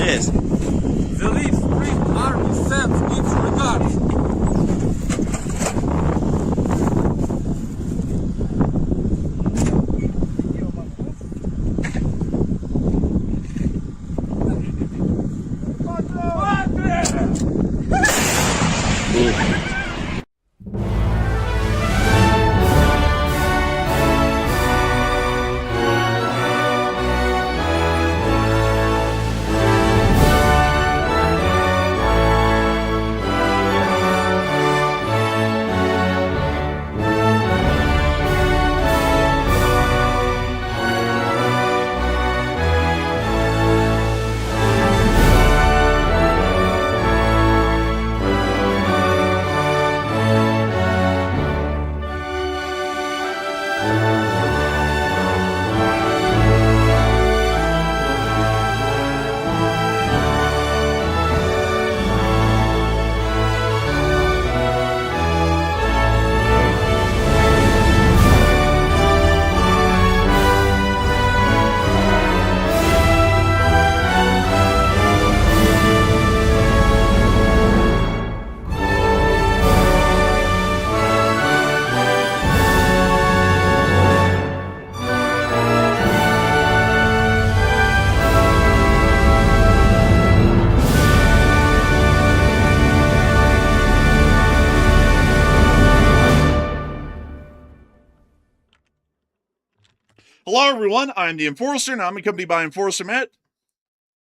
Yes. The lead Supreme Army sends its regards. Hello, everyone. I'm the Enforcer, and I'm accompanied by Enforcer Matt.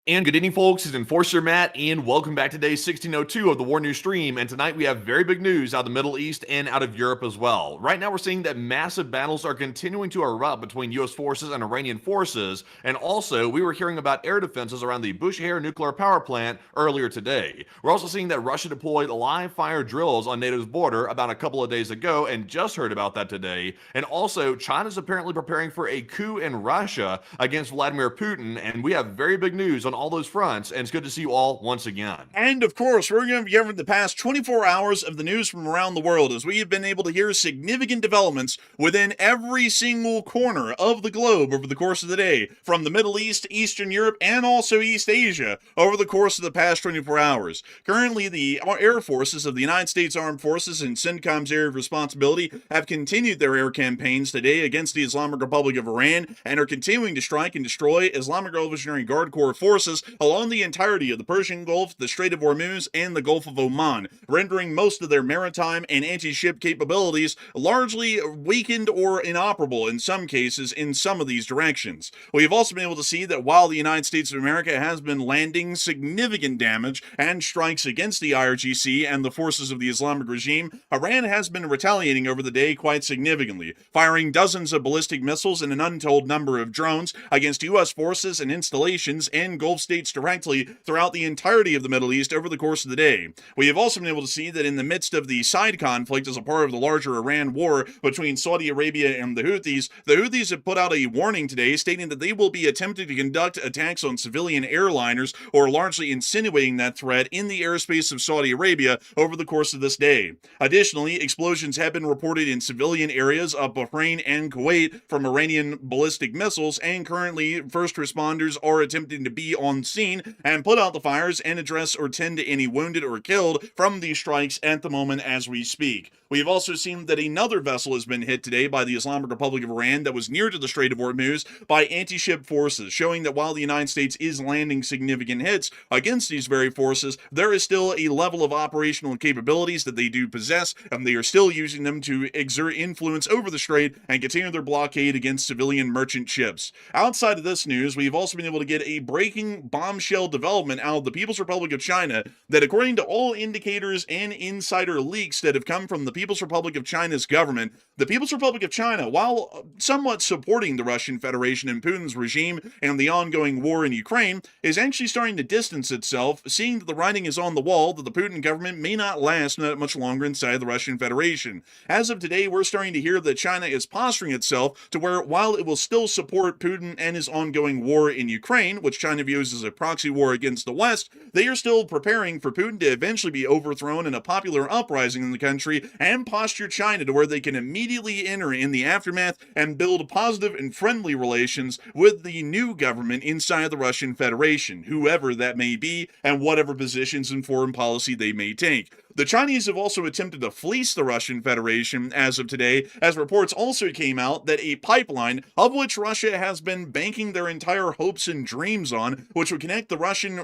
And good evening, folks. It's Enforcer Matt, and welcome back to day 1602 of the War News stream. And tonight we have very big news out of the Middle East and out of Europe as well. Right now we're seeing that massive battles are continuing to erupt between U.S. forces and Iranian forces. And also, we were hearing about air defenses around the Bushehr nuclear power plant earlier today. We're also seeing that Russia deployed live fire drills on NATO's border about a couple of days ago, and just heard about that today. And also, China's apparently preparing for a coup in Russia against Vladimir Putin. And we have very big news on all those fronts, and it's good to see you all once again. And of course, we're going to be covering the past 24 hours of the news from around the world, as we have been able to hear significant developments within every single corner of the globe over the course of the day, from the Middle East, Eastern Europe, and also East Asia over the course of the past 24 hours. Currently, the air forces of the United States Armed Forces in CENTCOM's area of responsibility have continued their air campaigns today against the Islamic Republic of Iran, and are continuing to strike and destroy Islamic Revolutionary Guard Corps forces along the entirety of the Persian Gulf, the Strait of Hormuz, and the Gulf of Oman, rendering most of their maritime and anti-ship capabilities largely weakened or inoperable in some cases in some of these directions. We have also been able to see that while the United States of America has been landing significant damage and strikes against the IRGC and the forces of the Islamic regime, Iran has been retaliating over the day quite significantly, firing dozens of ballistic missiles and an untold number of drones against U.S. forces and installations in Gulf states directly throughout the entirety of the Middle East over the course of the day. We have also been able to see that in the midst of the side conflict as a part of the larger Iran war between Saudi Arabia and the Houthis have put out a warning today stating that they will be attempting to conduct attacks on civilian airliners, or largely insinuating that threat in the airspace of Saudi Arabia over the course of this day. Additionally, explosions have been reported in civilian areas of Bahrain and Kuwait from Iranian ballistic missiles, and currently first responders are attempting to be on scene and put out the fires and address or tend to any wounded or killed from these strikes at the moment as we speak. We have also seen that another vessel has been hit today by the Islamic Republic of Iran that was near to the Strait of Hormuz by anti-ship forces, showing that while the United States is landing significant hits against these very forces, there is still a level of operational capabilities that they do possess, and they are still using them to exert influence over the strait and continue their blockade against civilian merchant ships. Outside of this news, we've also been able to get a breaking bombshell development out of the People's Republic of China that, according to all indicators and insider leaks that have come from the People's Republic of China's government, the People's Republic of China, while somewhat supporting the Russian Federation and Putin's regime and the ongoing war in Ukraine, is actually starting to distance itself, seeing that the writing is on the wall that the Putin government may not last that much longer inside the Russian Federation. As of today, we're starting to hear that China is posturing itself to where, while it will still support Putin and his ongoing war in Ukraine, which China views as a proxy war against the West, they are still preparing for Putin to eventually be overthrown in a popular uprising in the country and posture China to where they can immediately enter in the aftermath and build positive and friendly relations with the new government inside the Russian Federation, whoever that may be, and whatever positions in foreign policy they may take. The Chinese have also attempted to fleece the Russian Federation as of today, as reports also came out that a pipeline, of which Russia has been banking their entire hopes and dreams on, which would connect the Russian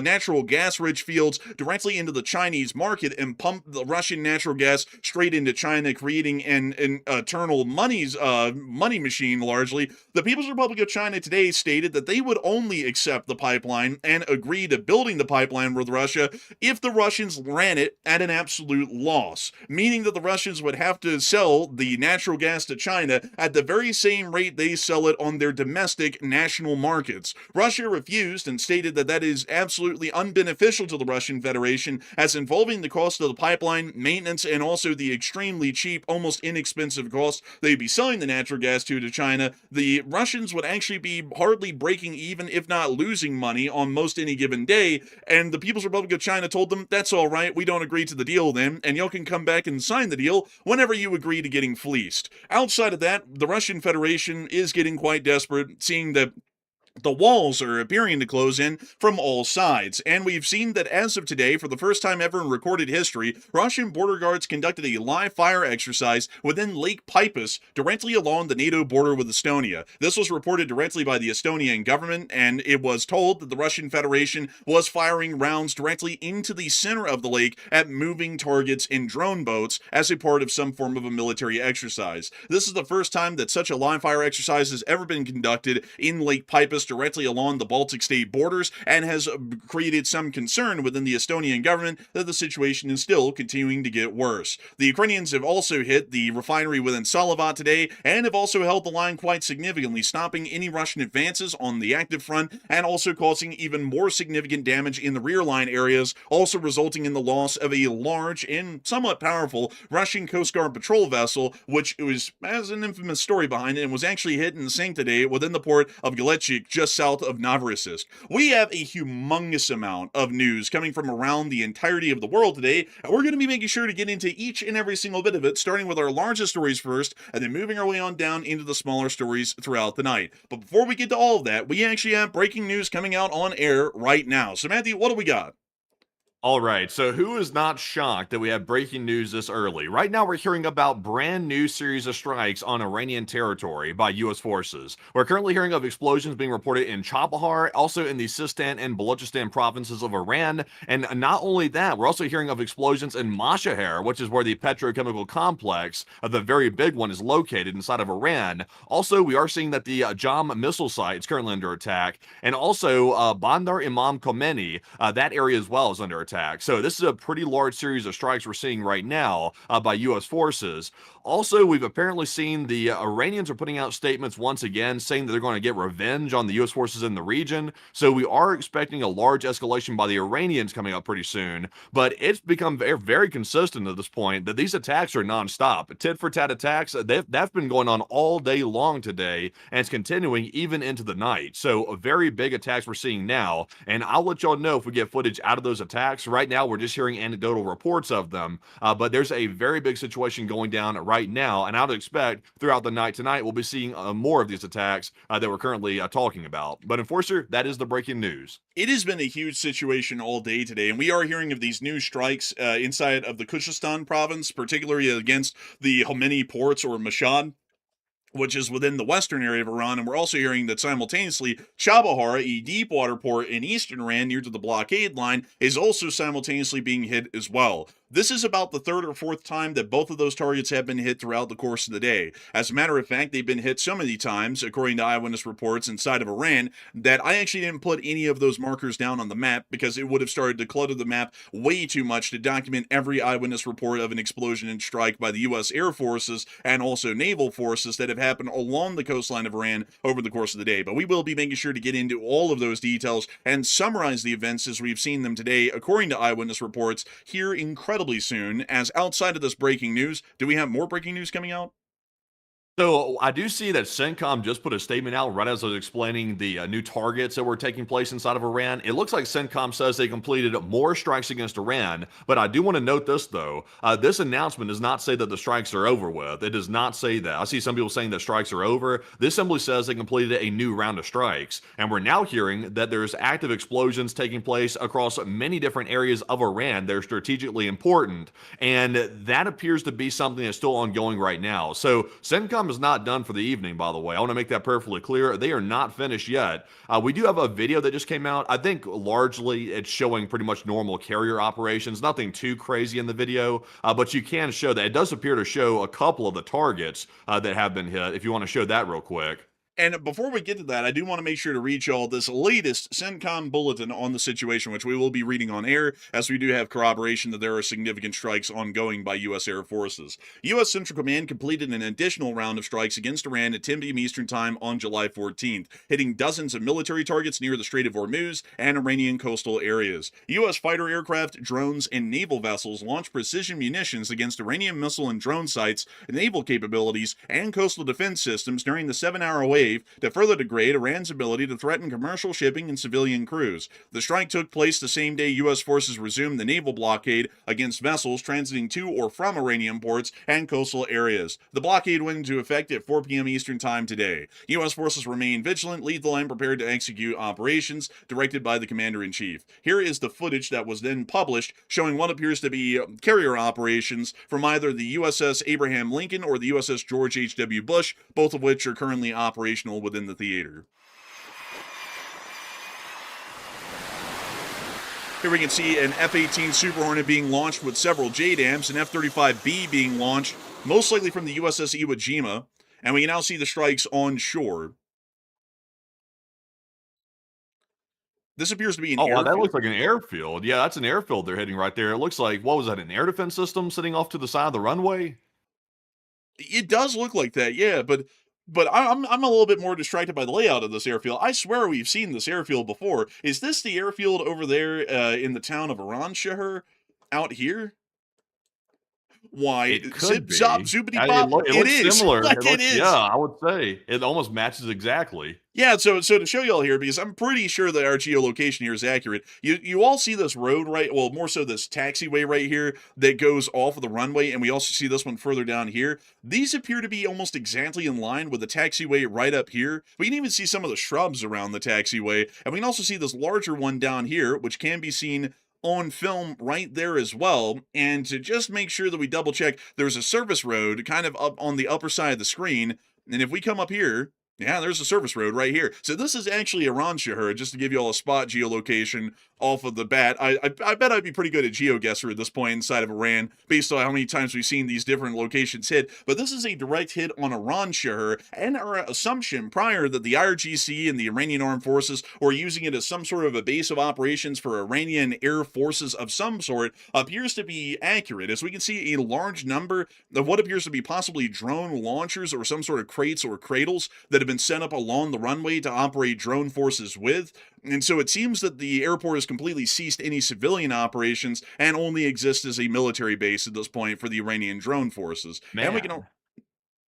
natural gas-rich fields directly into the Chinese market and pump the Russian natural gas straight into China, creating an eternal money machine largely. The People's Republic of China today stated that they would only accept the pipeline and agree to building the pipeline with Russia if the Russians ran it at an absolute loss, meaning that the Russians would have to sell the natural gas to China at the very same rate they sell it on their domestic national markets. Russia refused and stated that that is absolutely unbeneficial to the Russian Federation, as involving the cost of the pipeline, maintenance, and also the extremely cheap, almost inexpensive cost they'd be selling the natural gas to China, the Russians would actually be hardly breaking even, if not losing money on most any given day, and the People's Republic of China told them, that's all right, we don't agree to the deal then, and y'all can come back and sign the deal whenever you agree to getting fleeced. Outside of that, the Russian Federation is getting quite desperate, seeing that the walls are appearing to close in from all sides, and we've seen that as of today, for the first time ever in recorded history, Russian border guards conducted a live fire exercise within Lake Peipus, directly along the NATO border with Estonia. This was reported directly by the Estonian government, and it was told that the Russian Federation was firing rounds directly into the center of the lake at moving targets in drone boats as a part of some form of a military exercise. This is the first time that such a live fire exercise has ever been conducted in Lake Peipus directly along the Baltic state borders, and has created some concern within the Estonian government that the situation is still continuing to get worse. The Ukrainians have also hit the refinery within Salavat today, and have also held the line quite significantly, stopping any Russian advances on the active front, and also causing even more significant damage in the rear line areas, also resulting in the loss of a large and somewhat powerful Russian Coast Guard patrol vessel, which has an infamous story behind it, and was actually hit and sank today within the port of Galechik, just south of Novorossiysk. We have a humongous amount of news coming from around the entirety of the world today, and we're going to be making sure to get into each and every single bit of it, starting with our largest stories first, and then moving our way on down into the smaller stories throughout the night. But before we get to all of that, we actually have breaking news coming out on air right now. So Matthew, what do we got? All right, so who is not shocked that we have breaking news this early? Right now, we're hearing about brand new series of strikes on Iranian territory by U.S. forces. We're currently hearing of explosions being reported in Chabahar, also in the Sistan and Balochistan provinces of Iran. And not only that, we're also hearing of explosions in Bushehr, which is where the petrochemical complex, the very big one, is located inside of Iran. Also, we are seeing that the Jam missile site is currently under attack. And also, Bandar Imam Khomeini, that area as well is under attack. So this is a pretty large series of strikes we're seeing right now by U.S. forces. Also, we've apparently seen the Iranians are putting out statements once again saying that they're going to get revenge on the U.S. forces in the region. So we are expecting a large escalation by the Iranians coming up pretty soon. But it's become very, very consistent at this point that these attacks are nonstop. Tit-for-tat attacks, that's been going on all day long today, and it's continuing even into the night. So very big attacks we're seeing now, and I'll let y'all know if we get footage out of those attacks. attacks. Right now, we're just hearing anecdotal reports of them, but there's a very big situation going down right now, and I would expect throughout the night tonight we'll be seeing more of these attacks that we're currently talking about. But Enforcer, that is the breaking news. It has been a huge situation all day today, and we are hearing of these new strikes inside of the Khuzestan province, particularly against the Khomeini ports or Mashhad, which is within the western area of Iran. And we're also hearing that simultaneously Chabahar, a deep water port in eastern Iran near to the blockade line, is also simultaneously being hit as well. This is about the third or fourth time that both of those targets have been hit throughout the course of the day. As a matter of fact, they've been hit so many times, according to eyewitness reports inside of Iran, that I actually didn't put any of those markers down on the map because it would have started to clutter the map way too much to document every eyewitness report of an explosion and strike by the U.S. Air Forces and also naval forces that have happened along the coastline of Iran over the course of the day. But we will be making sure to get into all of those details and summarize the events as we've seen them today, according to eyewitness reports, here incredibly soon. As outside of this breaking news, do we have more breaking news coming out? So I do see that CENTCOM just put a statement out right as I was explaining the new targets that were taking place inside of Iran. It looks like CENTCOM says they completed more strikes against Iran, but I do want to note this though. This announcement does not say that the strikes are over with. It does not say that. I see some people saying that strikes are over. This simply says they completed a new round of strikes, and we're now hearing that there's active explosions taking place across many different areas of Iran. They're strategically important, and that appears to be something that's still ongoing right now. So CENTCOM is not done for the evening, by the way. I want to make that perfectly clear. They are not finished yet. We do have a video that just came out. I think largely it's showing pretty much normal carrier operations, nothing too crazy in the video, but you can show that. It does appear to show a couple of the targets that have been hit, if you want to show that real quick. And before we get to that, I do want to make sure to reach y'all this latest CENTCOM bulletin on the situation, which we will be reading on air, as we do have corroboration that there are significant strikes ongoing by U.S. Air Forces. U.S. Central Command completed an additional round of strikes against Iran at 10 p.m. Eastern Time on July 14th, hitting dozens of military targets near the Strait of Hormuz and Iranian coastal areas. U.S. fighter aircraft, drones, and naval vessels launched precision munitions against Iranian missile and drone sites, naval capabilities, and coastal defense systems during the 7-hour wave to further degrade Iran's ability to threaten commercial shipping and civilian crews. The strike took place the same day U.S. forces resumed the naval blockade against vessels transiting to or from Iranian ports and coastal areas. The blockade went into effect at 4 p.m. Eastern Time today. U.S. forces remain vigilant, lethal, and prepared to execute operations directed by the Commander-in-Chief. Here is the footage that was then published showing what appears to be carrier operations from either the USS Abraham Lincoln or the USS George H.W. Bush, both of which are currently operational within the theater. Here we can see an F-18 Super Hornet being launched with several JDAMs, an F-35B being launched, most likely from the USS Iwo Jima, and we can now see the strikes on shore. This appears to be an airfield. Wow, That looks like an airfield. Yeah, that's an airfield they're hitting right there. It looks like, what was that, an air defense system sitting off to the side of the runway? It does look like that, yeah, but I'm a little bit more distracted by the layout of this airfield. I swear we've seen this airfield before. Is this the airfield over there in the town of Bushehr out here? Why? It could be. Zoopity It pop. looks It is. similar. Like it is. Yeah, I would say it almost matches exactly. Yeah, so to show y'all here, because I'm pretty sure that our geolocation here is accurate, you all see this road right, well, more so this taxiway right here that goes off of the runway, and we also see this one further down here. These appear to be almost exactly in line with the taxiway right up here. We can even see some of the shrubs around the taxiway, and we can also see this larger one down here, which can be seen on film right there as well. And to just make sure that we double check, there's a service road kind of up on the upper side of the screen, and if we come up here, yeah, there's a service road right here. So this is actually Iran Shahar, just to give you all a spot geolocation off of the bat. I bet I'd be pretty good at GeoGuessr at this point inside of Iran, based on how many times we've seen these different locations hit. But this is a direct hit on Iran Shahar, and our assumption prior that the IRGC and the Iranian Armed Forces were using it as some sort of a base of operations for Iranian air forces of some sort appears to be accurate, as we can see a large number of what appears to be possibly drone launchers or some sort of crates or cradles that have been set up along the runway to operate drone forces with. And so it seems that the airport has completely ceased any civilian operations and only exists as a military base at this point for the Iranian drone forces. Man. And we can.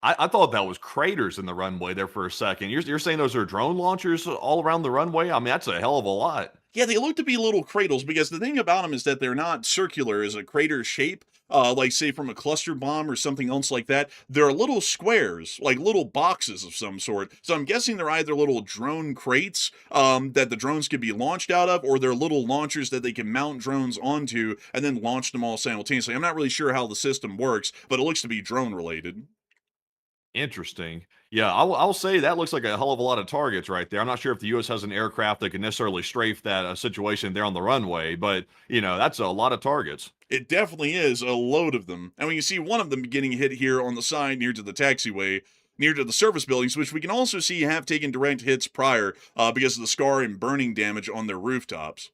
I thought that was craters in the runway there for a second. You're saying those are drone launchers all around the runway? I mean, that's a hell of a lot. Yeah, they look to be little cradles because the thing about them is that they're not circular as a crater shape, like say from a cluster bomb or something else like that. They're little squares, like little boxes of some sort. So I'm guessing they're either little drone crates that the drones could be launched out of, or they're little launchers that they can mount drones onto and then launch them all simultaneously. I'm not really sure how the system works, but it looks to be drone related. Interesting. Yeah, I'll say that looks like a hell of a lot of targets right there. I'm not sure if the U.S. has an aircraft that can necessarily strafe that situation there on the runway, but that's a lot of targets. It definitely is a load of them. And we can see one of them getting hit here on the side near to the taxiway, near to the service buildings, which we can also see have taken direct hits prior because of the scar and burning damage on their rooftops.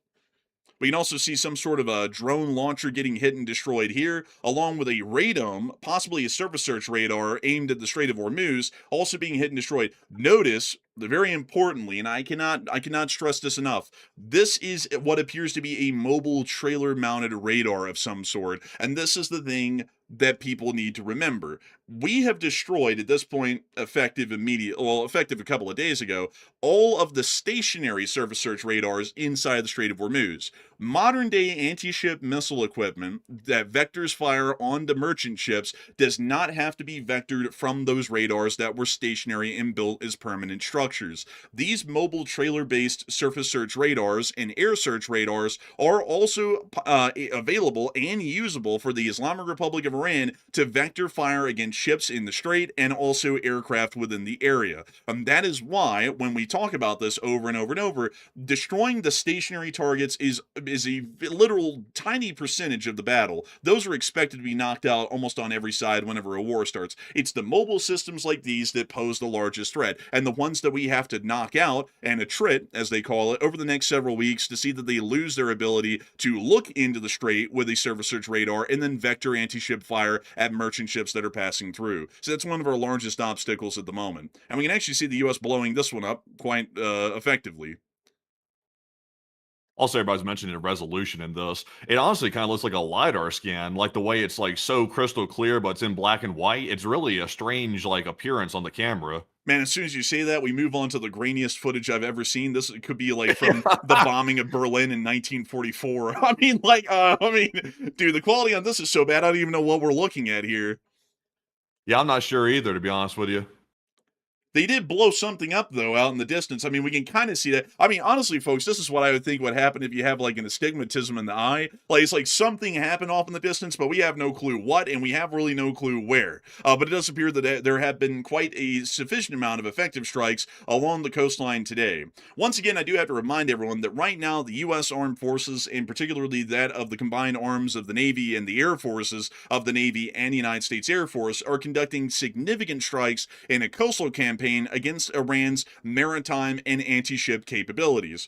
We can also see some sort of a drone launcher getting hit and destroyed here, along with a radome, possibly a surface search radar aimed at the Strait of Hormuz, also being hit and destroyed. Notice, very importantly, and I cannot stress this enough, this is what appears to be a mobile trailer-mounted radar of some sort, and this is the thing that people need to remember. We have destroyed, at this point, effective a couple of days ago, all of the stationary surface search radars inside the Strait of Hormuz. Modern day anti-ship missile equipment that vectors fire onto merchant ships does not have to be vectored from those radars that were stationary and built as permanent structures. These mobile trailer-based surface search radars and air search radars are also available and usable for the Islamic Republic of Iran to vector fire against ships in the strait and also aircraft within the area. That is why, when we talk about this over and over and over, destroying the stationary targets is a literal tiny percentage of the battle. Those are expected to be knocked out almost on every side whenever a war starts. It's the mobile systems like these that pose the largest threat, and the ones that we have to knock out and attrit, as they call it, over the next several weeks to see that they lose their ability to look into the strait with a surface search radar and then vector anti-ship fire at merchant ships that are passing through. So that's one of our largest obstacles at the moment. And we can actually see the U.S. blowing this one up quite effectively. Also, everybody's mentioning a resolution in this. It honestly kind of looks like a LiDAR scan, like the way it's like so crystal clear, but it's in black and white. It's really a strange like appearance on the camera. Man, as soon as you say that, we move on to the grainiest footage I've ever seen. This could be like from the bombing of Berlin in 1944. Dude, the quality on this is so bad, I don't even know what we're looking at here. Yeah, I'm not sure either, to be honest with you. They did blow something up, though, out in the distance. I mean, we can kind of see that. I mean, honestly, folks, this is what I would think would happen if you have, like, an astigmatism in the eye. Like, it's like something happened off in the distance, but we have no clue what, and we have really no clue where. But it does appear that there have been quite a sufficient amount of effective strikes along the coastline today. Once again, I do have to remind everyone that right now, the U.S. Armed Forces, and particularly that of the combined arms of the Navy and the Air Forces of the Navy and the United States Air Force, are conducting significant strikes in a coastal campaign against Iran's maritime and anti-ship capabilities.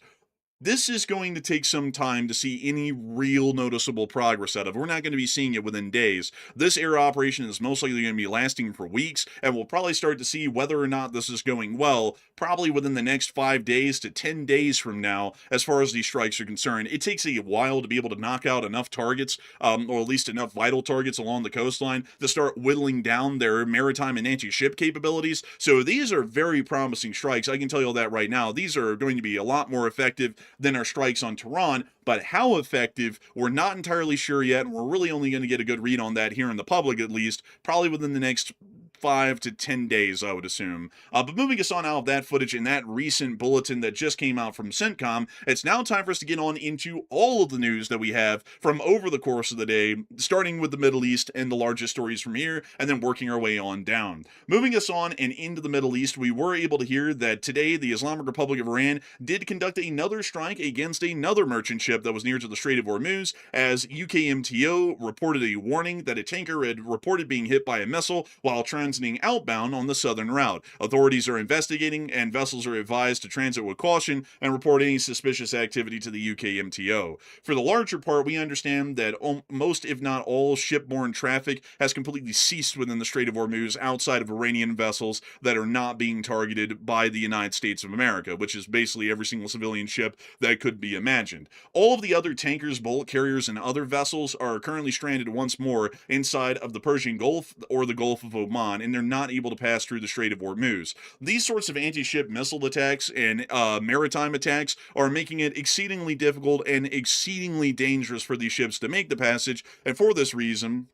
This is going to take some time to see any real noticeable progress out of. We're not going to be seeing it within days. This air operation is most likely going to be lasting for weeks, and we'll probably start to see whether or not this is going well probably within the next 5 days to 10 days from now as far as these strikes are concerned. It takes a while to be able to knock out enough targets, or at least enough vital targets along the coastline to start whittling down their maritime and anti-ship capabilities. So these are very promising strikes. I can tell you all that right now. These are going to be a lot more effective than our strikes on Tehran, but how effective, we're not entirely sure yet, and we're really only going to get a good read on that here in the public, at least, probably within the next 5 to 10 days, I would assume. But moving us on out of that footage and that recent bulletin that just came out from CENTCOM, it's now time for us to get on into all of the news that we have from over the course of the day, starting with the Middle East and the largest stories from here, and then working our way on down. Moving us on and into the Middle East, we were able to hear that today the Islamic Republic of Iran did conduct another strike against another merchant ship that was near to the Strait of Hormuz, as UKMTO reported a warning that a tanker had reported being hit by a missile while transiting outbound on the southern route. Authorities are investigating, and vessels are advised to transit with caution and report any suspicious activity to the UKMTO. For the larger part, we understand that most, if not all, shipborne traffic has completely ceased within the Strait of Hormuz outside of Iranian vessels that are not being targeted by the United States of America, which is basically every single civilian ship that could be imagined. All of the other tankers, bulk carriers, and other vessels are currently stranded once more inside of the Persian Gulf or the Gulf of Oman, and they're not able to pass through the Strait of Hormuz. These sorts of anti-ship missile attacks and maritime attacks are making it exceedingly difficult and exceedingly dangerous for these ships to make the passage, and for this reason,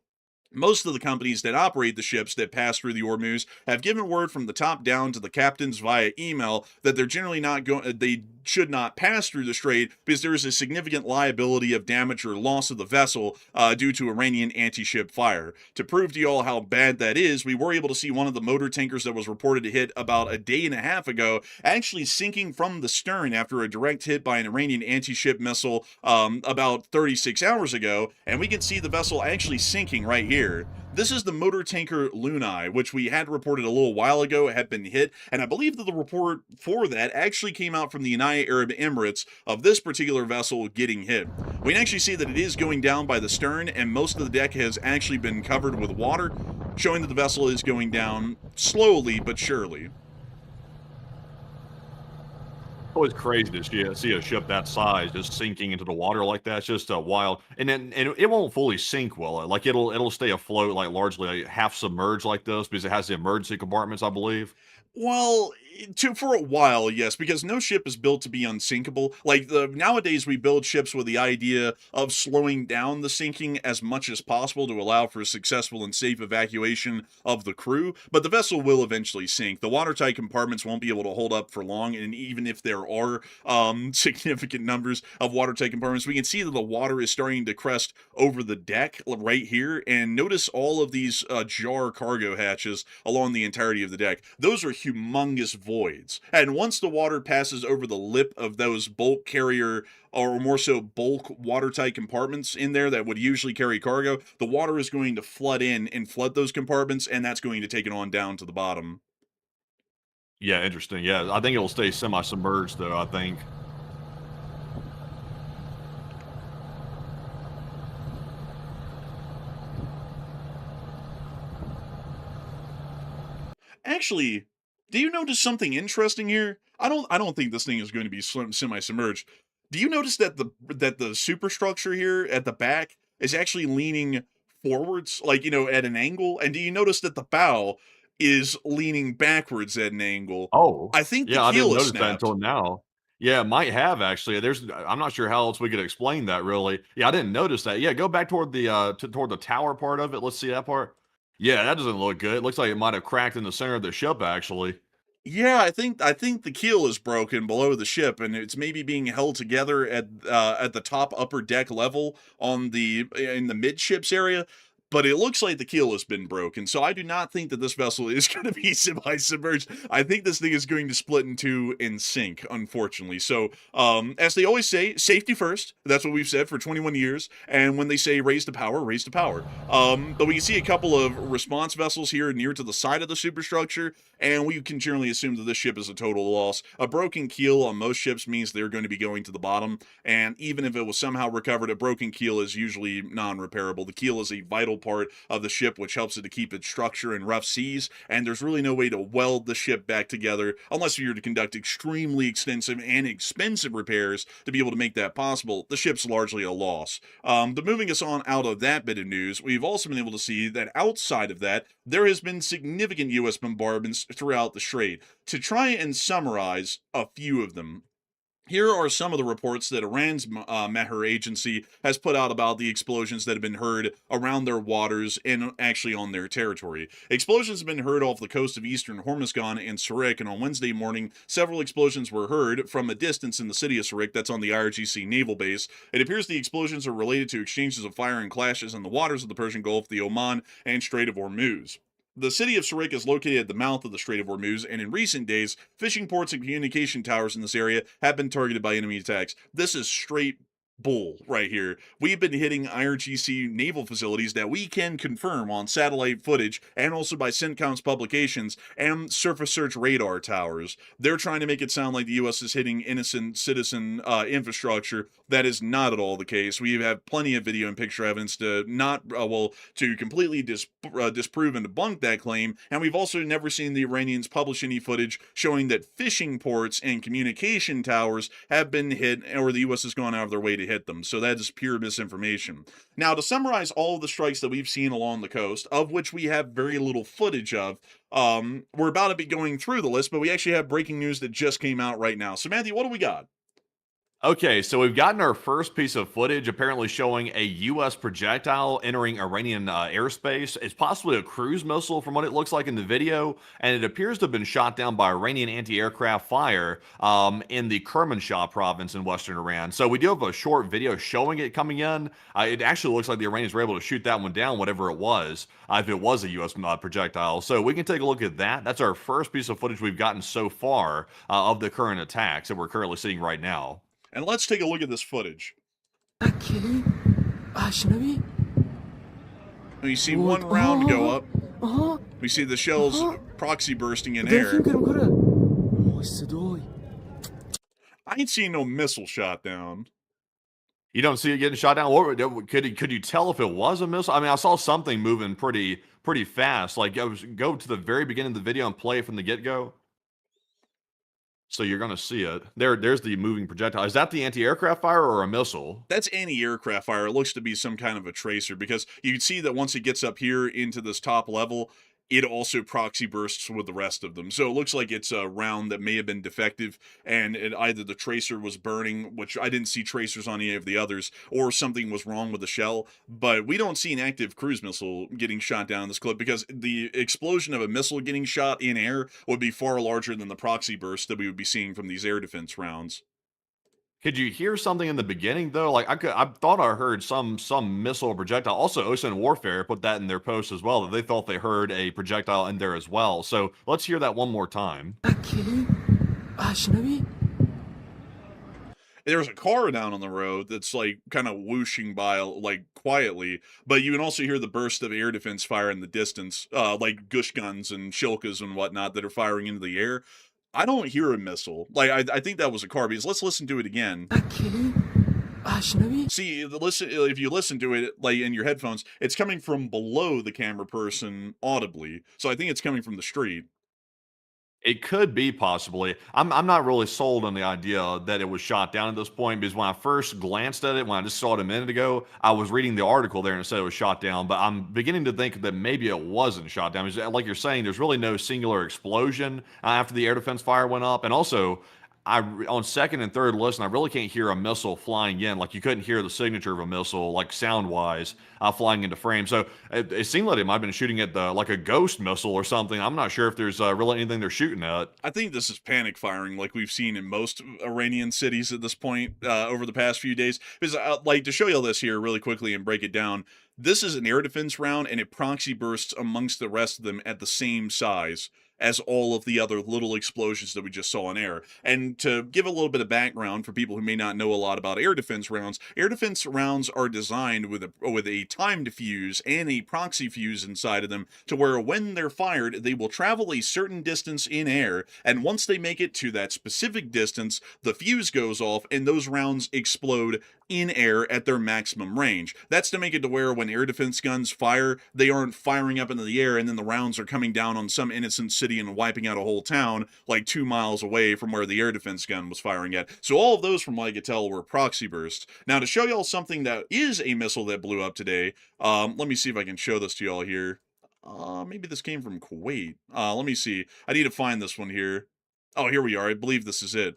most of the companies that operate the ships that pass through the Hormuz have given word from the top down to the captains via email that they're generally not going, they should not pass through the strait because there is a significant liability of damage or loss of the vessel due to Iranian anti-ship fire. To prove to you all how bad that is, we were able to see one of the motor tankers that was reported to hit about a day and a half ago actually sinking from the stern after a direct hit by an Iranian anti-ship missile about 36 hours ago, and we can see the vessel actually sinking right here. This is the motor tanker Lunai, which we had reported a little while ago had been hit, and I believe that the report for that actually came out from the United Arab Emirates of this particular vessel getting hit. We can actually see that it is going down by the stern, and most of the deck has actually been covered with water, showing that the vessel is going down slowly but surely. Always crazy to see a ship that size just sinking into the water like that. It's just wild, and it won't fully sink, will it? Like it'll stay afloat, like largely like, half submerged like this because it has the emergency compartments, I believe. Well, for a while, yes, because no ship is built to be unsinkable. Like nowadays, we build ships with the idea of slowing down the sinking as much as possible to allow for successful and safe evacuation of the crew. But the vessel will eventually sink. The watertight compartments won't be able to hold up for long, and even if there are significant numbers of watertight compartments, we can see that the water is starting to crest over the deck right here. And notice all of these jar cargo hatches along the entirety of the deck. Those are humongous voids, and once the water passes over the lip of those bulk carrier or more so bulk watertight compartments in there that would usually carry cargo, the water is going to flood in and flood those compartments, and that's going to take it on down to the bottom. Yeah, interesting. Yeah, I think it'll stay semi-submerged though. I think. Actually, do you notice something interesting here? I don't think this thing is going to be semi-submerged. Do you notice that the superstructure here at the back is actually leaning forwards, like, at an angle? And do you notice that the bow is leaning backwards at an angle? Oh, I think the yeah, I didn't keel is notice that snapped. until now. Yeah, it might have actually. I'm not sure how else we could explain that really. Yeah, I didn't notice that. Yeah, go back toward toward the tower part of it. Let's see that part. Yeah, that doesn't look good. It looks like it might have cracked in the center of the ship actually. Yeah, I think the keel is broken below the ship, and it's maybe being held together at the top upper deck level on in the midships area. But it looks like the keel has been broken, so I do not think that this vessel is going to be semi-submerged. I think this thing is going to split in two and sink, unfortunately. So, as they always say, safety first. That's what we've said for 21 years. And when they say raise to power, raise to power. But we can see a couple of response vessels here near to the side of the superstructure, and we can generally assume that this ship is a total loss. A broken keel on most ships means they're going to be going to the bottom, and even if it was somehow recovered, a broken keel is usually non-repairable. The keel is a vital part of the ship, which helps it to keep its structure in rough seas, and there's really no way to weld the ship back together unless you're to conduct extremely extensive and expensive repairs to be able to make that possible. The ship's largely a loss. But moving us on out of that bit of news, we've also been able to see that outside of that, there has been significant U.S. bombardments throughout the Strait. To try and summarize a few of them, here are some of the reports that Iran's Mehr agency has put out about the explosions that have been heard around their waters and actually on their territory. Explosions have been heard off the coast of eastern Hormuzgan and Surik, and on Wednesday morning, several explosions were heard from a distance in the city of Surik, that's on the IRGC naval base. It appears the explosions are related to exchanges of fire and clashes in the waters of the Persian Gulf, the Oman, and Strait of Hormuz. The city of Surik is located at the mouth of the Strait of Hormuz, and in recent days, fishing ports and communication towers in this area have been targeted by enemy attacks. This is straight bull right here. We've been hitting IRGC naval facilities that we can confirm on satellite footage and also by CENTCOM's publications and surface search radar towers. They're trying to make it sound like the U.S. is hitting innocent citizen infrastructure. That is not at all the case. We have plenty of video and picture evidence to to completely disprove and debunk that claim, and we've also never seen the Iranians publish any footage showing that fishing ports and communication towers have been hit or the U.S. has gone out of their way to hit them. So that is pure misinformation. Now, to summarize all of the strikes that we've seen along the coast, of which we have very little footage of, we're about to be going through the list, but we actually have breaking news that just came out right now. So, Matthew, what do we got? Okay, so we've gotten our first piece of footage apparently showing a U.S. projectile entering Iranian airspace. It's possibly a cruise missile from what it looks like in the video, and it appears to have been shot down by Iranian anti-aircraft fire in the Kermanshah province in western Iran. So we do have a short video showing it coming in. It actually looks like the Iranians were able to shoot that one down, whatever it was, if it was a U.S. projectile. So we can take a look at that. That's our first piece of footage we've gotten so far of the current attacks that we're currently seeing right now. And let's take a look at this footage. We see one round go up. We see the shells proxy bursting in air. I ain't seen no missile shot down. You don't see it getting shot down? What, could you tell if it was a missile? I mean, I saw something moving pretty fast. Like, go to the very beginning of the video and play it from the get-go. So you're going to see it. There's the moving projectile. Is that the anti-aircraft fire or a missile? That's anti-aircraft fire. It looks to be some kind of a tracer because you can see that once it gets up here into this top level, it also proxy bursts with the rest of them. So it looks like it's a round that may have been defective, and either the tracer was burning, which I didn't see tracers on any of the others, or something was wrong with the shell. But we don't see an active cruise missile getting shot down in this clip because the explosion of a missile getting shot in air would be far larger than the proxy burst that we would be seeing from these air defense rounds. Could you hear something in the beginning though? Like I thought I heard some missile projectile. Also, Ocean Warfare put that in their post as well, that they thought they heard a projectile in there as well. So let's hear that one more time. There's a car down on the road that's like kind of whooshing by like quietly, but you can also hear the burst of air defense fire in the distance, like gush guns and shilkas and whatnot that are firing into the air. I don't hear a missile. Like I think that was a car, because let's listen to it again. See, if you listen to it like in your headphones, it's coming from below the camera person audibly. So I think it's coming from the street. It could be possibly. I'm not really sold on the idea that it was shot down at this point, because when I first glanced at it, when I just saw it a minute ago, I was reading the article there and it said it was shot down. But I'm beginning to think that maybe it wasn't shot down. Because like you're saying, there's really no singular explosion after the air defense fire went up, and also, on second and third listen, I really can't hear a missile flying in. Like you couldn't hear the signature of a missile, like sound wise, flying into frame. So it seemed like it might have been shooting at like a ghost missile or something. I'm not sure if there's really anything they're shooting at. I think this is panic firing, like we've seen in most Iranian cities at this point over the past few days. Because like to show you all this here really quickly and break it down. This is an air defense round, and it proxy bursts amongst the rest of them at the same size as all of the other little explosions that we just saw in air. And to give a little bit of background for people who may not know a lot about air defense rounds are designed with a timed fuse and a proxy fuse inside of them, to where when they're fired, they will travel a certain distance in air, and once they make it to that specific distance, the fuse goes off and those rounds explode in air at their maximum range. That's to make it to where when air defense guns fire, they aren't firing up into the air and then the rounds are coming down on some innocent city and wiping out a whole town like 2 miles away from where the air defense gun was firing at. So all of those, from what I could tell, were proxy bursts. Now, to show y'all something that is a missile that blew up today, let me see if I can show this to y'all here. Maybe this came from Kuwait. Let me see. I need to find this one here. Oh, here we are. I believe this is it.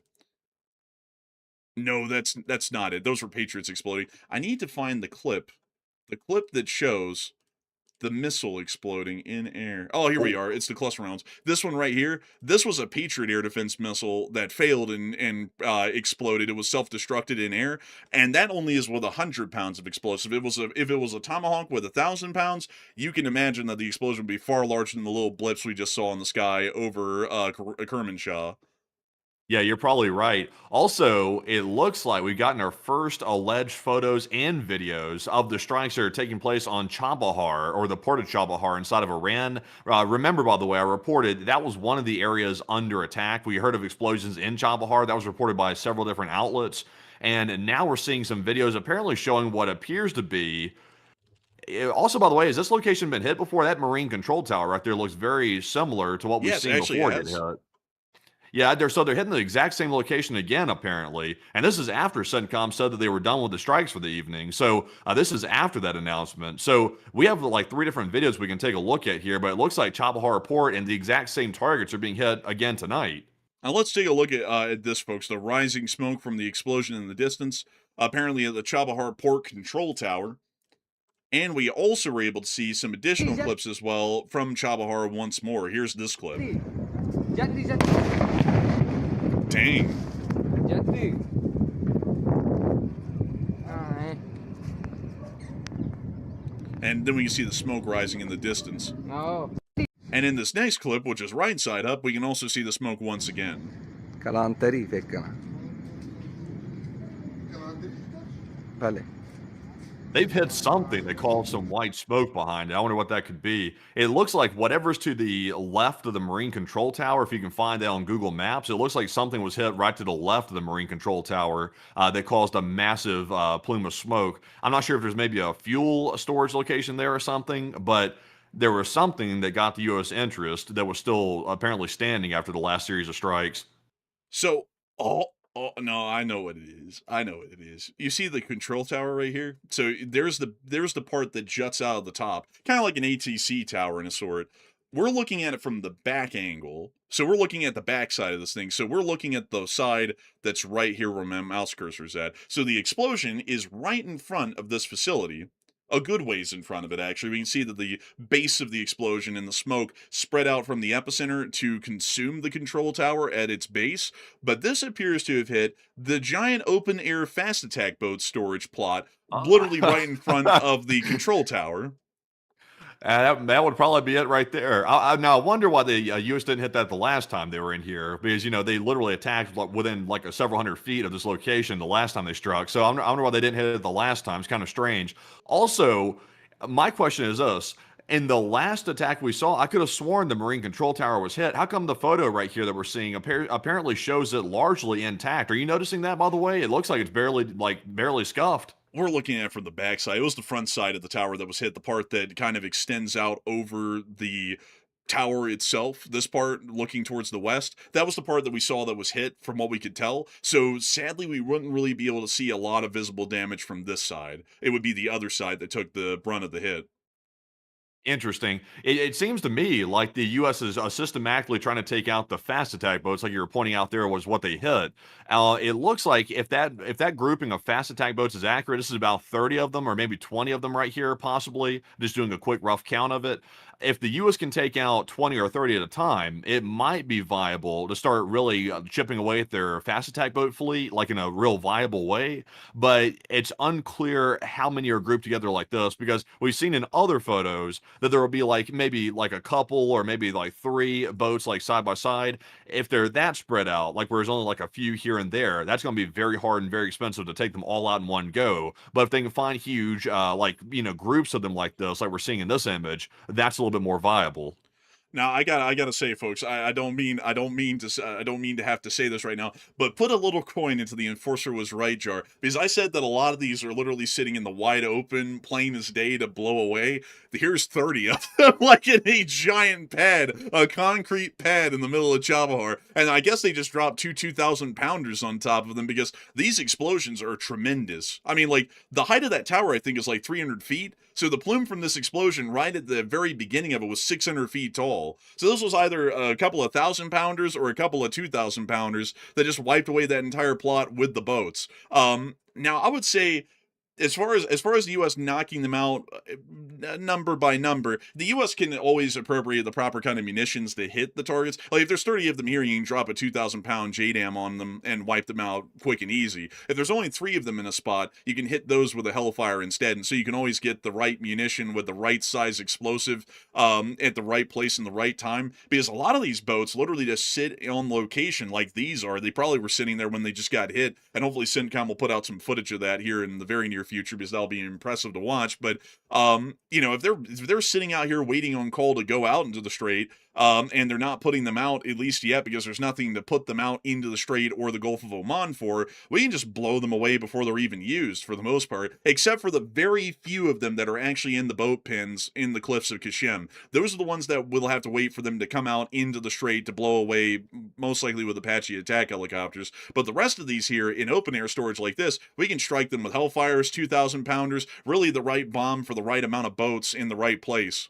No, that's not it. Those were Patriots exploding. I need to find the clip that shows the missile exploding in air. Oh, here we are. It's the cluster rounds. This one right here, this was a Patriot air defense missile that failed and exploded. It was self-destructed in air, and that only is with 100 pounds of explosive. If it was a Tomahawk with 1,000 pounds, you can imagine that the explosion would be far larger than the little blips we just saw in the sky over Kermanshah. Yeah, you're probably right. Also, it looks like we've gotten our first alleged photos and videos of the strikes that are taking place on Chabahar, or the port of Chabahar inside of Iran. Remember, by the way, I reported that was one of the areas under attack. We heard of explosions in Chabahar. That was reported by several different outlets. And now we're seeing some videos apparently showing what appears to be... Also, by the way, has this location been hit before? That marine control tower right there looks very similar to what we've seen before it hit. Yeah, they're hitting the exact same location again, apparently. And this is after CENTCOM said that they were done with the strikes for the evening. So this is after that announcement. So we have like 3 different videos we can take a look at here, but it looks like Chabahar Port and the exact same targets are being hit again tonight. Now let's take a look at this, folks. The rising smoke from the explosion in the distance, apparently at the Chabahar Port Control Tower. And we also were able to see some additional clips as well from Chabahar once more. Here's this clip. Dang. And then we can see the smoke rising in the distance. And in this next clip, which is right side up, we can also see the smoke once again. They've hit something that caused some white smoke behind it. I wonder what that could be. It looks like whatever's to the left of the Marine Control Tower, if you can find that on Google Maps, it looks like something was hit right to the left of the Marine Control Tower that caused a massive plume of smoke. I'm not sure if there's maybe a fuel storage location there or something, but there was something that got the U.S. interest that was still apparently standing after the last series of strikes. So, no, I know what it is. I know what it is. You see the control tower right here? So there's the part that juts out of the top, kind of like an ATC tower in a sort. We're looking at it from the back angle. So we're looking at the back side of this thing. So we're looking at the side that's right here where my mouse cursor is at. So the explosion is right in front of this facility. A good ways in front of it, actually. We can see that the base of the explosion and the smoke spread out from the epicenter to consume the control tower at its base, but this appears to have hit the giant open-air fast attack boat storage plot, literally right in front of the control tower. That would probably be it right there. Now, I wonder why the U.S. didn't hit that the last time they were in here, because, they literally attacked within like several hundred feet of this location the last time they struck. So I wonder why they didn't hit it the last time. It's kind of strange. Also, my question is this. In the last attack we saw, I could have sworn the Marine Control Tower was hit. How come the photo right here that we're seeing apparently shows it largely intact? Are you noticing that, by the way? It looks like it's barely scuffed. We're looking at it from the backside. It was the front side of the tower that was hit, the part that kind of extends out over the tower itself. This part looking towards the west, that was the part that we saw that was hit from what we could tell. So sadly, we wouldn't really be able to see a lot of visible damage from this side. It would be the other side that took the brunt of the hit. Interesting. It seems to me like the U.S. is systematically trying to take out the fast attack boats, like you were pointing out there was what they hit. It looks like if that grouping of fast attack boats is accurate, this is about 30 of them or maybe 20 of them right here, possibly. Just doing a quick rough count of it. If the U.S. can take out 20 or 30 at a time, it might be viable to start really chipping away at their fast attack boat fleet, like in a real viable way. But it's unclear how many are grouped together like this, because we've seen in other photos that there will be maybe a couple or maybe 3 boats side by side. If they're that spread out, where there's only a few here and there, that's going to be very hard and very expensive to take them all out in one go. But if they can find huge, groups of them like this, like we're seeing in this image, that's a little bit more viable. Now I gotta say, folks, I don't mean to have to say this right now, but put a little coin into the enforcer was right jar, because I said that a lot of these are literally sitting in the wide open, plain as day to blow away. Here's 30 of them, like in a giant pad, a concrete pad in the middle of Chabahar, and I guess they just dropped 2,000 pounders on top of them, because these explosions are tremendous. I mean, the height of that tower I think is 300 feet. So the plume from this explosion right at the very beginning of it was 600 feet tall. So this was either a couple of 1,000-pounders or a couple of 2,000-pounders that just wiped away that entire plot with the boats. Now, I would say, as far as the U.S. knocking them out number by number, the U.S. can always appropriate the proper kind of munitions to hit the targets. If there's 30 of them here, you can drop a 2,000-pound JDAM on them and wipe them out quick and easy. If there's only 3 of them in a spot, you can hit those with a Hellfire instead, and so you can always get the right munition with the right size explosive at the right place in the right time, because a lot of these boats literally just sit on location like these are. They probably were sitting there when they just got hit, and hopefully CENTCOM will put out some footage of that here in the very near future, because that'll be impressive to watch. But if they're sitting out here waiting on call to go out into the strait, and they're not putting them out, at least yet, because there's nothing to put them out into the Strait or the Gulf of Oman for. We can just blow them away before they're even used, for the most part, except for the very few of them that are actually in the boat pins in the cliffs of Kashim. Those are the ones that we'll have to wait for them to come out into the Strait to blow away, most likely with Apache attack helicopters. But the rest of these here, in open air storage like this, we can strike them with Hellfires, 2,000 pounders, really the right bomb for the right amount of boats in the right place.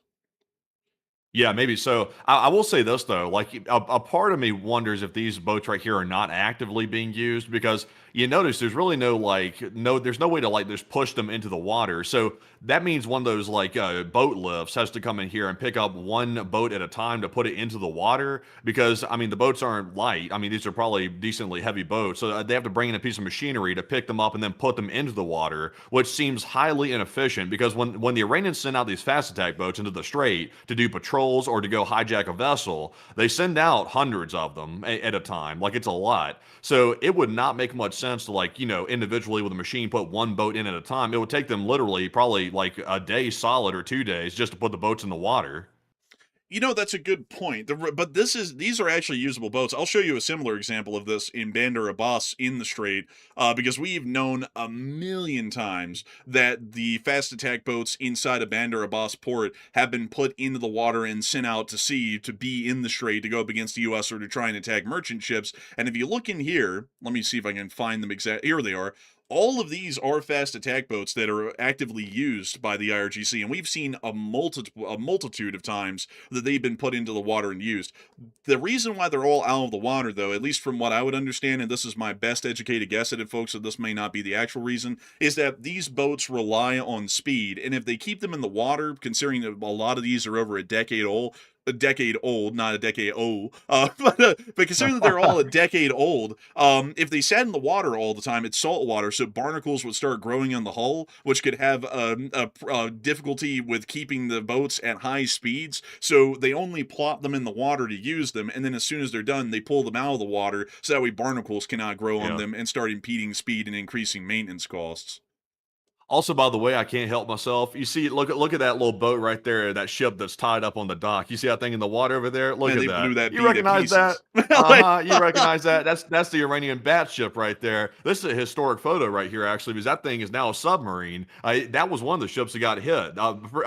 Yeah, maybe so. I will say this though, like a part of me wonders if these boats right here are not actively being used because you notice there's really there's no way to like just push them into the water. So that means one of those boat lifts has to come in here and pick up one boat at a time to put it into the water because I mean the boats aren't light. I mean these are probably decently heavy boats, so they have to bring in a piece of machinery to pick them up and then put them into the water, which seems highly inefficient because when the Iranians send out these fast attack boats into the Strait to do patrols or to go hijack a vessel, they send out hundreds of them at a time. Like it's a lot. So it would not make much sense to individually with a machine put one boat in at a time. It would take them literally probably like a day solid or 2 days just to put the boats in the water. That's a good point. But these are actually usable boats. I'll show you a similar example of this in Bandar Abbas in the Strait, because we've known a million times that the fast attack boats inside of Bandar Abbas port have been put into the water and sent out to sea to be in the Strait to go up against the U.S. or to try and attack merchant ships. And if you look in here, let me see if I can find them exact. Here they are. All of these are fast attack boats that are actively used by the IRGC, and we've seen a multitude of times that they've been put into the water and used. The reason why they're all out of the water, though, at least from what I would understand, and this is my best educated guess at it, folks, so this may not be the actual reason, is that these boats rely on speed, and if they keep them in the water, considering that a lot of these are over a decade old, not a decade old, but considering that they're all a decade old, if they sat in the water all the time, it's salt water, so barnacles would start growing on the hull, which could have a difficulty with keeping the boats at high speeds, so they only plop them in the water to use them, and then as soon as they're done, they pull them out of the water, so that way barnacles cannot grow on them and start impeding speed and increasing maintenance costs. Also, by the way, I can't help myself. You see, look at that little boat right there, that ship that's tied up on the dock. You see that thing in the water over there? Look Man, at they that. blew that You beat to recognize that? pieces. You recognize that? That's the Iranian battleship right there. This is a historic photo right here, actually, because that thing is now a submarine. That was one of the ships that got hit.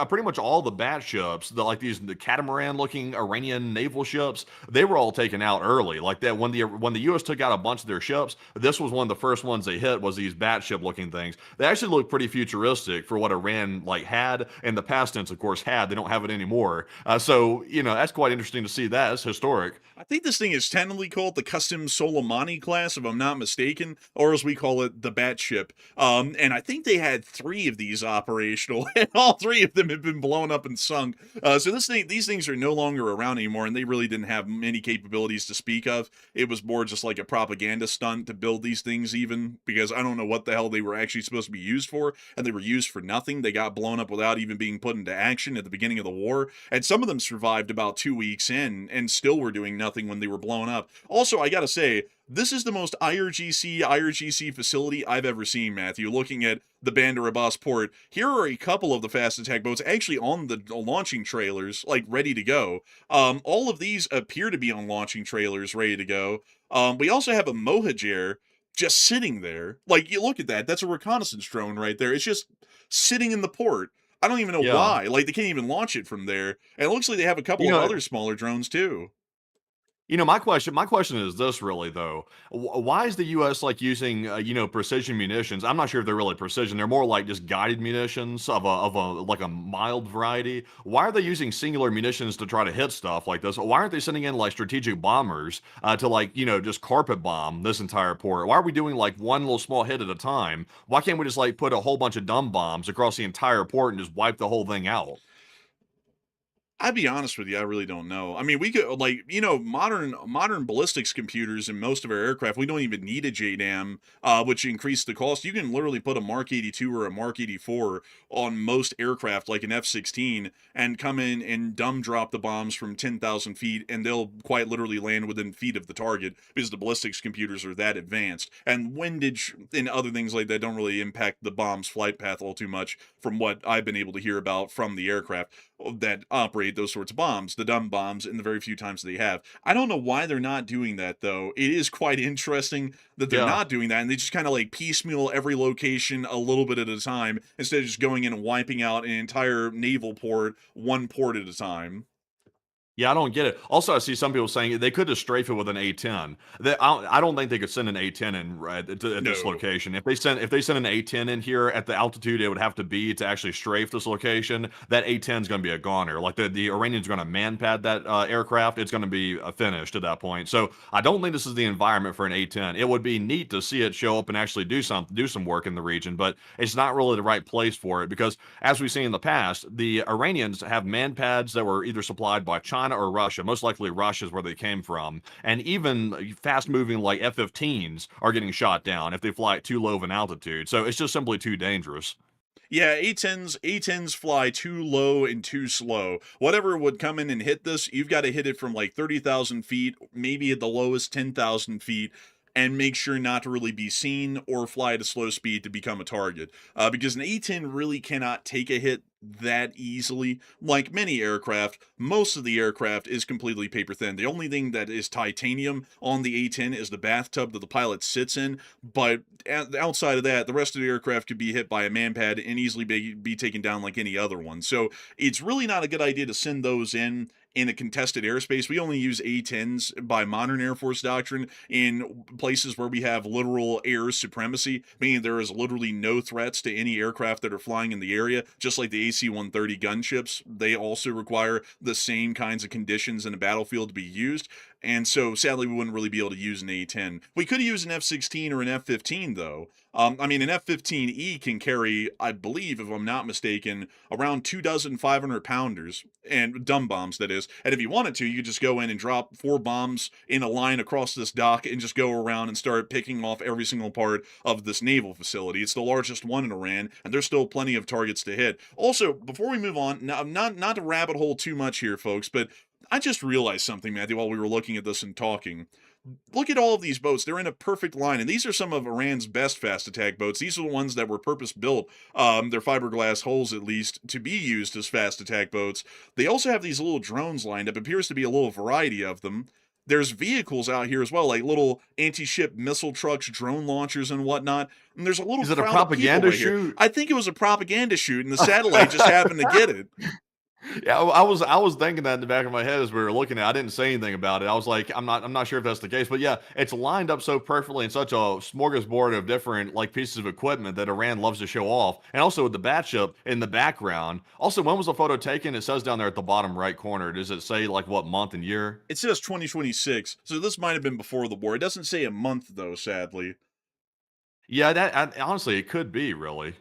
Pretty much all the battleships, the catamaran-looking Iranian naval ships, they were all taken out early. Like that, when the U.S. took out a bunch of their ships, this was one of the first ones they hit. Was these battleship-looking things? They actually look pretty futuristic for what Iran had, and the past tense, of course, had. They don't have it anymore. So that's quite interesting to see. That it's historic. I think this thing is technically called the Custom Soleimani class, if I'm not mistaken, or as we call it, the Batship. And I think they had 3 of these operational, and all 3 of them have been blown up and sunk. So these things are no longer around anymore, and they really didn't have many capabilities to speak of. It was more just like a propaganda stunt to build these things, even because I don't know what the hell they were actually supposed to be used for, and they were used for nothing. They got blown up without even being put into action at the beginning of the war, and some of them survived about 2 weeks in and still were doing nothing when they were blown up. Also, I gotta say, this is the most IRGC facility I've ever seen, Matthew. Looking at the Bandar Abbas port, here are a couple of the fast attack boats actually on the launching trailers, like ready to go. All of these appear to be on launching trailers ready to go. We also have a Mohajer just sitting there. Like, you look at that, that's a reconnaissance drone right there. It's just sitting in the port. I don't even know why. Like, they can't even launch it from there. And it looks like they have a couple of other smaller drones too. My question is this really though. Why is the US using precision munitions? I'm not sure if they're really precision. They're more like just guided munitions of a mild variety. Why are they using singular munitions to try to hit stuff like this? Why aren't they sending in strategic bombers to just carpet bomb this entire port? Why are we doing one little small hit at a time? Why can't we just put a whole bunch of dumb bombs across the entire port and just wipe the whole thing out? I'd be honest with you, I really don't know. I mean, we could modern ballistics computers in most of our aircraft, we don't even need a JDAM, which increased the cost. You can literally put a Mark 82 or a Mark 84 on most aircraft, like an F-16, and come in and dumb drop the bombs from 10,000 feet, and they'll quite literally land within feet of the target because the ballistics computers are that advanced. And windage and other things like that don't really impact the bomb's flight path all too much, from what I've been able to hear about from the aircraft. that operate those sorts of bombs, the dumb bombs, and the very few times they have. I don't know why they're not doing that, though. It is quite interesting that they're Yeah. not doing that, and they just kind of like piecemeal every location a little bit at a time instead of just going in and wiping out an entire naval port, one port at a time. Yeah, I don't get it. Also, I see some people saying they could just strafe it with an A-10. I don't think they could send an A-10 in right at this No. location. If they send an A-10 in here at the altitude it would have to be to actually strafe this location, that A-10 is going to be a goner. Like the Iranians are going to man-pad that aircraft. It's going to be finished at that point. So I don't think this is the environment for an A-10. It would be neat to see it show up and actually do some work in the region, but it's not really the right place for it because, as we've seen in the past, the Iranians have man-pads that were either supplied by China or Russia. Most likely Russia is where they came from. And even fast-moving like F-15s are getting shot down if they fly at too low of an altitude. So it's just simply too dangerous. Yeah, A-10s fly too low and too slow. Whatever would come in and hit this, you've got to hit it from like 30,000 feet, maybe at the lowest 10,000 feet, and make sure not to really be seen or fly at a slow speed to become a target. Because an A-10 really cannot take a hit that easily. Like many aircraft, most of the aircraft is completely paper thin. The only thing that is titanium on the A-10 is the bathtub that the pilot sits in, but outside of that, the rest of the aircraft could be hit by a manpad and easily be taken down like any other one. So it's really not a good idea to send those in a contested airspace. We only use A-10s by modern Air Force doctrine in places where we have literal air supremacy, meaning there is literally no threats to any aircraft that are flying in the area, just like the AC-130 gunships. They also require the same kinds of conditions in a battlefield to be used. And so, sadly, we wouldn't really be able to use an A-10. We could use an F-16 or an F-15, though. I mean, an F-15E can carry, I believe, if I'm not mistaken, around 24 500-pounders, and dumb bombs, that is. And if you wanted to, you could just go in and drop 4 bombs in a line across this dock and just go around and start picking off every single part of this naval facility. It's the largest one in Iran, and there's still plenty of targets to hit. Also, before we move on, now, not to rabbit hole too much here, folks, but I just realized something, Matthew, while we were looking at this and talking. Look at all of these boats. They're in a perfect line, and these are some of Iran's best fast attack boats. These are the ones that were purpose built, their fiberglass hulls at least, to be used as fast attack boats. They also have these little drones lined up. Appears to be a little variety of them. There's vehicles out here as well, like little anti-ship missile trucks, drone launchers, and whatnot. And there's a little Is it a crowd of people propaganda right here. shoot? I think it was a propaganda shoot, and the satellite just happened to get it. Yeah, I was thinking that in the back of my head as we were looking at it. I didn't say anything about it. I was like, I'm not sure if that's the case, but yeah, it's lined up so perfectly in such a smorgasbord of different like pieces of equipment that Iran loves to show off. And also with the batship in the background. Also, when was the photo taken? It says down there at the bottom right corner. Does it say like what month and year? It says 2026, so this might have been before the war. It doesn't say a month, though, sadly. Yeah, honestly, it could be really.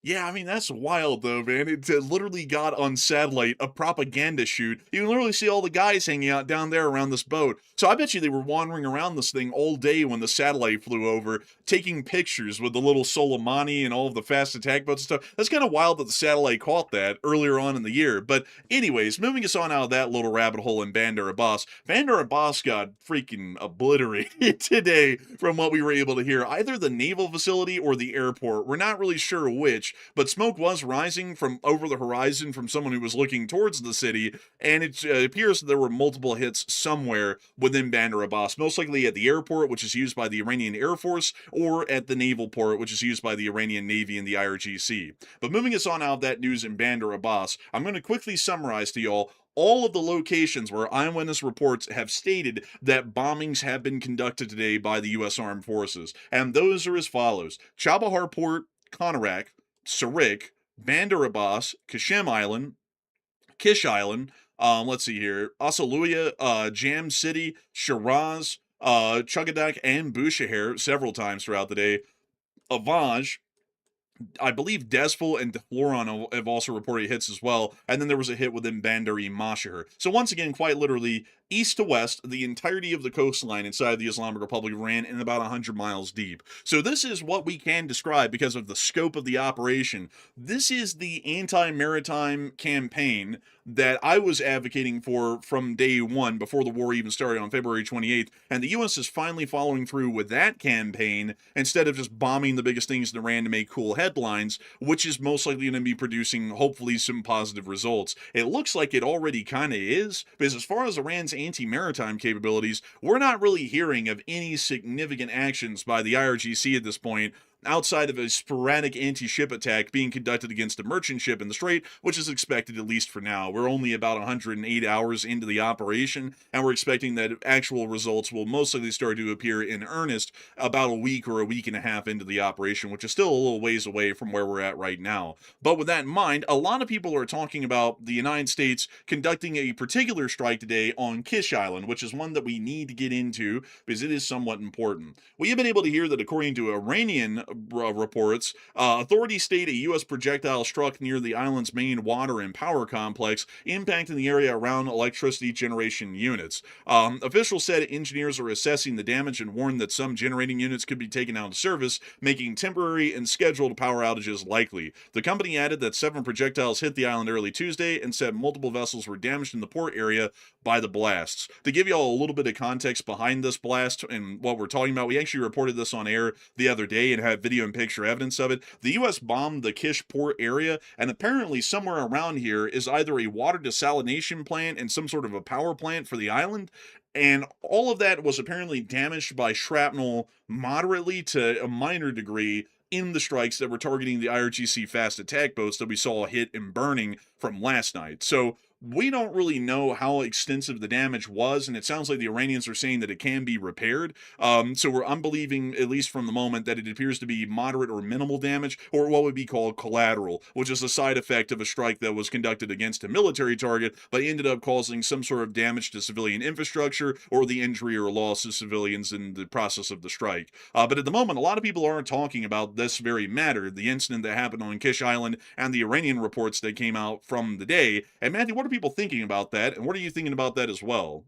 Yeah, I mean, that's wild, though, man. It literally got on satellite a propaganda shoot. You can literally see all the guys hanging out down there around this boat. So I bet you they were wandering around this thing all day when the satellite flew over, taking pictures with the little Soleimani and all of the fast attack boats and stuff. That's kind of wild that the satellite caught that earlier on in the year. But anyways, moving us on out of that little rabbit hole in Bandar Abbas. Bandar Abbas got freaking obliterated today from what we were able to hear. Either the naval facility or the airport. We're not really sure which, but smoke was rising from over the horizon from someone who was looking towards the city, and it appears that there were multiple hits somewhere within Bandar Abbas, most likely at the airport, which is used by the Iranian Air Force, or at the naval port, which is used by the Iranian Navy and the IRGC. But moving us on out of that news in Bandar Abbas, I'm going to quickly summarize to y'all all of the locations where eyewitness reports have stated that bombings have been conducted today by the U.S. Armed Forces. And those are as follows: Chabahar Port, Konarak, Sarik, Bandar Abbas, Kashem Island, Kish Island, let's see here, Asaluya, Jam City, Shiraz, Chugadak, and Bushehr several times throughout the day. Avaj, I believe Desful and Floron have also reported hits as well, and then there was a hit within Bandar-e Mashahar. So once again, quite literally, east to west, the entirety of the coastline inside the Islamic Republic of Iran in about 100 miles deep. So this is what we can describe because of the scope of the operation. This is the anti-maritime campaign that I was advocating for from day one before the war even started on February 28th, and the U.S. is finally following through with that campaign instead of just bombing the biggest things in Iran to make cool headlines, which is most likely going to be producing hopefully some positive results. It looks like it already kind of is, because as far as Iran's anti-maritime capabilities, we're not really hearing of any significant actions by the IRGC at this point, outside of a sporadic anti-ship attack being conducted against a merchant ship in the Strait, which is expected at least for now. We're only about 108 hours into the operation, and we're expecting that actual results will most likely start to appear in earnest about a week or a week and a half into the operation, which is still a little ways away from where we're at right now. But with that in mind, a lot of people are talking about the United States conducting a particular strike today on Kish Island, which is one that we need to get into because it is somewhat important. We have been able to hear that according to Iranian reports, authorities state a U.S. projectile struck near the island's main water and power complex, impacting the area around electricity generation units. Officials said engineers are assessing the damage and warned that some generating units could be taken out of service, making temporary and scheduled power outages likely. The company added that 7 projectiles hit the island early Tuesday and said multiple vessels were damaged in the port area by the blasts. To give you all a little bit of context behind this blast and what we're talking about, we actually reported this on air the other day and had video and picture evidence of it. The U.S. bombed the Kish port area, and apparently somewhere around here is either a water desalination plant and some sort of a power plant for the island, and all of that was apparently damaged by shrapnel moderately to a minor degree in the strikes that were targeting the IRGC fast attack boats that we saw hit and burning from last night. So we don't really know how extensive the damage was, and it sounds like the Iranians are saying that it can be repaired. I'm believing, at least from the moment, that it appears to be moderate or minimal damage, or what would be called collateral, which is a side effect of a strike that was conducted against a military target, but ended up causing some sort of damage to civilian infrastructure, or the injury or loss of civilians in the process of the strike. But at the moment, a lot of people aren't talking about this very matter, the incident that happened on Kish Island, and the Iranian reports that came out from the day. And Matthew, what are people thinking about that, and what are you thinking about that as well?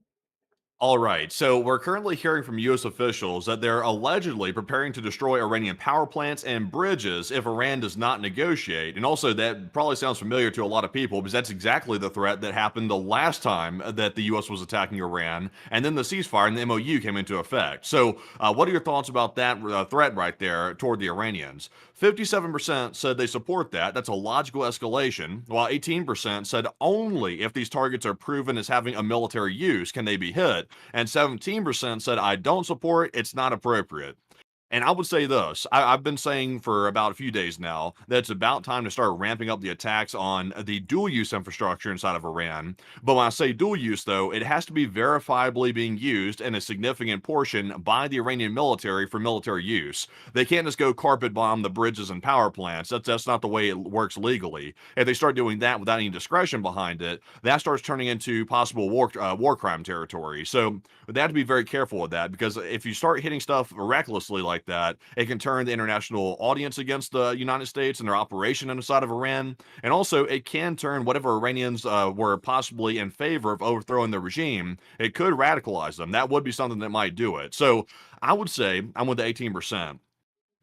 All right, so we're currently hearing from U.S. officials that they're allegedly preparing to destroy Iranian power plants and bridges if Iran does not negotiate. And also, that probably sounds familiar to a lot of people because that's exactly the threat that happened the last time that the U.S. was attacking Iran, and then the ceasefire and the MOU came into effect. So, what are your thoughts about that threat right there toward the Iranians? 57% said they support that. That's a logical escalation, while 18% said only if these targets are proven as having a military use can they be hit, and 17% said I don't support, it's not appropriate. And I would say this, I've been saying for about a few days now that it's about time to start ramping up the attacks on the dual-use infrastructure inside of Iran. But when I say dual-use, though, it has to be verifiably being used in a significant portion by the Iranian military for military use. They can't just go carpet bomb the bridges and power plants. That's not the way it works legally. If they start doing that without any discretion behind it, that starts turning into possible war crime territory. So they have to be very careful with that, because if you start hitting stuff recklessly like that, it can turn the international audience against the United States and their operation inside of Iran. And also, it can turn whatever Iranians were possibly in favor of overthrowing the regime, it could radicalize them. That would be something that might do it. So I would say I'm with the 18%.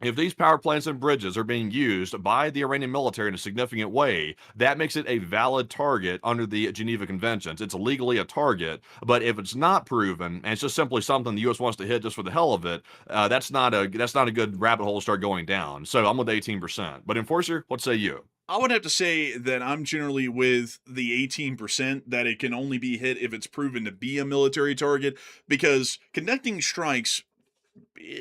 If these power plants and bridges are being used by the Iranian military in a significant way, that makes it a valid target under the Geneva Conventions. It's legally a target, but if it's not proven and it's just simply something the U.S. wants to hit just for the hell of it, that's not a good rabbit hole to start going down. So I'm with 18%. But Enforcer, what say you? I would have to say that I'm generally with the 18% that it can only be hit if it's proven to be a military target, because conducting strikes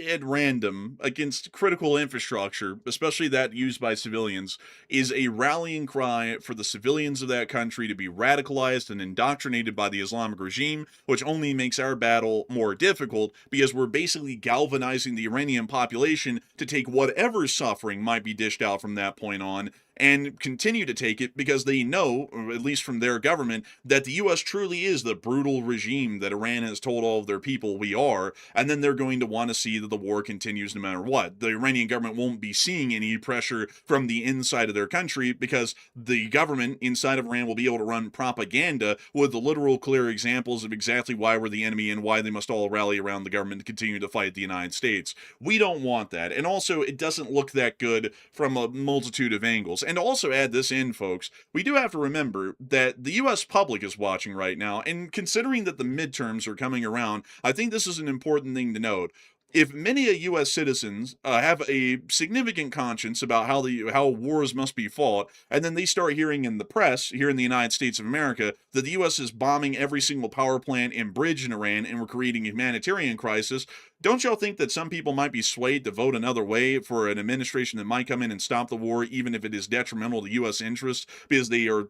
at random against critical infrastructure, especially that used by civilians, is a rallying cry for the civilians of that country to be radicalized and indoctrinated by the Islamic regime, which only makes our battle more difficult because we're basically galvanizing the Iranian population to take whatever suffering might be dished out from that point on and continue to take it, because they know, or at least from their government, that the U.S. truly is the brutal regime that Iran has told all of their people we are, and then they're going to want to see that the war continues no matter what. The Iranian government won't be seeing any pressure from the inside of their country because the government inside of Iran will be able to run propaganda with the literal clear examples of exactly why we're the enemy and why they must all rally around the government to continue to fight the United States. We don't want that. And also, it doesn't look that good from a multitude of angles. And to also add this in, folks, we do have to remember that the U.S. public is watching right now, and considering that the midterms are coming around, I think this is an important thing to note. If many U.S. citizens have a significant conscience about how wars must be fought, and then they start hearing in the press here in the United States of America that the U.S. is bombing every single power plant and bridge in Iran and we're creating a humanitarian crisis, don't y'all think that some people might be swayed to vote another way for an administration that might come in and stop the war, even if it is detrimental to U.S. interests, because they are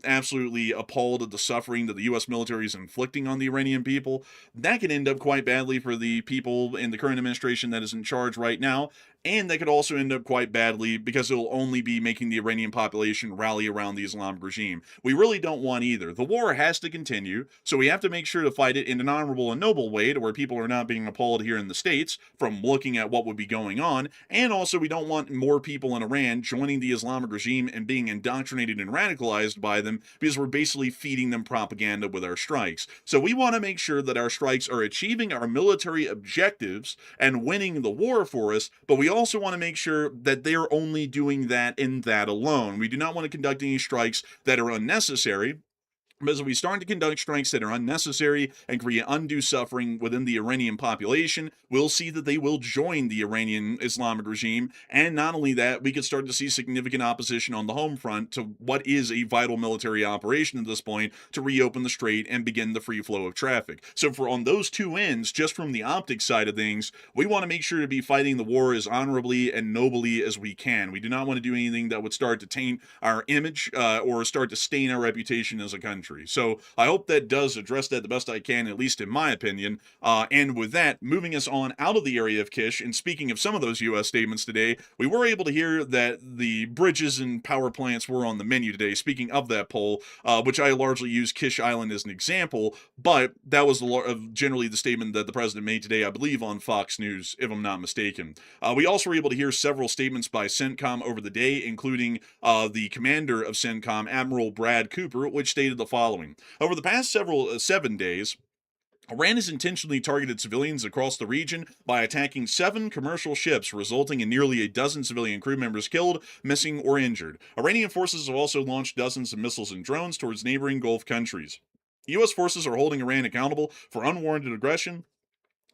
absolutely appalled at the suffering that the U.S. military is inflicting on the Iranian people? That could end up quite badly for the people in the current administration that is in charge right now, and that could also end up quite badly because it will only be making the Iranian population rally around the Islamic regime. We really don't want either. The war has to continue, so we have to make sure to fight it in an honorable and noble way to where people are not being appalled here in the States from looking at what would be going on, and also we don't want more people in Iran joining the Islamic regime and being indoctrinated and radicalized by them because we're basically feeding them propaganda with our strikes. So we want to make sure that our strikes are achieving our military objectives and winning the war for us, but we also want to make sure that they're only doing that and that alone. We do not want to conduct any strikes that are unnecessary, because if we start to conduct strikes that are unnecessary and create undue suffering within the Iranian population, we'll see that they will join the Iranian Islamic regime. And not only that, we could start to see significant opposition on the home front to what is a vital military operation at this point to reopen the strait and begin the free flow of traffic. So for on those two ends, just from the optics side of things, we want to make sure to be fighting the war as honorably and nobly as we can. We do not want to do anything that would start to taint our image or start to stain our reputation as a country. So I hope that does address that the best I can, at least in my opinion. And with that, moving us on out of the area of Kish, and speaking of some of those U.S. statements today, we were able to hear that the bridges and power plants were on the menu today. Speaking of that poll, which I largely use Kish Island as an example, but that was generally the statement that the president made today, I believe, on Fox News, if I'm not mistaken. We also were able to hear several statements by CENTCOM over the day, including the commander of CENTCOM, Admiral Brad Cooper, which stated the following. Over the past 7 days, Iran has intentionally targeted civilians across the region by attacking 7 commercial ships, resulting in nearly a dozen civilian crew members killed, missing, or injured. Iranian forces have also launched dozens of missiles and drones towards neighboring Gulf countries. U.S. forces are holding Iran accountable for unwarranted aggression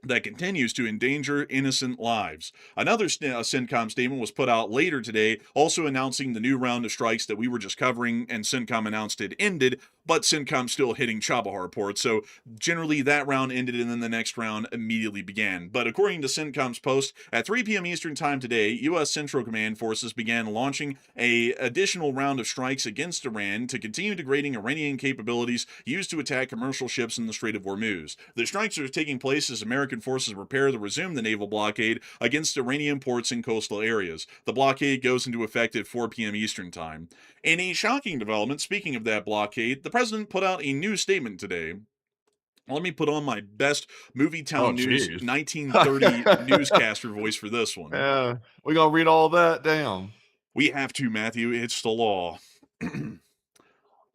that continues to endanger innocent lives. Another CENTCOM statement was put out later today, also announcing the new round of strikes that we were just covering, and CENTCOM announced it ended, but CENTCOM still hitting Chabahar port. So generally that round ended and then the next round immediately began. But according to CENTCOM's post, at 3 p.m. Eastern Time today, U.S. Central Command forces began launching an additional round of strikes against Iran to continue degrading Iranian capabilities used to attack commercial ships in the Strait of Hormuz. The strikes are taking place as American forces prepare to resume the naval blockade against Iranian ports and coastal areas. The blockade goes into effect at 4 p.m. Eastern Time. In a shocking development, speaking of that blockade, the president put out a new statement today. Let me put on my best Movie Town News geez. 1930 newscaster voice for this one. We're going to read all that down. We have to, Matthew. It's the law.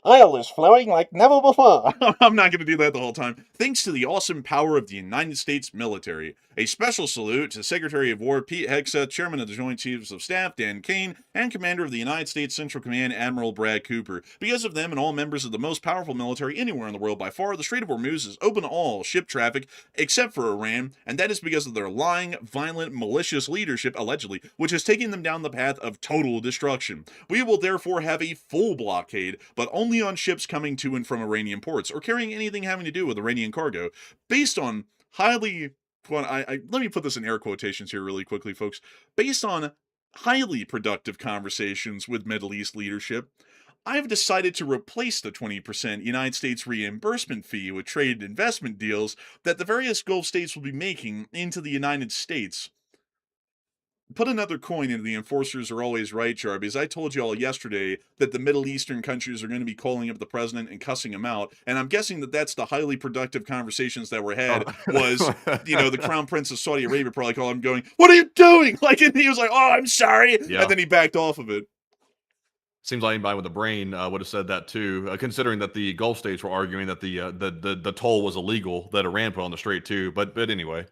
Oil is flowing like never before. I'm not going to do that the whole time. Thanks to the awesome power of the United States military. A special salute to Secretary of War Pete Hegseth, Chairman of the Joint Chiefs of Staff Dan Kane, and Commander of the United States Central Command Admiral Brad Cooper. Because of them and all members of the most powerful military anywhere in the world by far, the Strait of Hormuz is open to all ship traffic except for Iran, and that is because of their lying, violent, malicious leadership, allegedly, which is taking them down the path of total destruction. We will therefore have a full blockade, but only on ships coming to and from Iranian ports, or carrying anything having to do with Iranian cargo, based on highly... let me put this in air quotations here really quickly, folks. Based on highly productive conversations with Middle East leadership, I've decided to replace the 20% United States reimbursement fee with trade and investment deals that the various Gulf states will be making into the United States. put another coin into the enforcers are always right, Jar, because I told you all yesterday that the Middle Eastern countries are going to be calling up the president and cussing him out, and I'm guessing that that's the highly productive conversations that were had was, the Crown Prince of Saudi Arabia probably called him going, "What are you doing?" Like, and he was like, "Oh, I'm sorry," Yeah. and then he backed off of it. Seems like anybody with a brain would have said that too, considering that the Gulf states were arguing that the toll was illegal that Iran put on the strait too. But anyway.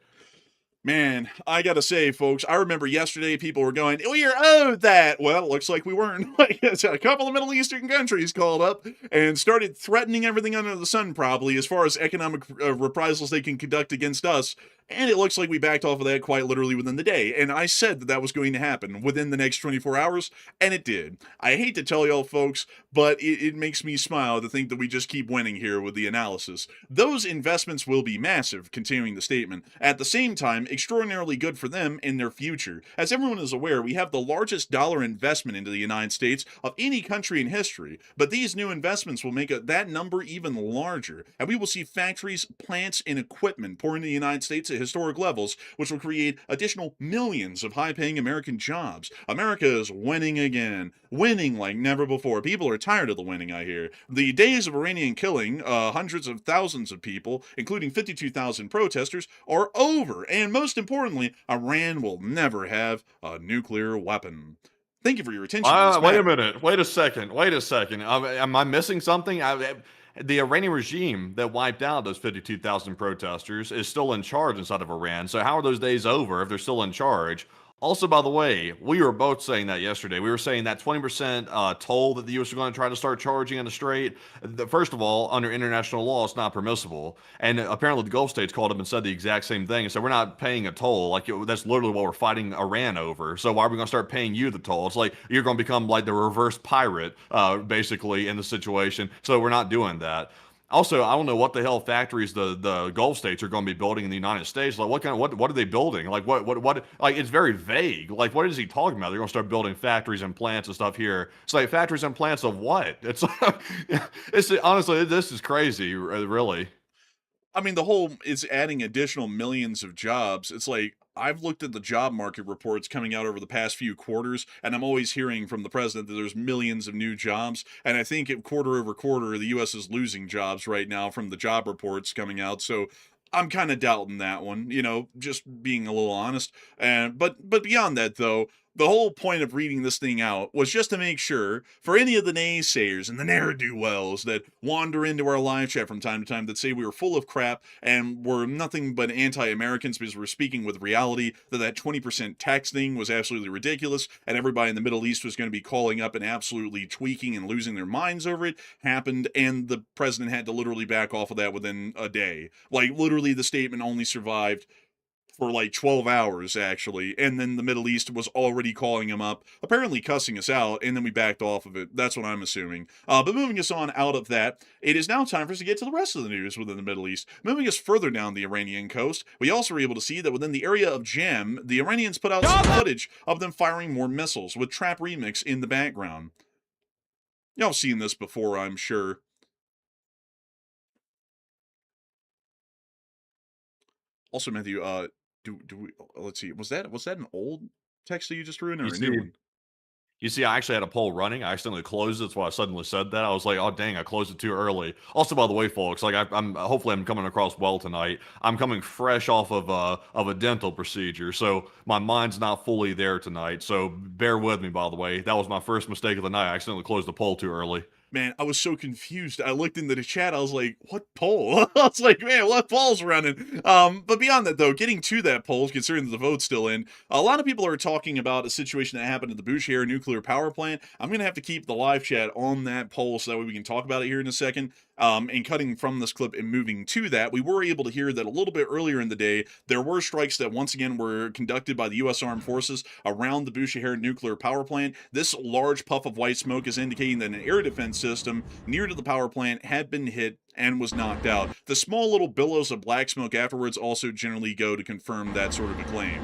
Man, I gotta say, folks, I remember yesterday people were going, "We are owed that." Well, it looks like we weren't. Like, a couple of Middle Eastern countries called up and started threatening everything under the sun, probably, as far as economic reprisals they can conduct against us. And it looks like we backed off of that quite literally within the day. And I said that that was going to happen within the next 24 hours, and it did. I hate to tell y'all, folks, but it makes me smile to think that we just keep winning here with the analysis. Those investments will be massive, continuing the statement. At the same time, extraordinarily good for them in their future. As everyone is aware, we have the largest dollar investment into the United States of any country in history, but these new investments will make that number even larger, and we will see factories, plants, and equipment pour into the United States at historic levels, which will create additional millions of high-paying American jobs. America is winning again, winning like never before. People are tired of the winning, I hear. The days of Iranian killing hundreds of thousands of people, including 52,000 protesters, are over, and most importantly, Iran will never have a nuclear weapon. Thank you for your attention. Wait a minute. Wait a second. Am I missing something? The Iranian regime that wiped out those 52,000 protesters is still in charge inside of Iran. So how are those days over if they're still in charge? Also, by the way, we were both saying that yesterday. We were saying that 20% toll that the U.S. are going to try to start charging on the strait, first of all, under international law, it's not permissible. And apparently the Gulf states called up and said the exact same thing. And said, we're not paying a toll. Like, that's literally what we're fighting Iran over. So why are we going to start paying you the toll? It's like you're going to become like the reverse pirate, basically, in the situation. So we're not doing that. Also, I don't know what the hell factories the Gulf states are going to be building in the United States. Like, what are they building? Like, what? Like, it's very vague. Like, what is he talking about? They're going to start building factories and plants and stuff here. It's like factories and plants of what? It's honestly, this is crazy, really. I mean, the whole is adding additional millions of jobs. It's like, I've looked at the job market reports coming out over the past few quarters, and I'm always hearing from the president that there's millions of new jobs. And I think quarter over quarter, the U.S. is losing jobs right now from the job reports coming out. So I'm kind of doubting that one, just being a little honest. But beyond that, though, the whole point of reading this thing out was just to make sure for any of the naysayers and the ne'er-do-wells that wander into our live chat from time to time that say we were full of crap and we're nothing but anti-Americans because we're speaking with reality, that 20% tax thing was absolutely ridiculous and everybody in the Middle East was going to be calling up and absolutely tweaking and losing their minds over it, happened, and the president had to literally back off of that within a day. Like, literally, the statement only survived for like 12 hours, actually, and then the Middle East was already calling him up, apparently cussing us out, and then we backed off of it. That's what I'm assuming. But moving us on out of that, it is now time for us to get to the rest of the news within the Middle East. Moving us further down the Iranian coast, we also were able to see that within the area of Jem, the Iranians put out some footage of them firing more missiles, with Trap Remix in the background. Y'all have seen this before, I'm sure. Also, Matthew, do we, let's see, was that an old text that you just ruined or a new one? You see, I actually had a poll running. I accidentally closed it. That's why I suddenly said that. I was like, oh, dang, I closed it too early. Also, by the way, folks, like hopefully I'm coming across well tonight. I'm coming fresh off of a dental procedure, so my mind's not fully there tonight. So bear with me, by the way. That was my first mistake of the night. I accidentally closed the poll too early. Man, I was so confused. I looked into the chat. I was like, what poll? I was like, man, what poll's running? But beyond that, though, getting to that poll, considering that the vote's still in, a lot of people are talking about a situation that happened at the Bushehr nuclear power plant. I'm going to have to keep the live chat on that poll so that way we can talk about it here in a second. And cutting from this clip and moving to that, we were able to hear that a little bit earlier in the day, there were strikes that once again were conducted by the U.S. Armed Forces around the Bushehr nuclear power plant. This large puff of white smoke is indicating that an air defense system near to the power plant had been hit and was knocked out. The small little billows of black smoke afterwards also generally go to confirm that sort of a claim.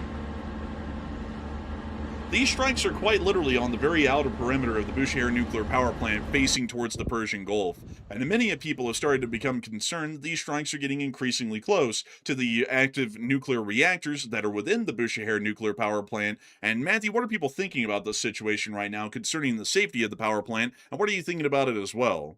These strikes are quite literally on the very outer perimeter of the Bushehr nuclear power plant facing towards the Persian Gulf, and many people have started to become concerned that these strikes are getting increasingly close to the active nuclear reactors that are within the Bushehr nuclear power plant. And Matthew, what are people thinking about this situation right now concerning the safety of the power plant, and what are you thinking about it as well?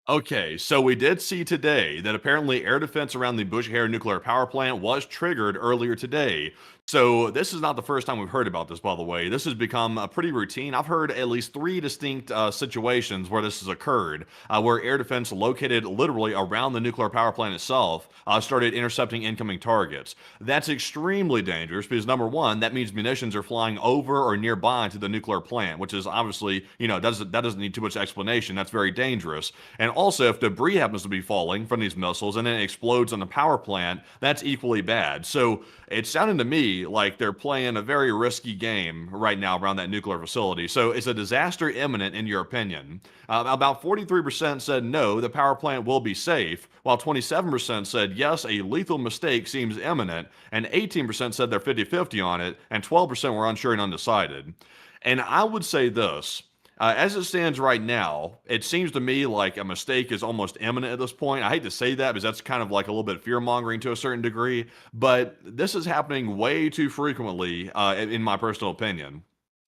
Okay, so we did see today that apparently air defense around the Bushehr nuclear power plant was triggered earlier today. So this is not the first time we've heard about this, by the way. This has become pretty routine. I've heard at least three distinct situations where this has occurred, where air defense located literally around the nuclear power plant itself started intercepting incoming targets. That's extremely dangerous because number one, that means munitions are flying over or nearby to the nuclear plant, which is obviously, that doesn't need too much explanation. That's very dangerous. And also, if debris happens to be falling from these missiles and then it explodes on the power plant, that's equally bad. So it's sounding to me like they're playing a very risky game right now around that nuclear facility. So is a disaster imminent in your opinion? About 43% said no, the power plant will be safe, while 27% said yes, a lethal mistake seems imminent, and 18% said they're 50-50 on it, and 12% were unsure and undecided. And I would say this. As it stands right now, it seems to me like a mistake is almost imminent at this point. I hate to say that because that's kind of like a little bit fear mongering to a certain degree, but this is happening way too frequently, in my personal opinion.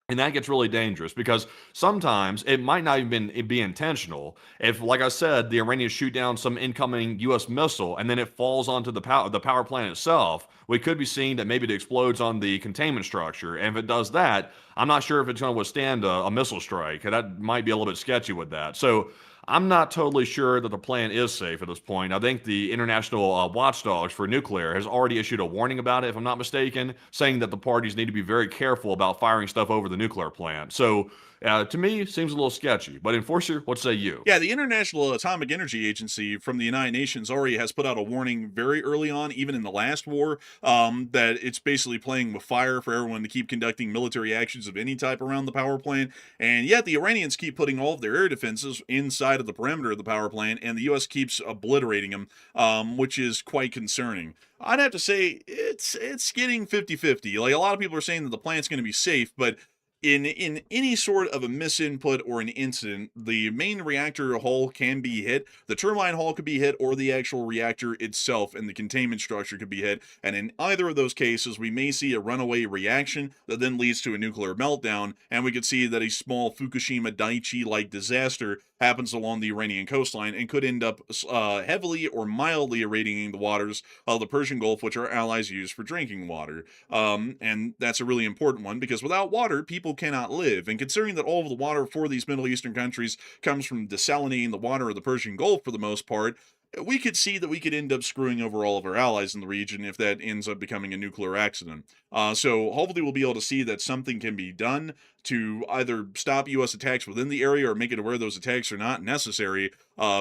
And that gets really dangerous because sometimes it might not even be intentional. If, like I said, the Iranians shoot down some incoming U.S. missile and then it falls onto the power plant itself, we could be seeing that maybe it explodes on the containment structure. And if it does that, I'm not sure if it's going to withstand a missile strike. That might be a little bit sketchy with that. So I'm not totally sure that the plan is safe at this point. I think the international watchdogs for nuclear has already issued a warning about it, if I'm not mistaken, saying that the parties need to be very careful about firing stuff over the nuclear plant. So to me, seems a little sketchy. But Enforcer, what say you? Yeah, the International Atomic Energy Agency from the United Nations already has put out a warning very early on, even in the last war, that it's basically playing with fire for everyone to keep conducting military actions of any type around the power plant. And yet the Iranians keep putting all of their air defenses inside of the perimeter of the power plant, and the U.S. keeps obliterating them, which is quite concerning. I'd have to say it's getting 50-50. Like, a lot of people are saying that the plant's going to be safe, but in any sort of a misinput or an incident, the main reactor hull can be hit, the turbine hull could be hit, or the actual reactor itself and the containment structure could be hit. And in either of those cases, we may see a runaway reaction that then leads to a nuclear meltdown, and we could see that a small Fukushima Daiichi-like disaster happens along the Iranian coastline and could end up heavily or mildly irradiating the waters of the Persian Gulf, which our allies use for drinking water. And that's a really important one because without water, people cannot live. And considering that all of the water for these Middle Eastern countries comes from desalinating the water of the Persian Gulf for the most part, we could see that we could end up screwing over all of our allies in the region if that ends up becoming a nuclear accident. So hopefully we'll be able to see that something can be done to either stop U.S. attacks within the area or make it aware those attacks are not necessary,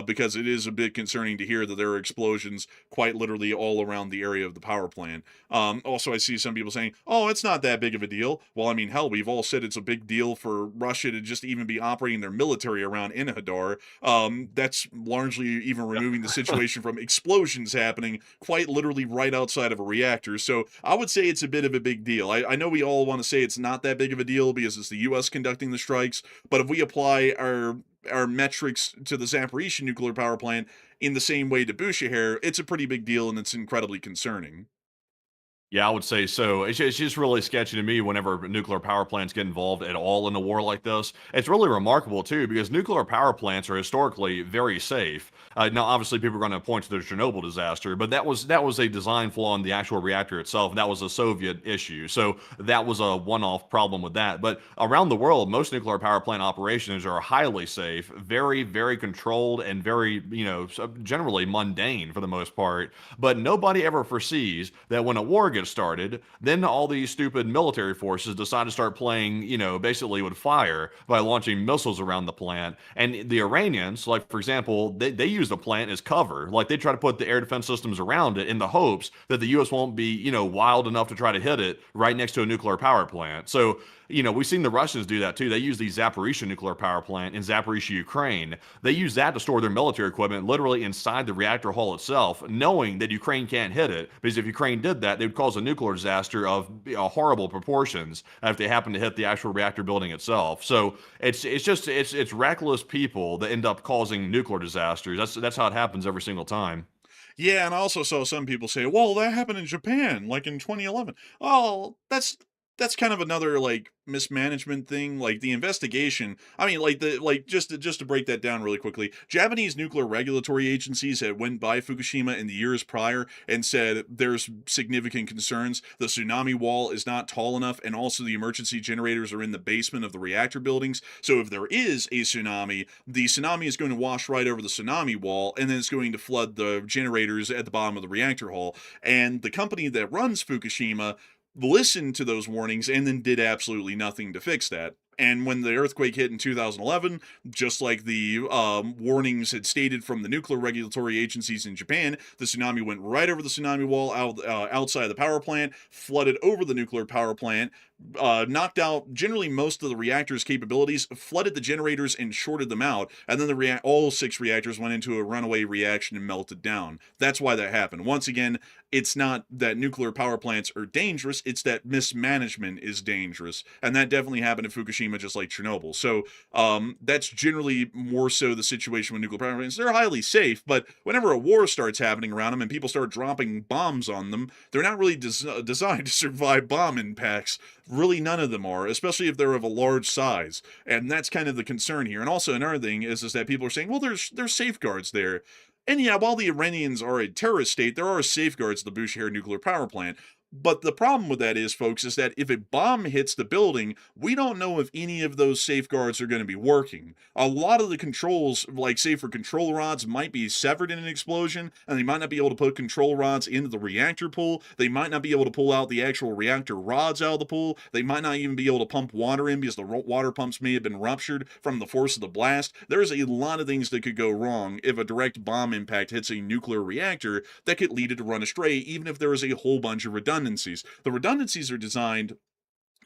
because it is a bit concerning to hear that there are explosions quite literally all around the area of the power plant. Also, I see some people saying, oh, it's not that big of a deal. Well, I mean, hell, we've all said it's a big deal for Russia to just even be operating their military around Hadar. That's largely even removing the situation from explosions happening quite literally right outside of a reactor. So I would say it's a bit of a big deal. I know we all want to say it's not that big of a deal because it's the U.S. conducting the strikes, but if we apply our metrics to the Zaporizhzhia nuclear power plant in the same way to Bushehr, it's a pretty big deal and it's incredibly concerning. Yeah, I would say so. It's just really sketchy to me whenever nuclear power plants get involved at all in a war like this. It's really remarkable, too, because nuclear power plants are historically very safe. Now, obviously, people are going to point to the Chernobyl disaster, but that was a design flaw in the actual reactor itself. That was a Soviet issue. So that was a one-off problem with that. But around the world, most nuclear power plant operations are highly safe, very, very controlled, and very, generally mundane for the most part. But nobody ever foresees that when a war gets started, then all these stupid military forces decide to start playing, basically with fire by launching missiles around the plant. And the Iranians, like, for example, they use the plant as cover. Like, they try to put the air defense systems around it in the hopes that the U.S. won't be, wild enough to try to hit it right next to a nuclear power plant. So we've seen the Russians do that too. They use the Zaporizhzhia nuclear power plant in Zaporizhzhia, Ukraine. They use that to store their military equipment literally inside the reactor hull itself, knowing that Ukraine can't hit it, because if Ukraine did that, they would cause a nuclear disaster of horrible proportions if they happen to hit the actual reactor building itself. So it's reckless people that end up causing nuclear disasters. That's how it happens every single time. Yeah, and I also saw some people say, well, that happened in Japan, like in 2011. Oh, that's kind of another like mismanagement thing. Like the investigation, I mean, just to break that down really quickly, Japanese nuclear regulatory agencies had went by Fukushima in the years prior and said there's significant concerns. The tsunami wall is not tall enough, and also the emergency generators are in the basement of the reactor buildings. So if there is a tsunami, the tsunami is going to wash right over the tsunami wall, and then it's going to flood the generators at the bottom of the reactor hull. And the company that runs Fukushima listened to those warnings and then did absolutely nothing to fix that. And when the earthquake hit in 2011, just like the warnings had stated from the nuclear regulatory agencies in Japan, the tsunami went right over the tsunami wall outside the power plant, flooded over the nuclear power plant, knocked out generally most of the reactor's capabilities, flooded the generators and shorted them out, and then all 6 reactors went into a runaway reaction and melted down. That's why that happened. Once again, it's not that nuclear power plants are dangerous, it's that mismanagement is dangerous. And that definitely happened in Fukushima, just like Chernobyl. So that's generally more so the situation with nuclear power plants. They're highly safe, but whenever a war starts happening around them and people start dropping bombs on them, they're not really designed to survive bomb impacts. Really, none of them are, especially if they're of a large size. And that's kind of the concern here. And also another thing is that people are saying, well, there's safeguards there. And yeah, while the Iranians are a terrorist state, there are safeguards at the Bushehr nuclear power plant. But the problem with that is, folks, is that if a bomb hits the building, we don't know if any of those safeguards are going to be working. A lot of the controls, like say for control rods, might be severed in an explosion, and they might not be able to put control rods into the reactor pool. They might not be able to pull out the actual reactor rods out of the pool. They might not even be able to pump water in because the water pumps may have been ruptured from the force of the blast. There's a lot of things that could go wrong if a direct bomb impact hits a nuclear reactor that could lead it to run astray, even if there is a whole bunch of redundancies. The redundancies are designed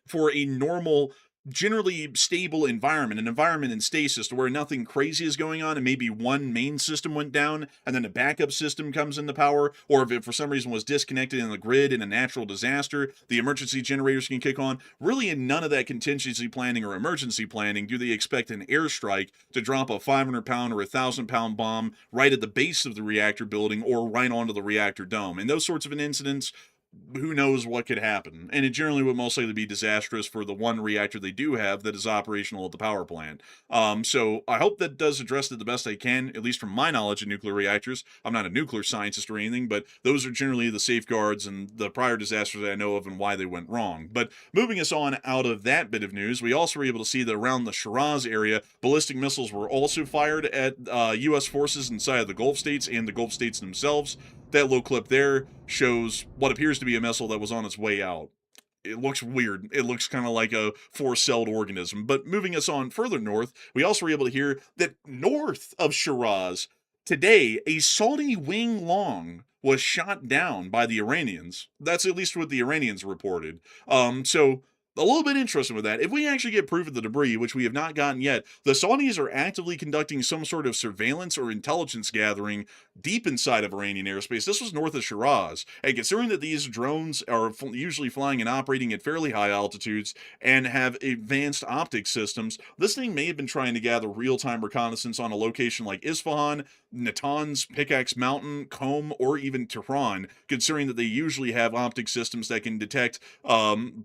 for a normal, generally stable environment, an environment in stasis to where nothing crazy is going on and maybe one main system went down and then a backup system comes into power, or if it for some reason was disconnected in the grid in a natural disaster, the emergency generators can kick on. Really, in none of that contingency planning or emergency planning do they expect an airstrike to drop a 500-pound or 1,000-pound bomb right at the base of the reactor building or right onto the reactor dome. And those sorts of incidents, who knows what could happen. And it generally would most likely be disastrous for the one reactor they do have that is operational at the power plant. So I hope that does address it the best I can, at least from my knowledge of nuclear reactors. I'm not a nuclear scientist or anything, but those are generally the safeguards and the prior disasters that I know of and why they went wrong. But moving us on out of that bit of news, we also were able to see that around the Shiraz area, ballistic missiles were also fired at U.S. forces inside of the Gulf states and the Gulf states themselves. That little clip there shows what appears to be a missile that was on its way out. It looks weird. It looks kind of like a four-celled organism. But moving us on further north, we also were able to hear that north of Shiraz, today, a Saudi wing long was shot down by the Iranians. That's at least what the Iranians reported. So a little bit interesting with that. If we actually get proof of the debris, which we have not gotten yet, the Saudis are actively conducting some sort of surveillance or intelligence gathering deep inside of Iranian airspace. This was north of Shiraz. And considering that these drones are usually flying and operating at fairly high altitudes and have advanced optic systems, this thing may have been trying to gather real-time reconnaissance on a location like Isfahan, Natanz, Pickaxe Mountain, Qom, or even Tehran, considering that they usually have optic systems that can detect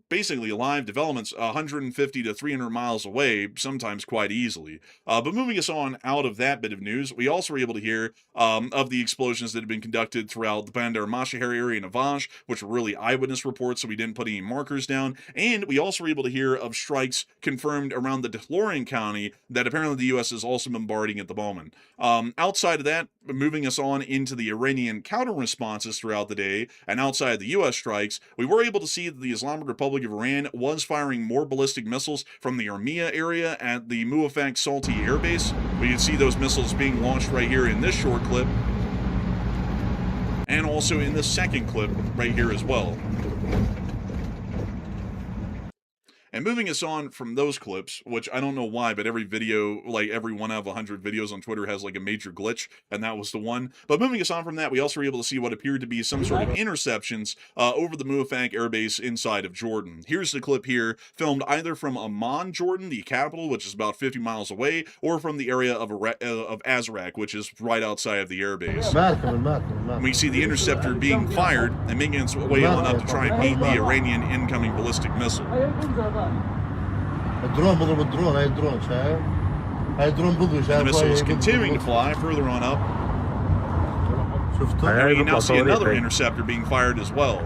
basically live developments 150 to 300 miles away, sometimes quite easily. But moving us on out of that bit of news, we also were able to hear of the explosions that have been conducted throughout the Bandar Bushehr area in Avaj, which were really eyewitness reports, so we didn't put any markers down. And we also were able to hear of strikes confirmed around the Delorean County that apparently the U.S. is also bombarding at the moment. Outside of that, moving us on into the Iranian counter responses throughout the day, and outside of the U.S. strikes, we were able to see that the Islamic Republic of Iran was firing more ballistic missiles from the Urmia area at the Muwafaq Salti Air Base. We can see those missiles being launched right here in this short clip, and also in this second clip right here as well. And moving us on from those clips, which I don't know why, but every video, like every one out of 100 videos on Twitter has like a major glitch, and that was the one. But moving us on from that, we also were able to see what appeared to be some sort of interceptions over the Muafak Air Base inside of Jordan. Here's the clip here, filmed either from Amman, Jordan, the capital, which is about 50 miles away, or from the area of Azraq, which is right outside of the air base. We see the interceptor being fired and making its way on up to try and meet the Iranian incoming ballistic missile. And the missile is continuing to fly further on up. And we can now see another interceptor being fired as well.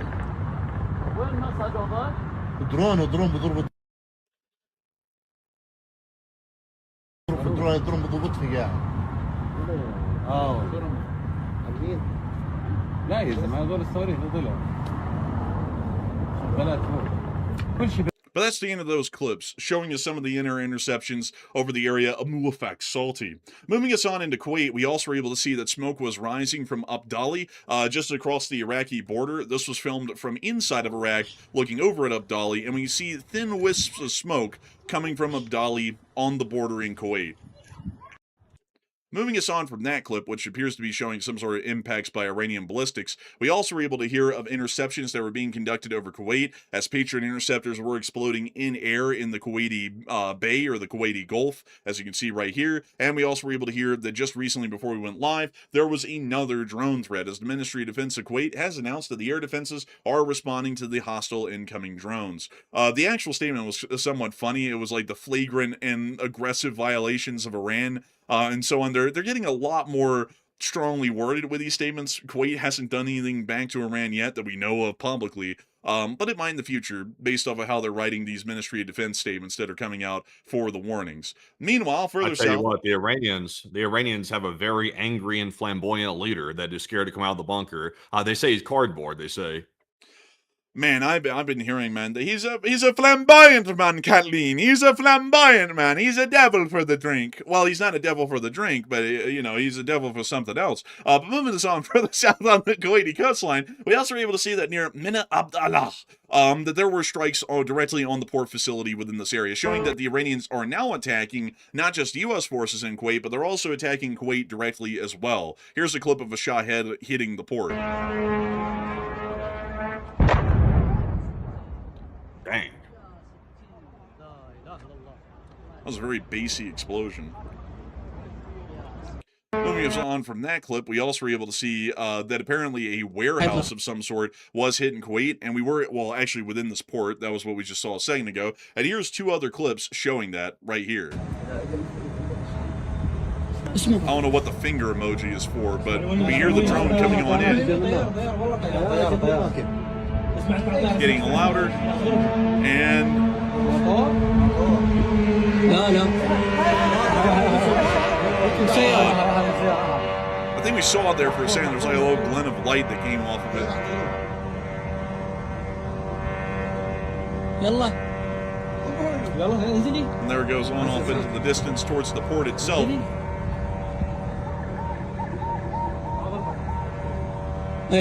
But that's the end of those clips, showing us some of the interceptions over the area of Muafak Salti. Moving us on into Kuwait, we also were able to see that smoke was rising from Abdali, just across the Iraqi border. This was filmed from inside of Iraq, looking over at Abdali, and we see thin wisps of smoke coming from Abdali on the border in Kuwait. Moving us on from that clip, which appears to be showing some sort of impacts by Iranian ballistics, we also were able to hear of interceptions that were being conducted over Kuwait, as Patriot interceptors were exploding in air in the Kuwaiti Bay, or the Kuwaiti Gulf, as you can see right here. And we also were able to hear that just recently, before we went live, there was another drone threat, as the Ministry of Defense of Kuwait has announced that the air defenses are responding to the hostile incoming drones. The actual statement was somewhat funny. It was like the flagrant and aggressive violations of Iran, and so on. They're getting a lot more strongly worded with these statements. Kuwait hasn't done anything back to Iran yet that we know of publicly, but it might in the future, based off of how they're writing these Ministry of Defense statements that are coming out for the warnings. Meanwhile, further south, I tell you what, the Iranians have a very angry and flamboyant leader that is scared to come out of the bunker. They say he's cardboard. They say. Man, I've been hearing, man, that he's a flamboyant man, Kathleen. He's a flamboyant man. He's a devil for the drink. Well, he's not a devil for the drink, but, you know, he's a devil for something else. But moving this on further south on the Kuwaiti coastline, we also were able to see that near Mina Abdallah, that there were strikes directly on the port facility within this area, showing that the Iranians are now attacking not just U.S. forces in Kuwait, but they're also attacking Kuwait directly as well. Here's a clip of a Shahed hitting the port. Dang. That was a very bassy explosion. Moving us on from that clip, we also were able to see that apparently a warehouse of some sort was hit in Kuwait, and we were, well, actually within this port. That was what we just saw a second ago. And here's two other clips showing that right here. I don't know what the finger emoji is for, but we hear the drone coming on in. Getting louder, and I think we saw it there for a second. There was like a little glint of light that came off of it. And there it goes on off into the distance towards the port itself. Oh,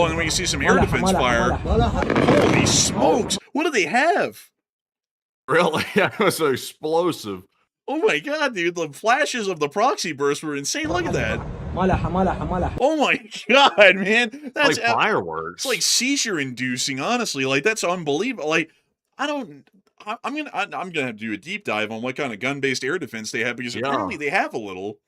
and then we can see some air defense fire. Holy smokes! What do they have? Really? That was so explosive. Oh my god, dude. The flashes of the proxy burst were insane. Look at that. Oh my god, man. That's like fireworks. It's like seizure inducing, honestly. Like, that's unbelievable. Like, I'm gonna have to do a deep dive on what kind of gun-based air defense they have, because apparently they have a little.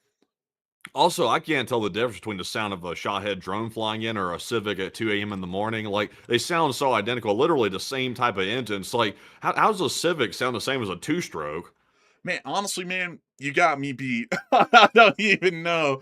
Also, I can't tell the difference between the sound of a Shahed drone flying in or a Civic at 2 a.m. in the morning. Like, they sound so identical, literally the same type of engine. It's like, how's a Civic sound the same as a two-stroke? Man, honestly, man, you got me beat. I don't even know.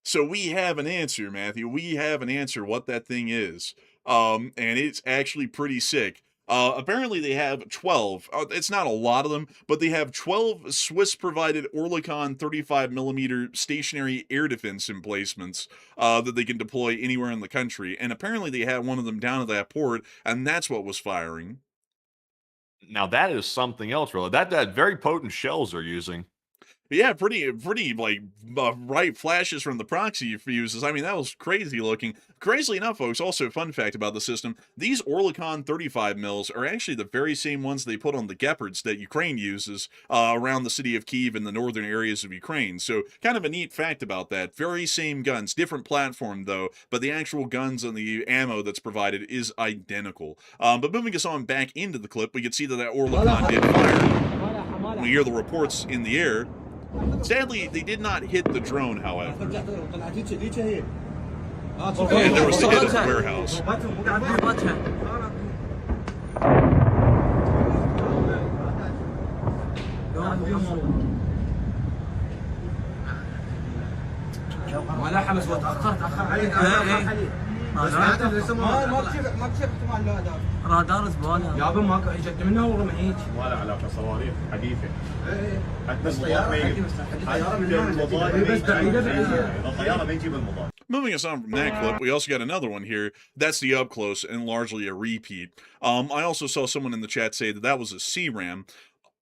So we have an answer, Matthew. We have an answer what that thing is. And it's actually pretty sick. Apparently they have 12. It's not a lot of them, but they have 12 Swiss-provided Oerlikon 35mm stationary air defense emplacements that they can deploy anywhere in the country. And apparently they had one of them down at that port, and that's what was firing. Now that is something else, really. That very potent shells they're using. Yeah, pretty like bright flashes from the proxy fuses. I mean, that was crazy looking. Crazily enough, folks, also a fun fact about the system, these Orlikon 35 mils are actually the very same ones they put on the Gepards that Ukraine uses around the city of Kyiv and the northern areas of Ukraine. So kind of a neat fact about that. Very same guns, different platform though, but the actual guns and the ammo that's provided is identical. But moving us on back into the clip, we can see that Orlikon did fire. We hear the reports in the air. Sadly, they did not hit the drone, however. And there was the hit of the warehouse. ولا حمس وتأخرت عليك ما كشفت مع الرادار رادار زباله يابا ماكو اجت منه ورميت ما له علاقه صواريخ حديثه حتى الطياره ما يجيب المضاد. Moving us on from that clip, we also got another one here. That's the up close and largely a repeat. I also saw someone in the chat say that was a C-RAM.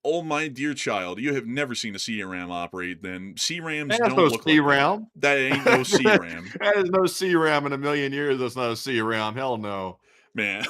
Oh, my dear child, you have never seen a C-RAM operate, then. C-RAMs don't look C-RAM. like that. Ain't no C-RAM. That is no C-RAM in a million years. That's not a C-RAM. Hell no. Man,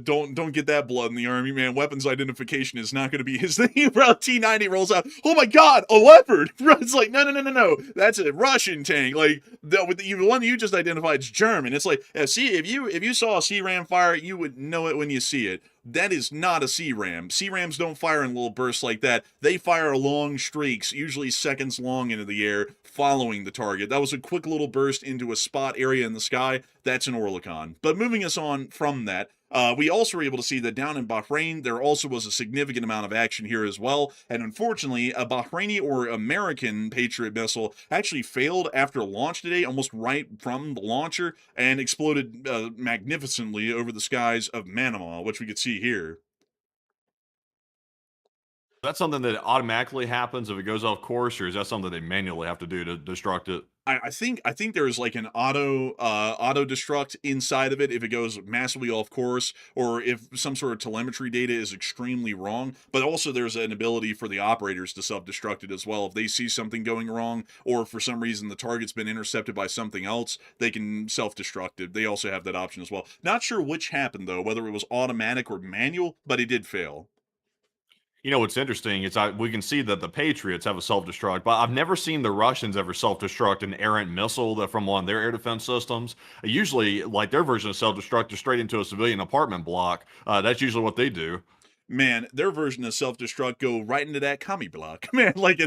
don't get that blood in the army, man. Weapons identification is not going to be his thing. Bro, T-90 rolls out. Oh my God, a leopard! It's like, no. That's a Russian tank. Like the one you just identified is German. It's like, see, if you saw a C-RAM fire, you would know it when you see it. That is not a C-RAM. C-RAMs don't fire in little bursts like that. They fire long streaks, usually seconds long into the air, following the target. That was a quick little burst into a spot area in the sky. That's an Orlikon. But moving us on from that, we also were able to see that down in Bahrain, there also was a significant amount of action here as well. And unfortunately, a Bahraini or American Patriot missile actually failed after launch today, almost right from the launcher, and exploded magnificently over the skies of Manama, which we could see here. That's something that automatically happens if it goes off course, or is that something they manually have to do to destruct it? I think there's like an auto destruct inside of it if it goes massively off course, or if some sort of telemetry data is extremely wrong. But also there's an ability for the operators to self-destruct it as well. If they see something going wrong, or for some reason the target's been intercepted by something else, they can self-destruct it. They also have that option as well. Not sure which happened though, whether it was automatic or manual, but it did fail. You know, what's interesting is we can see that the Patriots have a self-destruct, but I've never seen the Russians ever self-destruct an errant missile from one of their air defense systems. Usually, like, their version of self-destruct is straight into a civilian apartment block. That's usually what they do. Man, their version of self-destruct go right into that commie block. Man, like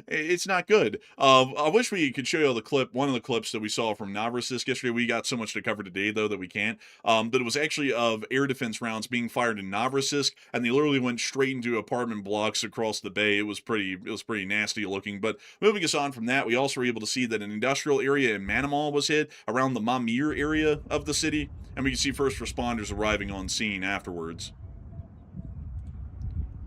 it's not good. I wish we could show you one of the clips that we saw from Novorossiysk yesterday. We got so much to cover today, though, that we can't. But it was actually of air defense rounds being fired in Novorossiysk, and they literally went straight into apartment blocks across the bay. It was pretty nasty looking. But moving us on from that, we also were able to see that an industrial area in Manama was hit around the Mamir area of the city, and we can see first responders arriving on scene afterwards.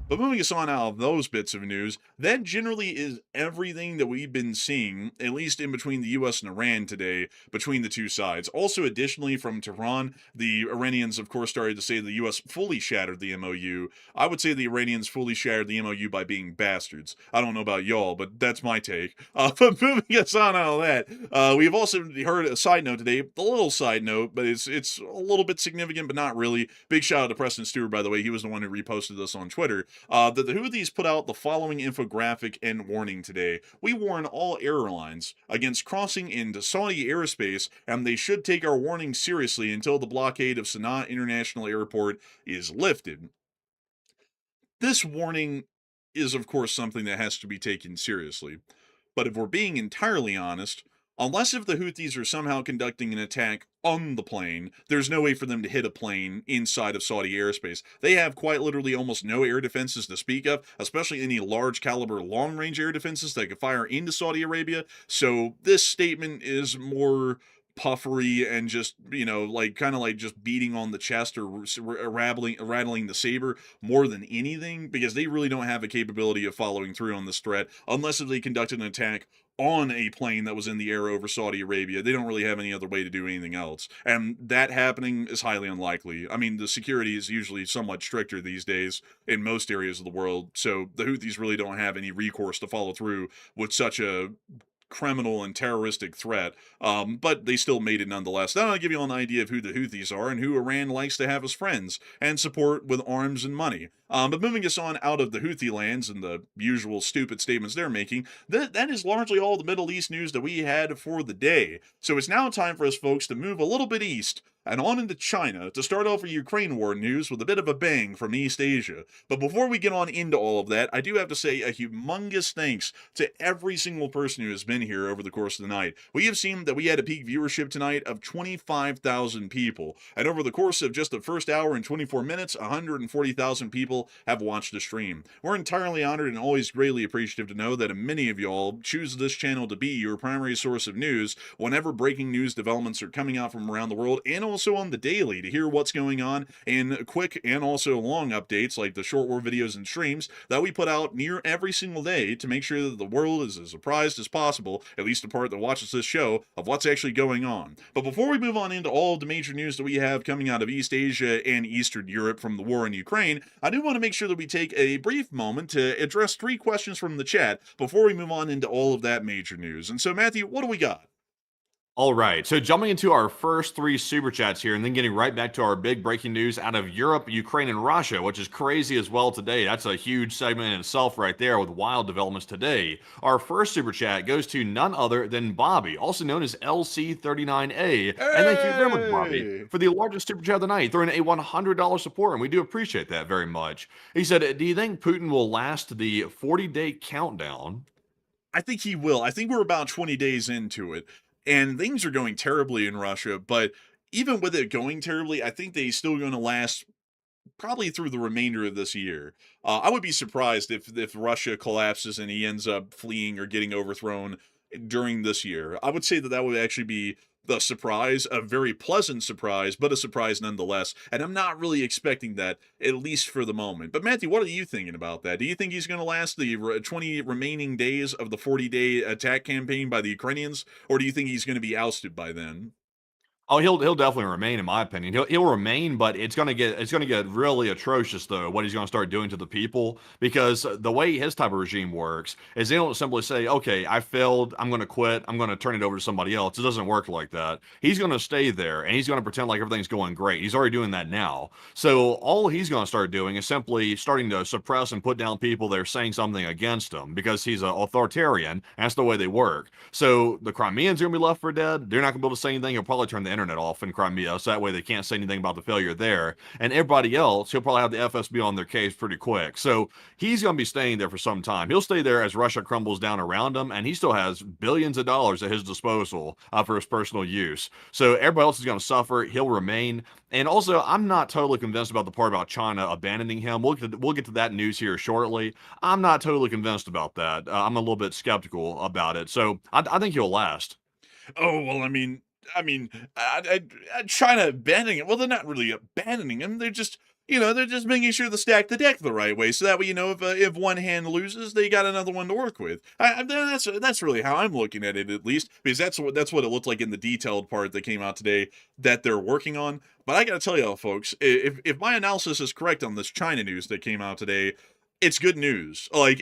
But moving us on out of those bits of news, that generally is everything that we've been seeing, at least in between the U.S. and Iran today, between the two sides. Also, additionally, from Tehran, the Iranians, of course, started to say the U.S. fully shattered the MOU. I would say the Iranians fully shattered the MOU by being bastards. I don't know about y'all, but that's my take. But moving us on out of that, we've also heard a side note today, a little side note, but it's a little bit significant, but not really. Big shout out to Preston Stewart, by the way. He was the one who reposted this on Twitter. That the Houthis put out the following infographic and warning today. We warn all airlines against crossing into Saudi airspace, and they should take our warning seriously until the blockade of Sana'a International Airport is lifted. This warning is, of course, something that has to be taken seriously. But if we're being entirely honest, unless if the Houthis are somehow conducting an attack on the plane, there's no way for them to hit a plane inside of Saudi airspace. They have quite literally almost no air defenses to speak of, especially any large caliber long-range air defenses that could fire into Saudi Arabia. So this statement is more puffery and just, like kind of like just beating on the chest or rattling the saber more than anything, because they really don't have a capability of following through on this threat unless if they conducted an attack on a plane that was in the air over Saudi Arabia. They don't really have any other way to do anything else. And that happening is highly unlikely. I mean, the security is usually somewhat stricter these days in most areas of the world, so the Houthis really don't have any recourse to follow through with such a criminal and terroristic threat, but they still made it nonetheless. That'll give you an idea of who the Houthis are and who Iran likes to have as friends and support with arms and money. But moving us on out of the Houthi lands and the usual stupid statements they're making, that is largely all the Middle East news that we had for the day. So it's now time for us folks to move a little bit east and on into China to start off our Ukraine war news with a bit of a bang from East Asia. But before we get on into all of that, I do have to say a humongous thanks to every single person who has been here over the course of the night. We have seen that we had a peak viewership tonight of 25,000 people, and over the course of just the first hour and 24 minutes, 140,000 people have watched the stream. We're entirely honored and always greatly appreciative to know that many of y'all choose this channel to be your primary source of news whenever breaking news developments are coming out from around the world, and also on the daily to hear what's going on in quick and also long updates like the short war videos and streams that we put out near every single day to make sure that the world is as apprised as possible, at least the part that watches this show, of what's actually going on. But before we move on into all of the major news that we have coming out of East Asia and Eastern Europe from the war in Ukraine, I do want to make sure that we take a brief moment to address 3 questions from the chat before we move on into all of that major news. And so, Matthew, what do we got? All right, so jumping into our first 3 super chats here and then getting right back to our big breaking news out of Europe, Ukraine, and Russia, which is crazy as well today. That's a huge segment in itself right there with wild developments today. Our first super chat goes to none other than Bobby, also known as LC39A. Hey! And thank you very much, Bobby, for the largest super chat of the night, throwing a $100 support, and we do appreciate that very much. He said, do you think Putin will last the 40-day countdown? I think he will. I think we're about 20 days into it. And things are going terribly in Russia, but even with it going terribly, I think they're still going to last probably through the remainder of this year. I would be surprised if Russia collapses and he ends up fleeing or getting overthrown during this year. I would say that would actually be the surprise, a very pleasant surprise, but a surprise nonetheless. And I'm not really expecting that, at least for the moment. But Matthew, what are you thinking about that? Do you think he's going to last the 20 remaining days of the 40-day attack campaign by the Ukrainians? Or do you think he's going to be ousted by then? Oh, he'll definitely remain, in my opinion. He'll remain, but it's gonna get really atrocious though. What he's gonna start doing to the people, because the way his type of regime works is they don't simply say, "Okay, I failed. I'm gonna quit. I'm gonna turn it over to somebody else." It doesn't work like that. He's gonna stay there and he's gonna pretend like everything's going great. He's already doing that now. So all he's gonna start doing is simply starting to suppress and put down people that are saying something against him, because he's an authoritarian. And that's the way they work. So the Crimeans are gonna be left for dead. They're not gonna be able to say anything. He'll probably turn the internet off in Crimea, so that way they can't say anything about the failure there. And everybody else, he'll probably have the FSB on their case pretty quick. So he's going to be staying there for some time. He'll stay there as Russia crumbles down around him, and he still has billions of dollars at his disposal for his personal use. So everybody else is going to suffer. He'll remain. And also, I'm not totally convinced about the part about China abandoning him. We'll get to that news here shortly. I'm not totally convinced about that. I'm a little bit skeptical about it. So I think he'll last. Oh, well, I mean, China abandoning it. Well, they're not really abandoning him. They're just, they're just making sure to stack the deck the right way, so that way, if one hand loses, they got another one to work with. That's really how I'm looking at it, at least, because that's what it looked like in the detailed part that came out today that they're working on. But I got to tell y'all, folks, if my analysis is correct on this China news that came out today, it's good news. Like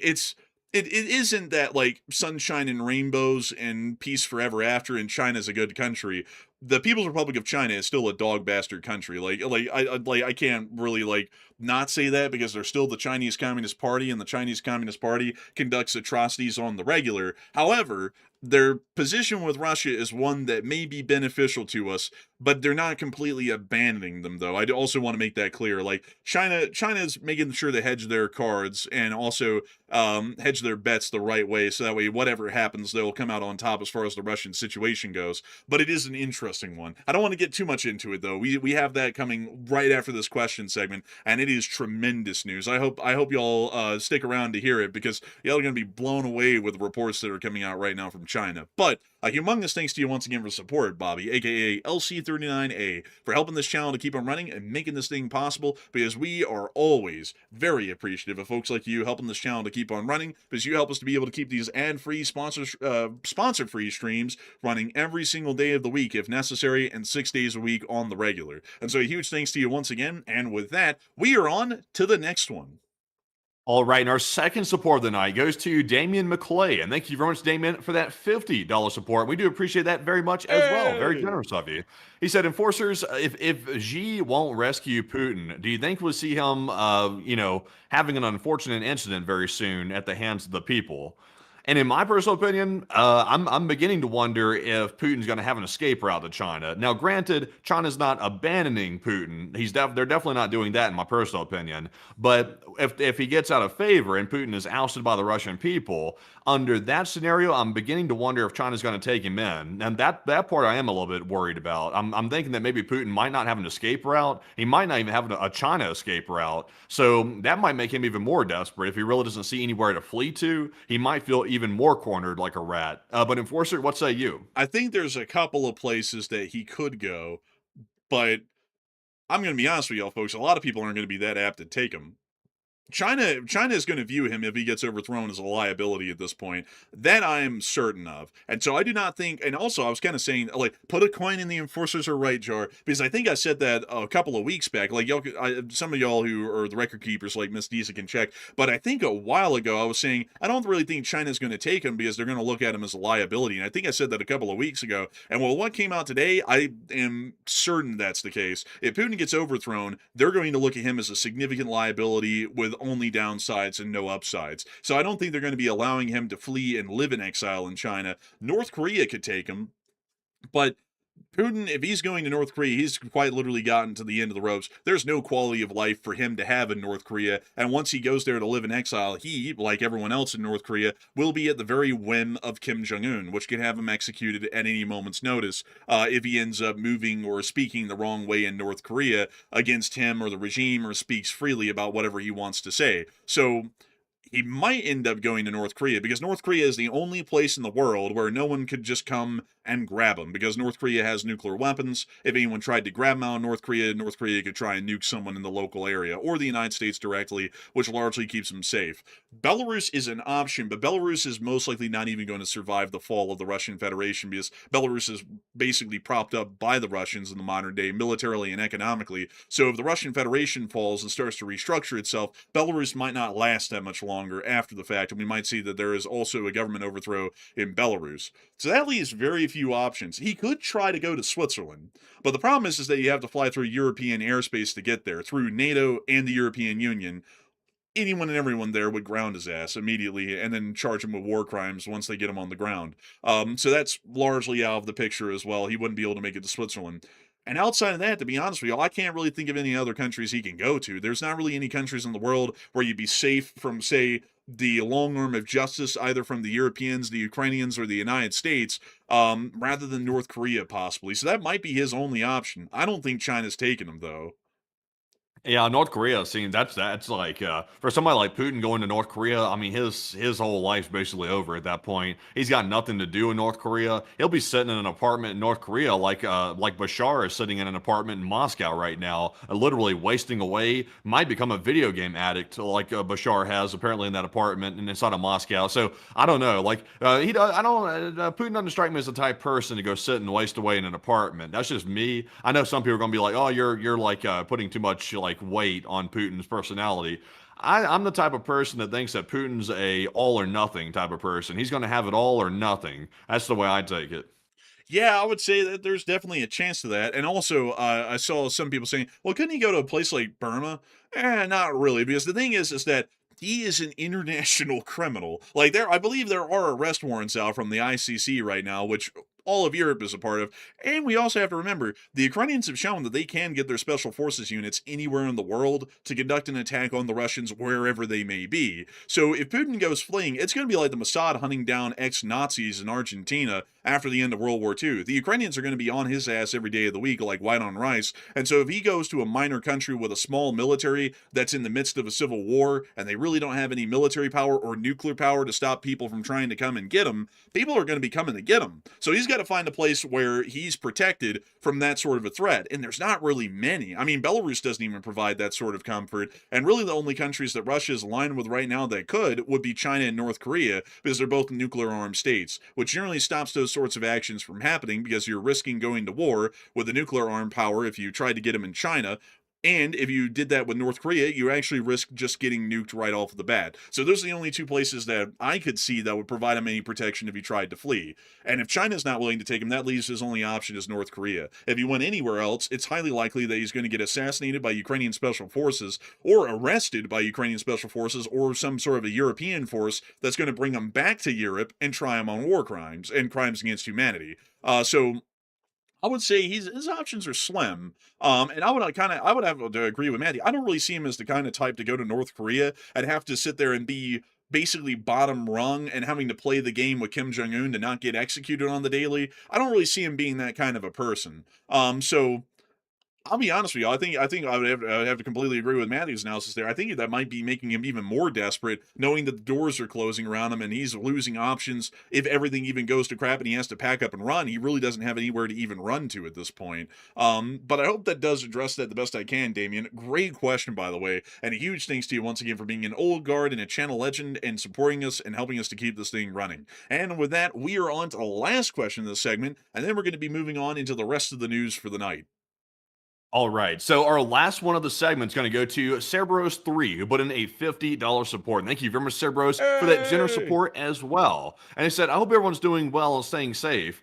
It isn't that like sunshine and rainbows and peace forever after and China's a good country. The People's Republic of China is still a dog bastard country. I can't really not say that, because they're still the Chinese Communist Party, and the Chinese Communist Party conducts atrocities on the regular. However, their position with Russia is one that may be beneficial to us, but they're not completely abandoning them, though. I also want to make that clear. China's making sure to hedge their cards and also hedge their bets the right way, so that way whatever happens, they'll come out on top as far as the Russian situation goes. But it is an interesting one. I don't want to get too much into it, though. We have that coming right after this question segment, and it is tremendous news. I hope y'all stick around to hear it, because y'all are going to be blown away with the reports that are coming out right now from China. But A humongous thanks to you once again for support, Bobby, aka LC39A, for helping this channel to keep on running and making this thing possible, because we are always very appreciative of folks like you helping this channel to keep on running, because you help us to be able to keep these ad-free, sponsor-free streams running every single day of the week if necessary, and 6 days a week on the regular. And so a huge thanks to you once again, and with that, we are on to the next one. All right, and our second support of the night goes to Damian McClay. And thank you very much, Damian, for that $50 support. We do appreciate that very much as well. Very generous of you. He said, Enforcers, if Xi won't rescue Putin, do you think we'll see him, having an unfortunate incident very soon at the hands of the people? And in my personal opinion, I'm beginning to wonder if Putin's going to have an escape route to China. Now, granted, China's not abandoning Putin. They're definitely not doing that, in my personal opinion. But if he gets out of favor and Putin is ousted by the Russian people, under that scenario, I'm beginning to wonder if China's going to take him in. And that part I am a little bit worried about. I'm thinking that maybe Putin might not have an escape route. He might not even have a China escape route. So that might make him even more desperate. If he really doesn't see anywhere to flee to, he might feel even more cornered like a rat. But Enforcer, what say you? I think there's a couple of places that he could go, but I'm going to be honest with y'all, folks. A lot of people aren't going to be that apt to take him. China is going to view him, if he gets overthrown, as a liability at this point. That I am certain of. And so I do not think, and also I was kind of saying, like, put a coin in the Enforcers are right jar, because I think I said that a couple of weeks back. Like, y'all, some of y'all who are the record keepers, like Miss Deesa, can check. But I think a while ago I was saying, I don't really think China's going to take him because they're going to look at him as a liability. And I think I said that a couple of weeks ago. And well, what came out today, I am certain that's the case. If Putin gets overthrown, they're going to look at him as a significant liability with only downsides and no upsides. So I don't think they're going to be allowing him to flee and live in exile in China. North Korea could take him, but Putin, if he's going to North Korea, he's quite literally gotten to the end of the ropes. There's no quality of life for him to have in North Korea, and once he goes there to live in exile, he, like everyone else in North Korea, will be at the very whim of Kim Jong-un, which could have him executed at any moment's notice if he ends up moving or speaking the wrong way in North Korea against him or the regime, or speaks freely about whatever he wants to say. So he might end up going to North Korea, because North Korea is the only place in the world where no one could just come and grab him, because North Korea has nuclear weapons. If anyone tried to grab him out of North Korea could try and nuke someone in the local area, or the United States directly, which largely keeps him safe. Belarus is an option, but Belarus is most likely not even going to survive the fall of the Russian Federation, because Belarus is basically propped up by the Russians in the modern day, militarily and economically. So if the Russian Federation falls and starts to restructure itself, Belarus might not last that much longer after the fact, and we might see that there is also a government overthrow in Belarus. So that leaves very few options. He could try to go to Switzerland, but the problem is that you have to fly through European airspace to get there, through NATO and the European Union. Anyone and everyone there would ground his ass immediately and then charge him with war crimes once they get him on the ground. So that's largely out of the picture as well. He wouldn't be able to make it to Switzerland. And outside of that, to be honest with you, I can't really think of any other countries he can go to. There's not really any countries in the world where you'd be safe from, say, the long arm of justice, either from the Europeans, the Ukrainians, or the United States, rather than North Korea, possibly. So that might be his only option. I don't think China's taking him, though. Yeah, North Korea seems that's like for somebody like Putin going to North Korea, I mean his whole life's basically over at that point. He's got nothing to do in North Korea. He'll be sitting in an apartment in North Korea like Bushehr is sitting in an apartment in Moscow right now, literally wasting away. Might become a video game addict like Bushehr has apparently in that apartment and inside of Moscow. So I don't know. Like Putin doesn't strike me as the type of person to go sit and waste away in an apartment. That's just me. I know some people are gonna be like, oh, you're like putting too much like weight on Putin's personality. I'm the type of person that thinks that Putin's a all or nothing type of person. He's going to have it all or nothing. That's the way I take it. Yeah, I would say that there's definitely a chance to that. And also, I saw some people saying, well, couldn't he go to a place like Burma? Not really, because the thing is that he is an international criminal. Like, I believe there are arrest warrants out from the ICC right now, which all of Europe is a part of. And we also have to remember, the Ukrainians have shown that they can get their special forces units anywhere in the world to conduct an attack on the Russians wherever they may be. So if Putin goes fleeing, it's going to be like the Mossad hunting down ex-Nazis in Argentina after the end of World War II. The Ukrainians are going to be on his ass every day of the week like white on rice. And so if he goes to a minor country with a small military that's in the midst of a civil war and they really don't have any military power or nuclear power to stop people from trying to come and get him, people are going to be coming to get him. So he's got to find a place where he's protected from that sort of a threat. And there's not really many. I mean, Belarus doesn't even provide that sort of comfort. And really the only countries that Russia is aligned with right now that could would be China and North Korea, because they're both nuclear armed states, which generally stops those sorts of actions from happening because you're risking going to war with a nuclear armed power if you tried to get them in China. And if you did that with North Korea, you actually risk just getting nuked right off the bat. So those are the only two places that I could see that would provide him any protection if he tried to flee. And if China's not willing to take him, that leaves his only option is North Korea. If he went anywhere else, it's highly likely that he's going to get assassinated by Ukrainian special forces or arrested by Ukrainian special forces or some sort of a European force that's going to bring him back to Europe and try him on war crimes and crimes against humanity. So I would say his options are slim. And I would have to agree with Matty. I don't really see him as the kind of type to go to North Korea and have to sit there and be basically bottom rung and having to play the game with Kim Jong-un to not get executed on the daily. I don't really see him being that kind of a person. So I'll be honest with you. I think I would have to completely agree with Matthew's analysis there. I think that might be making him even more desperate, knowing that the doors are closing around him and he's losing options. If everything even goes to crap and he has to pack up and run, he really doesn't have anywhere to even run to at this point. But I hope that does address that the best I can, Damien. Great question, by the way, and a huge thanks to you once again for being an old guard and a channel legend and supporting us and helping us to keep this thing running. And with that, we are on to the last question of this segment, and then we're going to be moving on into the rest of the news for the night. All right, so our last one of the segment is going to go to Cerberus3, who put in a $50 support. And thank you very much, Cerberus, for that generous support as well. And he said, I hope everyone's doing well and staying safe.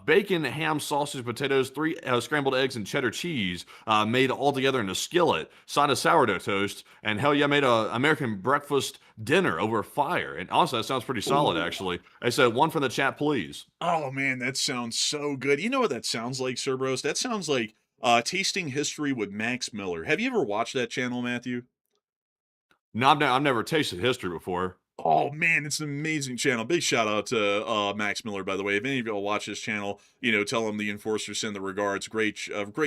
Bacon, ham, sausage, potatoes, 3 scrambled eggs, and cheddar cheese made all together in a skillet, side of sourdough toast, and hell yeah, made an American breakfast dinner over fire. And honestly, that sounds pretty solid, actually. I said, one from the chat, please. Oh, man, that sounds so good. You know what that sounds like, Cerberus? That sounds like Tasting History with Max Miller. Have you ever watched that channel, Matthew? No, I've never tasted history before. Oh man, it's an amazing channel. Big shout out to Max Miller, by the way. If any of y'all watch his channel, you know, tell him the enforcers send the regards. Great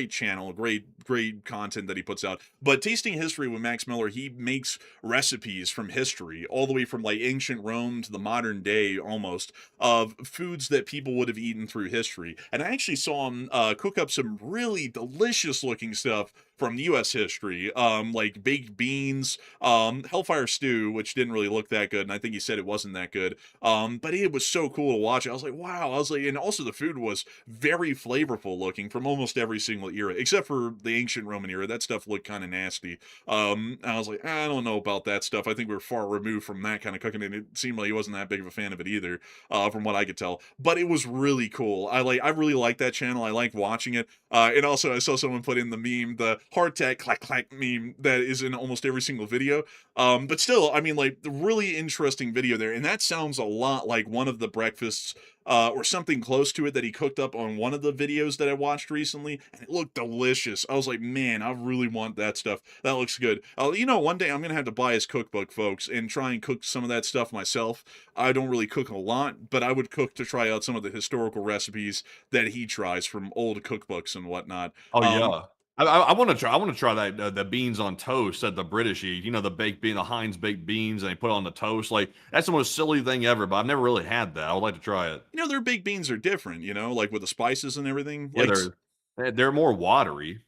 channel, great content that he puts out. But Tasting History with Max Miller, he makes recipes from history, all the way from like ancient Rome to the modern day almost, of foods that people would have eaten through history. And I actually saw him cook up some really delicious looking stuff from U.S. history, like baked beans, hellfire stew, which didn't really look that good, and I think he said it wasn't that good, but it was so cool to watch. I was like, wow. I was like, and also the food was very flavorful looking from almost every single era, except for the ancient Roman era. That stuff looked kind of nasty. I was like, I don't know about that stuff. I think we're far removed from that kind of cooking, and it seemed like he wasn't that big of a fan of it either, from what I could tell, but it was really cool. I really like that channel. I like watching it, and also I saw someone put in the meme, the hardtack clack clack meme that is in almost every single video. But still, I mean, like, really interesting video there. And that sounds a lot like one of the breakfasts, or something close to it that he cooked up on one of the videos that I watched recently. And it looked delicious. I was like, man, I really want that stuff. That looks good. You know, one day I'm going to have to buy his cookbook, folks, and try and cook some of that stuff myself. I don't really cook a lot, but I would cook to try out some of the historical recipes that he tries from old cookbooks and whatnot. Oh, yeah. I want to try that the beans on toast that the British eat. You know, the baked bean, the Heinz baked beans, and they put it on the toast. Like, that's the most silly thing ever. But I've never really had that. I would like to try it. You know, their baked beans are different. You know, like with the spices and everything. Yeah, Like, they're more watery.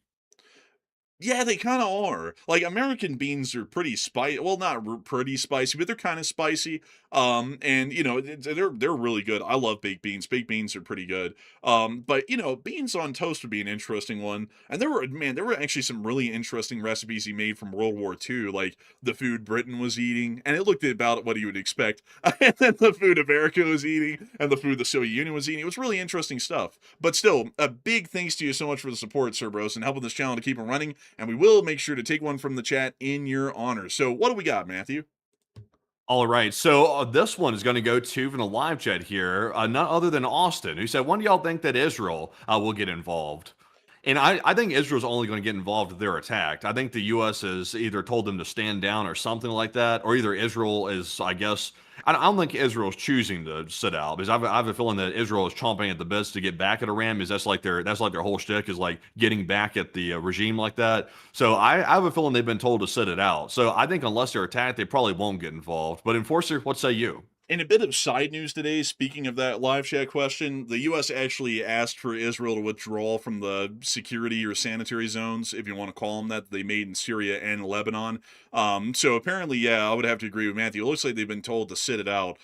yeah, they kind of are. Like, American beans are pretty spicy. Well, not pretty spicy, but they're kind of spicy. And you know, they're really good. I love baked beans. Baked beans are pretty good. But you know, beans on toast would be an interesting one. And there were actually some really interesting recipes he made from World War II, like the food Britain was eating, and it looked about what you would expect. And then the food America was eating, and the food the Soviet Union was eating. It was really interesting stuff. But still, a big thanks to you so much for the support, Cerberus, and helping this channel to keep it running. And we will make sure to take one from the chat in your honor. So what do we got, Matthew? All right, so this one is going to go to from the live chat here, none other than Austin, who said, "When do y'all think that Israel will get involved?" And I think Israel's only going to get involved if they're attacked. I think the U.S. has either told them to stand down or something like that, or either Israel is, I guess, I don't think Israel's choosing to sit out because I have a feeling that Israel is chomping at the bits to get back at Iran because that's like their whole shtick is like getting back at the regime like that. So I have a feeling they've been told to sit it out. So I think unless they're attacked, they probably won't get involved. But Enforcer, what say you? In a bit of side news today, speaking of that live chat question, the U.S. actually asked for Israel to withdraw from the security or sanitary zones, if you want to call them that, they made in Syria and Lebanon. So apparently, yeah, I would have to agree with Matthew. It looks like they've been told to sit it out,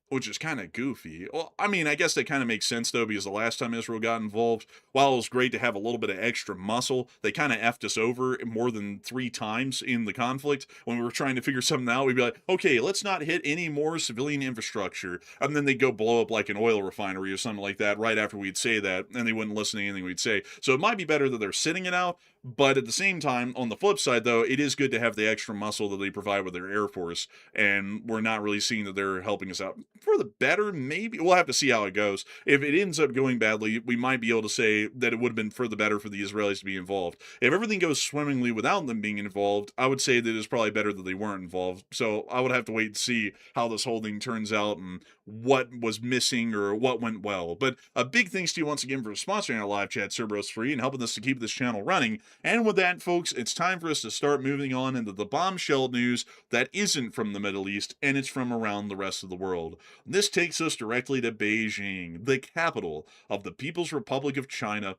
which is kind of goofy. Well, I mean, I guess that kind of makes sense, though, because the last time Israel got involved, while it was great to have a little bit of extra muscle, they kind of effed us over more than 3 times in the conflict. When we were trying to figure something out, we'd be like, okay, let's not hit any more civilian infrastructure, and then they'd go blow up like an oil refinery or something like that right after we'd say that, and they wouldn't listen to anything we'd say. So it might be better that they're sitting it out, but at the same time, on the flip side, though, it is good to have the extra muscle that they provide with their Air Force, and we're not really seeing that they're helping us out. For the better, maybe. We'll have to see how it goes. If it ends up going badly, we might be able to say that it would have been for the better for the Israelis to be involved. If everything goes swimmingly without them being involved, I would say that it's probably better that they weren't involved. So I would have to wait and see how this whole thing turns out and what was missing or what went well. But a big thanks to you once again for sponsoring our live chat, Cerberus Free, and helping us to keep this channel running. And with that, folks, it's time for us to start moving on into the bombshell news that isn't from the Middle East, and it's from around the rest of the world. This takes us directly to Beijing, the capital of the People's Republic of China,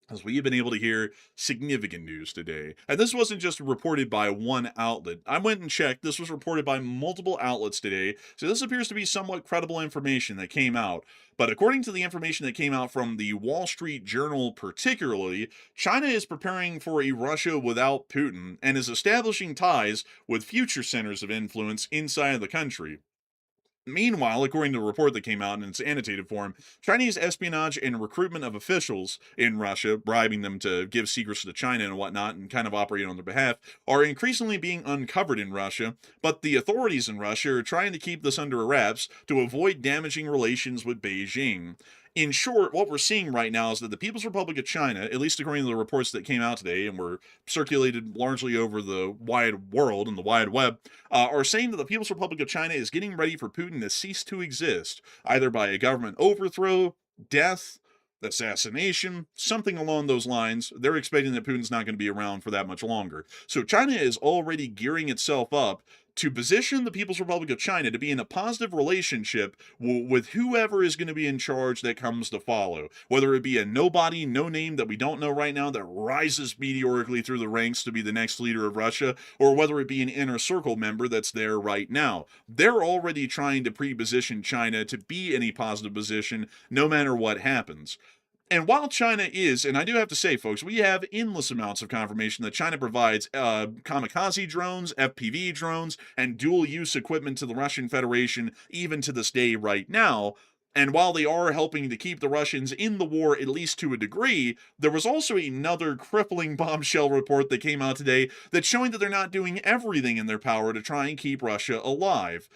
as we have been able to hear significant news today. And this wasn't just reported by one outlet. I went and checked. This was reported by multiple outlets today. So this appears to be somewhat credible information that came out. But according to the information that came out from the Wall Street Journal particularly, China is preparing for a Russia without Putin and is establishing ties with future centers of influence inside of the country. Meanwhile, according to a report that came out in its annotated form, Chinese espionage and recruitment of officials in Russia, bribing them to give secrets to China and whatnot and kind of operate on their behalf, are increasingly being uncovered in Russia, but the authorities in Russia are trying to keep this under wraps to avoid damaging relations with Beijing. In short, what we're seeing right now is that the People's Republic of China, at least according to the reports that came out today and were circulated largely over the wide world and the wide web, are saying that the People's Republic of China is getting ready for Putin to cease to exist, either by a government overthrow, death, assassination, something along those lines. They're expecting that Putin's not going to be around for that much longer. So China is already gearing itself up to position the People's Republic of China to be in a positive relationship with whoever is going to be in charge that comes to follow. Whether it be a nobody, no name that we don't know right now that rises meteorically through the ranks to be the next leader of Russia, or whether it be an inner circle member that's there right now. They're already trying to pre-position China to be in a positive position no matter what happens. And while China is, and I do have to say, folks, we have endless amounts of confirmation that China provides kamikaze drones, FPV drones, and dual-use equipment to the Russian Federation, even to this day right now. And while they are helping to keep the Russians in the war, at least to a degree, there was also another crippling bombshell report that came out today that's showing that they're not doing everything in their power to try and keep Russia alive.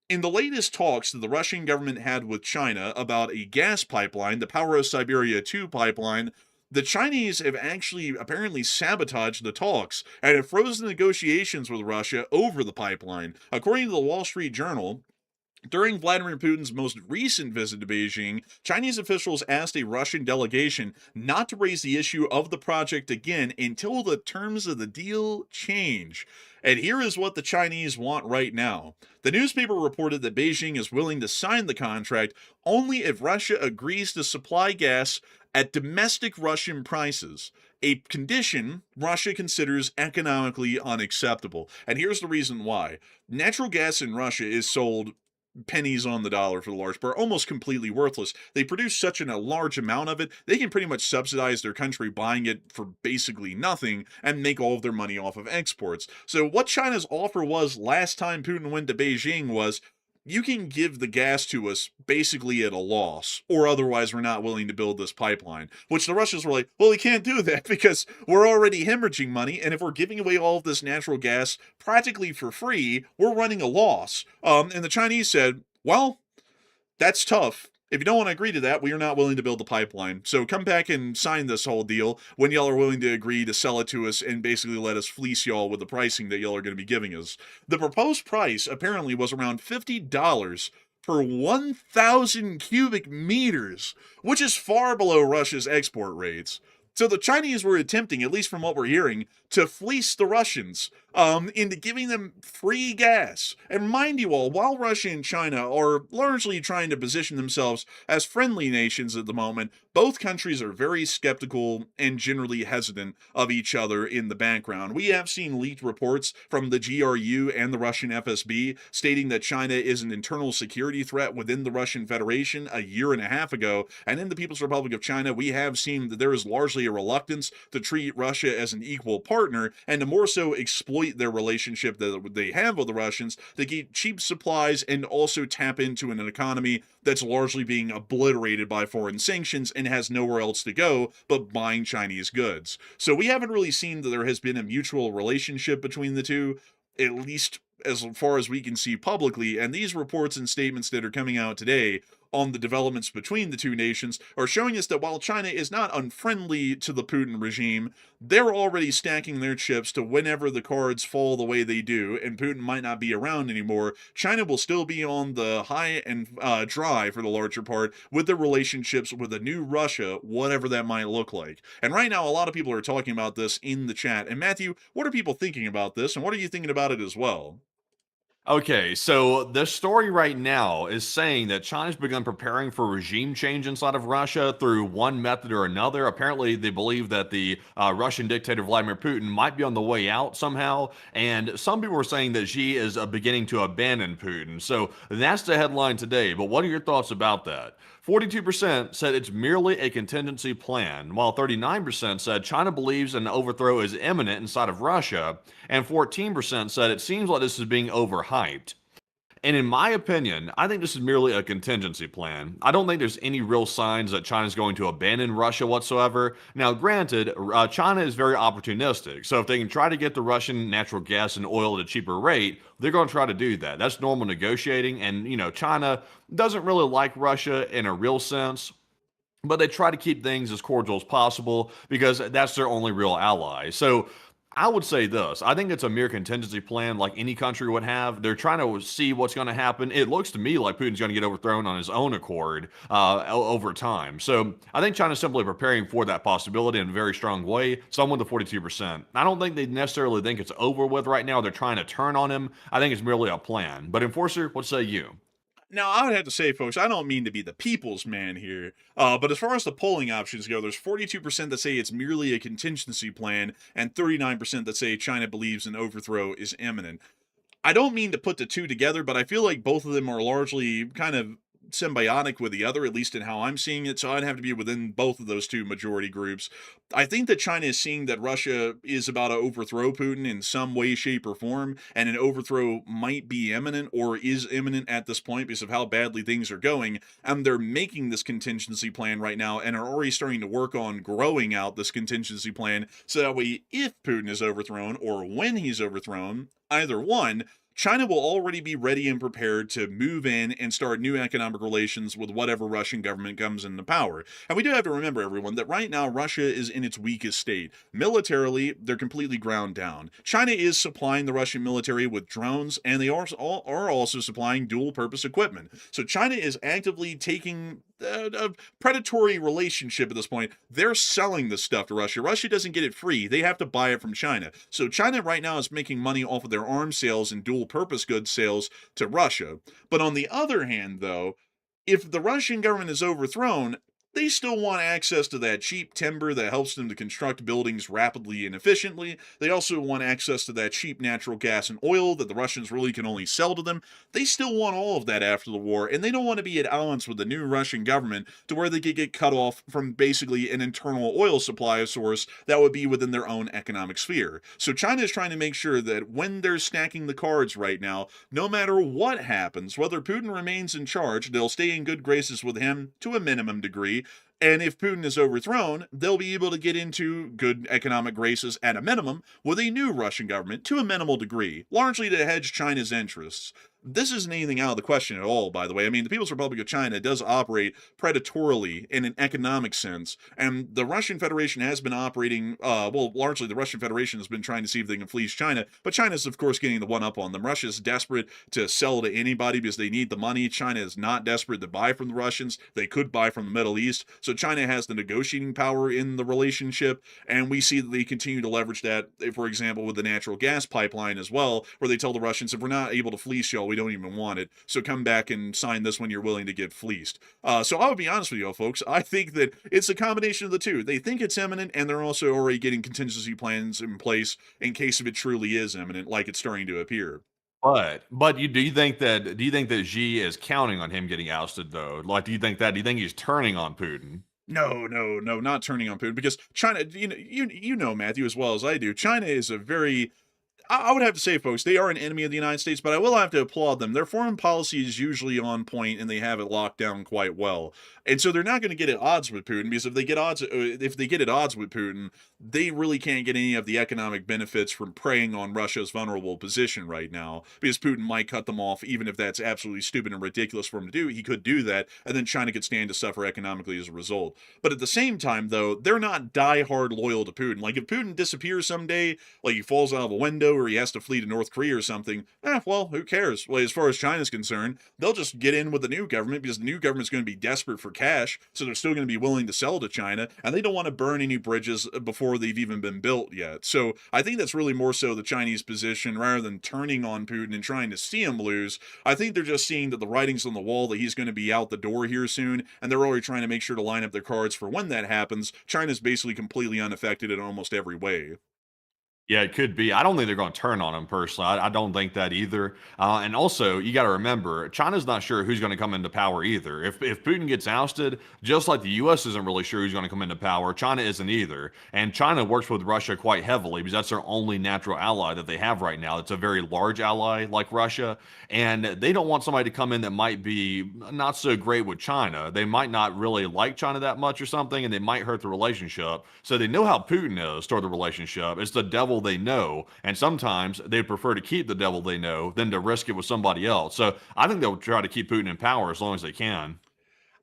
In the latest talks that the Russian government had with China about a gas pipeline, the Power of Siberia 2 pipeline, the Chinese have actually apparently sabotaged the talks and have frozen negotiations with Russia over the pipeline. According to the Wall Street Journal, during Vladimir Putin's most recent visit to Beijing, Chinese officials asked a Russian delegation not to raise the issue of the project again until the terms of the deal change. And here is what the Chinese want right now. The newspaper reported that Beijing is willing to sign the contract only if Russia agrees to supply gas at domestic Russian prices, a condition Russia considers economically unacceptable. And here's the reason why. Natural gas in Russia is sold pennies on the dollar for the large part, almost completely worthless. They produce such a large amount of it, they can pretty much subsidize their country buying it for basically nothing and make all of their money off of exports. So what China's offer was last time Putin went to Beijing was, you can give the gas to us basically at a loss, or otherwise we're not willing to build this pipeline. Which the Russians were like, well, we can't do that because we're already hemorrhaging money, and if we're giving away all of this natural gas practically for free, we're running a loss. And the Chinese said, well, that's tough. If you don't want to agree to that, we are not willing to build the pipeline. So come back and sign this whole deal when y'all are willing to agree to sell it to us and basically let us fleece y'all with the pricing that y'all are going to be giving us. The proposed price apparently was around $50 per 1,000 cubic meters, which is far below Russia's export rates. So the Chinese were attempting, at least from what we're hearing, to fleece the Russians into giving them free gas. And mind you all, while Russia and China are largely trying to position themselves as friendly nations at the moment, both countries are very skeptical and generally hesitant of each other in the background. We have seen leaked reports from the GRU and the Russian FSB stating that China is an internal security threat within the Russian Federation a year and a half ago. And in the People's Republic of China, we have seen that there is largely a reluctance to treat Russia as an equal partner and to more so exploit their relationship that they have with the Russians to get cheap supplies and also tap into an economy that's largely being obliterated by foreign sanctions and has nowhere else to go but buying Chinese goods. So we haven't really seen that there has been a mutual relationship between the two, at least as far as we can see publicly, and these reports and statements that are coming out today on the developments between the two nations are showing us that while China is not unfriendly to the Putin regime, they're already stacking their chips to whenever the cards fall the way they do, and Putin might not be around anymore, China will still be on the high and dry for the larger part with their relationships with a new Russia, whatever that might look like. And right now, a lot of people are talking about this in the chat. And Matthew, what are people thinking about this, and what are you thinking about it as well? Okay, so the story right now is saying that China's begun preparing for regime change inside of Russia through one method or another. Apparently, they believe that the Russian dictator Vladimir Putin might be on the way out somehow, and some people are saying that Xi is beginning to abandon Putin. So that's the headline today, but what are your thoughts about that? 42% said it's merely a contingency plan, while 39% said China believes an overthrow is imminent inside of Russia, and 14% said it seems like this is being overhyped. And in my opinion, I think this is merely a contingency plan. I don't think there's any real signs that China's going to abandon Russia whatsoever. Now, granted, China is very opportunistic, so if they can try to get the Russian natural gas and oil at a cheaper rate, they're going to try to do that. That's normal negotiating, and China doesn't really like Russia in a real sense, but they try to keep things as cordial as possible because that's their only real ally. So I would say this. I think it's a mere contingency plan like any country would have. They're trying to see what's going to happen. It looks to me like Putin's going to get overthrown on his own accord over time. So I think China's simply preparing for that possibility in a very strong way. So I'm with the 42%. I don't think they necessarily think it's over with right now. They're trying to turn on him. I think it's merely a plan. But Enforcer, what say you? Now, I would have to say, folks, I don't mean to be the people's man here, but as far as the polling options go, there's 42% that say it's merely a contingency plan, and 39% that say China believes an overthrow is imminent. I don't mean to put the two together, but I feel like both of them are largely kind of symbiotic with the other, at least in how I'm seeing it, so I'd have to be within both of those two majority groups. I think that China is seeing that Russia is about to overthrow Putin in some way, shape, or form, and an overthrow might be imminent or is imminent at this point because of how badly things are going, and they're making this contingency plan right now and are already starting to work on growing out this contingency plan so that way if Putin is overthrown or when he's overthrown, either one, China will already be ready and prepared to move in and start new economic relations with whatever Russian government comes into power. And we do have to remember, everyone, that right now Russia is in its weakest state. Militarily, they're completely ground down. China is supplying the Russian military with drones, and they are also supplying dual-purpose equipment. So China is actively taking a predatory relationship at this point. They're selling this stuff to Russia. Russia doesn't get it free. They have to buy it from China. So China right now is making money off of their arms sales and dual purpose goods sales to Russia. But on the other hand, though, if the Russian government is overthrown, They still want access to that cheap timber that helps them to construct buildings rapidly and efficiently. They also want access to that cheap natural gas and oil that the Russians really can only sell to them. They still want all of that after the war, and they don't want to be at odds with the new Russian government to where they could get cut off from basically an internal oil supply source that would be within their own economic sphere. So China is trying to make sure that when they're stacking the cards right now, no matter what happens, whether Putin remains in charge, they'll stay in good graces with him to a minimum degree. And if Putin is overthrown, they'll be able to get into good economic graces at a minimum with a new Russian government to a minimal degree, largely to hedge China's interests. This isn't anything out of the question at all, by the way. I mean, the People's Republic of China does operate predatorily in an economic sense, and the Russian Federation has been operating, largely the Russian Federation has been trying to see if they can fleece China, but China's, of course, getting the one up on them. Russia's desperate to sell to anybody because they need the money. China is not desperate to buy from the Russians. They could buy from the Middle East, so China has the negotiating power in the relationship, and we see that they continue to leverage that, for example, with the natural gas pipeline as well, where they tell the Russians, if we're not able to fleece y'all, we don't even want it, so come back and sign this when you're willing to get fleeced. So I would be honest with you, folks, I think that it's a combination of the two. They think it's imminent, and they're also already getting contingency plans in place in case if it truly is imminent, like it's starting to appear. But do you think that Xi is counting on him getting ousted though? Like, do you think he's turning on Putin? No, no, no, not turning on Putin, because China, you know, Matthew, as well as I do, China is a very, I would have to say, folks, they are an enemy of the United States, but I will have to applaud them. Their foreign policy is usually on point, and they have it locked down quite well. And so they're not going to get at odds with Putin, because if they get at odds with Putin, they really can't get any of the economic benefits from preying on Russia's vulnerable position right now, because Putin might cut them off, even if that's absolutely stupid and ridiculous for him to do. He could do that, and then China could stand to suffer economically as a result. But at the same time, though, they're not diehard loyal to Putin. Like, if Putin disappears someday, like he falls out of a window or he has to flee to North Korea or something, well, who cares? Well, as far as China's concerned, they'll just get in with the new government, because the new government's going to be desperate for cash, so they're still going to be willing to sell to China, and they don't want to burn any bridges before they've even been built yet. So I think that's really more so the Chinese position, rather than turning on Putin and trying to see him lose. I think they're just seeing that the writing's on the wall that he's going to be out the door here soon, and they're already trying to make sure to line up their cards for when that happens. China's basically completely unaffected in almost every way. Yeah, it could be. I don't think they're going to turn on him personally. I don't think that either. And also, you got to remember, China's not sure who's going to come into power either. If Putin gets ousted, just like the U.S. isn't really sure who's going to come into power, China isn't either. And China works with Russia quite heavily because that's their only natural ally that they have right now. It's a very large ally like Russia, and they don't want somebody to come in that might be not so great with China. They might not really like China that much or something, and they might hurt the relationship. So they know how Putin is toward the relationship. It's the devil they know, and sometimes they'd prefer to keep the devil they know than to risk it with somebody else. So I think they'll try to keep Putin in power as long as they can.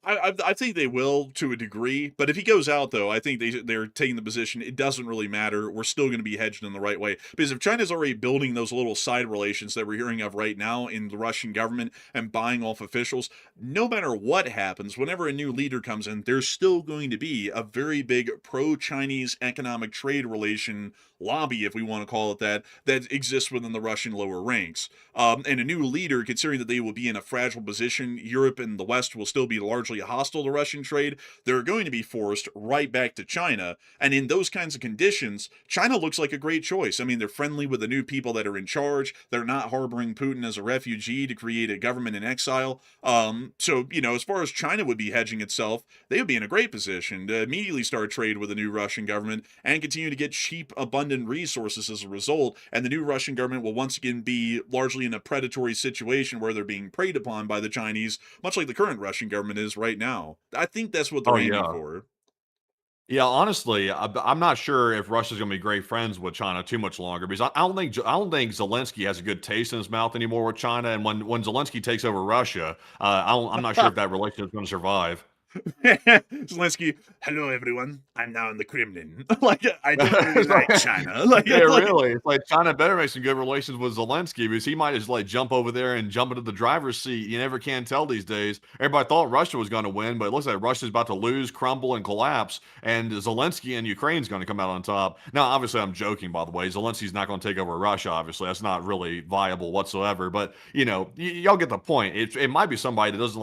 I think they will to a degree, but if he goes out, though, I think they're taking the position it doesn't really matter. We're still going to be hedged in the right way, because if China's already building those little side relations that we're hearing of right now in the Russian government and buying off officials, no matter what happens, whenever a new leader comes in, there's still going to be a very big pro-Chinese economic trade relation lobby, if we want to call it that, that exists within the Russian lower ranks. And a new leader, considering that they will be in a fragile position, Europe and the West will still be largely hostile to Russian trade, they're going to be forced right back to China. And in those kinds of conditions, China looks like a great choice. I mean, they're friendly with the new people that are in charge. They're not harboring Putin as a refugee to create a government in exile. So, as far as China would be hedging itself, they would be in a great position to immediately start trade with the new Russian government and continue to get cheap, abundant resources as a result. And the new Russian government will once again be largely in a predatory situation where they're being preyed upon by the Chinese, much like the current Russian government is right now. I think that's what they're Oh aiming yeah. for. Yeah, honestly, I'm not sure if Russia's going to be great friends with China too much longer because I don't think Zelensky has a good taste in his mouth anymore with China. And when Zelensky takes over Russia, I'm not sure if that relationship's going to survive. Zelensky, hello everyone. I'm now in the Kremlin. Like, I don't really like China. Like, Yeah, really. It's like China better make some good relations with Zelensky because he might just like jump over there and jump into the driver's seat. You never can tell these days. Everybody thought Russia was going to win, but it looks like Russia's about to lose, crumble, and collapse. And Zelensky and Ukraine's going to come out on top. Now, obviously, I'm joking, by the way. Zelensky's not going to take over Russia, obviously. That's not really viable whatsoever. But, y'all get the point. It might be somebody that doesn't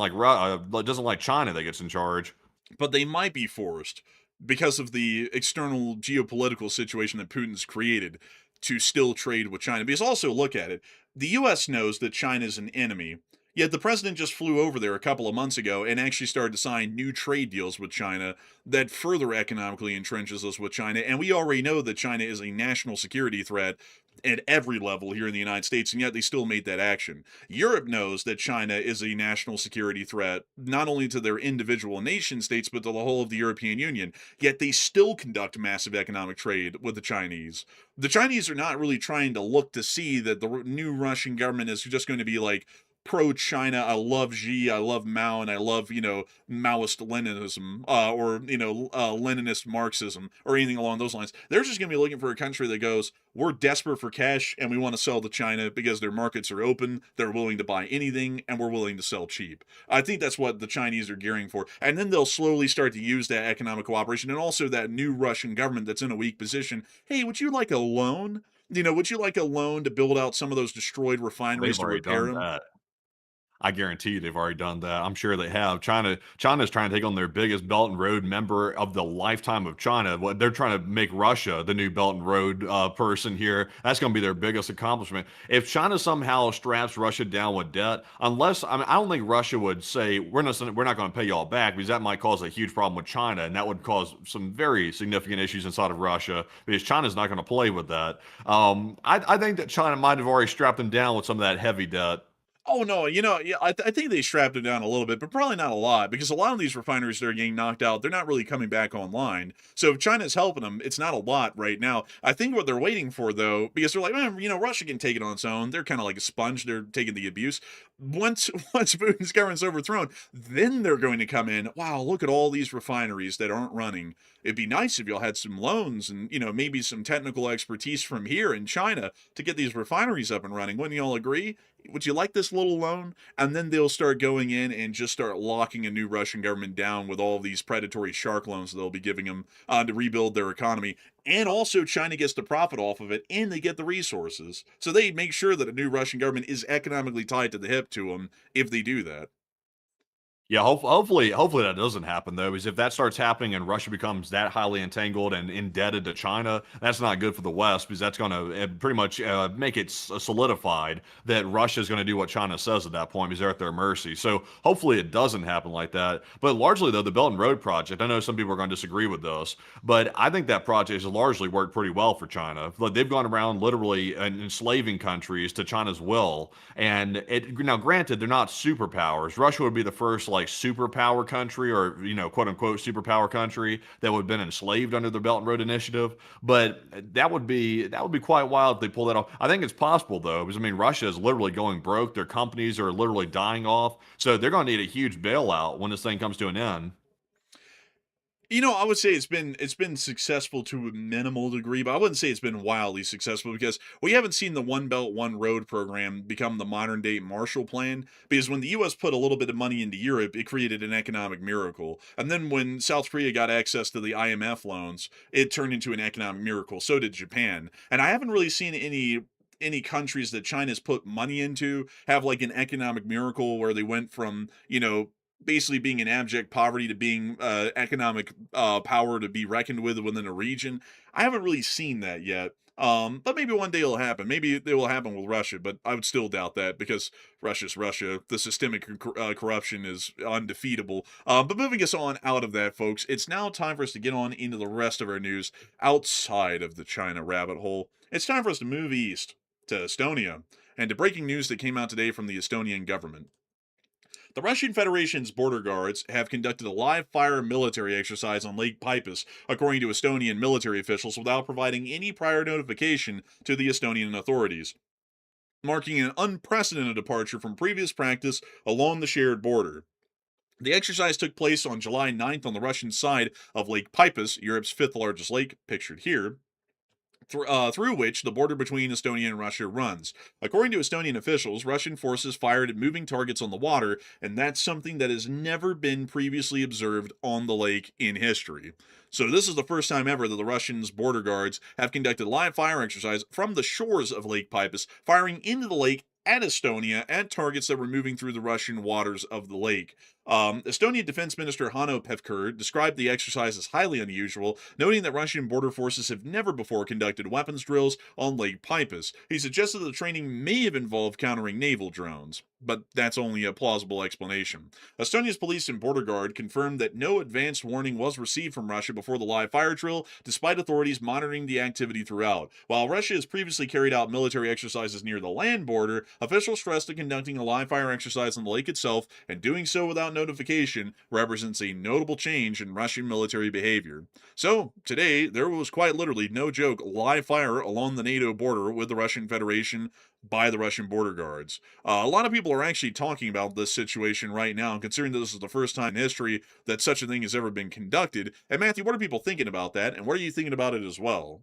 like China that gets in charge. but they might be forced because of the external geopolitical situation that Putin's created to still trade with China. Because also look at it, the US knows that China is an enemy. Yet the president just flew over there a couple of months ago and actually started to sign new trade deals with China that further economically entrenches us with China. And we already know that China is a national security threat at every level here in the United States, and yet they still made that action. Europe knows that China is a national security threat, not only to their individual nation states, but to the whole of the European Union, yet they still conduct massive economic trade with the Chinese. The Chinese are not really trying to look to see that the new Russian government is just going to be like, pro-China, I love Xi, I love Mao, and I love, Maoist Leninism, or, Leninist Marxism, or anything along those lines. They're just going to be looking for a country that goes, we're desperate for cash, and we want to sell to China because their markets are open, they're willing to buy anything, and we're willing to sell cheap. I think that's what the Chinese are gearing for. And then they'll slowly start to use that economic cooperation, and also that new Russian government that's in a weak position. Hey, would you like a loan? Would you like a loan to build out some of those destroyed refineries They've to already repair done them? that. I guarantee you they've already done that. I'm sure they have. China's trying to take on their biggest Belt and Road member of the lifetime of China. What they're trying to make Russia the new Belt and Road person here. That's going to be their biggest accomplishment. If China somehow straps Russia down with debt, I don't think Russia would say we're not going to pay y'all back, because that might cause a huge problem with China, and that would cause some very significant issues inside of Russia, because China's not going to play with that. I think that China might have already strapped them down with some of that heavy debt. Oh no, yeah, I think they strapped it down a little bit, but probably not a lot, because a lot of these refineries that are getting knocked out, they're not really coming back online. So if China's helping them, it's not a lot right now. I think what they're waiting for, though, because they're like, Russia can take it on its own. They're kind of like a sponge. They're taking the abuse. Once Putin's government's overthrown, then they're going to come in. Wow, look at all these refineries that aren't running. It'd be nice if y'all had some loans and maybe some technical expertise from here in China to get these refineries up and running. Wouldn't y'all agree? Would you like this little loan? And then they'll start going in and just start locking a new Russian government down with all these predatory shark loans they'll be giving them to rebuild their economy. And also China gets the profit off of it, and they get the resources. So they make sure that a new Russian government is economically tied to the hip to them if they do that. Yeah, hopefully that doesn't happen, though, because if that starts happening and Russia becomes that highly entangled and indebted to China, that's not good for the West, because that's going to pretty much make it solidified that Russia is going to do what China says at that point, because they're at their mercy. So hopefully it doesn't happen like that. But largely, though, the Belt and Road project, I know some people are going to disagree with this, but I think that project has largely worked pretty well for China. Like, they've gone around literally enslaving countries to China's will. And now, granted, they're not superpowers. Russia would be the first like superpower country, or quote unquote superpower country, that would have been enslaved under the Belt and Road Initiative. But that would be quite wild if they pull that off. I think it's possible, though, because Russia is literally going broke. Their companies are literally dying off, so they're going to need a huge bailout when this thing comes to an end. I would say it's been successful to a minimal degree, but I wouldn't say it's been wildly successful, because we haven't seen the One Belt, One Road program become the modern day Marshall Plan. Because when the US put a little bit of money into Europe, it created an economic miracle. And then when South Korea got access to the IMF loans, it turned into an economic miracle. So did Japan. And I haven't really seen any countries that China's put money into have like an economic miracle where they went from, basically being in abject poverty to being economic power to be reckoned with within a region. I haven't really seen that yet. But maybe one day it'll happen. Maybe it will happen with Russia, but I would still doubt that, because Russia's Russia. The systemic corruption is undefeatable. But moving us on out of that, folks, it's now time for us to get on into the rest of our news outside of the China rabbit hole. It's time for us to move east to Estonia and to breaking news that came out today from the Estonian government. The Russian Federation's border guards have conducted a live-fire military exercise on Lake Peipus, according to Estonian military officials, without providing any prior notification to the Estonian authorities, marking an unprecedented departure from previous practice along the shared border. The exercise took place on July 9th on the Russian side of Lake Peipus, Europe's fifth largest lake, pictured here, through which the border between Estonia and Russia runs. According to Estonian officials, Russian forces fired at moving targets on the water, and that's something that has never been previously observed on the lake in history. So this is the first time ever that the Russians' border guards have conducted live fire exercise from the shores of Lake Peipus, firing into the lake at Estonia at targets that were moving through the Russian waters of the lake. Estonian Defense Minister Hanno Pevkur described the exercise as highly unusual, noting that Russian border forces have never before conducted weapons drills on Lake Peipus. He suggested the training may have involved countering naval drones, but that's only a plausible explanation. Estonia's police and border guard confirmed that no advanced warning was received from Russia before the live fire drill, despite authorities monitoring the activity throughout. While Russia has previously carried out military exercises near the land border, officials stressed that conducting a live fire exercise on the lake itself and doing so without notification represents a notable change in Russian military behavior. So, today, there was quite literally, no joke, live fire along the NATO border with the Russian Federation by the Russian border guards. A lot of people are actually talking about this situation right now, considering that this is the first time in history that such a thing has ever been conducted. And Matthew, what are people thinking about that, and what are you thinking about it as well?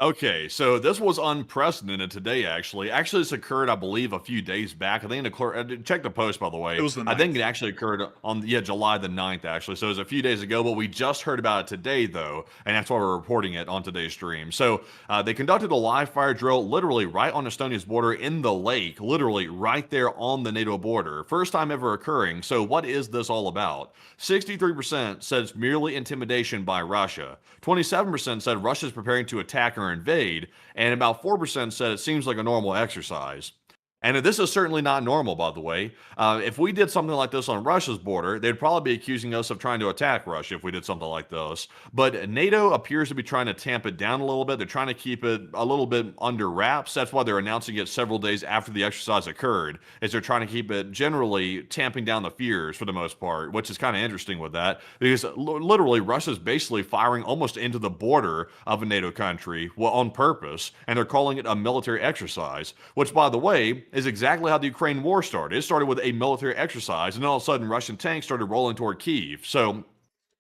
Okay, so this was unprecedented today, actually. Actually, this occurred, I believe, a few days back. I think it occurred, check the post, by the It way. was the I think 9th. it actually occurred on, yeah, July the 9th, actually. So it was a few days ago, but we just heard about it today, though, and that's why we're reporting it on today's stream. So they conducted a live fire drill literally right on Estonia's border in the lake, literally right there on the NATO border. First time ever occurring. So what is this all about? 63% said it's merely intimidation by Russia. 27% said Russia's preparing to attack or invade, and about 4% said it seems like a normal exercise. And this is certainly not normal, by the way. If we did something like this on Russia's border, they'd probably be accusing us of trying to attack Russia if we did something like this. But NATO appears to be trying to tamp it down a little bit. They're trying to keep it a little bit under wraps. That's why they're announcing it several days after the exercise occurred, is they're trying to keep it generally tamping down the fears for the most part, which is kind of interesting with that. Because literally, Russia's basically firing almost into the border of a NATO country, well, on purpose, and they're calling it a military exercise, which, by the way, is exactly how the Ukraine war started. It started with a military exercise, and then all of a sudden Russian tanks started rolling toward Kyiv. So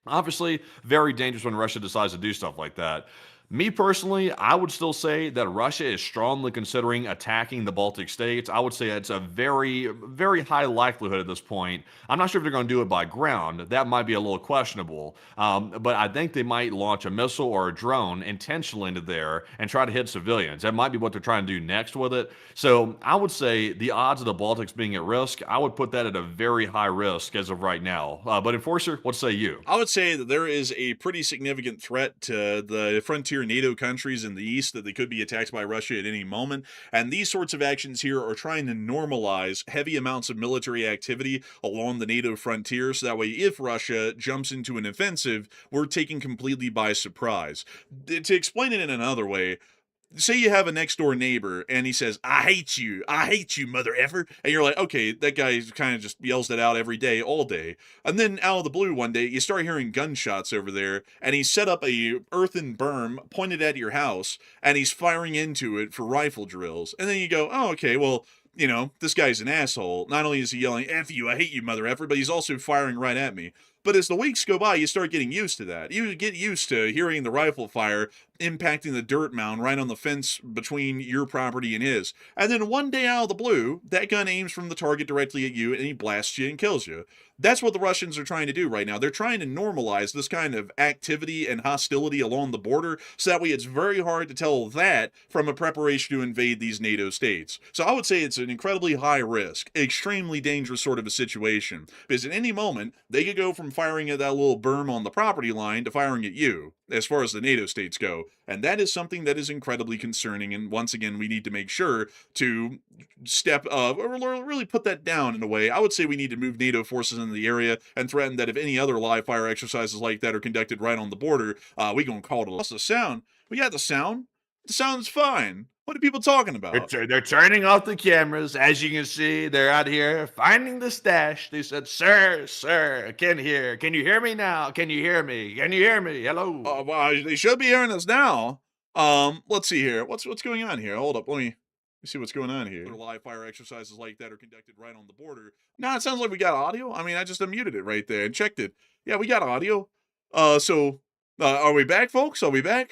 obviously, very dangerous when Russia decides to do stuff like that. Me personally, I would still say that Russia is strongly considering attacking the Baltic states. I would say it's a very, very high likelihood at this point. I'm not sure if they're going to do it by ground. That might be a little questionable. But I think they might launch a missile or a drone intentionally into there and try to hit civilians. That might be what they're trying to do next with it. So I would say the odds of the Baltics being at risk, I would put that at a very high risk as of right now. But Enforcer, what say you? I would say that there is a pretty significant threat to the frontier NATO countries in the east that they could be attacked by Russia at any moment. And these sorts of actions here are trying to normalize heavy amounts of military activity along the NATO frontier. So that way, if Russia jumps into an offensive, we're taken completely by surprise. To explain it in another way, say you have a next door neighbor and he says, I hate you, mother effer. And you're like, okay, that guy kind of just yells that out every day, all day. And then out of the blue one day, you start hearing gunshots over there, and he's set up a earthen berm pointed at your house, and he's firing into it for rifle drills. And then you go, oh, okay, well, you know, this guy's an asshole. Not only is he yelling, F you, I hate you, mother effer, but he's also firing right at me. But as the weeks go by, you start getting used to that. You get used to hearing the rifle fire impacting the dirt mound right on the fence between your property and his. And then one day out of the blue, that gun aims from the target directly at you and he blasts you and kills you. That's what the Russians are trying to do right now. They're trying to normalize this kind of activity and hostility along the border, so that way it's very hard to tell that from a preparation to invade these NATO states. So I would say it's an incredibly high risk, extremely dangerous sort of a situation, because at any moment, they could go from firing at that little berm on the property line to firing at you, as far as the NATO states go. And that is something that is incredibly concerning. And once again, we need to make sure to step up, or really put that down in a way. I would say we need to move NATO forces into the area and threaten that if any other live fire exercises like that are conducted right on the border, we gonna call it. What's the sound? We got the sound. The sound's fine. What are people talking about? They're turning off the cameras. As you can see, they're out here finding the stash. They said, sir, I can't hear. Can you hear me now? Can you hear me? Can you hear me? Hello? Well, they should be hearing us now. Let's see here. What's going on here? Hold up. Let me see what's going on here. Live fire exercises like that are conducted right on the border. No, it sounds like we got audio. I mean, I just unmuted it right there and checked it. Yeah, we got audio. Are we back, folks? Are we back?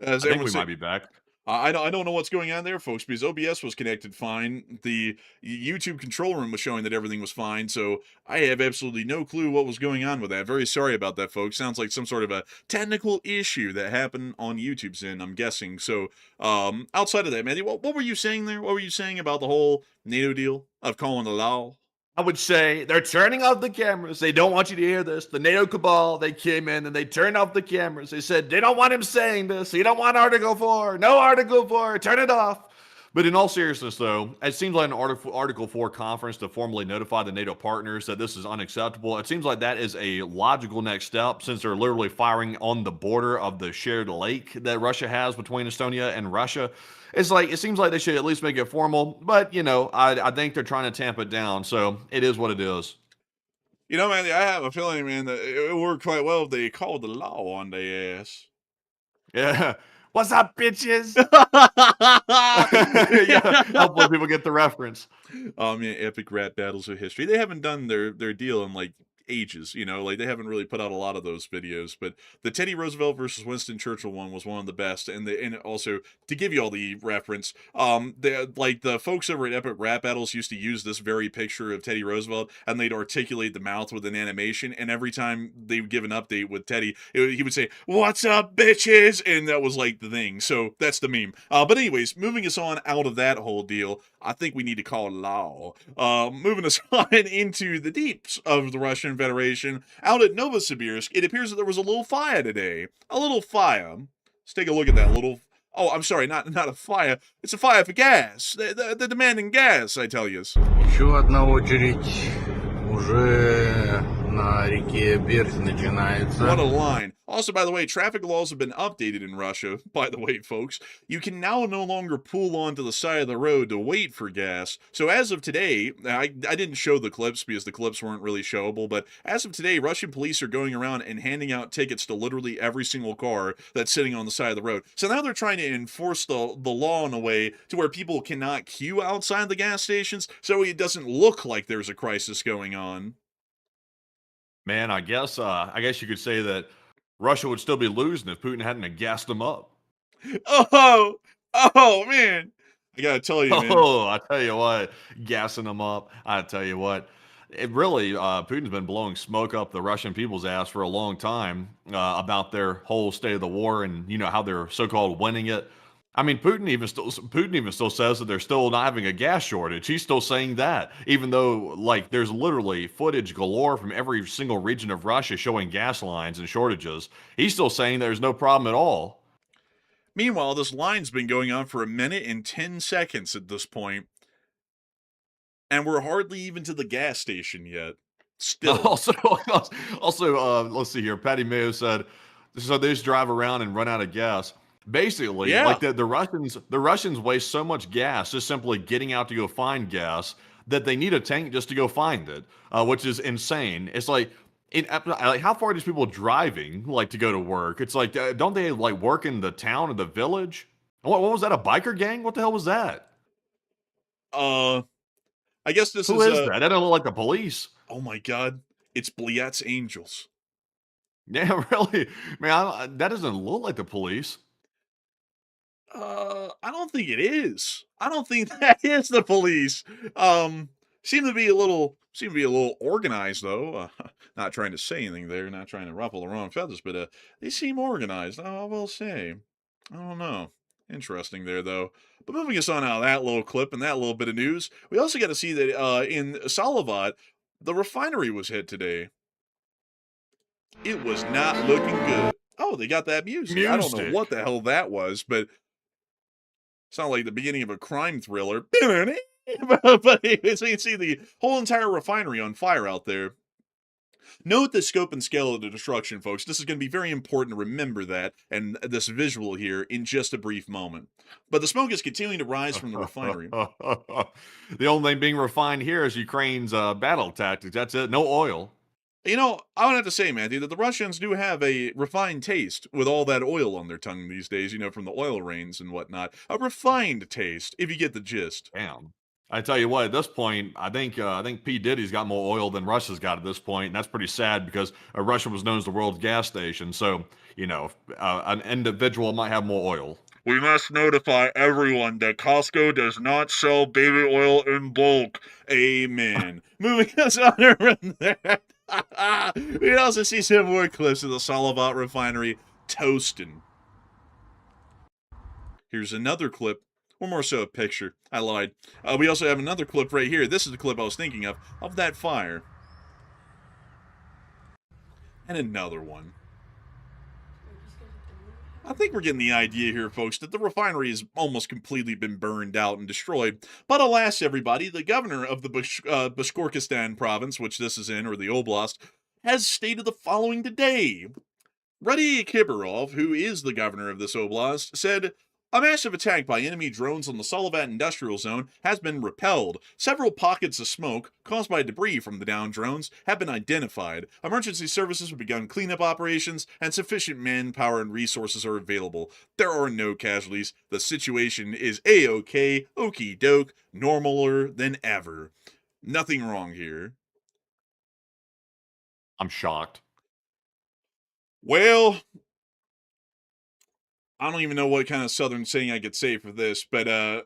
I think we might be back. I don't know what's going on there, folks, because OBS was connected fine. The YouTube control room was showing that everything was fine, so I have absolutely no clue what was going on with that. Very sorry about that, folks. Sounds like some sort of a technical issue that happened on YouTube's end, I'm guessing. So, outside of that, Matthew, what were you saying there? What were you saying about the whole NATO deal of calling the law? I would say they're turning off the cameras. They don't want you to hear this. The NATO cabal, they came in and they turned off the cameras. They said they don't want him saying this. He don't want Article 4. No Article 4. Turn it off. But in all seriousness, though, it seems like an Article 4 conference to formally notify the NATO partners that this is unacceptable. It seems like that is a logical next step since they're literally firing on the border of the shared lake that Russia has between Estonia and Russia. It's like, it seems like they should at least make it formal, but, I think they're trying to tamp it down, so it is what it is. You know, man, I have a feeling, man, that it worked quite well if they called the law on their ass. Yeah. What's up, bitches? Yeah, hopefully people get the reference. Oh, man, epic rap battles of history. They haven't done their deal in, like, ages, like they haven't really put out a lot of those videos, but the Teddy Roosevelt versus Winston Churchill one was one of the best, and also to give you all the reference, the folks over at Epic Rap Battles used to use this very picture of Teddy Roosevelt, and they'd articulate the mouth with an animation, and every time they would give an update with Teddy, he would say, "What's up, bitches?" And that was like the thing, so that's the meme. But anyways, moving us on out of that whole deal, I think we need to call law. Moving us on into the deeps of the Russian Federation, out at Novosibirsk, it appears that there was a little fire today. A little fire. Let's take a look at that little... Oh, I'm sorry, not a fire. It's a fire for gas. They're demanding gas, I tell you. Еще одна очередь уже на реке Бердь начинается. What a line. Also, by the way, traffic laws have been updated in Russia. By the way, folks, you can now no longer pull onto the side of the road to wait for gas. So as of today, I didn't show the clips because the clips weren't really showable, but as of today, Russian police are going around and handing out tickets to literally every single car that's sitting on the side of the road. So now they're trying to enforce the law in a way to where people cannot queue outside the gas stations, so it doesn't look like there's a crisis going on. Man, I guess you could say that Russia would still be losing if Putin hadn't gassed them up. Oh, man. I gotta tell you, man. Oh, I tell you what, gassing them up. I tell you what, it really, Putin's been blowing smoke up the Russian people's ass for a long time about their whole state of the war and how they're so-called winning it. I mean, Putin even still says that they're still not having a gas shortage. He's still saying that, even though there's literally footage galore from every single region of Russia showing gas lines and shortages. He's still saying there's no problem at all. Meanwhile, this line's been going on for 1 minute and 10 seconds at this point, and we're hardly even to the gas station yet. Still. Also, let's see here. Patty Mayo said, so they just drive around and run out of gas. Basically, yeah. the Russians waste so much gas just simply getting out to go find gas that they need a tank just to go find it, which is insane. It's how far are these people driving to go to work? It's don't they work in the town or the village? What was that? A biker gang? What the hell was that? I guess Who is that? That doesn't look like the police. Oh my God, it's Bliat's Angels. Yeah, really, man. That doesn't look like the police. I don't think it is. I don't think that is the police. Seem to be a little organized though. Not trying to say anything there, not trying to ruffle the wrong feathers, but they seem organized. I will say. I don't know. Interesting there though. But moving us on out of that little clip and that little bit of news, we also got to see that in Salavat, the refinery was hit today. It was not looking good. Oh, they got that music. I don't know what the hell that was, but sounded like the beginning of a crime thriller. But anyways, so you can see the whole entire refinery on fire out there. Note the scope and scale of the destruction, folks. This is going to be very important to remember that, and this visual here in just a brief moment. But the smoke is continuing to rise from the refinery. The only thing being refined here is Ukraine's battle tactics. That's it. No oil. I would have to say, Matthew, that the Russians do have a refined taste with all that oil on their tongue these days, from the oil rains and whatnot. A refined taste, if you get the gist. Damn. I tell you what, at this point, I think P. Diddy's got more oil than Russia's got at this point, and that's pretty sad because Russia was known as the world's gas station. So, an individual might have more oil. We must notify everyone that Costco does not sell baby oil in bulk. Amen. Moving us on from there. We can also see some more clips of the Salavat refinery toasting. Here's another clip or more so a picture. I lied. We also have another clip right here. This is the clip I was thinking of that fire. And another one. I think we're getting the idea here, folks, that the refinery has almost completely been burned out and destroyed. But alas, everybody, the governor of the Bashkortostan province, which this is in, or the oblast, has stated the following today. Ruddy Kibarov, who is the governor of this oblast, said, "A massive attack by enemy drones on the Salavat industrial zone has been repelled. Several pockets of smoke, caused by debris from the downed drones, have been identified. Emergency services have begun cleanup operations, and sufficient manpower and resources are available. There are no casualties. The situation is A-OK, okie doke, normaler than ever." Nothing wrong here. I'm shocked. Well, I don't even know what kind of southern saying I could say for this, but I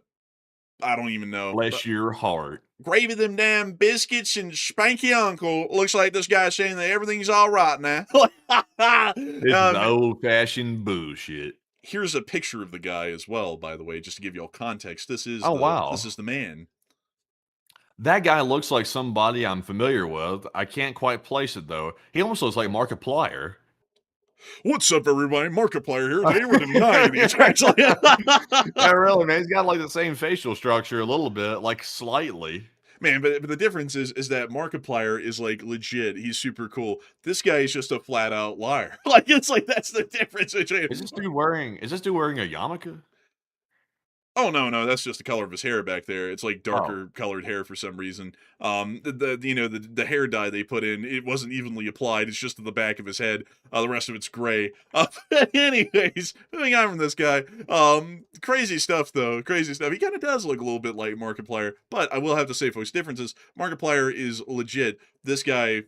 don't even know. Bless your heart. Gravy them damn biscuits and spanky uncle. Looks like this guy's saying that everything's all right now. This is old-fashioned bullshit. Here's a picture of the guy as well, by the way, just to give you all context. This is wow. This is the man. That guy looks like somebody I'm familiar with. I can't quite place it, though. He almost looks like Markiplier. What's up, everybody? Markiplier here. Today we're denying these, actually. Yeah, really, man. He's got like the same facial structure a little bit, like slightly. Man, but the difference is that Markiplier is like legit. He's super cool. This guy is just a flat out liar. Like it's like that's the difference between. Is this dude wearing a yarmulke? Oh no, that's just the color of his hair back there. It's like darker colored hair for some reason. The hair dye they put in, it wasn't evenly applied. It's just to the back of his head. The rest of it's gray. Anyways, moving on from this guy. Crazy stuff though. Crazy stuff. He kind of does look a little bit like Markiplier, but I will have to say, folks, difference is Markiplier is legit. This guy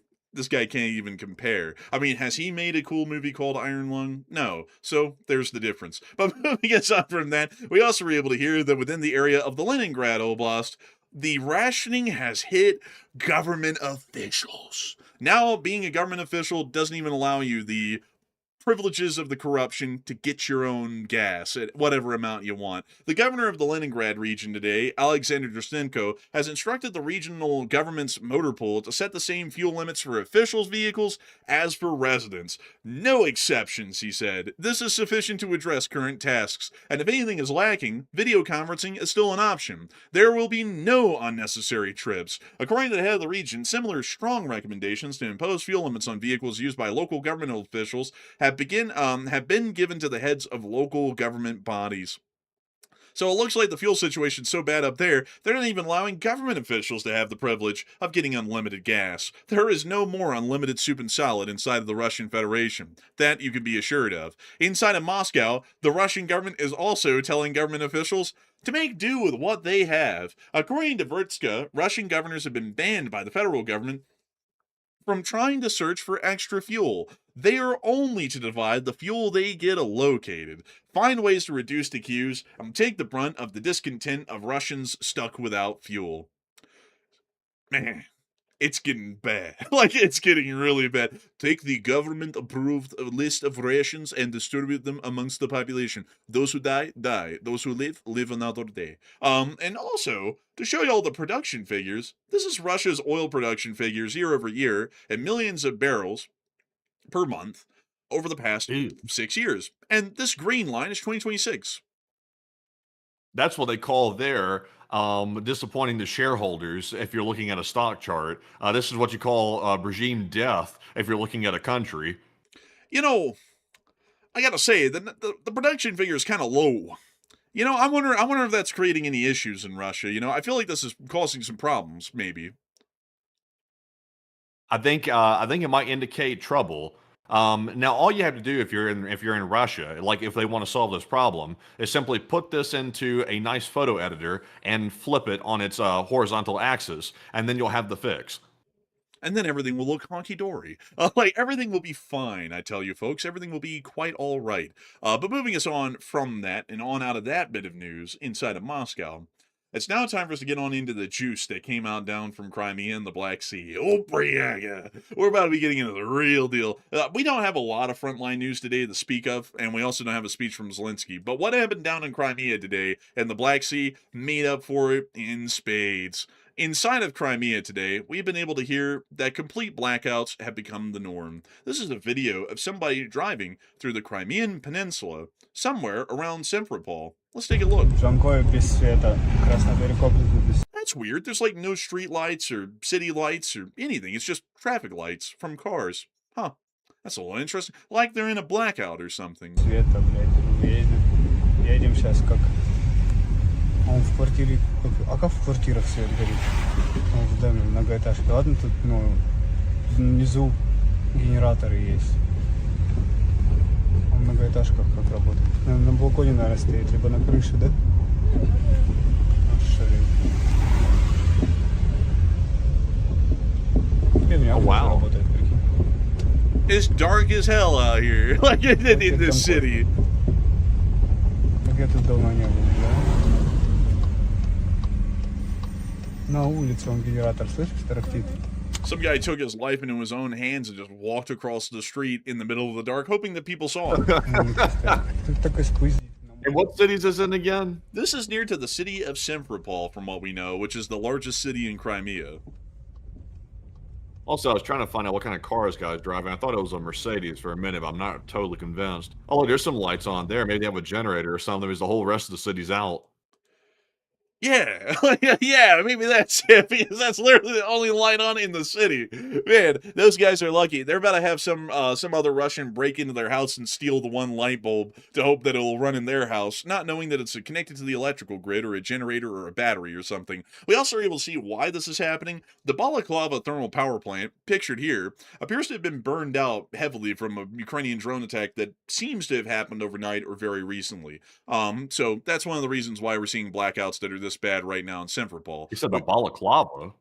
can't even compare. I mean, has he made a cool movie called Iron Lung? No. So there's the difference. But moving us on from that, we also were able to hear that within the area of the Leningrad Oblast, the rationing has hit government officials. Now, being a government official doesn't even allow you the privileges of the corruption to get your own gas at whatever amount you want. The governor of the Leningrad region today, Alexander Drustenko, has instructed the regional government's motor pool to set the same fuel limits for officials' vehicles as for residents. No exceptions, he said. This is sufficient to address current tasks, and if anything is lacking, video conferencing is still an option. There will be no unnecessary trips. According to the head of the region, similar strong recommendations to impose fuel limits on vehicles used by local government officials have been given to the heads of local government bodies. So it looks like the fuel situation's so bad up there, they're not even allowing government officials to have the privilege of getting unlimited gas. There is no more unlimited soup and salad inside of the Russian Federation. That you can be assured of. Inside of Moscow, the Russian government is also telling government officials to make do with what they have. According to Vertska, Russian governors have been banned by the federal government from trying to search for extra fuel. They are only to divide the fuel they get allocated, find ways to reduce the queues, and take the brunt of the discontent of Russians stuck without fuel. Man, it's getting bad. Like, it's getting really bad. Take the government-approved list of rations and distribute them amongst the population. Those who die, die. Those who live, live another day. And also, to show you all the production figures, this is Russia's oil production figures year over year, and millions of barrels per month over the past 6 years. And this green line is 2026. That's what they call their disappointing the shareholders if you're looking at a stock chart. This is what you call regime death if you're looking at a country. You know, I gotta say, the production figure is kind of low. You know, I wonder if that's creating any issues in Russia. You know, I feel like this is causing some problems, maybe. I think it might indicate trouble. Now, all you have to do if you're in Russia, like if they want to solve this problem, is simply put this into a nice photo editor and flip it on its horizontal axis, and then you'll have the fix. And then everything will look honky-dory. Like, everything will be fine, I tell you folks. Everything will be quite all right. But moving us on from that and on out of that bit of news inside of Moscow, It's now time for us to get on into the juice that came out down from Crimea and the Black Sea. Oh, yeah. We're about to be getting into the real deal. We don't have a lot of frontline news today to speak of, and we also don't have a speech from Zelensky. But what happened down in Crimea today and the Black Sea made up for it in spades. Inside of Crimea today, we've been able to hear that complete blackouts have become the norm. This is a video of somebody driving through the Crimean Peninsula, somewhere around Simferopol. Let's take a look. That's weird. There's like no street lights or city lights or anything. It's just traffic lights from cars. Huh. That's a little interesting. Like they're in a blackout or something. Он в квартире, а как в квартирах свет горит? Он в доме, многоэтажке. Ладно, тут, внизу генераторы есть. А в многоэтажках как работает? На балконе, наверное, стоит, либо на крыше, да? Oh, wow. Работает, прикинь. It's dark as hell out here, like in this city. Как я тут давно не был, да? На улице он генератор, слышишь, тарахтит. Some guy took his life into his own hands and just walked across the street in the middle of the dark, hoping that people saw him. And what city is this in again? This is near to the city of Simferopol, from what we know, which is the largest city in Crimea. Also, I was trying to find out what kind of car this guy's driving. I thought it was a Mercedes for a minute, but I'm not totally convinced. Oh, look, there's some lights on there. Maybe they have a generator or something because the whole rest of the city's out. Yeah, yeah, maybe that's it, because that's literally the only light on in the city. Man, those guys are lucky. They're about to have some other Russian break into their house and steal the one light bulb to hope that it'll run in their house, not knowing that it's connected to the electrical grid or a generator or a battery or something. We also are able to see why this is happening. The Balaclava thermal power plant, pictured here, appears to have been burned out heavily from a Ukrainian drone attack that seems to have happened overnight or very recently. So that's one of the reasons why we're seeing blackouts that are this bad right now in Simferopol. You said the balaclava.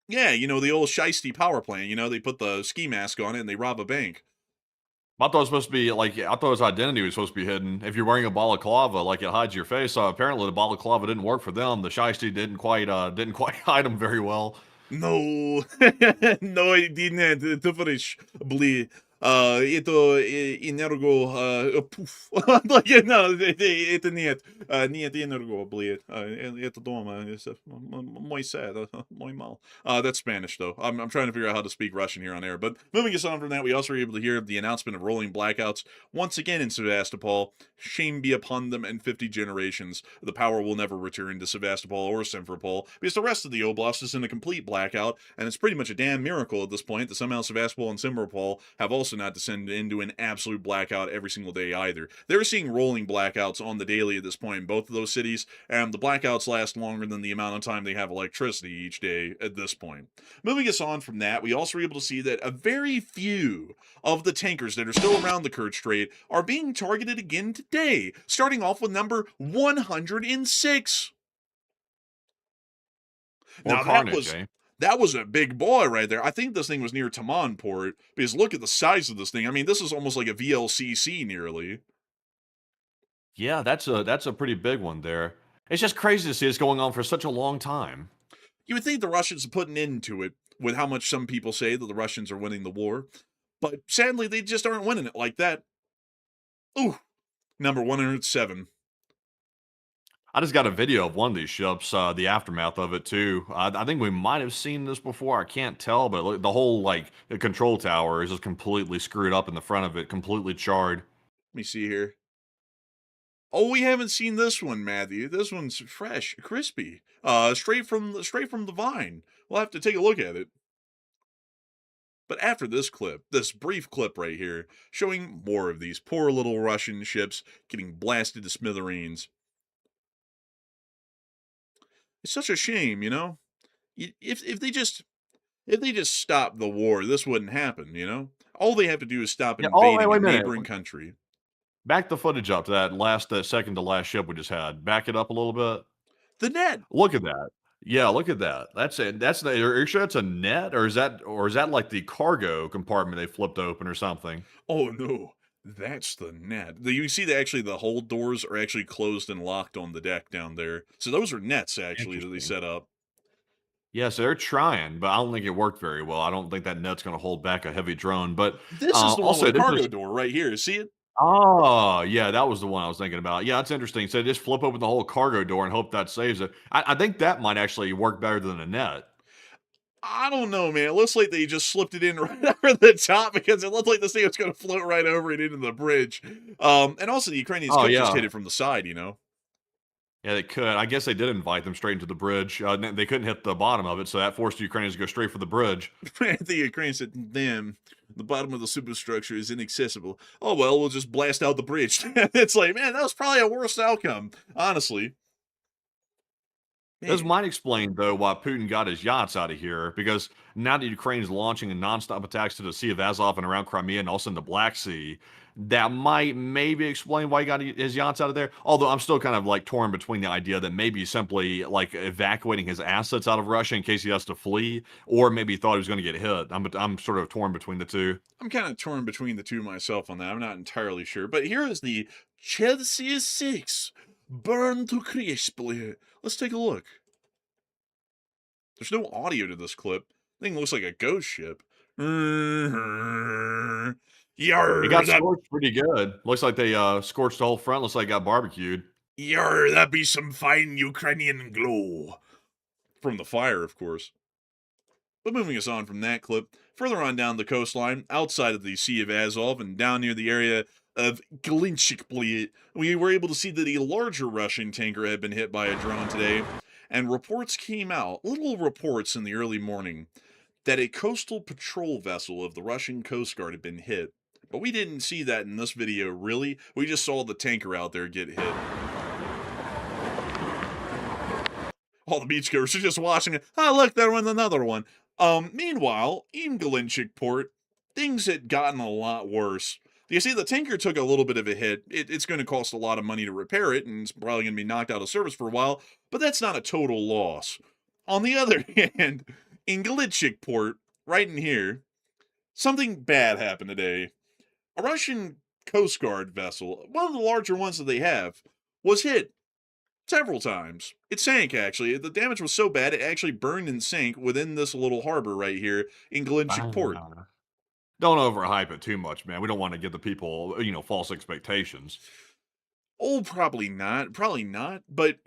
Yeah, the old shiesty power plant. They put the ski mask on it and they rob a bank. I thought it was supposed to be like, I thought his identity was supposed to be hidden. If you're wearing a balaclava, like it hides your face. So apparently the balaclava didn't work for them. The shiesty didn't quite hide them very well. No, no, it didn't. Товарищ, это энерго... Пуф. Это нет. Нет энерго, это дома. Мой сад, мой мал. That's Spanish, though. I'm trying to figure out how to speak Russian here on air. But moving us on from that, we also were able to hear the announcement of rolling blackouts once again in Sevastopol. Shame be upon them and 50 generations. The power will never return to Sevastopol or Simferopol because the rest of the oblast is in a complete blackout, and it's pretty much a damn miracle at this point that somehow Sevastopol and Simferopol have also not descended into an absolute blackout every single day either. They're seeing rolling blackouts on the daily at this point in both of those cities, and the blackouts last longer than the amount of time they have electricity each day at this point. Moving us on from that, we also were able to see that a very few of the tankers that are still around the Kerch Strait are being targeted again today, starting off with number 106. Now, carnage, that was a big boy right there. I think this thing was near Taman Port, because look at the size of this thing. I mean, this is almost like a VLCC nearly. Yeah, that's a pretty big one there. It's just crazy to see this going on for such a long time. You would think the Russians are putting into it with how much some people say that the Russians are winning the war, but sadly, they just aren't winning it like that. Ooh, number 107. I just got a video of one of these ships, the aftermath of it too. I think we might have seen this before. I can't tell, but look, the whole the control tower is just completely screwed up in the front of it, completely charred. Let me see here. Oh, we haven't seen this one, Matthew. This one's fresh, crispy, straight from the vine. We'll have to take a look at it. But after this clip, this brief clip right here, showing more of these poor little Russian ships getting blasted to smithereens. It's such a shame, If they just stopped the war, this wouldn't happen, All they have to do is stop invading a neighboring country. Back the footage up to that second to last ship we just had. Back it up a little bit. The net. Look at that. Yeah, look at that. That's it. Are you sure it's a net, or is that like the cargo compartment they flipped open or something? Oh no, That's the net. You see that actually the hold doors are actually closed and locked on the deck down there. So those are nets actually that they Interesting. set up. Yeah, so they're trying, but I don't think it worked very well. I don't think that net's gonna hold back a heavy drone, but, This is the one with also a this cargo is door right here. See it? oh, yeah, that was the one I was thinking about. Yeah, that's interesting. So just flip open the whole cargo door and hope that saves it. I think that might actually work better than a net. I don't know, man. It looks like they just slipped it in right over the top because it looked like this thing was going to float right over it into the bridge. And also the Ukrainians Oh, could just yeah. hit it from the side, you know? Yeah, they could. I guess they did invite them straight into the bridge. They couldn't hit the bottom of it, so that forced the Ukrainians to go straight for the bridge. The Ukrainians said, damn, the bottom of the superstructure is inaccessible. Oh, well, we'll just blast out the bridge. It's like, man, that was probably a worse outcome, honestly. This Man. might explain, though, why Putin got his yachts out of here, because now that Ukraine is launching nonstop attacks to the Sea of Azov and around Crimea and also in the Black Sea, that might maybe explain why he got his yachts out of there. Although I'm still kind of like torn between the idea that maybe he's simply like evacuating his assets out of Russia in case he has to flee, or maybe he thought he was going to get hit. I'm sort of torn between the two. I'm kind of torn between the two myself on that. I'm not entirely sure. But here is the Chelsea 6 Burn to Crisply. Let's take a look. There's no audio to this clip. Thing looks like a ghost ship. Yarr, It got that, scorched pretty good. Looks like they scorched the whole front. Looks like it got barbecued. yarr, that be some fine Ukrainian glow. From the fire, of course. But moving us on from that clip, further on down the coastline, outside of the Sea of Azov and down near the area of Glinchikpli, we were able to see that a larger Russian tanker had been hit by a drone today, and reports came out, little reports in the early morning, that a coastal patrol vessel of the Russian Coast Guard had been hit. But we didn't see that in this video, really. We just saw the tanker out there get hit. All the beachgoers are just watching it. Oh, look, there went another one. Meanwhile, in Galinchik port, things had gotten a lot worse. You see, the tanker took a little bit of a hit. It's going to cost a lot of money to repair it, and it's probably going to be knocked out of service for a while, but that's not a total loss. On the other hand, in Galinchik port, right in here, something bad happened today. A Russian Coast Guard vessel, one of the larger ones that they have, was hit several times. It sank, actually. The damage was so bad, it actually burned and sank within this little harbor right here in Galinchik port. Don't overhype it too much, man. We don't want to give the people, false expectations. Oh, probably not. Probably not. But,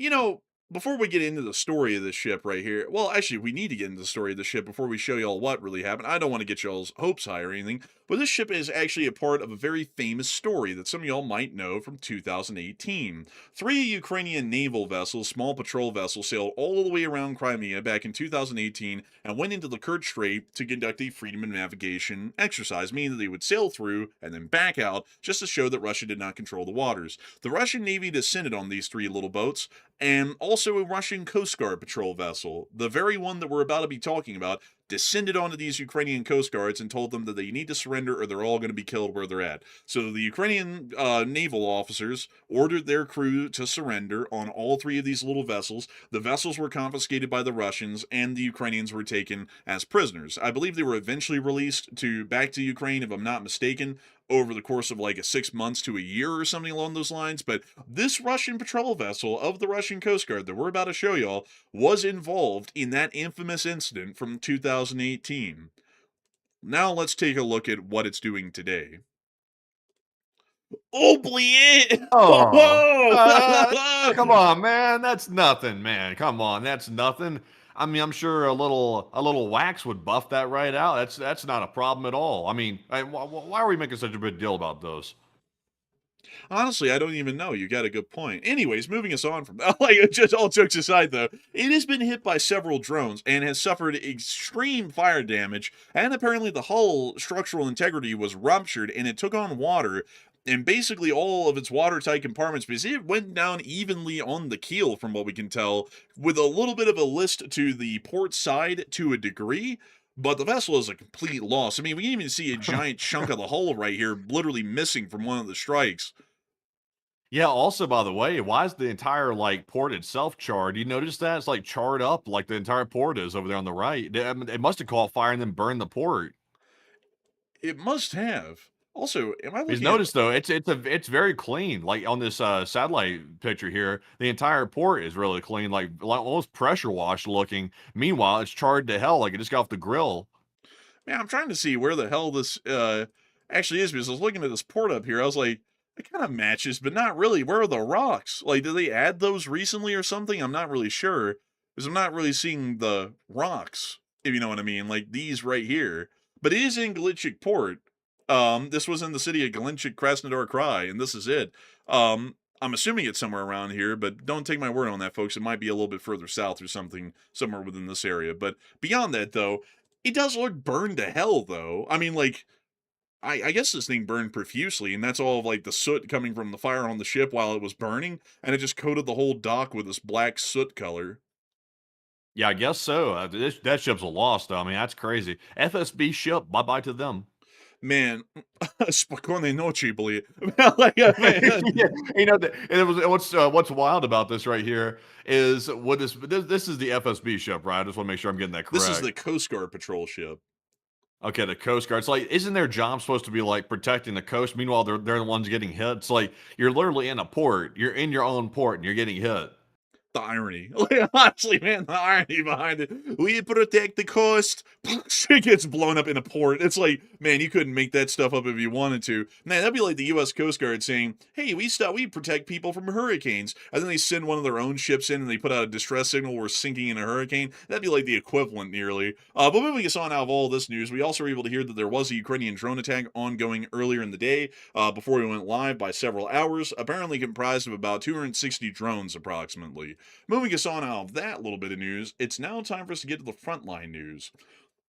before we get into the story of this ship right here, well, actually, we need to get into the story of the ship before we show y'all what really happened. I don't want to get y'all's hopes high or anything, but this ship is actually a part of a very famous story that some of y'all might know from 2018. 3 Ukrainian naval vessels, small patrol vessels, sailed all the way around Crimea back in 2018 and went into the Kerch Strait to conduct a freedom of navigation exercise, meaning that they would sail through and then back out just to show that Russia did not control the waters. The Russian Navy descended on these 3 little boats, and also a Russian Coast Guard patrol vessel, the very one that we're about to be talking about, descended onto these Ukrainian Coast Guards and told them that they need to surrender or they're all going to be killed where they're at. So the Ukrainian naval officers ordered their crew to surrender on all 3 of these little vessels. The vessels were confiscated by the Russians, and the Ukrainians were taken as prisoners. I believe they were eventually released back to Ukraine, if I'm not mistaken, over the course of like 6 months to a year or something along those lines. But this Russian patrol vessel of the Russian Coast Guard that we're about to show y'all was involved in that infamous incident from 2018. Now let's take a look at what it's doing today. Oubliez! Come on, man. That's nothing, man. Come on, that's nothing. I mean, I'm sure a little wax would buff that right out. That's not a problem at all. I mean, why are we making such a big deal about those? Honestly, I don't even know. You got a good point. Anyways, moving us on from that, like, just all jokes aside, though, it has been hit by several drones and has suffered extreme fire damage, and apparently the hull structural integrity was ruptured and it took on water, and basically all of its watertight compartments, because it went down evenly on the keel, from what we can tell, with a little bit of a list to the port side to a degree. But the vessel is a complete loss. I mean, we can even see a giant chunk of the hull right here literally missing from one of the strikes. Yeah, also, by the way, why is the entire, port itself charred? You notice that? It's, charred up like the entire port is over there on the right. It must have caught fire and then burned the port. It must have. Also, am I Because looking at... notice though, it's very clean. Like on this satellite picture here, the entire port is really clean, like almost pressure washed looking. Meanwhile, it's charred to hell, like it just got off the grill. Man, I'm trying to see where the hell this actually is, because I was looking at this port up here. I was like, it kind of matches, but not really. Where are the rocks? Like, did they add those recently or something? I'm not really sure, because I'm not really seeing the rocks, if you know what I mean. Like these right here. But it is in Galicic Port. This was in the city of Galicic Krasnodar Krai, and this is it. I'm assuming it's somewhere around here, but don't take my word on that, folks. It might be a little bit further south or something, somewhere within this area. But beyond that, though, it does look burned to hell, though. I mean, like, I guess this thing burned profusely, and that's all of, like, the soot coming from the fire on the ship while it was burning, and it just coated the whole dock with this black soot color. Yeah, I guess so. That ship's a loss, though. I mean, that's crazy. FSB ship, bye bye to them. Man, spokojnej noci, believe. Like, man, Yeah, what's wild about this right here is this is the FSB ship, right? I just want to make sure I'm getting that correct. this is the Coast Guard patrol ship. Okay, the Coast Guard. It's like, isn't their job supposed to be like protecting the coast? Meanwhile, they're the ones getting hit. It's like you're literally in a port. You're in your own port, and you're getting hit. The irony. Like, honestly, man, the irony behind it. We protect the coast. Shit gets blown up in a port. It's like, man, you couldn't make that stuff up if you wanted to. Man, that'd be like the U.S. Coast Guard saying, hey, we protect people from hurricanes. And then they send one of their own ships in and they put out a distress signal, we're sinking in a hurricane. That'd be like the equivalent, nearly. But moving us on out of all this news, we also were able to hear that there was a Ukrainian drone attack ongoing earlier in the day, before we went live by several hours, apparently comprised of about 260 drones approximately. Moving us on out of that little bit of news, it's now time for us to get to the frontline news.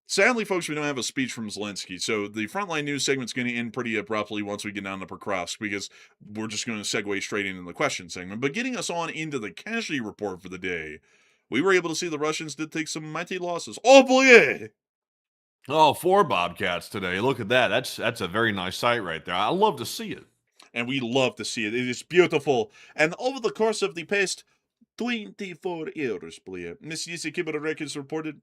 Sadly, folks, we don't have a speech from Zelensky, so the frontline news segment's going to end pretty abruptly once we get down to Pokrovsk, because we're just going to segue straight into the question segment. But getting us on into the casualty report for the day, we were able to see the Russians did take some mighty losses. Oh, boy! Oh, 4 Bobcats today. Look at that. That's a very nice sight right there. I love to see it. And we love to see it. It is beautiful. And over the course of the past 24 hours, please, Miss Yisikibara Records reported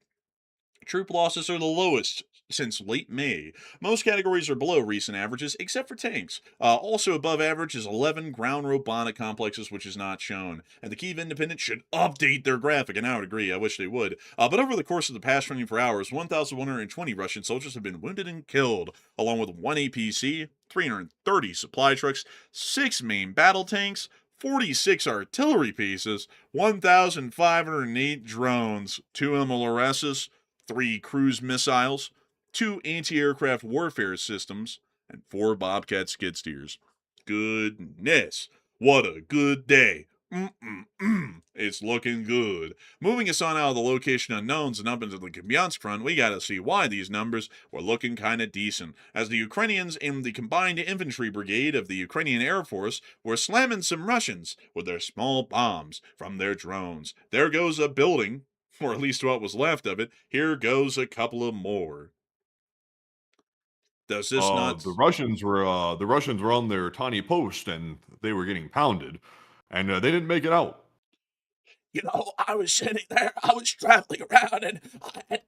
troop losses are the lowest since late May. Most categories are below recent averages, except for tanks. Also above average is 11 ground robotic complexes, which is not shown. And the Kyiv Independent should update their graphic, and I would agree, I wish they would. But over the course of the past 24 hours, 1,120 Russian soldiers have been wounded and killed, along with 1 APC, 330 supply trucks, 6 main battle tanks, 46 artillery pieces, 1,508 drones, 2 MLRSs, 3 cruise missiles, 2 anti-aircraft warfare systems, and 4 Bobcat skid steers. Goodness, what a good day. It's looking good. Moving us on out of the location unknowns and up into the Kupiansk front, we gotta see why these numbers were looking kinda decent, as the Ukrainians in the Combined Infantry Brigade of the Ukrainian Air Force were slamming some Russians with their small bombs from their drones. There goes a building, or at least what was left of it. Here goes a couple of more. Does this not... The Russians were on their tiny post, and they were getting pounded, and they didn't make it out. You know, I was sitting there, I was traveling around, and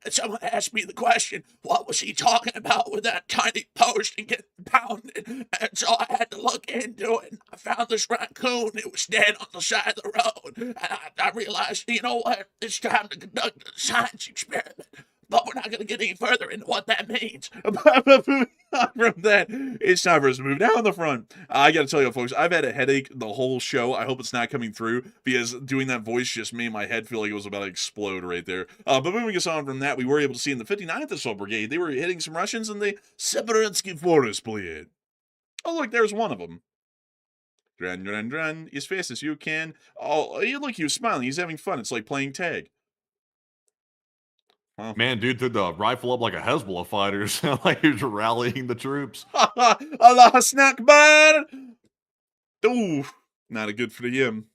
someone asked me the question, what was he talking about with that tiny post and getting pounded? And so I had to look into it, and I found this raccoon. It was dead on the side of the road. And I realized, you know what, it's time to conduct a science experiment. But we're not going to get any further into what that means. From that, it's time for us to move down the front. I got to tell you, folks, I've had a headache the whole show. I hope it's not coming through, because doing that voice just made my head feel like it was about to explode right there. But moving us on from that, we were able to see in the 59th Assault Brigade, they were hitting some Russians in the Severensky Forest Brigade. Oh, look, there's one of them. Dran, as fast as you can. Oh, look, he was smiling. He's having fun. It's like playing tag. Huh. Man, dude threw the rifle up like a Hezbollah fighter, sound like he was rallying the troops. Allah snack bar! Ooh, not a good for him.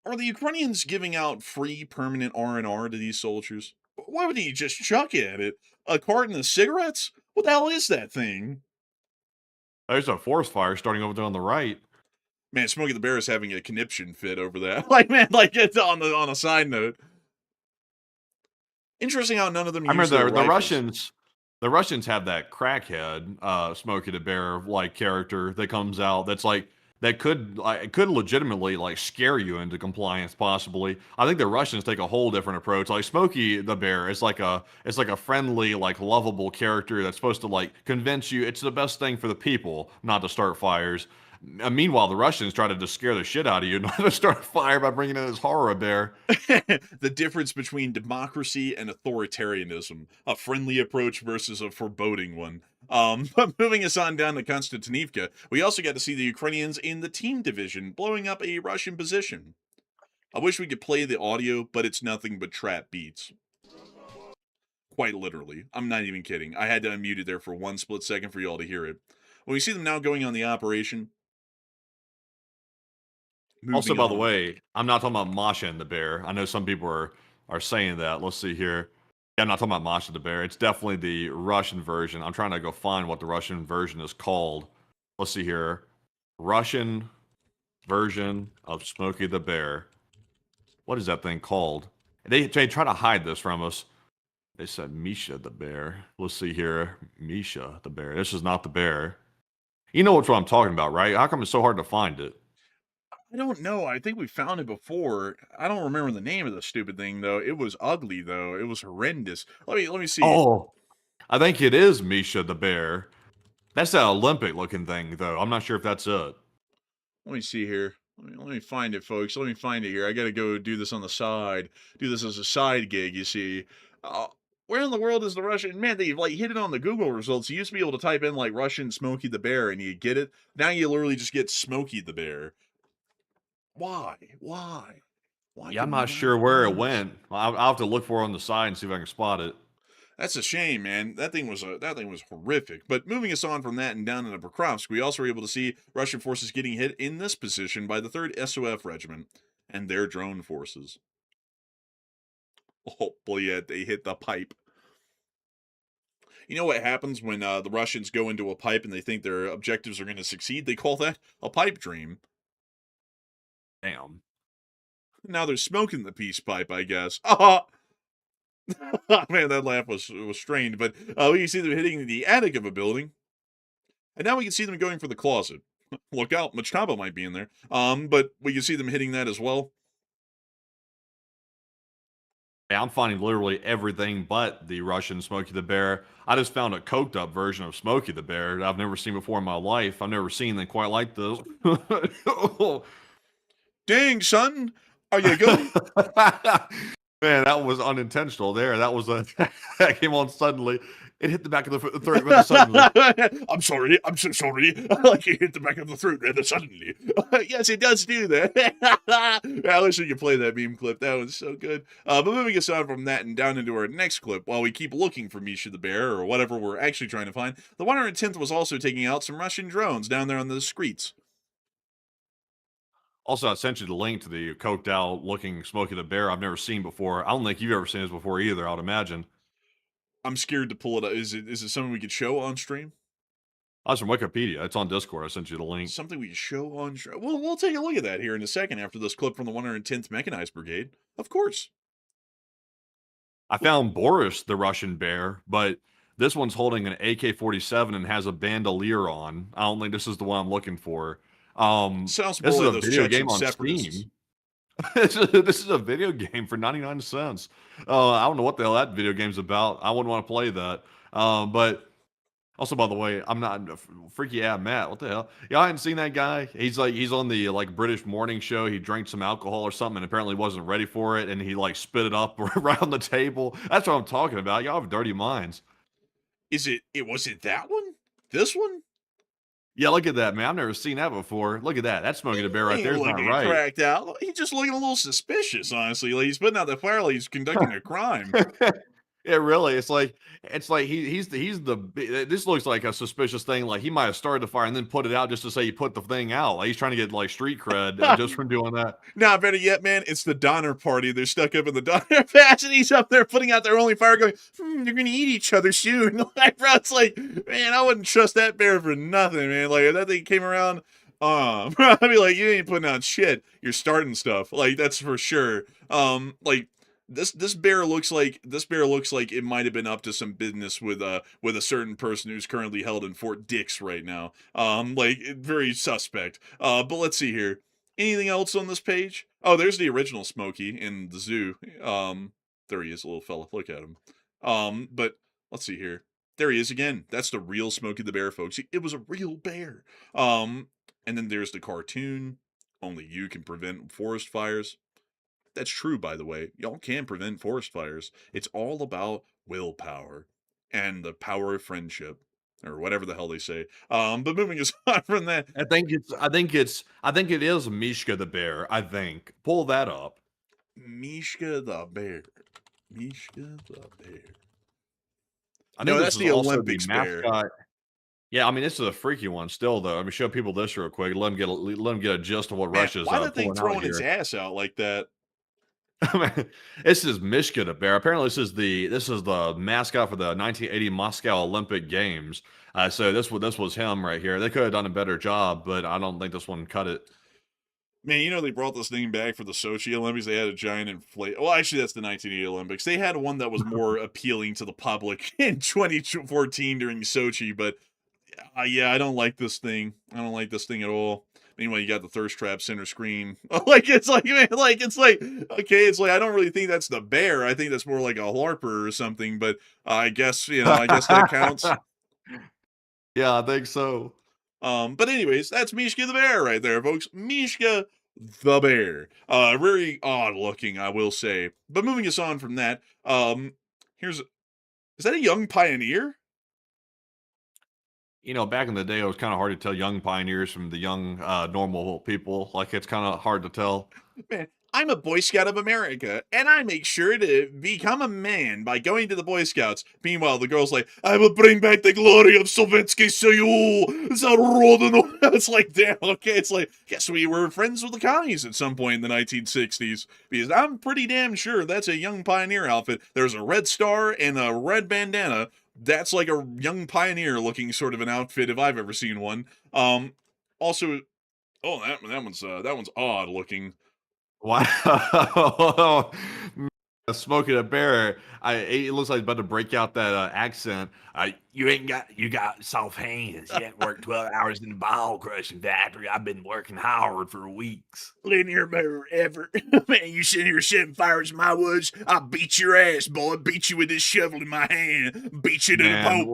Are the Ukrainians giving out free permanent R&R to these soldiers? Why would he just chuck at it? A carton of cigarettes? What the hell is that thing? There's a forest fire starting over there on the right. Man, Smokey the Bear is having a conniption fit over that. Like, man, like, it's on a side note. Interesting how none of them. I remember the Russians. The Russians have that crackhead, Smokey the Bear like character that comes out. That's like that could legitimately like scare you into compliance possibly. I think the Russians take a whole different approach. Like Smokey the Bear is like a friendly like lovable character that's supposed to like convince you it's the best thing for the people not to start fires. Meanwhile, the Russians try to just scare the shit out of you, not to start a fire by bringing in this horror bear. The difference between democracy and authoritarianism, a friendly approach versus a foreboding one. But moving us on down to Konstantinivka, we also got to see the Ukrainians in the team division blowing up a Russian position. I wish we could play the audio, but it's nothing but trap beats. Quite literally. I'm not even kidding. I had to unmute it there for one split second for you all to hear it. When we see them now going on the operation. Also, by the on. way, I'm not talking about Masha and the bear. I know some people are saying that. Let's see here. Yeah, I'm not talking about Masha the bear. It's definitely the Russian version. I'm trying to go find what the Russian version is called. Let's see here. Russian version of Smokey the Bear. What is that thing called? They try to hide this from us. They said Misha the bear. Let's see here. Misha the bear. This is not the bear. You know what I'm talking about, right? How come it's so hard to find it? I don't know. I think we found it before. I don't remember the name of the stupid thing though. It was ugly though. It was horrendous. Let me see. Oh, I think it is Misha the bear. That's that Olympic looking thing though. I'm not sure if that's it. Let me see here. Let me find it, folks. Let me find it here. I got to go do this on the side. Do this as a side gig, you see. Where in the world is the Russian? Man, they like hit it on the Google results. You used to be able to type in like Russian Smokey the Bear and you get it. Now you literally just get Smokey the Bear. Why? Yeah, I'm not sure where it went. I'll have to look for it on the side and see if I can spot it. That's a shame, man. That thing was horrific. But moving us on from that and down into Pokrovsk, we also were able to see Russian forces getting hit in this position by the 3rd SOF Regiment and their drone forces. Oh boy, yeah, they hit the pipe. You know what happens when the Russians go into a pipe and they think their objectives are going to succeed? They call that a pipe dream. Damn. Now they're smoking the peace pipe, I guess. Oh, man, that laugh was strained. But we can see them hitting the attic of a building. And now we can see them going for the closet. Look out, Machkaba might be in there. But we can see them hitting that as well. Yeah, I'm finding literally everything but the Russian Smokey the Bear. I just found a coked up version of Smokey the Bear that I've never seen before in my life. I've never seen anything quite like this. Dang, son, are you good? Man, that was unintentional there. That was that came on suddenly. It hit the back of the throat rather suddenly. I'm sorry. I'm so sorry. Like it hit the back of the throat rather suddenly. Yes, it does do that. I wish we could play that meme clip. That was so good. But moving us on from that and down into our next clip, while we keep looking for Misha the Bear or whatever we're actually trying to find, the 110th was also taking out some Russian drones down there on the streets. Also, I sent you the link to the coked out looking Smokey the Bear I've never seen before. I don't think you've ever seen this before either, I would imagine. I'm scared to pull it up. Is it something we could show on stream? That's from Wikipedia. It's on Discord. I sent you the link. Something we can show on stream. Well, we'll take a look at that here in a second after this clip from the 110th Mechanized Brigade. Of course. I found Boris the Russian bear, but this one's holding an AK-47 and has a bandolier on. I don't think this is the one I'm looking for. Sounds this is more a like those video Chechen game on separatists. Steam. This is a video game for 99 cents. I don't know what the hell that video game's about. I wouldn't want to play that. But also, by the way, I'm not freaky Matt. What the hell? Y'all hadn't seen that guy? He's on the like British morning show. He drank some alcohol or something and apparently wasn't ready for it. And he like spit it up right on the table. That's what I'm talking about. Y'all have dirty minds. Was it that one? This one? Yeah, look at that, man. I've never seen that before. Look at that. That's Smokey the Bear right there. It's not right. Cracked out. He's just looking a little suspicious, honestly. Like he's putting out the fire like he's conducting a crime. Yeah, really. It's like he's the this looks like a suspicious thing. Like he might have started the fire and then put it out just to say he put the thing out. Like he's trying to get like street cred just from doing that. Nah, better yet, man, it's the Donner Party. They're stuck up in the Donner Patch and he's up there putting out their only fire going, they're gonna eat each other soon. Like, bro, it's like, man, I wouldn't trust that bear for nothing, man. Like if that thing came around, bro, I'd be like, you ain't putting out shit. You're starting stuff. Like, that's for sure. Like This bear looks like it might have been up to some business with a certain person who's currently held in Fort Dix right now. Like very suspect. But let's see here. Anything else on this page? Oh, there's the original Smokey in the zoo. There he is, little fella. Look at him. But let's see here. There he is again. That's the real Smokey the Bear, folks. It was a real bear. And then there's the cartoon. Only you can prevent forest fires. That's true, by the way. Y'all can prevent forest fires. It's all about willpower and the power of friendship, or whatever the hell they say. But moving aside from that, I think it is Mishka the bear. I think pull that up. Mishka the bear. Mishka the bear. I No, think that's this the is also Olympics bear. mascot. Yeah, I mean this is a freaky one still though. I mean show people this real quick. Let them get a gist of what Man, Russia's why that thing pulling out throwing here. its ass out like that? This is Mishka the bear. Apparently, this is the mascot for the 1980 Moscow Olympic Games. So this was him right here. They could have done a better job, but I don't think this one cut it. Man, you know they brought this thing back for the Sochi Olympics. They had a giant inflate. Well, actually, that's the 1980 Olympics. They had one that was more appealing to the public in 2014 during Sochi. But yeah, I don't like this thing. I don't like this thing at all. Anyway, you got the thirst trap center screen. It's like okay, it's like I don't really think that's the bear. I think that's more like a larper or something. But I guess that counts. Yeah, I think so. But anyways, that's Mishka the bear right there, folks. Mishka the bear. Very odd looking, I will say. But moving us on from that, is that a young pioneer? You know, back in the day, it was kind of hard to tell young pioneers from the young normal people. Like it's kind of hard to tell. Man, I'm a Boy Scout of America, and I make sure to become a man by going to the Boy Scouts. Meanwhile, the girl's like, I will bring back the glory of Sovietsky Soyuz. It's like, damn, okay. It's like, guess we were friends with the commies at some point in the 1960s. Because I'm pretty damn sure that's a young pioneer outfit. There's a red star and a red bandana. That's like a young pioneer looking sort of an outfit if I've ever seen one. Also, oh, that one's odd looking. Wow. Smoking a bear. It looks like he's about to break out that accent. You got soft hands. You haven't worked 12 hours in the ball crushing factory. I've been working hard for weeks. Linear bear ever. Man, you sitting here setting fires in my woods. I'll beat your ass, boy. Beat you with this shovel in my hand. Beat you to the pope,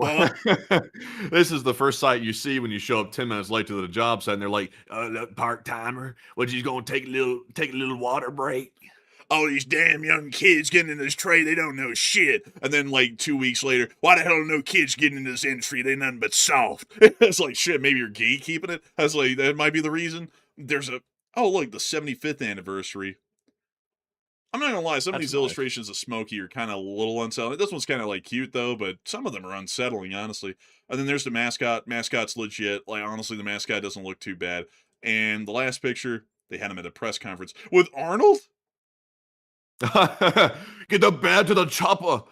boy. This is the first sight you see when you show up 10 minutes late to the job site, and they're like, look, part-timer, what, you gonna take a little water break? All these damn young kids getting in this trade, they don't know shit. And then, like, 2 weeks later, why the hell are no kids getting in this industry? They nothing but soft. It's like, shit, maybe you're gatekeeping it? That's like, that might be the reason. Oh, look, the 75th anniversary. I'm not gonna lie, some of these illustrations of Smokey are kind of a little unsettling. This one's kind of, like, cute, though, but some of them are unsettling, honestly. And then there's the mascot. Mascot's legit. Like, honestly, the mascot doesn't look too bad. And the last picture, they had him at a press conference with Arnold? Get the bear to the chopper.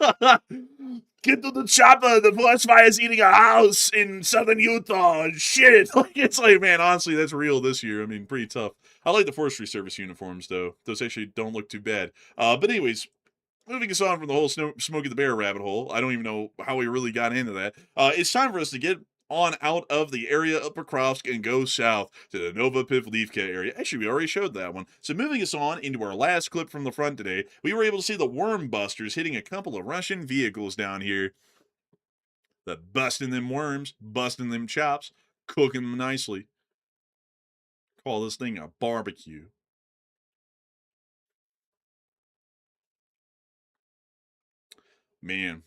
Get to the chopper. The forest fire is eating a house in southern Utah. Shit. Like, it's like, man, honestly, that's real this year. I mean, pretty tough. I like the Forestry Service uniforms, though. Those actually don't look too bad. But anyways, moving us on from the whole Smokey the Bear rabbit hole. I don't even know how we really got into that. It's time for us to get on out of the area of Pokrovsk and go south to the Novopavlivka area. Actually, we already showed that one. So moving us on into our last clip from the front today, we were able to see the worm busters hitting a couple of Russian vehicles down here. The busting them worms, busting them chops, cooking them nicely. Call this thing a barbecue. Man.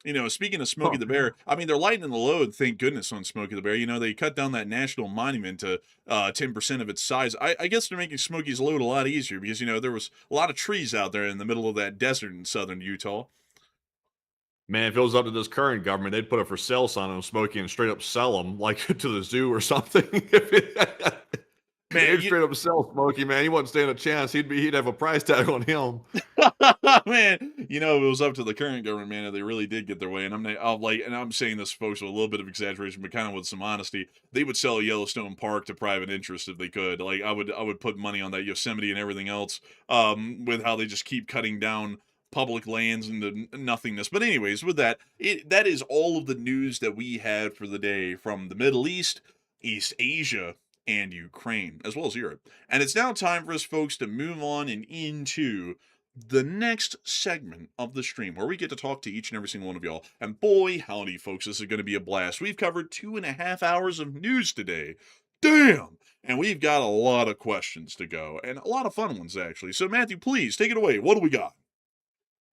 You know, speaking of Smokey the Bear, I mean, they're lightening the load, thank goodness, on Smokey the Bear. You know, they cut down that national monument to 10% of its size. I guess they're making Smokey's load a lot easier because, you know, there was a lot of trees out there in the middle of that desert in southern Utah. Man, if it was up to this current government, they'd put a for sale sign on Smokey and straight up sell them, like to the zoo or something. Man, Dave straight up sell Smokey, man. He wouldn't stand a chance. He'd have a price tag on him. man, you know, it was up to the current government, man, if they really did get their way. And I'm saying this, folks, with a little bit of exaggeration, but kind of with some honesty. They would sell Yellowstone Park to private interests if they could. Like, I would put money on that Yosemite and everything else. With how they just keep cutting down public lands into nothingness. But anyways, with that, that is all of the news that we had for the day from the Middle East, East Asia, and Ukraine, as well as Europe. And it's now time for us, folks, to move on and into the next segment of the stream where we get to talk to each and every single one of y'all. And boy, howdy, folks, this is going to be a blast. We've covered 2.5 hours of news today. Damn! And we've got a lot of questions to go, and a lot of fun ones, actually. So, Matthew, please take it away. What do we got?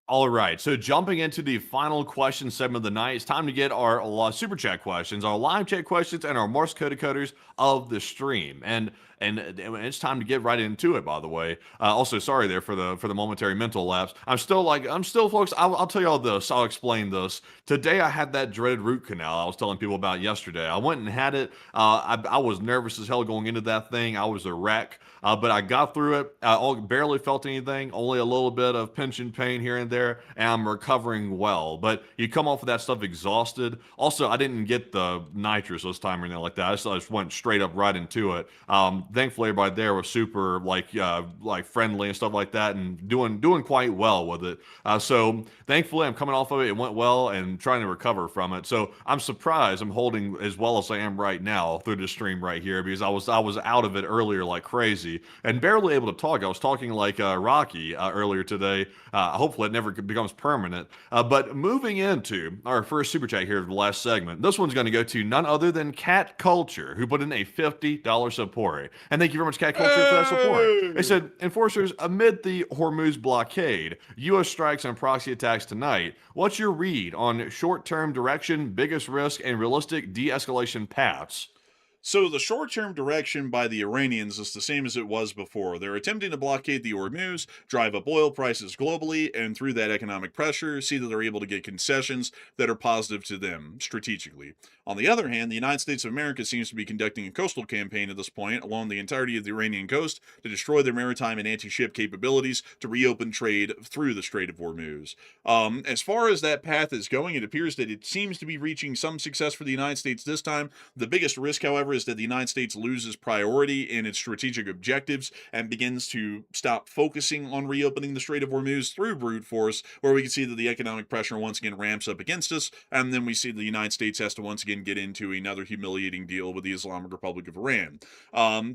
All right, so jumping into the final question segment of the night, it's time to get our super chat questions, our live chat questions, and our Morse code decoders of the stream. And it's time to get right into it. By the way, also sorry there for the momentary mental lapse. I'm still, folks. I'll tell you all this. I'll explain this. Today I had that dreaded root canal I was telling people about yesterday. I went and had it. I was nervous as hell going into that thing. I was a wreck. But I got through it. I barely felt anything, only a little bit of pinch and pain here and there, and I'm recovering well. But you come off of that stuff exhausted. Also, I didn't get the nitrous this time or anything like that. I just went straight up right into it. Thankfully, everybody there was super like friendly and stuff like that, and doing quite well with it. So thankfully, I'm coming off of it. It went well, and trying to recover from it. So I'm surprised I'm holding as well as I am right now through the stream right here, because I was out of it earlier like crazy and barely able to talk. I was talking like Rocky earlier today. Hopefully it never becomes permanent. But moving into our first super chat here of the last segment, this one's going to go to none other than Cat Culture, who put in a $50 support. And thank you very much, Cat Culture, for that support. They said, enforcers, amid the Hormuz blockade, U.S. strikes and proxy attacks tonight, what's your read on short-term direction, biggest risk, and realistic de-escalation paths? So the short-term direction by the Iranians is the same as it was before. They're attempting to blockade the Hormuz, drive up oil prices globally, and through that economic pressure, see that they're able to get concessions that are positive to them strategically. On the other hand, the United States of America seems to be conducting a coastal campaign at this point along the entirety of the Iranian coast to destroy their maritime and anti-ship capabilities to reopen trade through the Strait of Hormuz. As far as that path is going, it appears that it seems to be reaching some success for the United States this time. The biggest risk, however, is that the United States loses priority in its strategic objectives and begins to stop focusing on reopening the Strait of Hormuz through brute force, where we can see that the economic pressure once again ramps up against us, and then we see the United States has to once again get into another humiliating deal with the Islamic Republic of Iran.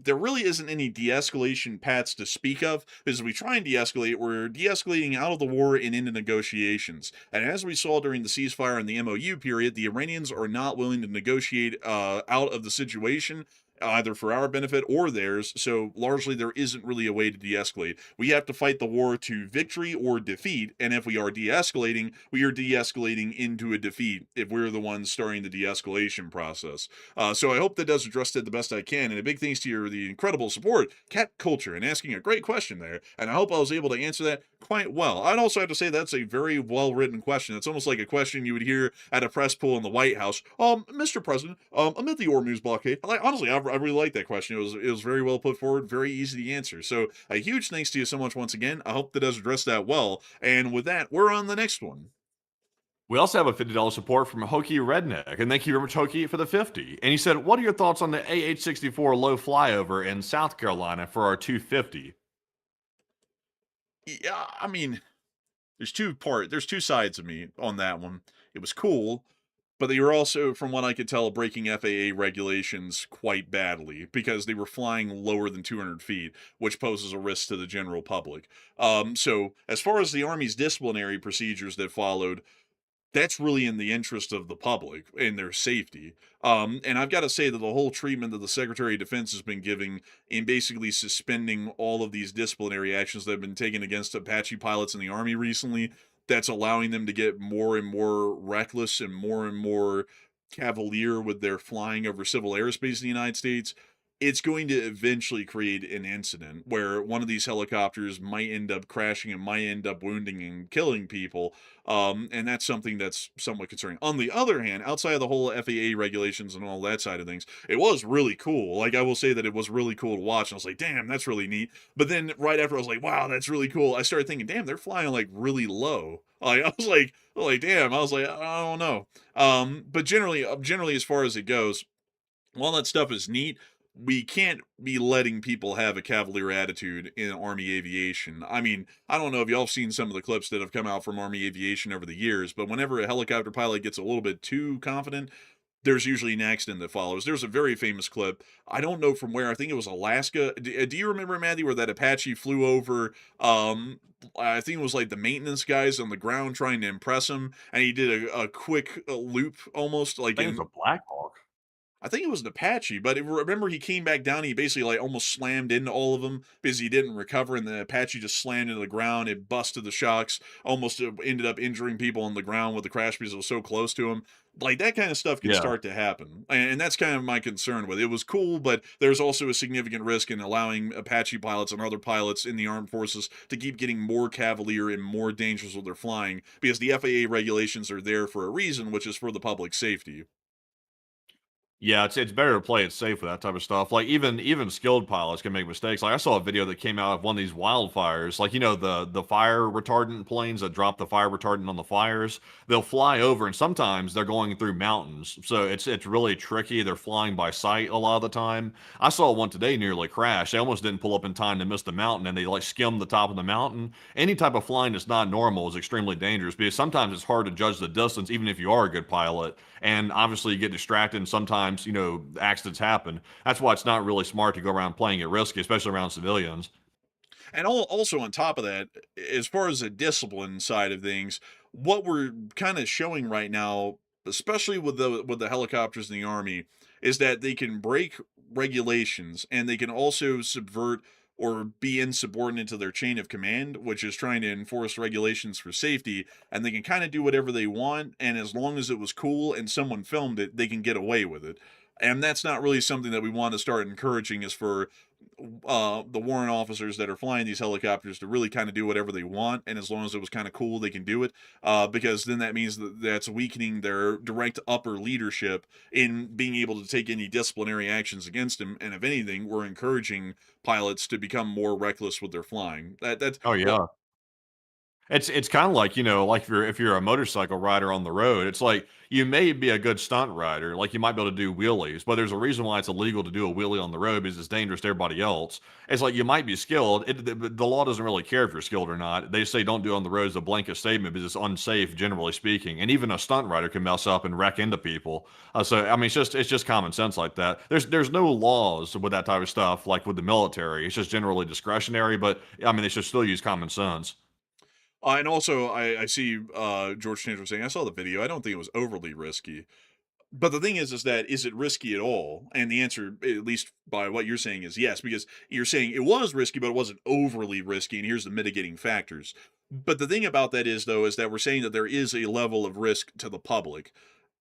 There really isn't any de-escalation paths to speak of, because if we try and de-escalate, we're de-escalating out of the war and into negotiations. And as we saw during the ceasefire and the MOU period, the Iranians are not willing to negotiate out of the situation, either for our benefit or theirs, so largely there isn't really a way to de-escalate. We have to fight the war to victory or defeat, and if we are de-escalating, we are de-escalating into a defeat if we're the ones starting the de-escalation process. So I hope that does address that the best I can, and a big thanks to the incredible support, Cat Culture, and asking a great question there, and I hope I was able to answer that quite well. I'd also have to say that's a very well-written question. It's almost like a question you would hear at a press pool in the White House. Mr. President, amid the Hormuz blockade, honestly, I really like that question. It was very well put forward, very easy to answer. So a huge thanks to you so much once again. I hope that does address that well. And with that, we're on the next one. We also have a $50 support from Hokey Redneck, and thank you very much, Hokey, for the 50. And he said, what are your thoughts on the AH-64 low flyover in South Carolina for our 250? Yeah, I mean, there's two sides of me on that one. It was cool, but they were also, from what I could tell, breaking FAA regulations quite badly because they were flying lower than 200 feet, which poses a risk to the general public. So as far as the Army's disciplinary procedures that followed, that's really in the interest of the public and their safety. And I've got to say that the whole treatment that the Secretary of Defense has been giving in basically suspending all of these disciplinary actions that have been taken against Apache pilots in the Army recently, that's allowing them to get more and more reckless and more cavalier with their flying over civil airspace in the United States. it's going to eventually create an incident where one of these helicopters might end up crashing and might end up wounding and killing people. And that's something that's somewhat concerning. On the other hand, outside of the whole FAA regulations and all that side of things, it was really cool. Like, I will say that it was really cool to watch. And I was like, damn, that's really neat. But then right after I was like, wow, that's really cool, I started thinking, damn, they're flying like really low. Like, I was like, damn, I was like, I don't know. But generally, as far as it goes, while that stuff is neat, we can't be letting people have a cavalier attitude in Army aviation. I mean, I don't know if y'all have seen some of the clips that have come out from Army aviation over the years, but whenever a helicopter pilot gets a little bit too confident, there's usually an accident that follows. There's a very famous clip. I don't know from where. I think it was Alaska. Do you remember, Matthew, where that Apache flew over? I think it was like the maintenance guys on the ground trying to impress him, and he did a quick loop almost like I think it's a Black Hawk. I think it was an Apache, but remember he came back down. And he basically like almost slammed into all of them because he didn't recover, and the Apache just slammed into the ground. It busted the shocks, almost ended up injuring people on the ground with the crash because it was so close to him. Like that kind of stuff can Yeah. start to happen, and that's kind of my concern with it. It was cool, but there's also a significant risk in allowing Apache pilots and other pilots in the armed forces to keep getting more cavalier and more dangerous with their flying because the FAA regulations are there for a reason, which is for the public safety. Yeah, it's better to play it safe with that type of stuff. Like even skilled pilots can make mistakes. Like I saw a video that came out of one of these wildfires. Like the fire retardant planes that drop the fire retardant on the fires. They'll fly over, and sometimes they're going through mountains, so it's really tricky. They're flying by sight a lot of the time. I saw one today nearly crash. They almost didn't pull up in time to miss the mountain, and they like skimmed the top of the mountain. Any type of flying that's not normal is extremely dangerous because sometimes it's hard to judge the distance, even if you are a good pilot. And obviously, you get distracted, and sometimes accidents happen. That's why it's not really smart to go around playing it risky, especially around civilians. And also on top of that, as far as the discipline side of things, what we're kind of showing right now, especially with the helicopters in the Army, is that they can break regulations and they can also subvert or be insubordinate to their chain of command, which is trying to enforce regulations for safety, and they can kind of do whatever they want, and as long as it was cool and someone filmed it, they can get away with it. And that's not really something that we want to start encouraging, is for the warrant officers that are flying these helicopters to really kind of do whatever they want, and as long as it was kind of cool, they can do it. Because then that means that's weakening their direct upper leadership in being able to take any disciplinary actions against them. And if anything, we're encouraging pilots to become more reckless with their flying. That's Oh yeah. It's kind of like, like if you're a motorcycle rider on the road, it's like you may be a good stunt rider, like you might be able to do wheelies, but there's a reason why it's illegal to do a wheelie on the road because it's dangerous to everybody else. It's like you might be skilled. The law doesn't really care if you're skilled or not. They say don't do it on the road as a blanket statement because it's unsafe, generally speaking. And even a stunt rider can mess up and wreck into people. So I mean, it's just common sense like that. There's no laws with that type of stuff like with the military. It's just generally discretionary, but I mean, they should still use common sense. and also I see George Tanner saying I saw the video. I don't think it was overly risky. But the thing is that is it risky at all? And the answer, at least by what you're saying, is yes, because you're saying it was risky, but it wasn't overly risky. And here's the mitigating factors. But the thing about that is, though, is that we're saying that there is a level of risk to the public.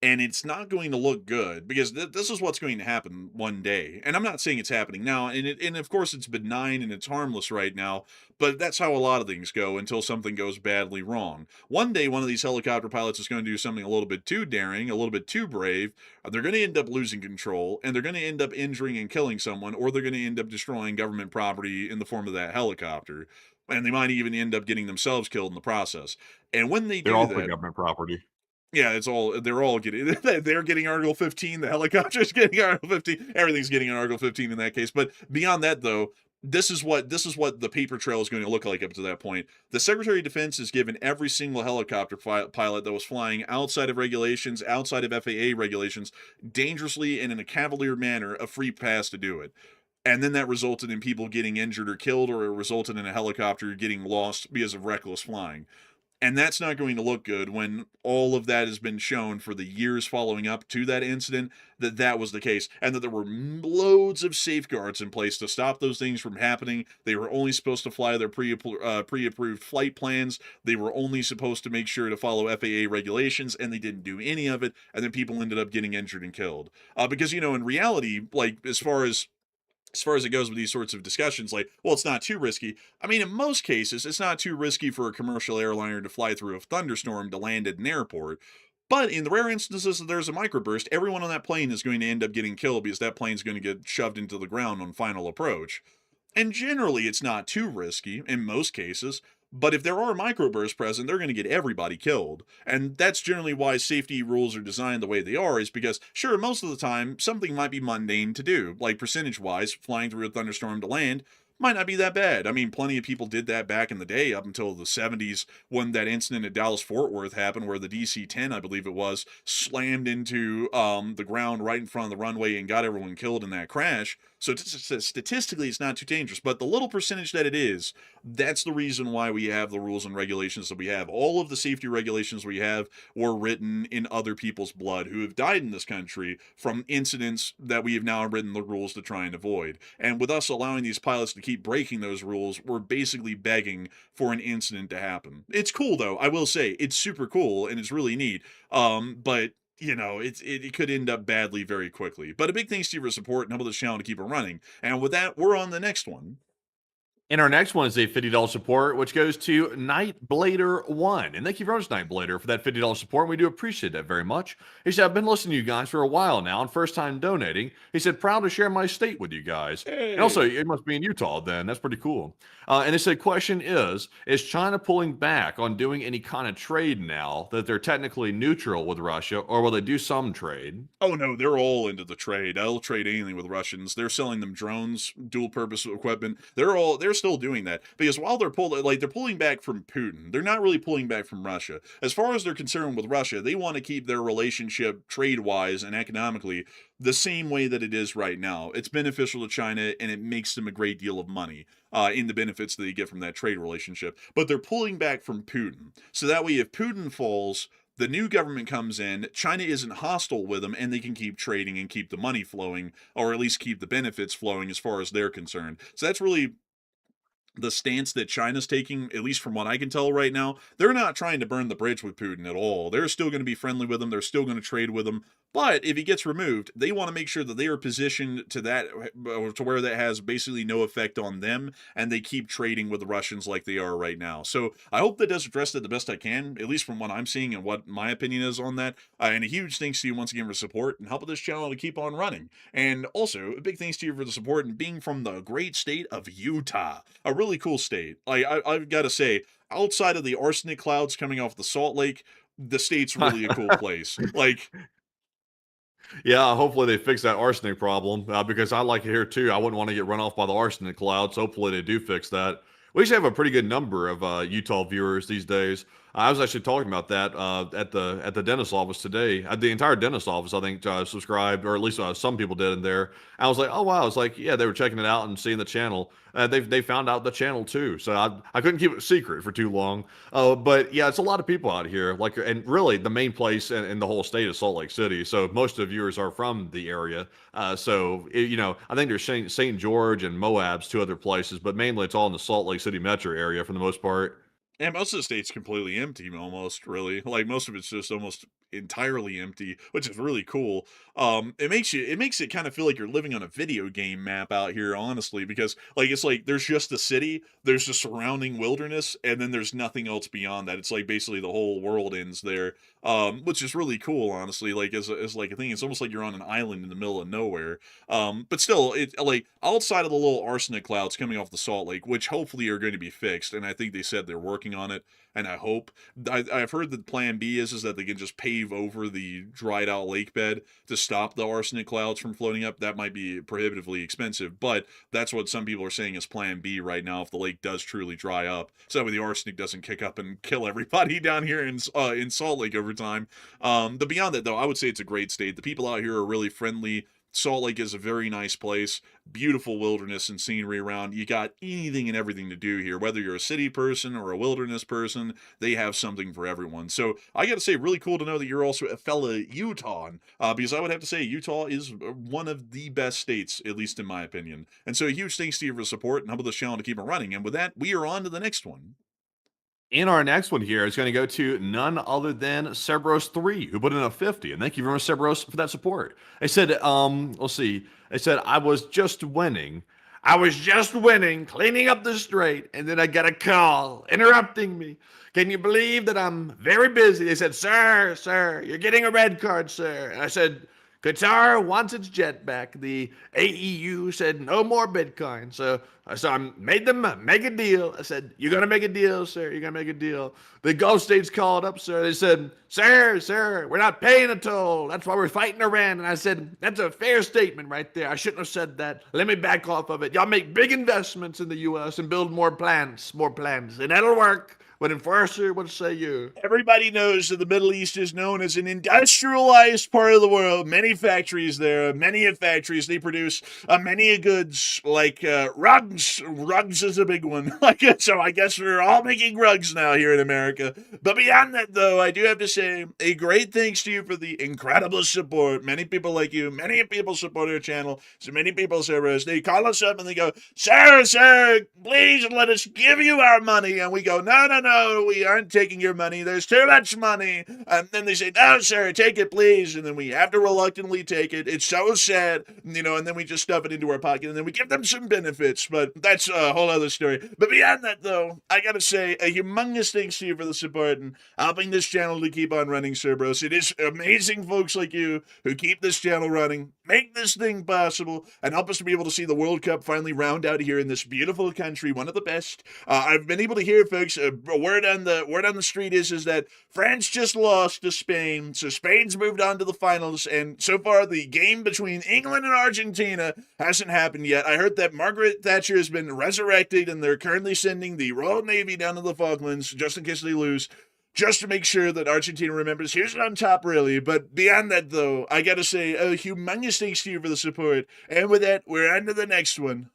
And it's not going to look good because this is what's going to happen one day. And I'm not saying it's happening now. And of course, it's benign and it's harmless right now. But that's how a lot of things go until something goes badly wrong. One day, one of these helicopter pilots is going to do something a little bit too daring, a little bit too brave. They're going to end up losing control, and they're going to end up injuring and killing someone, or they're going to end up destroying government property in the form of that helicopter. And they might even end up getting themselves killed in the process. And when they They're do all for that, government property. yeah, they're all getting they're getting Article 15, the helicopter's getting Article 15, everything's getting an Article 15 in that case. But beyond that, though, this is what the paper trail is going to look like up to that point. The Secretary of Defense has given every single helicopter pilot that was flying outside of regulations, outside of FAA regulations, dangerously and in a cavalier manner, a free pass to do it. And then that resulted in people getting injured or killed, or it resulted in a helicopter getting lost because of reckless flying. And that's not going to look good when all of that has been shown for the years following up to that incident, that was the case, and that there were loads of safeguards in place to stop those things from happening. They were only supposed to fly their pre-approved flight plans. They were only supposed to make sure to follow FAA regulations, and they didn't do any of it, and then people ended up getting injured and killed. Because, in reality, like, as far as as far as it goes with these sorts of discussions, like, well, it's not too risky. I mean, in most cases, it's not too risky for a commercial airliner to fly through a thunderstorm to land at an airport. But in the rare instances that there's a microburst, everyone on that plane is going to end up getting killed because that plane's going to get shoved into the ground on final approach. And generally, it's not too risky in most cases. But if there are microbursts present, they're going to get everybody killed. And that's generally why safety rules are designed the way they are, is because, sure, most of the time, something might be mundane to do. Like, percentage-wise, flying through a thunderstorm to land might not be that bad. I mean, plenty of people did that back in the day, up until the 70s, when that incident at Dallas-Fort Worth happened, where the DC-10, I believe it was, slammed into the ground right in front of the runway and got everyone killed in that crash. So statistically, it's not too dangerous. But the little percentage that it is, that's the reason why we have the rules and regulations that we have. All of the safety regulations we have were written in other people's blood who have died in this country from incidents that we have now written the rules to try and avoid. And with us allowing these pilots to keep breaking those rules, we're basically begging for an incident to happen. It's cool, though. I will say, it's super cool, and it's really neat. But you know, it could end up badly very quickly. But a big thanks to you for support and help this channel to keep it running. And with that, we're on the next one. And our next one is a $50 support, which goes to Nightblader1. And thank you very much, Nightblader, for that $50 support. We do appreciate that very much. He said, I've been listening to you guys for a while now and first time donating. He said, proud to share my state with you guys. Hey. And also, it must be in Utah then. That's pretty cool. And they said, question is China pulling back on doing any kind of trade now that they're technically neutral with Russia, or will they do some trade? Oh no, they're all into the trade. They'll trade anything with Russians. They're selling them drones, dual purpose equipment. They're still doing that, because while they're pulling back from Putin, they're not really pulling back from Russia. As far as they're concerned with Russia, they want to keep their relationship trade-wise and economically the same way that it is right now. It's beneficial to China, and it makes them a great deal of money in the benefits that they get from that trade relationship. But they're pulling back from Putin. So that way, if Putin falls, the new government comes in, China isn't hostile with them, and they can keep trading and keep the money flowing, or at least keep the benefits flowing as far as they're concerned. So that's really the stance that China's taking, at least from what I can tell right now. They're not trying to burn the bridge with Putin at all. They're still going to be friendly with him. They're still going to trade with him. But if he gets removed, they want to make sure that they are positioned to that, to where that has basically no effect on them, and they keep trading with the Russians like they are right now. So I hope that does address that the best I can, at least from what I'm seeing and what my opinion is on that. And a huge thanks to you once again for support and helping this channel to keep on running. And also a big thanks to you for the support and being from the great state of Utah, a really cool state. Like I've got to say, outside of the arsenic clouds coming off the Salt Lake, the state's really a cool place. Like, Yeah, hopefully they fix that arsenic problem, because I like it here too. I wouldn't want to get run off by the arsenic clouds. Hopefully they do fix that. We actually have a pretty good number of Utah viewers these days. I was actually talking about that at the dentist office today. The entire dentist office, I think, subscribed, or at least some people did in there. I was like, oh wow! It's like, yeah, they were checking it out and seeing the channel. They found out the channel too, so I couldn't keep it secret for too long. But yeah, it's a lot of people out here. Like, and really, the main place in the whole state is Salt Lake City. So most of the viewers are from the area. You know, I think there's St. George and Moab's, two other places, but mainly it's all in the Salt Lake City metro area for the most part. and most of the state's completely empty, almost, really. Like, most of it's just almost entirely empty, which is really cool. It makes it kind of feel like you're living on a video game map out here, honestly, because like it's like there's just the city, there's the surrounding wilderness, and then there's nothing else beyond that. It's like basically the whole world ends there. Which is really cool, honestly. Like as like a thing, it's almost like you're on an island in the middle of nowhere. But still, it like outside of the little arsenic clouds coming off the Salt Lake, which hopefully are going to be fixed, and I think they said they're working on it. And I hope, I've heard that plan B is that they can just pave over the dried out lake bed to stop the arsenic clouds from floating up. That might be prohibitively expensive, but that's what some people are saying is plan B right now if the lake does truly dry up. So that way the arsenic doesn't kick up and kill everybody down here in Salt Lake over time. But beyond that, though, I would say it's a great state. The people out here are really friendly. Salt Lake is a very nice place, beautiful wilderness and scenery around. You got anything and everything to do here, whether you're a city person or a wilderness person, they have something for everyone. So I got to say, really cool to know that you're also a fellow Utahn, because I would have to say Utah is one of the best states, at least in my opinion. And so a huge thanks to you for the support and help with this channel to keep it running. And with that, we are on to the next one. And our next one here is going to go to none other than Cerberus3, who put in a 50. And thank you very much, Cerberus, for that support. They said, let's see. They said, I was just winning, cleaning up the straight, and then I got a call interrupting me. Can you believe that I'm very busy? They said, sir, you're getting a red card, sir. And I said, Qatar wants its jet back. The AEU said no more Bitcoin. So I made them make a deal. I said, you're going to make a deal, sir. You're going to make a deal. The Gulf states called up, sir. They said, sir, we're not paying a toll. That's why we're fighting Iran. And I said, that's a fair statement right there. I shouldn't have said that. Let me back off of it. Y'all make big investments in the U.S. and build more plants. And that'll work. But Enforcer, what say you? Everybody knows that the Middle East is known as an industrialized part of the world. Many factories there, many factories. They produce many goods like rugs. Rugs is a big one. So I guess we're all making rugs now here in America. But beyond that, though, I do have to say a great thanks to you for the incredible support. Many people like you, many people support our channel. So many people say, they call us up and they go, sir, please let us give you our money. And we go, no, we aren't taking your money. There's too much money. And then they say, no, sir, take it, please. And then we have to reluctantly take it. It's so sad, and then we just stuff it into our pocket, and then we give them some benefits. But that's a whole other story. But beyond that, though, I got to say a humongous thanks to you for the support and helping this channel to keep on running, Cerberus. It is amazing folks like you who keep this channel running, make this thing possible, and help us to be able to see the World Cup finally round out here in this beautiful country, one of the best. I've been able to hear, folks, word on the street is that France just lost to Spain, so Spain's moved on to the finals, and so far the game between England and Argentina hasn't happened yet. I heard that Margaret Thatcher has been resurrected, and they're currently sending the Royal Navy down to the Falklands just in case they lose, just to make sure that Argentina remembers who's on top, really. But beyond that, though, I gotta say a humongous thanks to you for the support, and with that, we're on to the next one.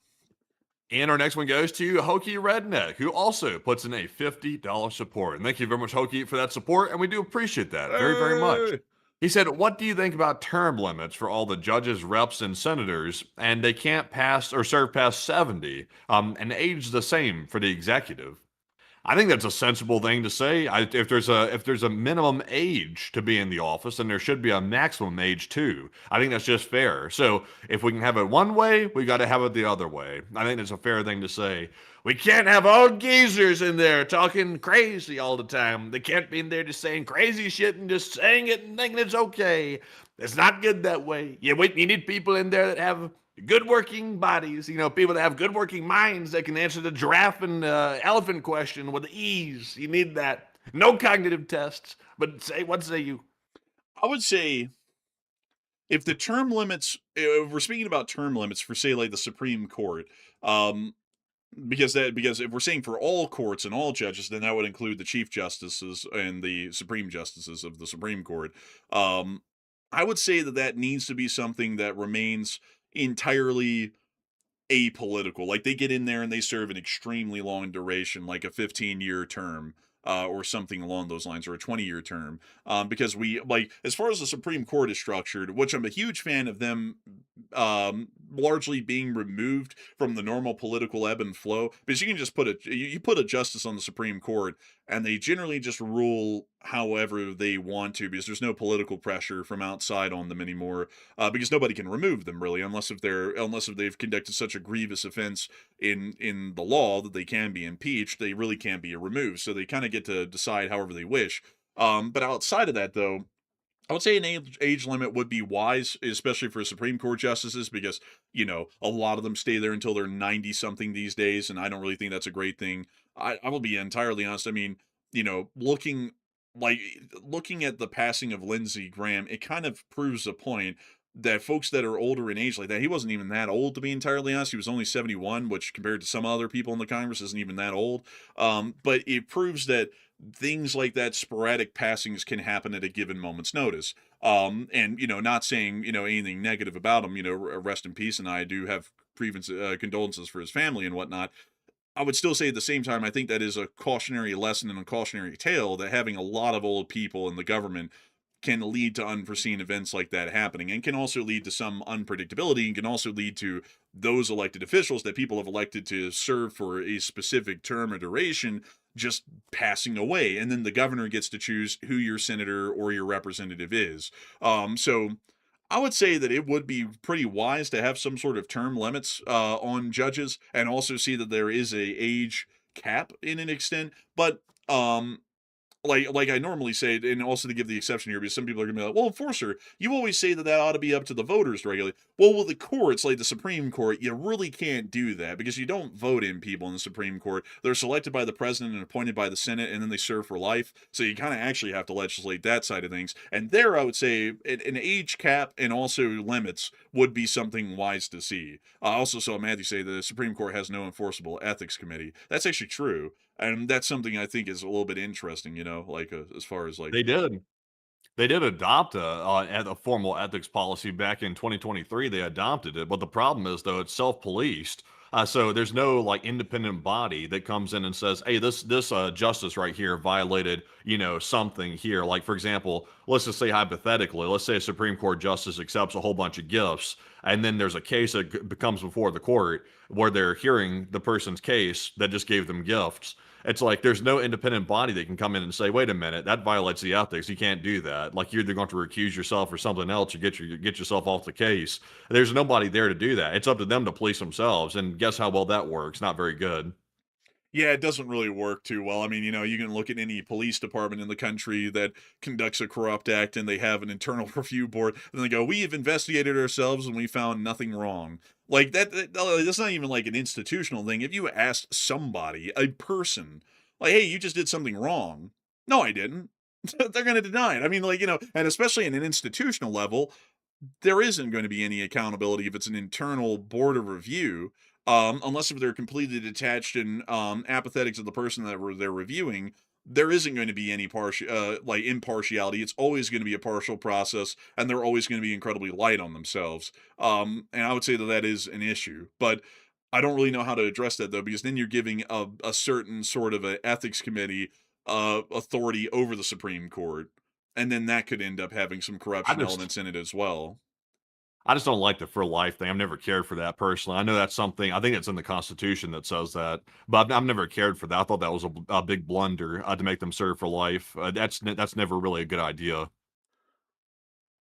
And our next one goes to Hokey Redneck, who also puts in a $50 support. And thank you very much, Hokey, for that support, and we do appreciate that very, very much. He said, what do you think about term limits for all the judges, reps, and senators, and they can't pass or serve past 70, and age the same for the executive? I think that's a sensible thing to say. If there's a minimum age to be in the office, then there should be a maximum age too. I think that's just fair. So if we can have it one way, we got to have it the other way. I think that's a fair thing to say. We can't have old geezers in there talking crazy all the time. They can't be in there just saying crazy shit and just saying it and thinking it's okay. It's not good that way. You need people in there that have good working bodies, people that have good working minds that can answer the giraffe and elephant question with ease. You need that. No cognitive tests. But what say you? I would say if the term limits, if we're speaking about term limits for, say, like the Supreme Court, because if we're saying for all courts and all judges, then that would include the Chief Justices and the Supreme Justices of the Supreme Court. I would say that needs to be something that remains entirely apolitical. Like, they get in there and they serve an extremely long duration, like a 15-year term, or something along those lines, or a 20-year term. Because as far as the Supreme Court is structured, which I'm a huge fan of them largely being removed from the normal political ebb and flow, because you can just put a justice on the Supreme Court and they generally just rule however they want to, because there's no political pressure from outside on them anymore, because nobody can remove them really, unless if they've conducted such a grievous offense in the law that they can be impeached. They really can't be removed, so they kind of get to decide however they wish. But outside of that, though, I would say an age limit would be wise, especially for Supreme Court justices, because, a lot of them stay there until they're 90-something these days, and I don't really think that's a great thing. I will be entirely honest. I mean, looking at the passing of Lindsey Graham, it kind of proves a point that folks that are older in age like that, he wasn't even that old, to be entirely honest. He was only 71, which compared to some other people in the Congress isn't even that old. But it proves that things like that, sporadic passings, can happen at a given moment's notice. And, not saying, anything negative about him, rest in peace. And I do have condolences for his family and whatnot. I would still say at the same time, I think that is a cautionary lesson and a cautionary tale, that having a lot of old people in the government can lead to unforeseen events like that happening, and can also lead to some unpredictability, and can also lead to those elected officials that people have elected to serve for a specific term or duration just passing away, and then the governor gets to choose who your senator or your representative is. So I would say that it would be pretty wise to have some sort of term limits on judges, and also see that there is a age cap in an extent. But like I normally say, and also to give the exception here, because some people are gonna be like, "Well, enforcer, you always say that that ought to be up to the voters to regulate." Well, with the courts, like the Supreme Court, you really can't do that because you don't vote in people in the Supreme Court. They're selected by the president and appointed by the Senate, and then they serve for life. So you kind of actually have to legislate that side of things. And there, I would say an age cap and also limits would be something wise to see. I also saw Matthew say the Supreme Court has no enforceable ethics committee. That's actually true. And that's something I think is a little bit interesting, like as far as like They did. They did adopt a formal ethics policy back in 2023. They adopted it, but the problem is though it's self-policed. So there's no like independent body that comes in and says, "Hey, this justice right here violated, something here." Like for example, let's just say hypothetically, let's say a Supreme Court justice accepts a whole bunch of gifts, and then there's a case that comes before the court where they're hearing the person's case that just gave them gifts. It's like there's no independent body that can come in and say, "Wait a minute, that violates the ethics. You can't do that." Like you're either going to recuse yourself or something else, or get yourself off the case. There's nobody there to do that. It's up to them to police themselves. And guess how well that works? Not very good. Yeah, it doesn't really work too well. I mean, you can look at any police department in the country that conducts a corrupt act and they have an internal review board, and they go, "We have investigated ourselves and we found nothing wrong." Like that's not even like an institutional thing. If you asked somebody, a person, like, "Hey, you just did something wrong." "No, I didn't." They're going to deny it. I mean, like, and especially in an institutional level, there isn't going to be any accountability if it's an internal board of review, unless if they're completely detached and apathetic to the person that they're reviewing. There isn't going to be any like impartiality. It's always going to be a partial process, and they're always going to be incredibly light on themselves. And I would say that that is an issue, but I don't really know how to address that though, because then you're giving a certain sort of a ethics committee authority over the Supreme Court, and then that could end up having some I corruption just elements in it as well. I just don't like the for life thing. I've never cared for that personally. I know that's something. I think it's in the Constitution that says that, but I've never cared for that. I thought that was a big blunder to make them serve for life. That's never really a good idea.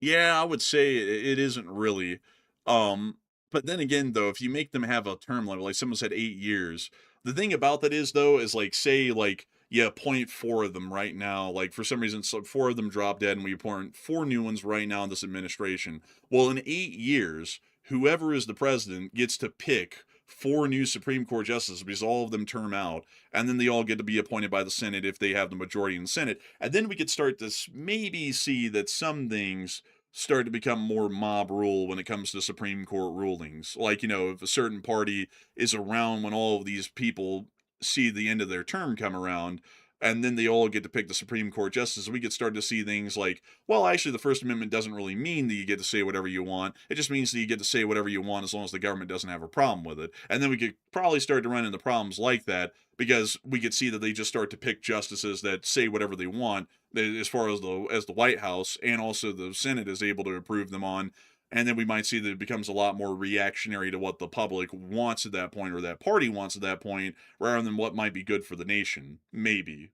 Yeah, I would say it isn't really. Um, but then again, though, if you make them have a term limit, like someone said 8 years, the thing about that is, though, is like, say, like, you appoint four of them right now. Like, for some reason, so four of them drop dead, and we appoint four new ones right now in this administration. Well, in 8 years, whoever is the president gets to pick four new Supreme Court justices because all of them term out, and then they all get to be appointed by the Senate if they have the majority in the Senate. And then we could start to maybe see that some things start to become more mob rule when it comes to Supreme Court rulings. Like, if a certain party is around when all of these people see the end of their term come around, and then they all get to pick the Supreme Court justice, we could start to see things like, well, actually, the First Amendment doesn't really mean that you get to say whatever you want. It just means that you get to say whatever you want as long as the government doesn't have a problem with it. And then we could probably start to run into problems like that, because we could see that they just start to pick justices that say whatever they want, as far as the White House and also the Senate is able to approve them on. And then we might see that it becomes a lot more reactionary to what the public wants at that point, or that party wants at that point, rather than what might be good for the nation. Maybe.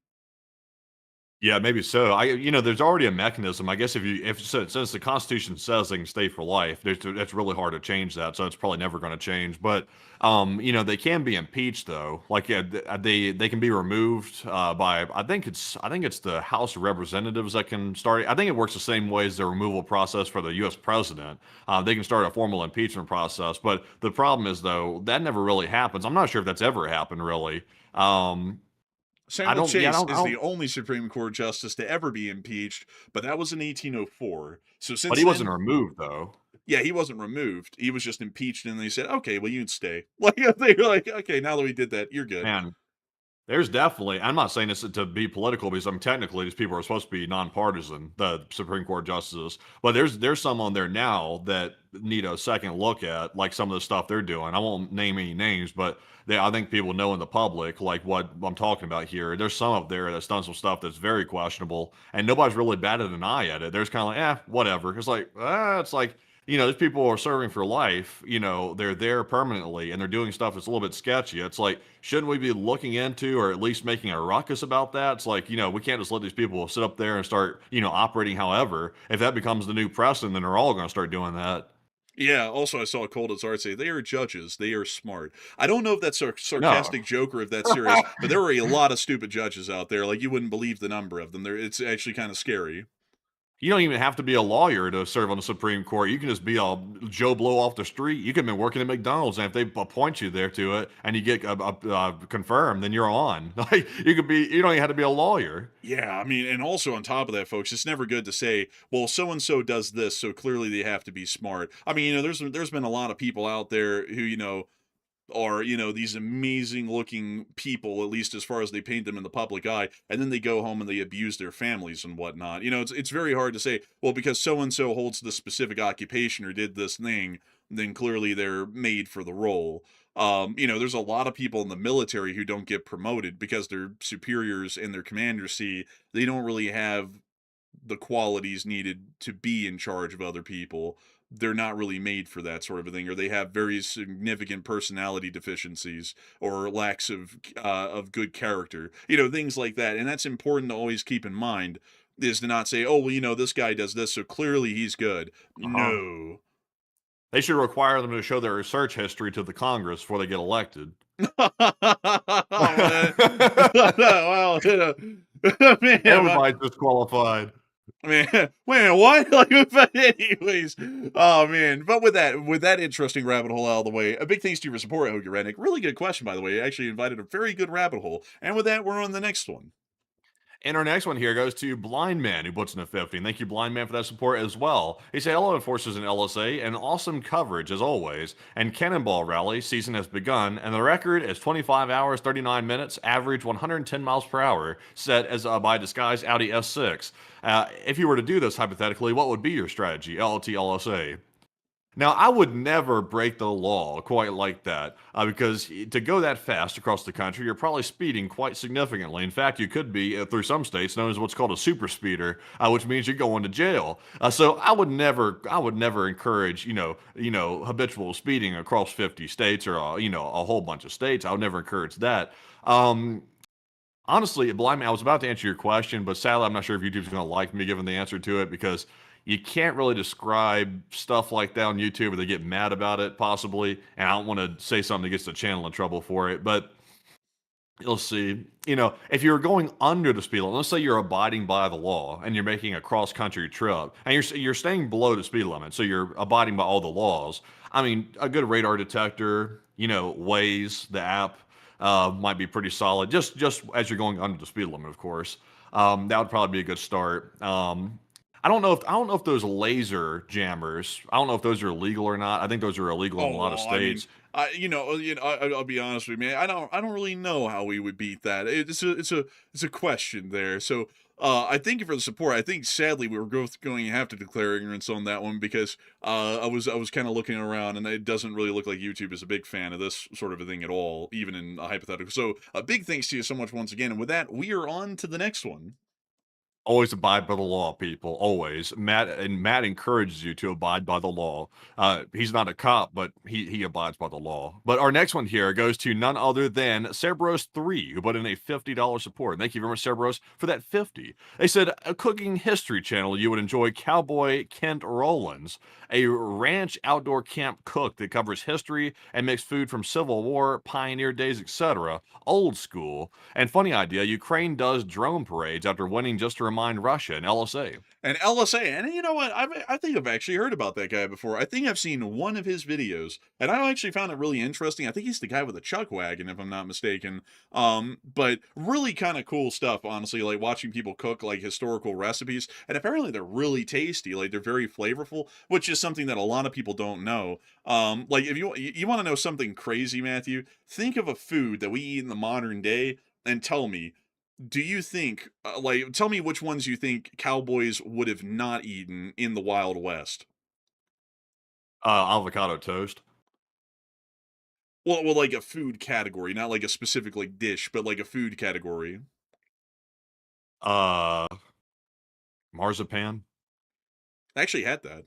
Yeah, maybe so. There's already a mechanism. I guess since the Constitution says they can stay for life, it's really hard to change that. So it's probably never going to change. But they can be impeached though. Like yeah, they can be removed by I think it's the House of Representatives that can start. I think it works the same way as the removal process for the U.S. president. They can start a formal impeachment process. But the problem is though that never really happens. I'm not sure if that's ever happened really. I Samuel don't. Yeah, Chase I is don't. the only Supreme Court justice to ever be impeached, but that was in 1804. So But since he wasn't then, removed though. yeah, he wasn't removed. He was just impeached, and they said, "Okay, well, you can stay." Like they were like, "Okay, now that we did that, you're good." Man, there's definitely. I'm not saying this to be political because technically these people are supposed to be nonpartisan, the Supreme Court justices. But there's some on there now that need a second look at, like some of the stuff they're doing. I won't name any names, but I think people know in the public like what I'm talking about here. There's some up there that's done some stuff that's very questionable, and nobody's really batted an eye at it. There's kind of like, whatever. It's like, these people are serving for life. They're there permanently and they're doing stuff that's a little bit sketchy. It's like, shouldn't we be looking into or at least making a ruckus about that? It's like, we can't just let these people sit up there and start, operating however. If that becomes the new precedent, then they're all going to start doing that. Yeah, also I saw Cold as Art say, they are judges, they are smart. I don't know if that's a No. sarcastic joke or if that's serious, but there are a lot of stupid judges out there, like you wouldn't believe the number of them. It's actually kind of scary. You don't even have to be a lawyer to serve on the Supreme Court. You can just be a Joe Blow off the street. You could have been working at McDonald's, and if they appoint you there to it, and you get confirmed, then you're on. Like you could be. You don't even have to be a lawyer. Yeah, I mean, and also on top of that, folks, it's never good to say, well, so and so does this, so clearly they have to be smart. I mean, there's been a lot of people out there who, are, these amazing looking people, at least as far as they paint them in the public eye, and then they go home and they abuse their families and whatnot. It's very hard to say, well, because so and so holds this specific occupation or did this thing, then clearly they're made for the role. There's a lot of people in the military who don't get promoted because their superiors and their commanders see they don't really have the qualities needed to be in charge of other people. They're not really made for that sort of a thing, or they have very significant personality deficiencies or lacks of good character, things like that. And that's important to always keep in mind, is to not say, oh, well, this guy does this, so clearly he's good. Uh-huh. No. They should require them to show their research history to the Congress before they get elected. Oh, man. Well, man, Everybody's disqualified. Man, wait, what? But anyways, oh man. But with that interesting rabbit hole out of the way, a big thanks to your support, Hoagie Redneck. Really good question, by the way. You actually invited a very good rabbit hole. And with that, we're on the next one. And our next one here goes to Blind Man, who puts in a 50. And thank you, Blind Man, for that support as well. He said, hello, enforcers and LSA, and awesome coverage as always. And Cannonball Rally season has begun, and the record is 25 hours, 39 minutes, average 110 miles per hour, set as by disguised Audi S6. If you were to do this hypothetically, what would be your strategy, LT LSA? Now, I would never break the law quite like that, because to go that fast across the country, you're probably speeding quite significantly. In fact, you could be, through some states, known as what's called a super speeder, which means you're going to jail. So I would never encourage, habitual speeding across 50 states or, a whole bunch of states. I would never encourage that. Honestly, Blind Man, I was about to answer your question, but sadly, I'm not sure if YouTube's going to like me giving the answer to it, because you can't really describe stuff like that on YouTube or they get mad about it, possibly. And I don't want to say something that gets the channel in trouble for it. But you'll see, if you're going under the speed limit, let's say you're abiding by the law and you're making a cross-country trip and you're staying below the speed limit, so you're abiding by all the laws. I mean, a good radar detector, Waze, the app, might be pretty solid. Just as you're going under the speed limit, of course. That would probably be a good start. I don't know if those laser jammers, I don't know if those are illegal or not. I think those are illegal in a lot of states. I'll be honest with you, man. I don't really know how we would beat that. It's a question there. So, I thank you for the support. I think sadly we were both going to have to declare ignorance on that one, because I was kind of looking around and it doesn't really look like YouTube is a big fan of this sort of a thing at all, even in a hypothetical. So, a big thanks to you so much once again. And with that, we are on to the next one. Always abide by the law, people. Always. Matt encourages you to abide by the law. He's not a cop, but he abides by the law. But our next one here goes to none other than Cerberus3, who put in a $50 support. Thank you very much, Cerberus, for that 50. They said, a cooking history channel you would enjoy, Cowboy Kent Rollins, a ranch outdoor camp cook that covers history and makes food from Civil War, pioneer days, etc. Old school. And funny idea, Ukraine does drone parades after winning just to remind Russia and LSA. And LSA, and you know what? I think I've actually heard about that guy before. I think I've seen one of his videos, and I actually found it really interesting. I think he's the guy with the chuck wagon, if I'm not mistaken. But really kind of cool stuff, honestly, like watching people cook like historical recipes, and apparently they're really tasty. Like they're very flavorful, which is something that a lot of people don't know. Like if you want to know something crazy, Matthew, think of a food that we eat in the modern day, and tell me. Do you think, tell me which ones you think cowboys would have not eaten in the Wild West? Avocado toast. Well, like a food category, not like a specific like dish, but like a food category. Uh, Marzipan. I actually had that.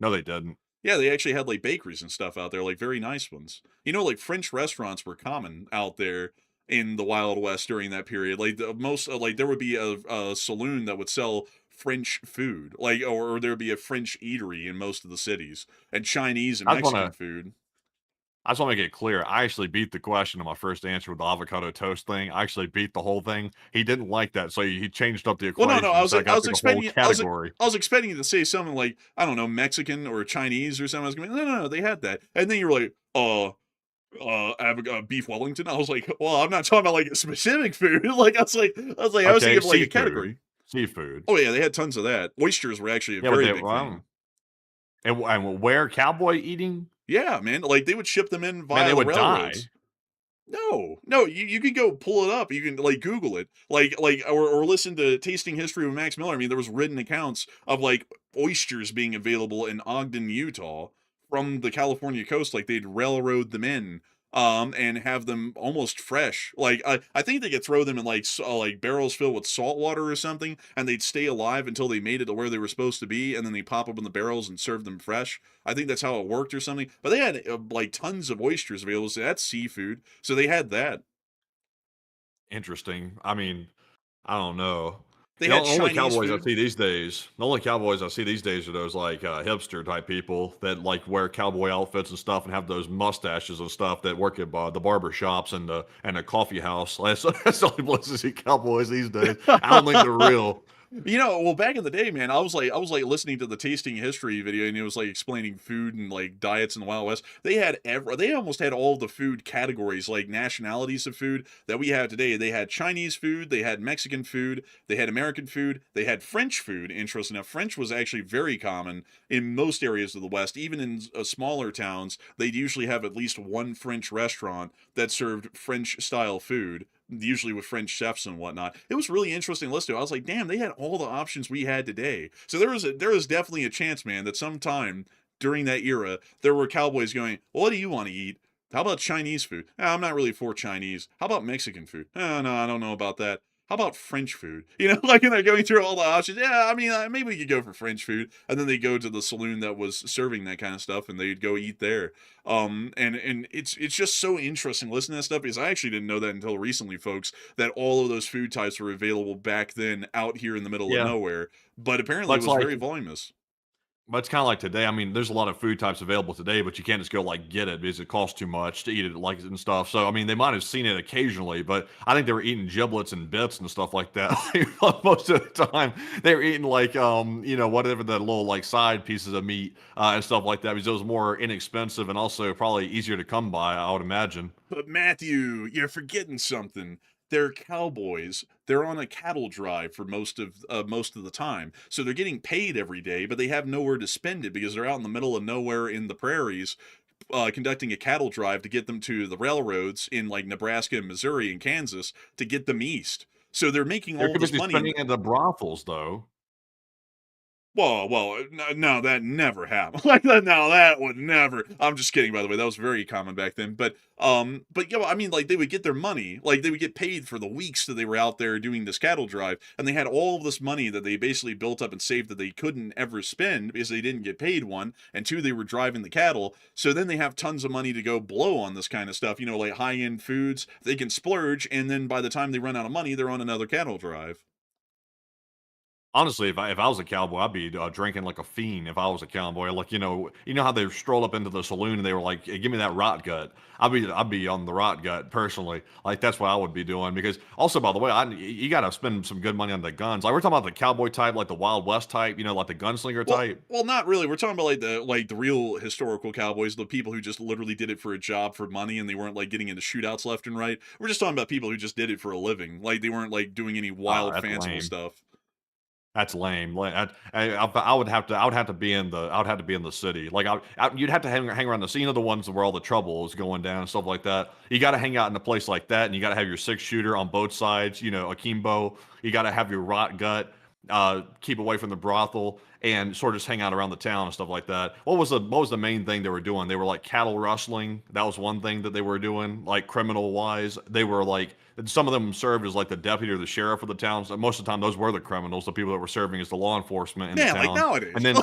No, they didn't. Yeah, they actually had like bakeries and stuff out there, like very nice ones. You know, like French restaurants were common out there in the Wild West during that period. Like the most, like there would be a saloon that would sell French food, like or there'd be a French eatery in most of the cities, and Chinese and I just want Mexican to food. I just want to make it clear. I actually beat the question on my first answer with the avocado toast thing. I actually beat the whole thing. He didn't like that, so he changed up the Well, no, equation. So I I got was through the whole expecting category. I was expecting you to say something like I don't know Mexican or Chinese or something. I was going, no, they had that, and then you were like, beef Wellington. I was like, well, I'm not talking about like a specific food. Like I was Okay, thinking of like a seafood. category. Seafood. Oh yeah, they had tons of that. Oysters were actually a Yeah, but very they big well, thing. and where cowboy eating? Yeah, man, like they would ship them in Man, they via the would die. railroads. No, you can go pull it up. You can like Google it, or listen to Tasting History with Max Miller. I mean, there was written accounts of like oysters being available in Ogden, Utah, from the California coast. Like they'd railroad them in, and have them almost fresh. Like I think they could throw them in like barrels filled with salt water or something, and they'd stay alive until they made it to where they were supposed to be, and then they pop up in the barrels and serve them fresh. I think that's how it worked or something. But they had like tons of oysters available. So that's seafood. So they had that. Interesting. I mean, I don't know. They The had only Chinese cowboys I food. see these days, the only cowboys I see these days are those like hipster type people that like wear cowboy outfits and stuff and have those mustaches and stuff that work at the barber shops and the coffee house. That's the only place to see cowboys these days. I don't think they're real. You know, well, back in the day, man, I was like listening to the Tasting History video, and it was like explaining food and like diets in the Wild West. They almost had all the food categories, like nationalities of food that we have today. They had Chinese food, they had Mexican food, they had American food, they had French food. Interesting enough, French was actually very common in most areas of the West. Even in smaller towns, they'd usually have at least one French restaurant that served French style food, usually with French chefs and whatnot. It was really interesting to listen to. I was like, damn, they had all the options we had today. So there was definitely a chance, man, that sometime during that era there were cowboys going, well, what do you want to eat? How about Chinese food? I'm not really for Chinese. How about Mexican food? No, I don't know about that. How about French food? You know, like, and they're going through all the options. Yeah, I mean, maybe we could go for French food. And then they go to the saloon that was serving that kind of stuff, and they'd go eat there. And it's just so interesting listening to that stuff, because I actually didn't know that until recently, folks, that all of those food types were available back then out here in the middle of Yeah, nowhere. But apparently but it it's was like very voluminous. But it's kind of like today. I mean, there's a lot of food types available today, but you can't just go like get it because it costs too much to eat it like and stuff. So I mean, they might have seen it occasionally, but I think they were eating giblets and bits and stuff like that. Most of the time, they were eating like whatever the little like side pieces of meat and stuff like that because it was more inexpensive and also probably easier to come by. I would imagine. But Matthew, you're forgetting something. They're cowboys. They're on a cattle drive for most of the time, so they're getting paid every day, but they have nowhere to spend it because they're out in the middle of nowhere in the prairies, conducting a cattle drive to get them to the railroads in like Nebraska and Missouri and Kansas to get them east. So they're making They're all too this busy money. spending in the brothels, though. Well, no, that never happened. Like, no, that would never. I'm just kidding, by the way. That was very common back then. But yeah, I mean, like they would get their money, like they would get paid for the weeks that they were out there doing this cattle drive, and they had all of this money that they basically built up and saved that they couldn't ever spend because they didn't get paid, one, and two, they were driving the cattle. So then they have tons of money to go blow on this kind of stuff, you know, like high-end foods. They can splurge, and then by the time they run out of money, they're on another cattle drive. Honestly, if I was a cowboy, I'd be drinking like a fiend. If I was a cowboy, like you know how they stroll up into the saloon and they were like, "Hey, give me that rot gut." I'd be on the rot gut personally. Like that's what I would be doing because also by the way, you got to spend some good money on the guns. Like we're talking about the cowboy type, like the Wild West type, like the gunslinger type. Well, not really. We're talking about like the real historical cowboys, the people who just literally did it for a job for money, and they weren't like getting into shootouts left and right. We're just talking about people who just did it for a living. Like they weren't like doing any Oh, wild that's fanciful lame. stuff. That's lame. I would have to be in the city. Like you'd have to hang around the scene of the ones where all the trouble is going down and stuff like that. You got to hang out in a place like that, and you got to have your 6-shooter on both sides. Akimbo. You got to have your rot gut. Keep away from the brothel, and sort of just hang out around the town and stuff like that. What was the main thing they were doing? They were like cattle rustling. That was one thing that they were doing, like criminal wise. They were like some of them served as like the deputy or the sheriff of the town. So most of the time, those were the criminals, the people that were serving as the law enforcement in the Yeah, town. like nowadays. And then,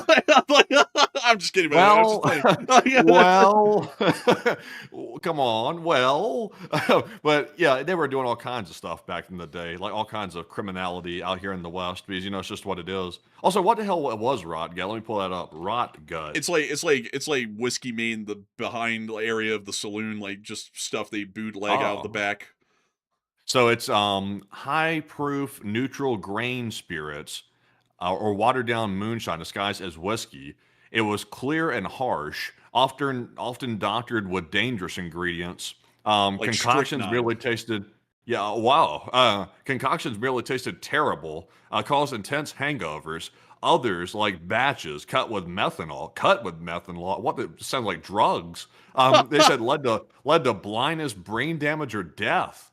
I'm just kidding. Well, well, come on. Well, but yeah, they were doing all kinds of stuff back in the day, like all kinds of criminality out here in the West, because it's just what it is. Also, what the hell was rot gut? Let me pull that up. Rot gut. it's like whiskey made in the behind area of the saloon, like just stuff they bootleg out of the back. So it's high proof neutral grain spirits or watered down moonshine disguised as whiskey. It was clear and harsh, often doctored with dangerous ingredients. Like Concoctions strychnine. merely tasted, yeah, wow. Concoctions merely tasted terrible, caused intense hangovers. Others, like batches cut with methanol. What sounds like drugs. They said led to blindness, brain damage, or death.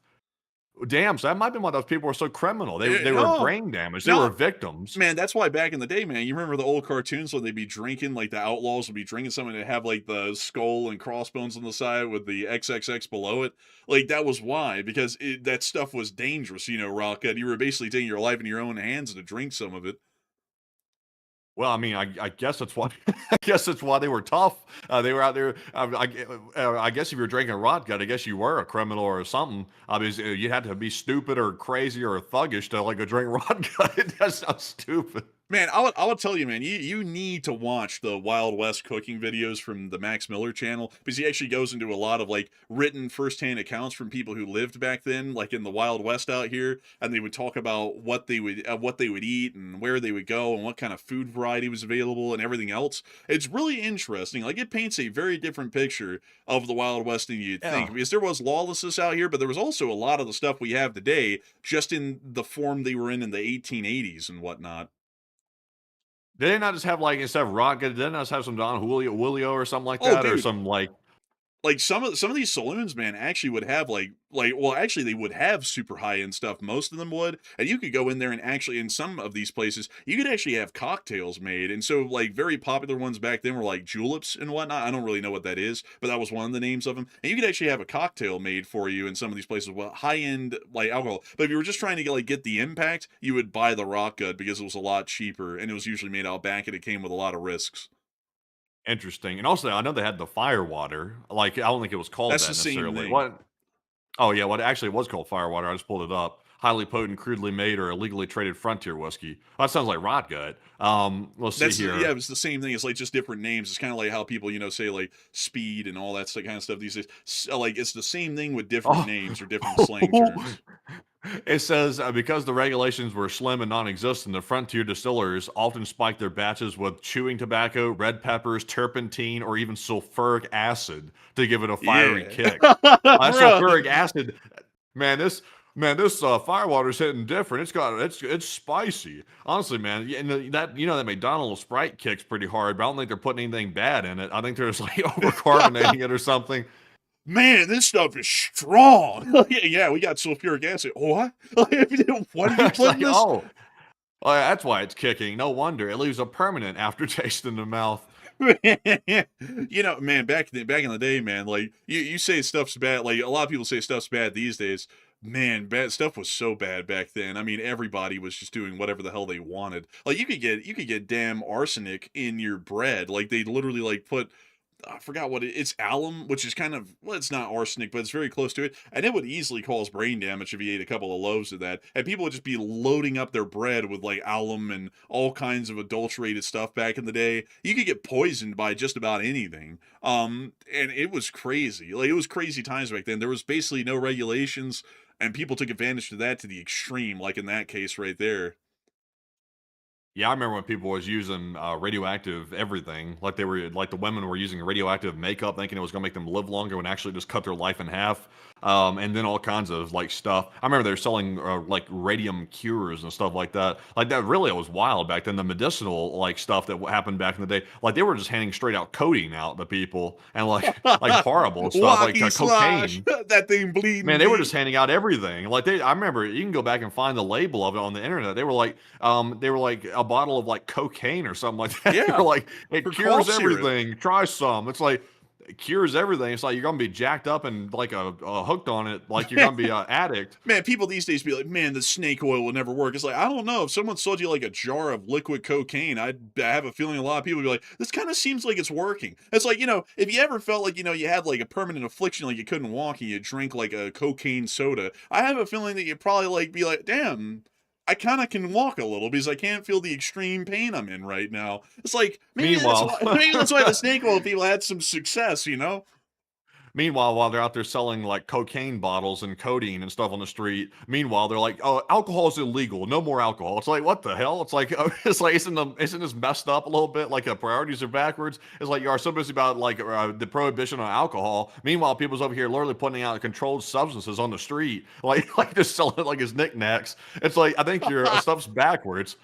Damn, so that might be why those people were so criminal. They were No. brain damaged. They No. were victims. Man, that's why back in the day, man, you remember the old cartoons when they'd be drinking, like the outlaws would be drinking something and have like the skull and crossbones on the side with the XXX below it. Like that was why, because that stuff was dangerous, Rocket. You were basically taking your life in your own hands to drink some of it. Well, I mean, I guess that's why. I guess that's why they were tough. They were out there. I guess if you're drinking rot gut, I guess you were a criminal or something. I mean, you had to be stupid or crazy or thuggish to like go drink rot gut. That sounds stupid. Man, I would tell you, man, you need to watch the Wild West cooking videos from the Max Miller channel, because he actually goes into a lot of like written firsthand accounts from people who lived back then, like in the Wild West out here, and they would talk about what they would eat and where they would go and what kind of food variety was available and everything else. It's really interesting. Like it paints a very different picture of the Wild West than you'd think, because there was lawlessness out here, but there was also a lot of the stuff we have today, just in the form they were in the 1880s and whatnot. Did they not just have like instead of rot gut? Did they not just have some Don Julio or something like Oh, that, or dude. some like? Like some of these saloons, man, actually would have actually they would have super high end stuff. Most of them would, and you could go in there and actually in some of these places you could actually have cocktails made. And so like very popular ones back then were like juleps and whatnot. I don't really know what that is, but that was one of the names of them. And you could actually have a cocktail made for you in some of these places. Well, high end like alcohol. But if you were just trying to get the impact, you would buy the rock gut because it was a lot cheaper and it was usually made out back and it came with a lot of risks. Interesting. And also, I know they had the firewater. Like, I don't think it was called That's that the same necessarily. thing. What? Oh, yeah. What actually was called firewater. I just pulled it up. Highly potent, crudely made, or illegally traded frontier whiskey. That sounds like rot gut. Let's see here. Yeah, it's the same thing. It's like just different names. It's kind of like how people, say like speed and all that kind of stuff these days. Like it's the same thing with different names or different slang terms. It says because the regulations were slim and non-existent, the frontier distillers often spiked their batches with chewing tobacco, red peppers, turpentine, or even sulfuric acid to give it a fiery kick. Sulfuric acid, man, this firewater's hitting different. It's spicy. Honestly, man, and that McDonald's Sprite kicks pretty hard, but I don't think they're putting anything bad in it. I think they're just like overcarbonating it or something. Man, this stuff is strong. Yeah, we got sulfuric acid. What? What did you put in this? Oh, that's why it's kicking. No wonder. It leaves a permanent aftertaste in the mouth. Man, back in the day, man, like you say stuff's bad. Like a lot of people say stuff's bad these days. Man, bad stuff was so bad back then. I mean, everybody was just doing whatever the hell they wanted. Like you could get damn arsenic in your bread. Like they literally like put, I forgot what it's alum, which is kind of, well, it's not arsenic, but it's very close to it. And it would easily cause brain damage if you ate a couple of loaves of that. And people would just be loading up their bread with like alum and all kinds of adulterated stuff back in the day. You could get poisoned by just about anything. And it was crazy. Like it was crazy times back then. There was basically no regulations and people took advantage of that to the extreme, like in that case right there. Yeah, I remember when people was using radioactive everything, like the women were using radioactive makeup, thinking it was going to make them live longer, when actually just cut their life in half, and then all kinds of like stuff. I remember they were selling like radium cures and stuff like that. Like that really was wild back then. The medicinal like stuff that happened back in the day, like they were just handing straight out codeine out to people and like horrible stuff like cocaine. That thing bleeding. Man, they were just handing out everything. Like I remember you can go back and find the label of it on the internet. They were like a bottle of like cocaine or something like that. Yeah, They're like, it for cures cough syrup. everything. Try some. It's like, it cures everything. It's like you're gonna be jacked up and like hooked on it, like you're gonna be an addict. Man, people these days be like, man, the snake oil will never work. It's like, I don't know. If someone sold you like a jar of liquid cocaine, I have a feeling a lot of people would be like, this kind of seems like it's working. It's like, if you ever felt like, you had like a permanent affliction, like you couldn't walk and you drink like a cocaine soda, I have a feeling that you'd probably like be like, damn, I kind of can walk a little because I can't feel the extreme pain I'm in right now. It's like, maybe that's why the snake oil people had some success, Meanwhile, while they're out there selling like cocaine bottles and codeine and stuff on the street, meanwhile they're like, "Oh, alcohol is illegal. No more alcohol." It's like, what the hell? It's like, isn't this messed up a little bit? Like the priorities are backwards. It's like you are so busy about like the prohibition on alcohol. Meanwhile, people's over here literally putting out controlled substances on the street, like just selling it like as knickknacks. It's like I think your stuff's backwards.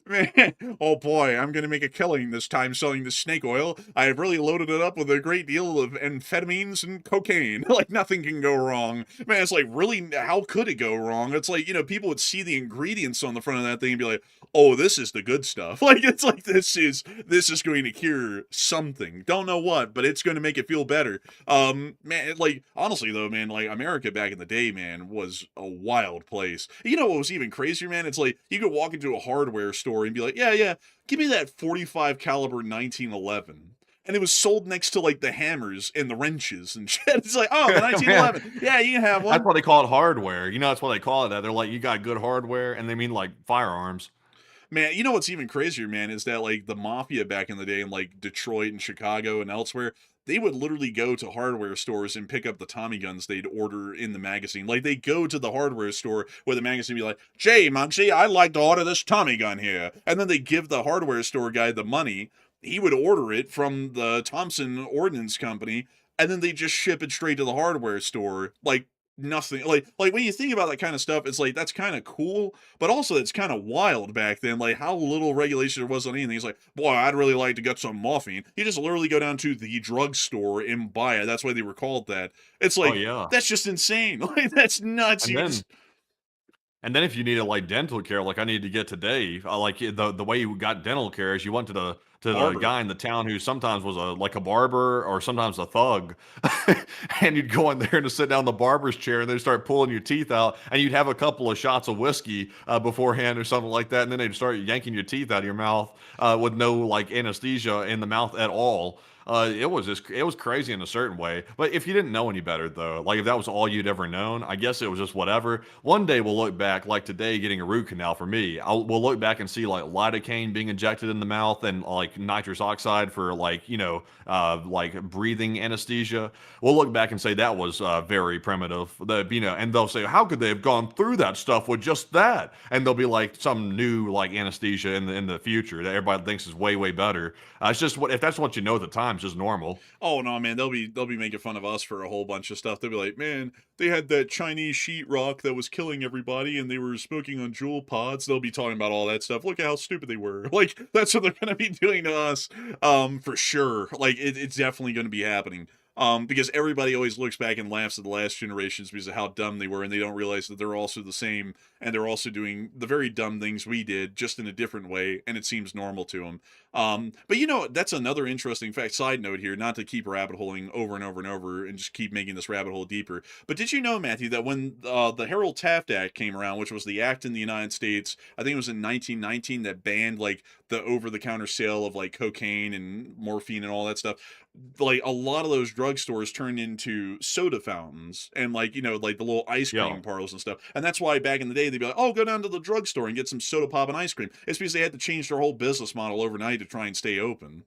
Man, oh boy, I'm gonna make a killing this time selling the snake oil. I have really loaded it up with a great deal of amphetamines and cocaine. Like nothing can go wrong. Man, it's like, really, how could it go wrong? It's like, people would see the ingredients on the front of that thing and be like, oh, this is the good stuff. Like, it's like, this is going to cure something. Don't know what, but it's going to make it feel better. Man, like, honestly though, man, like America back in the day, man, was a wild place. You know what was even crazier, man? It's like, you could walk into a hardware store and be like, yeah, give me that 45 caliber 1911. And it was sold next to like the hammers and the wrenches and shit. It's like, oh, the 1911. Yeah, you can have one. That's why they call it hardware. That's why they call it that. They're like, you got good hardware, and they mean like firearms. Man, you know what's even crazier, man, is that like the mafia back in the day in like Detroit and Chicago and elsewhere, they would literally go to hardware stores and pick up the Tommy guns they'd order in the magazine. Like they go to the hardware store where the magazine would be like, Jay, Muggsy, I'd like to order this Tommy gun here. And then they give the hardware store guy the money. He would order it from the Thompson Ordnance Company, and then they just ship it straight to the hardware store. Like nothing. Like when you think about that kind of stuff, it's like that's kind of cool, but also it's kind of wild back then. Like how little regulation there was on anything. It's like, boy, I'd really like to get some morphine. You just literally go down to the drugstore and buy it. That's why they were called that. It's like, that's just insane. Like that's nuts. And then if you needed like dental care, like I needed to get today, like the way you got dental care is you went to the guy in the town who sometimes was a barber or sometimes a thug, and you'd go in there and sit down in the barber's chair and they'd start pulling your teeth out, and you'd have a couple of shots of whiskey beforehand or something like that, and then they'd start yanking your teeth out of your mouth with no like anesthesia in the mouth at all. It was crazy in a certain way. But if you didn't know any better, though, like if that was all you'd ever known, I guess it was just whatever. One day we'll look back, like today, getting a root canal for me. We'll look back and see like lidocaine being injected in the mouth and like nitrous oxide for like like breathing anesthesia. We'll look back and say that was very primitive. And they'll say, how could they have gone through that stuff with just that? And there'll be like some new like anesthesia in the future that everybody thinks is way better. It's just if that's what you know at the time. Just normal. Oh no, man, they'll be making fun of us for a whole bunch of stuff. They'll be like, man, they had that Chinese sheetrock that was killing everybody, and they were smoking on jewel pods. They'll be talking about all that stuff. Look at how stupid they were. Like that's what they're gonna be doing to us, for sure. Like it's definitely gonna be happening. Because everybody always looks back and laughs at the last generations because of how dumb they were, and they don't realize that they're also the same, and they're also doing the very dumb things we did, just in a different way, and it seems normal to them. But that's another interesting fact, side note here, not to keep rabbit holing over and over and over and just keep making this rabbit hole deeper, but did you know, Matthew, that when the Harold-Taft Act came around, which was the act in the United States, I think it was in 1919, that banned, like, the over-the-counter sale of, like, cocaine and morphine and all that stuff, like a lot of those drugstores turned into soda fountains and like the little ice cream parlors and stuff, and that's why back in the day they'd be like, oh, go down to the drugstore and get some soda pop and ice cream. It's because they had to change their whole business model overnight to try and stay open.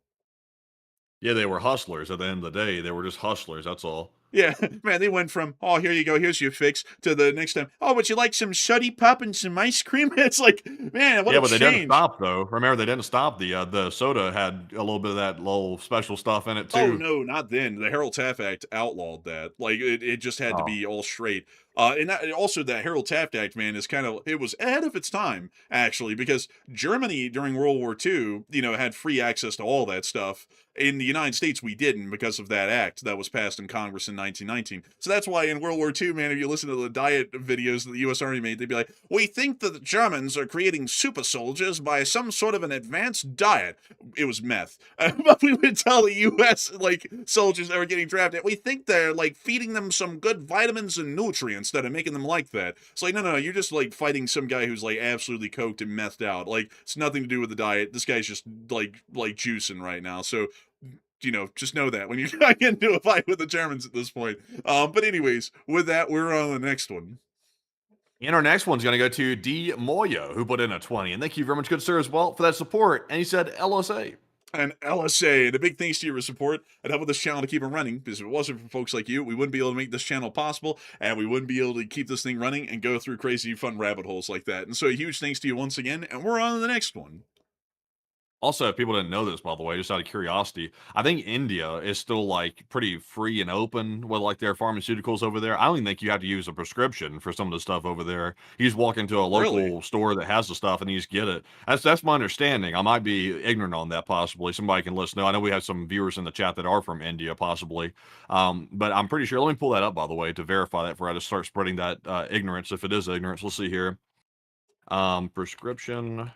Yeah, they were hustlers at the end of the day. They were just hustlers, that's all. Yeah, man, they went from, oh, here you go, here's your fix, to the next time, oh, would you like some suddy pop and some ice cream? It's like, man, what a change. Yeah, but they didn't stop, though. Remember, they didn't stop. The soda had a little bit of that little special stuff in it, too. Oh, no, not then. The Harold-Taft Act outlawed that. Like, it just had to be all straight. And also, the Harold-Taft Act, man, is it was ahead of its time, actually, because Germany, during World War II, had free access to all that stuff. In the United States, we didn't because of that act that was passed in Congress in 1919. So that's why in World War II, man, if you listen to the diet videos that the U.S. Army made, they'd be like, we think that the Germans are creating super soldiers by some sort of an advanced diet. It was meth. But we would tell the U.S. like soldiers that were getting drafted, we think they're like feeding them some good vitamins and nutrients that are making them like that. It's like, no, you're just like fighting some guy who's like absolutely coked and methed out. Like, it's nothing to do with the diet. This guy's just like juicing right now. So, just know that when you're trying to into a fight with the Germans at this point. But anyways, with that, we're on the next one. And our next one's going to go to D. Moyo, who put in a 20. And thank you very much, good sir, as well, for that support. And he said LSA. And LSA, and a big thanks to your support and helping this channel to keep it running, because if it wasn't for folks like you, we wouldn't be able to make this channel possible, and we wouldn't be able to keep this thing running and go through crazy fun rabbit holes like that. And so a huge thanks to you once again, and we're on to the next one. Also, if people didn't know this, by the way, just out of curiosity, I think India is still like pretty free and open with like their pharmaceuticals over there. I don't even think you have to use a prescription for some of the stuff over there. You just walk into a local store that has the stuff and you just get it. That's my understanding. I might be ignorant on that possibly. Somebody can let us know. I know we have some viewers in the chat that are from India possibly. But I'm pretty sure. Let me pull that up, by the way, to verify that before I just start spreading that ignorance. If it is ignorance, we'll see here. Prescription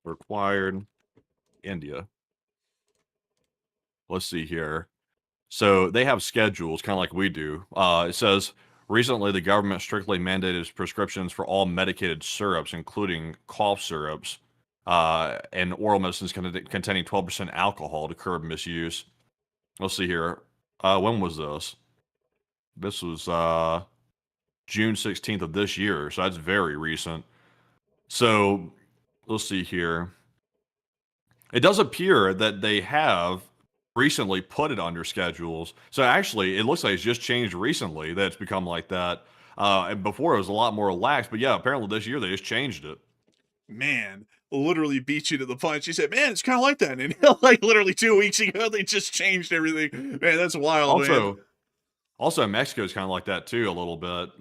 required. India. Let's see here. So they have schedules, kind of like we do. It says, recently the government strictly mandated prescriptions for all medicated syrups, including cough syrups, and oral medicines containing 12% alcohol to curb misuse. Let's see here. When was this? This was June 16th of this year, so that's very recent. So let's see here. It does appear that they have recently put it under schedules. So actually, it looks like it's just changed recently that it's become like that. And before it was a lot more lax, but yeah, apparently this year they just changed it. Man, literally beat you to the punch. He said, man, it's kind of like that. And like literally 2 weeks ago, they just changed everything. Man, that's wild, man. Also, Mexico is kind of like that too, a little bit.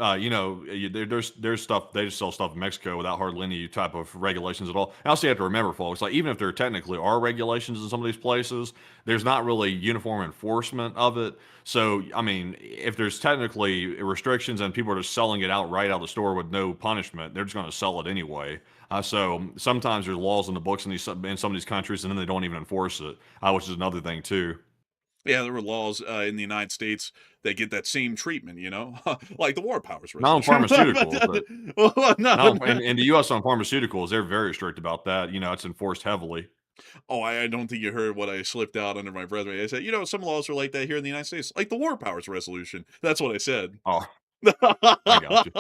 There's stuff, they just sell stuff in Mexico without hardly any type of regulations at all. And also, you have to remember, folks, like even if there technically are regulations in some of these places, there's not really uniform enforcement of it. So, I mean, if there's technically restrictions and people are just selling it outright out of the store with no punishment, they're just going to sell it anyway. So sometimes there's laws in the books in some of these countries, and then they don't even enforce it, which is another thing too. Yeah, there were laws in the United States that get that same treatment, like the war powers. Not on pharmaceuticals. No. In the U.S. on pharmaceuticals, they're very strict about that. It's enforced heavily. Oh, I don't think you heard what I slipped out under my breath. I said, some laws are like that here in the United States, like the war powers resolution. That's what I said. Oh, I got you.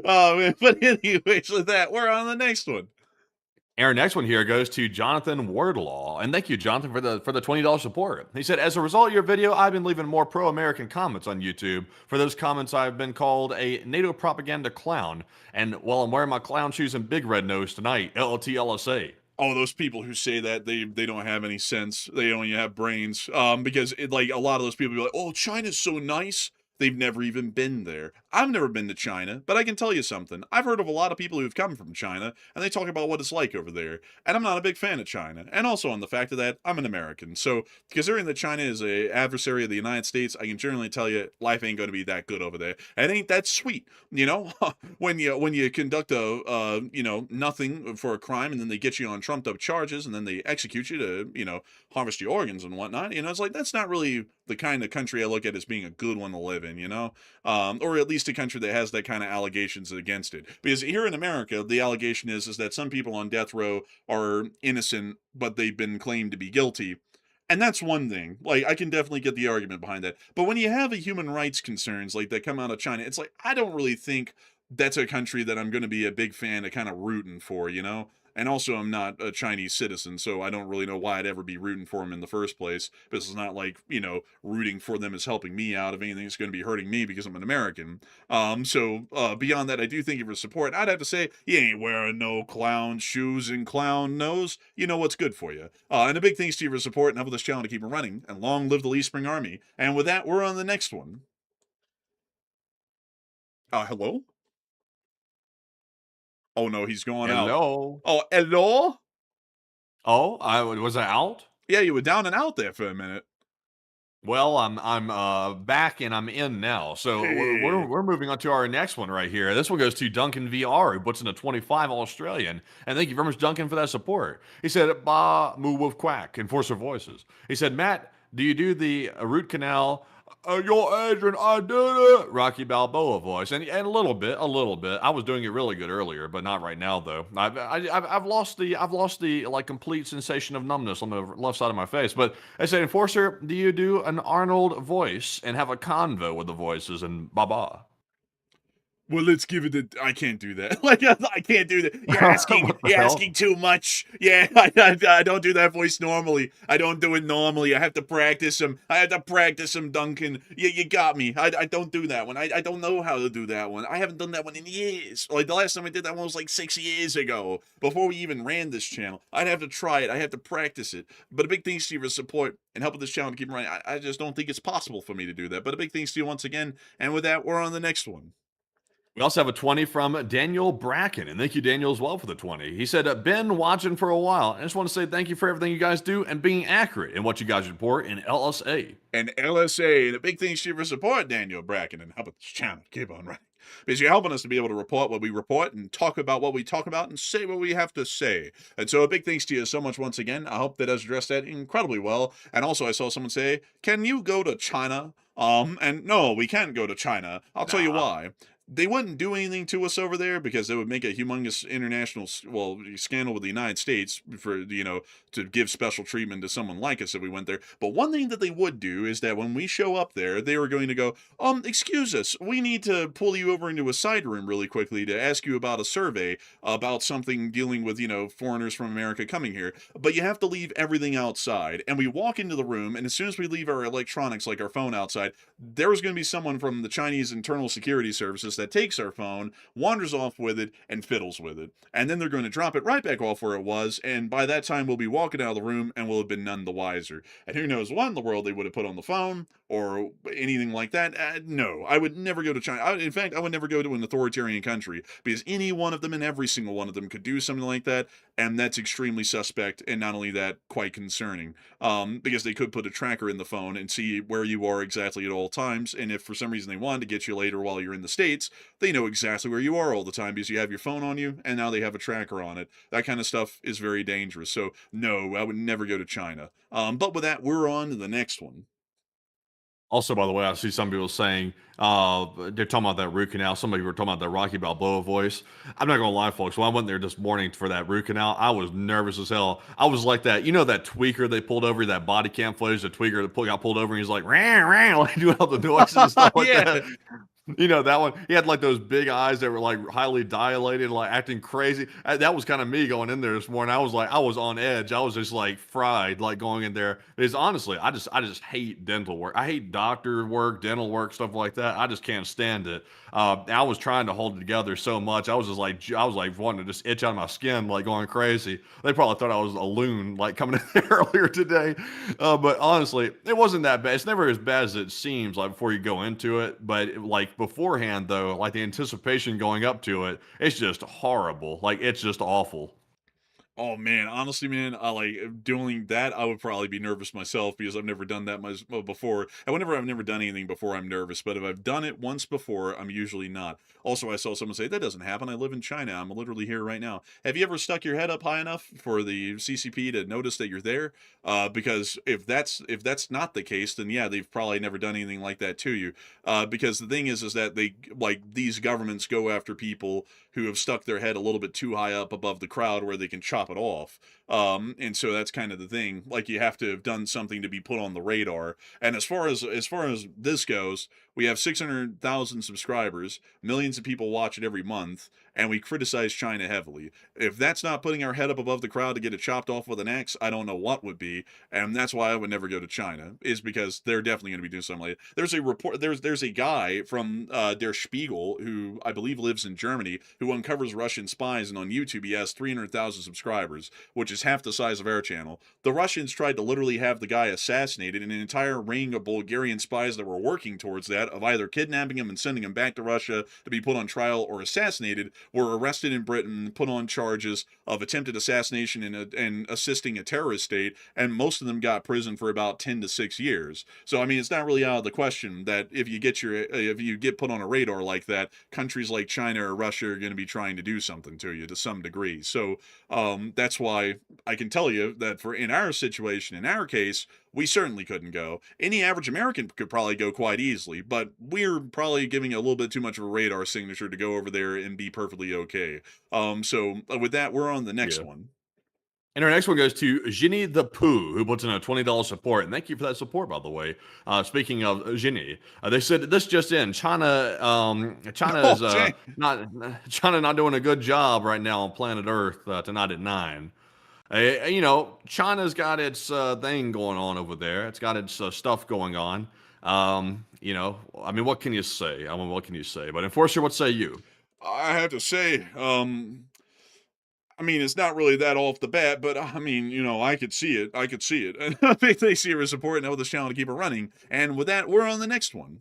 Oh, man. But anyways, with that, we're on the next one. Our next one here goes to Jonathan Wardlaw. And thank you, Jonathan, for the $20 support. He said, as a result of your video, I've been leaving more pro-American comments on YouTube. For those comments, I've been called a NATO propaganda clown. And while I'm wearing my clown shoes and big red nose tonight, LTLSA. Oh, those people who say that, they don't have any sense. They only have brains. Because a lot of those people be like, oh, China's so nice. They've never even been there. I've never been to China, but I can tell you something. I've heard of a lot of people who've come from China, and they talk about what it's like over there. And I'm not a big fan of China. And also on the fact of that, I'm an American. So, considering that China is an adversary of the United States, I can generally tell you life ain't going to be that good over there. And ain't that sweet, when you conduct nothing for a crime, and then they get you on trumped up charges, and then they execute you to, harvest your organs and whatnot. It's like, that's not really the kind of country I look at as being a good one to live in, or at least a country that has that kind of allegations against it. Because here in America, the allegation is that some people on death row are innocent, but they've been claimed to be guilty. And that's one thing. Like, I can definitely get the argument behind that. But when you have a human rights concerns like that come out of China, it's like, I don't really think that's a country that I'm going to be a big fan of kind of rooting for, And also, I'm not a Chinese citizen, so I don't really know why I'd ever be rooting for them in the first place. This is not like, rooting for them is helping me out. If anything, it's going to be hurting me because I'm an American. So beyond that, I do thank you for support. I'd have to say, you ain't wearing no clown shoes and clown nose. You know what's good for you. And a big thanks to you for support and helping this channel to keep it running. And long live the Lee Spring Army. And with that, we're on the next one. Hello? Oh, no, he's going out. Hello. Oh, hello? Oh, was I out? Yeah, you were down and out there for a minute. Well, I'm back and I'm in now. So Hey. we're moving on to our next one right here. This one goes to Duncan VR, who puts in a 25 Australian. And thank you very much, Duncan, for that support. He said, "Ba moo wolf quack," Enforcer Voices. He said, "Matt, do you do the root canal?" You're Adrian, I did it. Rocky Balboa voice, and a little bit, a little bit. I was doing it really good earlier, but not right now though. I've lost the like complete sensation of numbness on the left side of my face. But I said, Enforcer, do you do an Arnold voice and have a convo with the voices and baba? Well, let's give it a. I can't do that. Like I can't do that. You're asking. What the You're hell? asking too much. Yeah, I don't do that voice normally. I don't do it normally. I have to practice them. I have to practice them, Duncan. You got me. I don't do that one. I don't know how to do that one. I haven't done that one in years. Like the last time I did that one was like 6 years ago, before we even ran this channel. I'd have to try it. I have to practice it. But a big thanks to you for support and helping this channel to keep running. I just don't think it's possible for me to do that. But a big thanks to you once again. And with that, we're on the next one. We also have a 20 from Daniel Bracken, and thank you, Daniel, as well for the 20. He said, been watching for a while. I just want to say thank you for everything you guys do and being accurate in what you guys report in LSA. And LSA, and a big thanks to you for support, Daniel Bracken, and helping this channel keep on running. Because you're helping us to be able to report what we report and talk about what we talk about and say what we have to say. And so a big thanks to you so much once again. I hope that has addressed that incredibly well. And also I saw someone say, can you go to China? And no, we can't go to China. I'll tell you why. They wouldn't do anything to us over there because it would make a humongous international, scandal with the United States for, to give special treatment to someone like us if we went there. But one thing that they would do is that when we show up there, they were going to go, excuse us, we need to pull you over into a side room really quickly to ask you about a survey about something dealing with, foreigners from America coming here. But you have to leave everything outside. And we walk into the room, and as soon as we leave our electronics, like our phone outside, there was going to be someone from the Chinese Internal Security Services that takes our phone, wanders off with it, and fiddles with it. And then they're going to drop it right back off where it was, and by that time we'll be walking out of the room and we'll have been none the wiser. And who knows what in the world they would have put on the phone or anything like that. No, I would never go to China. In fact, I would never go to an authoritarian country because any one of them and every single one of them could do something like that, and that's extremely suspect, and not only that, quite concerning. Because they could put a tracker in the phone and see where you are exactly at all times, and if for some reason they wanted to get you later while you're in the States, they know exactly where you are all the time because you have your phone on you, and now they have a tracker on it. That kind of stuff is very dangerous. So no, I would never go to China. But with that, we're on to the next one. Also, by the way, I see some people saying they're talking about that root canal. Some people were talking about that Rocky Balboa voice. I'm not gonna lie, folks. When I went there this morning for that root canal, I was nervous as hell. I was like that, that tweaker they pulled over, that body cam footage, the tweaker that got pulled over, and he's like, ran, like doing all the noises and stuff like that. That one, he had like those big eyes that were like highly dilated, like acting crazy. That was kind of me going in there this morning. I was on edge. I was just like fried, like going in there. Because honestly, I just hate dental work. I hate doctor work, dental work, stuff like that. I just can't stand it. I was trying to hold it together so much. I was like wanting to just itch out of my skin, like going crazy. They probably thought I was a loon, like coming in there earlier today. But honestly, it wasn't that bad. It's never as bad as it seems, like before you go into it. But like beforehand, though, like the anticipation going up to it, it's just horrible. Like it's just awful. Oh man, honestly, man, I like doing that. I would probably be nervous myself because I've never done that much before. And whenever I've never done anything before, I'm nervous. But if I've done it once before, I'm usually not. Also, I saw someone say that doesn't happen. I live in China. I'm literally here right now. Have you ever stuck your head up high enough for the CCP to notice that you're there? Because if that's not the case, then yeah, they've probably never done anything like that to you. Because the thing is that they these governments go after people who have stuck their head a little bit too high up above the crowd where they can chop it off. And so that's kind of the thing. Like you have to have done something to be put on the radar. And as far as this goes, we have 600,000 subscribers, millions of people watch it every month, and we criticize China heavily. If that's not putting our head up above the crowd to get it chopped off with an axe, I don't know what would be. And that's why I would never go to China, is because they're definitely going to be doing something like that. There's a report, there's a guy from Der Spiegel, who I believe lives in Germany, who uncovers Russian spies, and on YouTube he has 300,000 subscribers, which is is half the size of our channel. The Russians tried to literally have the guy assassinated, and an entire ring of Bulgarian spies that were working towards that, of either kidnapping him and sending him back to Russia to be put on trial or assassinated, were arrested in Britain, put on charges of attempted assassination and assisting a terrorist state, and most of them got prison for about 10 to 6 years. So, I mean, it's not really out of the question that if you get put on a radar like that, countries like China or Russia are going to be trying to do something to you to some degree. So that's why I can tell you that in our situation, in our case, we certainly couldn't go. Any average American could probably go quite easily, but we're probably giving a little bit too much of a radar signature to go over there and be perfectly okay. So with that, we're on the next one. And our next one goes to Ginny the Pooh, who puts in a $20 support. And thank you for that support, by the way. Speaking of Ginny, they said this just in: China is not doing a good job right now on planet Earth tonight at 9. China's got its thing going on over there. It's got its stuff going on. I mean, what can you say? But Enforcer, what say you? I have to say, I mean, it's not really that off the bat, but I mean, I could see it. And they see your support and know this channel to keep it running. And with that, we're on the next one.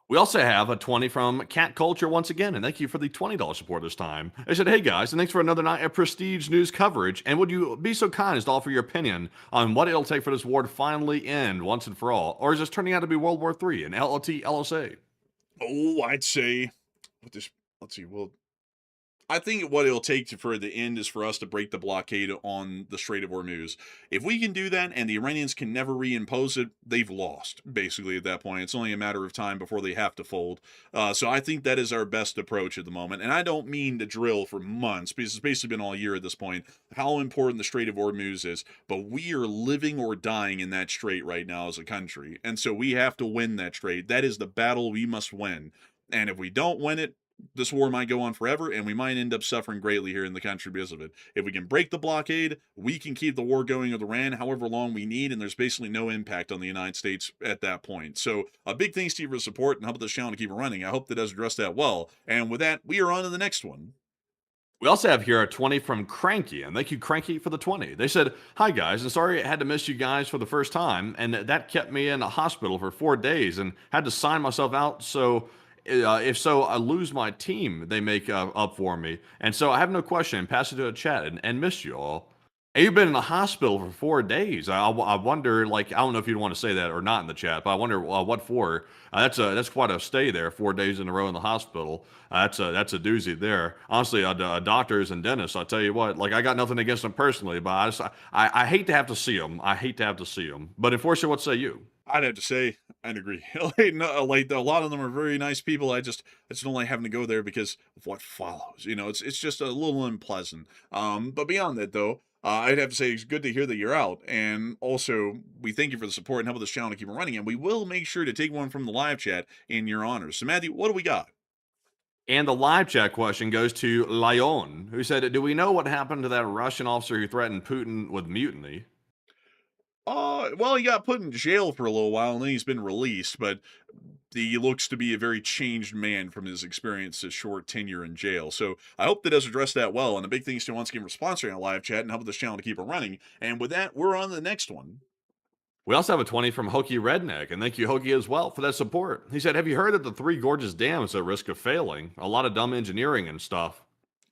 We also have a 20 from Cat Culture once again, and thank you for the $20 support this time. They said, hey guys, and thanks for another night of prestige news coverage, and would you be so kind as to offer your opinion on what it'll take for this war to finally end once and for all, or is this turning out to be World War III and LLT LSA? Oh, I'd say, let's see, well, I think what it'll take for the end is for us to break the blockade on the Strait of Hormuz. If we can do that and the Iranians can never reimpose it, they've lost, basically, at that point. It's only a matter of time before they have to fold. So I think that is our best approach at the moment. And I don't mean to drill for months, because it's basically been all year at this point, how important the Strait of Hormuz is. But we are living or dying in that strait right now as a country. And so we have to win that strait. That is the battle we must win. And if we don't win it, this war might go on forever, and we might end up suffering greatly here in the country because of it. If we can break the blockade, we can keep the war going with Iran however long we need, and there's basically no impact on the United States at that point. So a big thanks to you for support and help this channel to keep it running. I hope that does address that well. And with that, we are on to the next one. We also have here a 20 from Cranky, and thank you, Cranky, for the 20. They said, hi, guys, and sorry I had to miss you guys for the first time, and that kept me in a hospital for 4 days and had to sign myself out, so if so, I lose my team they make up for me. And so I have no question, pass it to a chat and miss you all. And you've been in the hospital for 4 days. I wonder, like, I don't know if you'd want to say that or not in the chat, but I wonder what for. That's quite a stay there, 4 days in a row in the hospital. That's a doozy there. Honestly, doctors and dentists, I tell you what, like, I got nothing against them personally, but I hate to have to see them. But Enforcer, what say you? I'd have to say, I'd agree. Like a lot of them are very nice people. I just don't like having to go there because of what follows. It's just a little unpleasant. But beyond that, though, I'd have to say it's good to hear that you're out. And also, we thank you for the support and help this channel to keep it running. And we will make sure to take one from the live chat in your honor. So, Matthew, what do we got? And the live chat question goes to Lyon, who said, do we know what happened to that Russian officer who threatened Putin with mutiny? Well, he got put in jail for a little while, and then he's been released, but he looks to be a very changed man from his experience, his short tenure in jail. So I hope that does address that well, and a big thanks to once again for sponsoring our live chat and helping this channel to keep it running. And with that, we're on to the next one. We also have a 20 from Hokey Redneck, and thank you, Hokey, as well, for that support. He said, have you heard that the Three Gorges Dam is at risk of failing? A lot of dumb engineering and stuff.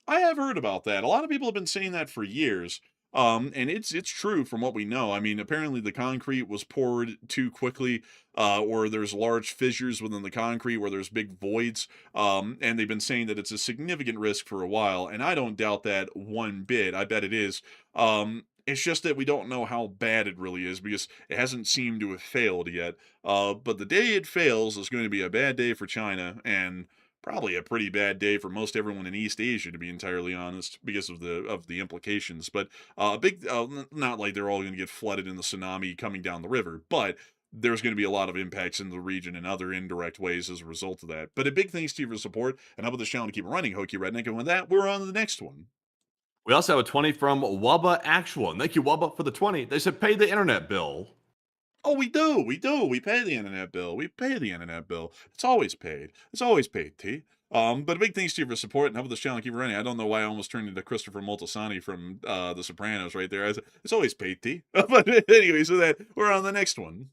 I have heard about that. A lot of people have been saying that for years. And it's true from what we know. I mean, apparently the concrete was poured too quickly, or there's large fissures within the concrete where there's big voids. And they've been saying that it's a significant risk for a while, and I don't doubt that one bit. I bet it is. It's just that we don't know how bad it really is because it hasn't seemed to have failed yet. But the day it fails is going to be a bad day for China, and probably a pretty bad day for most everyone in East Asia, to be entirely honest, because of the implications. But not like they're all going to get flooded in the tsunami coming down the river, but there's going to be a lot of impacts in the region in other indirect ways as a result of that. But a big thanks to you for support and help this channel to keep it running, Hokey Redneck. And with that, we're on to the next one. We also have a 20 from Wubba Actual. And thank you, Wubba, for the 20. They said, pay the internet bill. Oh, we do. We pay the internet bill. We pay the internet bill. It's always paid. It's always paid, T. But a big thanks to you for support and helping this channel keep running. I don't know why I almost turned into Christopher Moltisanti from The Sopranos right there. It's always Patty. But anyway, so that we're on the next one.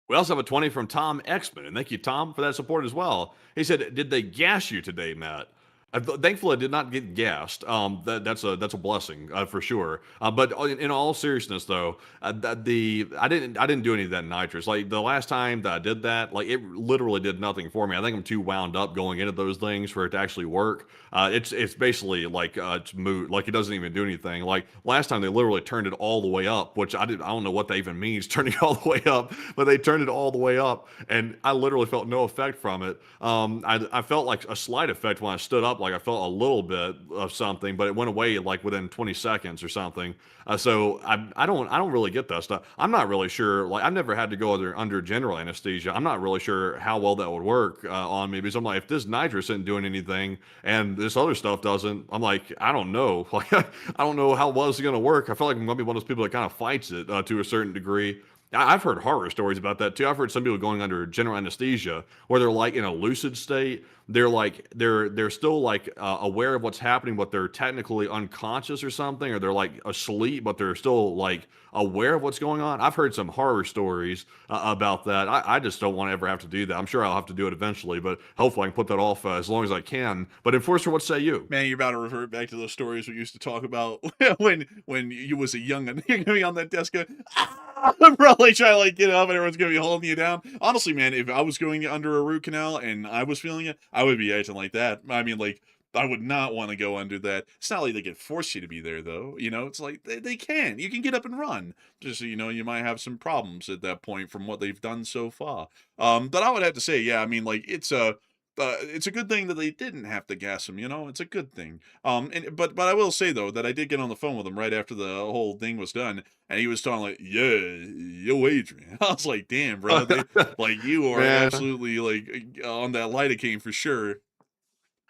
We also have a 20 from Tom Exman, and thank you, Tom, for that support as well. He said, "Did they gas you today, Matt?" Thankfully, I did not get gassed. That's a blessing for sure. But in all seriousness, though, I didn't do any of that nitrous. Like the last time that I did that, like it literally did nothing for me. I think I'm too wound up going into those things for it to actually work. It's basically like it's moot. Like it doesn't even do anything. Like last time they literally turned it all the way up, which I don't know what that even means, turning it all the way up. But they turned it all the way up, and I literally felt no effect from it. I felt like a slight effect when I stood up. Like I felt a little bit of something, but it went away like within 20 seconds or something. So I don't really get that stuff. I'm not really sure. Like I've never had to go under general anesthesia. I'm not really sure how well that would work on me, because I'm like, if this nitrous isn't doing anything and this other stuff doesn't, I'm like, I don't know. Like I don't know how well it's going to work. I feel like I'm going to be one of those people that kind of fights it to a certain degree. I've heard horror stories about that too. I've heard some people going under general anesthesia where they're like in a lucid state. They're like they're still like aware of what's happening, but they're technically unconscious or something, or they're like asleep, but they're still like aware of what's going on. I've heard some horror stories about that. I just don't want to ever have to do that. I'm sure I'll have to do it eventually, but hopefully I can put that off as long as I can. But Enforcer, what say you? Man, you're about to revert back to those stories we used to talk about when you was a young and you're gonna be on that desk going, I'm probably trying to like get up and everyone's gonna be holding you down. Honestly, man, if I was going under a root canal and I was feeling it, I would be acting like that. I mean, like I would not want to go under that. It's not like they can force you to be there, though. You know, it's like they can. You can get up and run. Just so you know, you might have some problems at that point from what they've done so far. But I would have to say, yeah, I mean, like it's a good thing that they didn't have to gas him. You know, it's a good thing. But I will say though that I did get on the phone with him right after the whole thing was done, and he was talking like, "Yeah, yo, Adrian." I was like, "Damn, bro, like you are Man. absolutely like on that lidocaine for sure."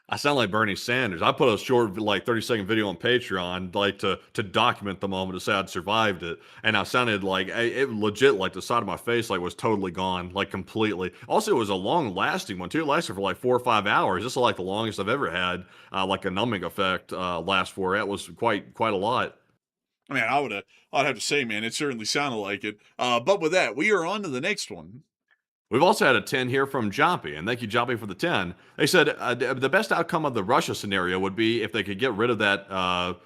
I sound like Bernie Sanders. I put a short, like 30-second video on Patreon, like to document the moment to say I'd survived it, and I sounded like it legit, like the side of my face, like was totally gone, like completely. Also, it was a long-lasting one too. It lasted for like 4 or 5 hours. This is like the longest I've ever had, like a numbing effect last for. It was quite a lot. I mean, I'd have to say, man, it certainly sounded like it. But with that, we are on to the next one. We've also had a 10 here from Joppy, and thank you, Joppy, for the 10. They said the best outcome of the Russia scenario would be if they could get rid of that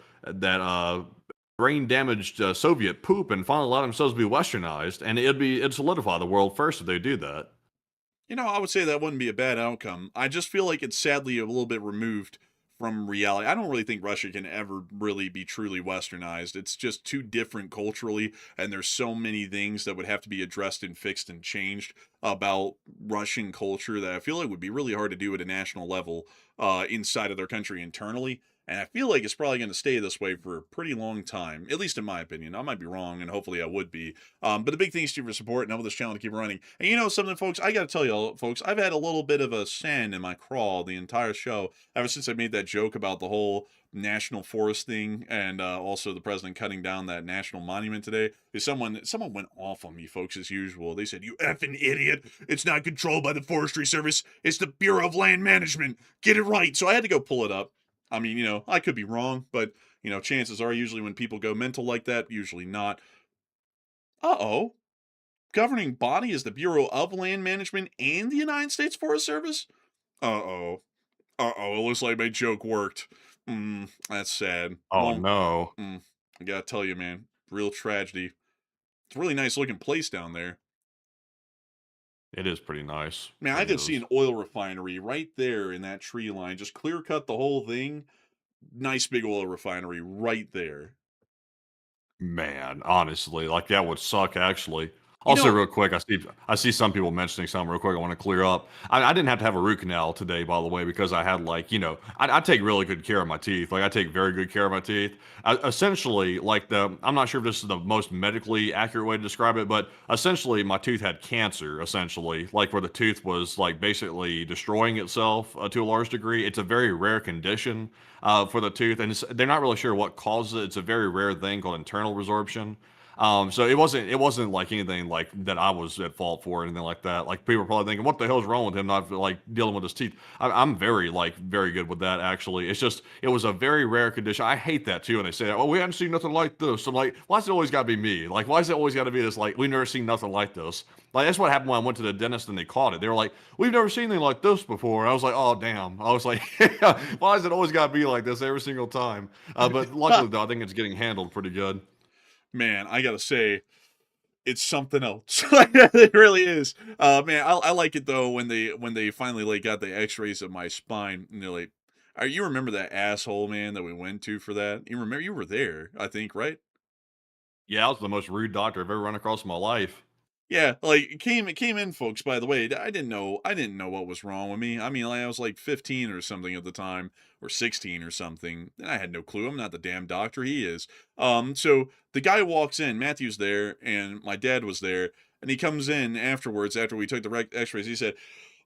brain-damaged Soviet poop and finally allow themselves to be westernized, and it'd solidify the world first if they do that. You know, I would say that wouldn't be a bad outcome. I just feel like it's sadly a little bit removed from reality. I don't really think Russia can ever really be truly westernized. It's just too different culturally, and there's so many things that would have to be addressed and fixed and changed about Russian culture that I feel like would be really hard to do at a national level inside of their country internally. And I feel like it's probably going to stay this way for a pretty long time, at least in my opinion. I might be wrong, and hopefully I would be. But the big thanks to you for support, and I want this channel to keep running. And you know something, folks? I got to tell y'all, folks, I've had a little bit of a sand in my craw the entire show, ever since I made that joke about the whole national forest thing, and also the president cutting down that national monument today. Someone went off on me, folks, as usual. They said, "You effing idiot. It's not controlled by the Forestry Service. It's the Bureau of Land Management. Get it right." So I had to go pull it up. I mean, you know, I could be wrong, but, you know, chances are usually when people go mental like that, usually not. Uh-oh. Governing body is the Bureau of Land Management and the United States Forest Service? Uh-oh. Uh-oh, it looks like my joke worked. That's sad. Oh, no. I gotta tell you, man, real tragedy. It's a really nice looking place down there. It is pretty nice. Man, I could see an oil refinery right there in that tree line. Just clear cut the whole thing. Nice big oil refinery right there. Man, honestly, like that would suck actually. You Also, know- real quick, I see some people mentioning something real quick. I want to clear up. I didn't have to have a root canal today, by the way, because I had like, you know, I take really good care of my teeth. Like I take very good care of my teeth. Essentially, like I'm not sure if this is the most medically accurate way to describe it, but essentially my tooth had cancer. Essentially, like where the tooth was like basically destroying itself to a large degree. It's a very rare condition for the tooth, and they're not really sure what causes it. It's a very rare thing called internal resorption. So it wasn't like anything like that I was at fault for or anything like that. Like people are probably thinking, what the hell's wrong with him not like dealing with his teeth? I'm very good with that actually. It's just it was a very rare condition. I hate that too. And they say, oh, we haven't seen nothing like this. I'm like, why's it always got to be me? Like, why is it always got to be this? Like, we've never seen nothing like this. Like that's what happened when I went to the dentist and they caught it. They were like, we've never seen anything like this before. And I was like, oh damn. I was like, why is it always got to be like this every single time? But luckily though, I think it's getting handled pretty good. Man, I gotta say, it's something else. It really is. Man, I like it though when they finally like got the X-rays of my spine, and they're like, you remember that asshole man that we went to for that? You remember you were there, I think, right? Yeah, I was the most rude doctor I've ever run across in my life. Yeah, like it came in, folks. By the way, I didn't know what was wrong with me. I mean, like, I was like 15 or something at the time, or 16 or something. And I had no clue. I'm not the damn doctor. He is. So the guy walks in. Matthew's there, and my dad was there, and he comes in afterwards after we took the X-rays. He said,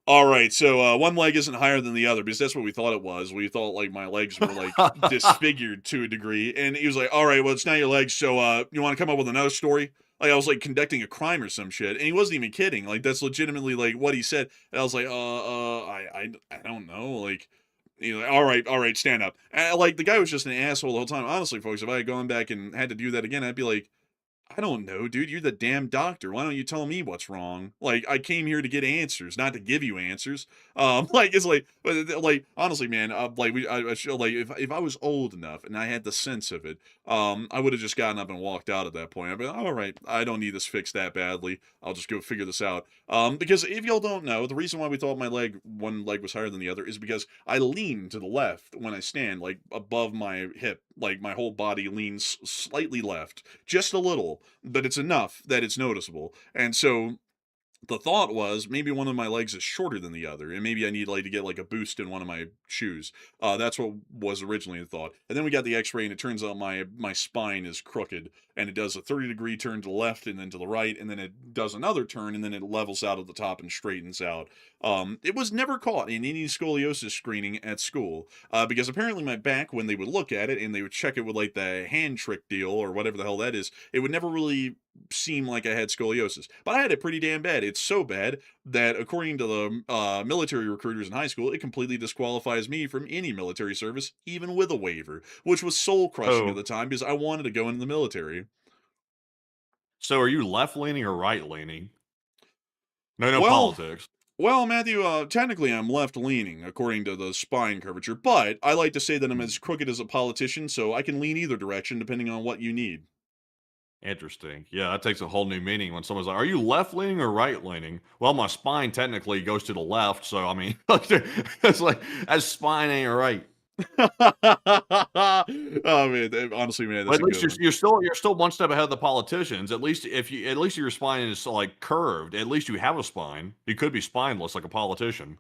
"All right, so one leg isn't higher than the other because that's what we thought it was. We thought like my legs were like disfigured to a degree." And he was like, "All right, well it's not your legs. So you want to come up with another story?" Like I was like conducting a crime or some shit, and he wasn't even kidding. Like that's legitimately like what he said. And I was like, I don't know. Like, like, all right, stand up. And, like the guy was just an asshole the whole time. Honestly, folks, if I had gone back and had to do that again, I'd be like, I don't know, dude. You're the damn doctor. Why don't you tell me what's wrong? Like, I came here to get answers, not to give you answers. Like it's like, like honestly, man. Like I feel like if I was old enough and I had the sense of it, I would have just gotten up and walked out at that point. I'd be like, all right, I don't need this fixed that badly. I'll just go figure this out. Because if y'all don't know, the reason why we thought one leg was higher than the other is because I lean to the left when I stand, like above my hip, like my whole body leans slightly left, just a little, but it's enough that it's noticeable. And so the thought was maybe one of my legs is shorter than the other, and maybe I need like to get like a boost in one of my shoes. That's what was originally the thought. And then we got the X-ray, and it turns out my spine is crooked, and it does a 30-degree turn to the left and then to the right, and then it does another turn, and then it levels out at the top and straightens out. It was never caught in any scoliosis screening at school, because apparently my back, when they would look at it and they would check it with like the hand trick deal or whatever the hell that is, it would never really seem like I had scoliosis. But I had it pretty damn bad. It's so bad that according to the military recruiters in high school, it completely disqualifies me from any military service, even with a waiver, which was soul crushing at Oh, the time because I wanted to go into the military. so are you left leaning or right leaning? No, no Well, politics. well, Matthew, technically I'm left leaning according to the spine curvature, but I like to say that I'm as crooked as a politician, so I can lean either direction depending on what you need. Interesting. Yeah, that takes a whole new meaning when someone's like, "Are you left leaning or right leaning?" Well, my spine technically goes to the left, so I mean, it's like that spine ain't right. Oh man, honestly, man, But that's at a least good you're one. you're still you're still one step ahead of the politicians. At least your spine is like curved. At least you have a spine. You could be spineless like a politician.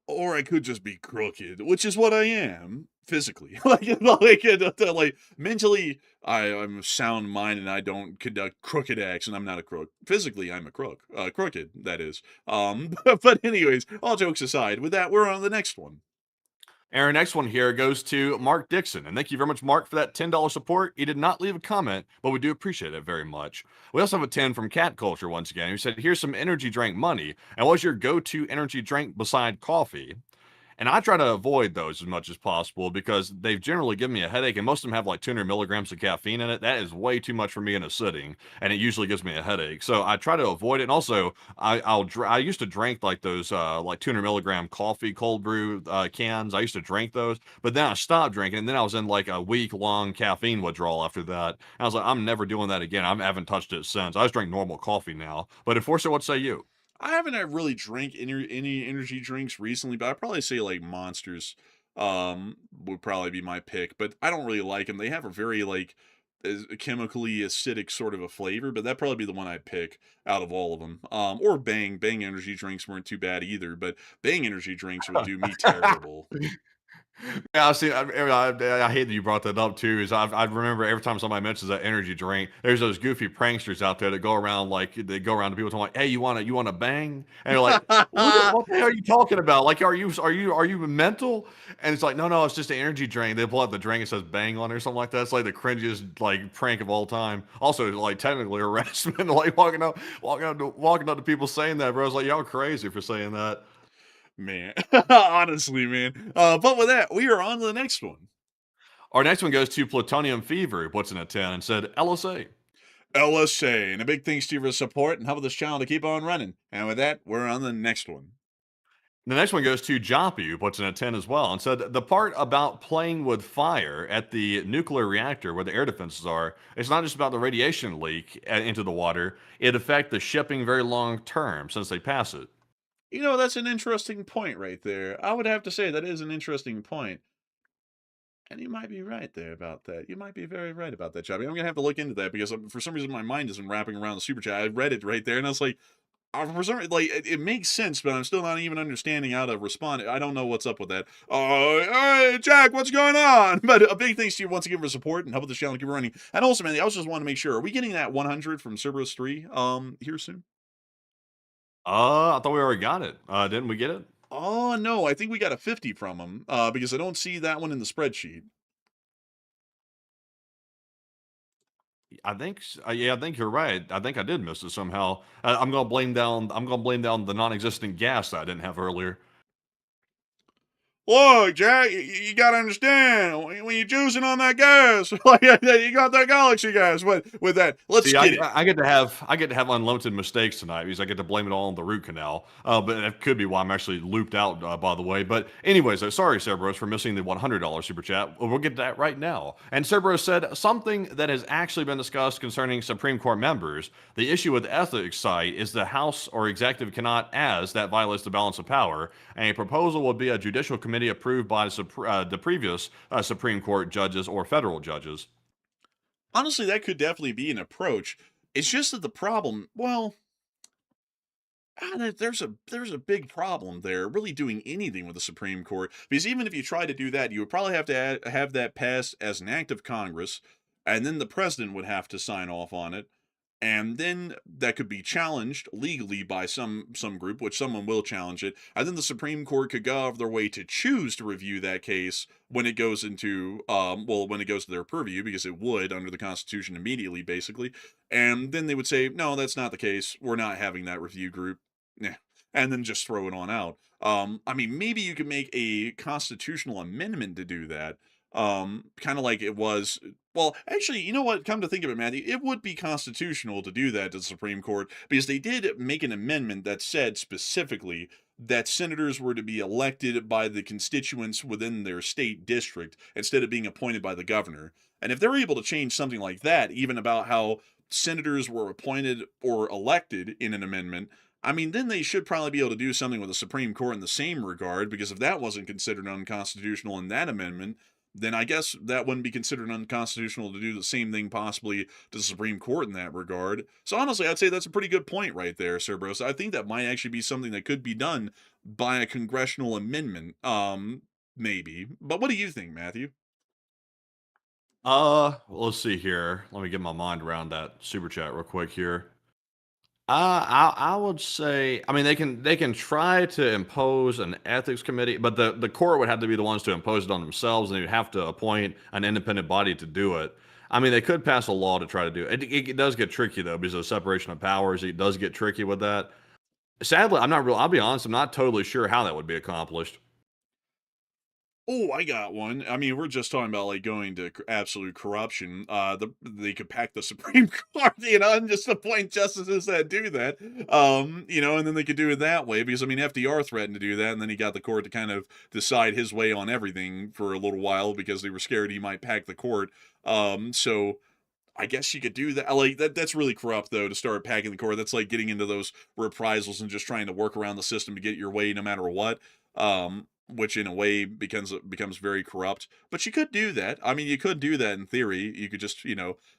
Or I could just be crooked, which is what I am physically. Like mentally, I'm a sound mind and I don't conduct crooked acts, and I'm not a crook. Physically, I'm a crook, crooked. That is. But anyways, all jokes aside, with that, we're on the next one. And our next one here goes to Mark Dixon. And thank you very much, Mark, for that $10 support. He did not leave a comment, but we do appreciate it very much. We also have a 10 from Cat Culture once again, who said, here's some energy drink money. And what's your go-to energy drink beside coffee? And I try to avoid those as much as possible because they've generally given me a headache, and most of them have like 200 milligrams of caffeine in it. That is way too much for me in a sitting, and it usually gives me a headache. So I try to avoid it. And also, I used to drink like those like 200 milligram coffee cold brew cans. I used to drink those, but then I stopped drinking, and then I was in like a week long caffeine withdrawal after that. And I was like, I'm never doing that again. I haven't touched it since. I just drink normal coffee now. But Enforcer, what say you? I haven't really drank any energy drinks recently, but I'd probably say like Monsters would probably be my pick, but I don't really like them. They have a very like chemically acidic sort of a flavor, but that'd probably be the one I'd pick out of all of them. Or Bang energy drinks weren't too bad either, but Bang energy drinks would do me terrible. Yeah, I see. I hate that you brought that up too. Is I remember every time somebody mentions that energy drink, there's those goofy pranksters out there that go around like they go around to people talking like, "Hey, you want to bang?" And you're like, what the hell are you talking about? Like, are you mental?" And it's like, no, it's just an energy drink. They pull out the drink, it says "bang" on it or something like that. It's like the cringiest like prank of all time. Also, like technically harassment, like walking up to people saying that, bro. It's like y'all crazy for saying that. Man, honestly, man. But with that, we are on to the next one. Our next one goes to Plutonium Fever, puts in a 10 and said LSA. LSA, and a big thanks to you for the support and helping this channel to keep on running. And with that, we're on the next one. The next one goes to Joppy, who puts in a 10 as well, and said the part about playing with fire at the nuclear reactor where the air defenses are, it's not just about the radiation leak into the water. It affects the shipping very long term since they pass it. You know, that's an interesting point right there. I would have to say that is an interesting point. And you might be right there about that. You might be very right about that, Chubby. I'm going to have to look into that because for some reason my mind isn't wrapping around the super chat. I read it right there and I was like, for some reason, like, it makes sense, but I'm still not even understanding how to respond. I don't know what's up with that. Hey, Jack, what's going on? But a big thanks to you once again for support and helping this channel keep running. And also, man, I also just want to make sure, are we getting that 100 from Cerberus 3 here soon? I thought we already got it. Didn't we get it? Oh, no, I think we got a 50 from him because I don't see that one in the spreadsheet. Yeah, I think you're right. I think I did miss it somehow. I'm gonna blame down the non-existent gas that I didn't have earlier. Look, Jack, you gotta understand, when you're juicing on that gas, like, you got that galaxy gas, with that, let's See, get it. I get to have unlimited mistakes tonight because I get to blame it all on the root canal. But that could be why I'm actually looped out, by the way. But anyways, sorry, Cerberus, for missing the $100 super chat. We'll get to that right now. And Cerberus said something that has actually been discussed concerning Supreme Court members. The issue with the ethics site is the House or executive cannot, as that violates the balance of power. And a proposal would be a judicial committee approved by the previous Supreme Court judges or federal judges. Honestly, that could definitely be an approach. It's just that the problem, well, there's a big problem there, really doing anything with the Supreme Court, because even if you try to do that, you would probably have to have that passed as an act of Congress, and then the president would have to sign off on it, and then that could be challenged legally by some group, which someone will challenge it, and then the Supreme Court could go out of their way to choose to review that case when it goes into when it goes to their purview, because it would under the Constitution immediately, basically, and then they would say, no, that's not the case, we're not having that review group. Yeah, and then just throw it on out. I mean, maybe you could make a constitutional amendment to do that. Kind of like it was. Well, actually, you know what? Come to think of it, Matthew, it would be constitutional to do that to the Supreme Court because they did make an amendment that said specifically that senators were to be elected by the constituents within their state district instead of being appointed by the governor. And if they're able to change something like that, even about how senators were appointed or elected in an amendment, I mean, then they should probably be able to do something with the Supreme Court in the same regard, because if that wasn't considered unconstitutional in that amendment, then I guess that wouldn't be considered unconstitutional to do the same thing possibly to the Supreme Court in that regard. So honestly, I'd say that's a pretty good point right there, Cerberus. I think that might actually be something that could be done by a congressional amendment, maybe. But what do you think, Matthew? Let's see here. Let me get my mind around that super chat real quick here. I would say, I mean, they can try to impose an ethics committee, but the court would have to be the ones to impose it on themselves, and they'd have to appoint an independent body to do it. I mean, they could pass a law to try to do it. It does get tricky though, because of the separation of powers. It does get tricky with that. Sadly, I'll be honest, I'm not totally sure how that would be accomplished. Oh, I got one. I mean, we're just talking about like going to absolute corruption. They could pack the Supreme Court, and just appoint justices that do that. And then they could do it that way because I mean, FDR threatened to do that, and then he got the court to kind of decide his way on everything for a little while because they were scared he might pack the court. So I guess you could do that. Like that's really corrupt though to start packing the court. That's like getting into those reprisals and just trying to work around the system to get your way no matter what. Which in a way becomes very corrupt. But you could do that. I mean, you could do that in theory. You could just,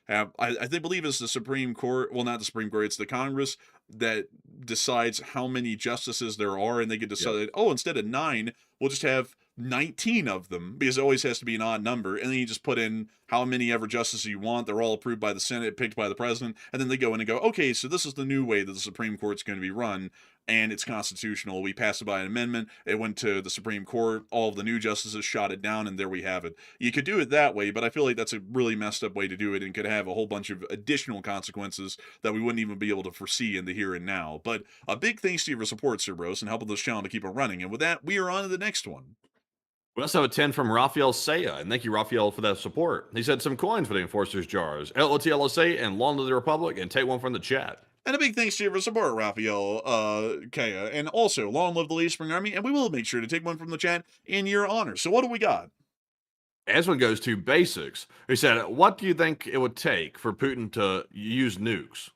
have I believe it's the Supreme Court. Well, not the Supreme Court. It's the Congress that decides how many justices there are, and they could decide, oh, instead of 9, we'll just have 19 of them, because it always has to be an odd number, and then you just put in how many ever justices you want. They're all approved by the Senate, picked by the president, and then they go in and go, okay, so this is the new way that the Supreme Court's going to be run, and it's constitutional. We passed it by an amendment. It went to the Supreme Court. All of the new justices shot it down, and there we have it. You could do it that way, but I feel like that's a really messed up way to do it and could have a whole bunch of additional consequences that we wouldn't even be able to foresee in the here and now. But a big thanks to you for support, Sir Bros, and helping this channel to keep it running. And with that, we are on to the next one. We also have a 10 from Raphael Saya, and thank you, Raphael, for that support. He said some coins for the Enforcer's Jars, LOTLSA, and Long to the Republic, and take one from the chat. And a big thanks to you for support, Raphael Kaya. And also, long live the Lady Spring Army, and we will make sure to take one from the chat in your honor. So what do we got? As one goes to Basics, he said, what do you think it would take for Putin to use nukes?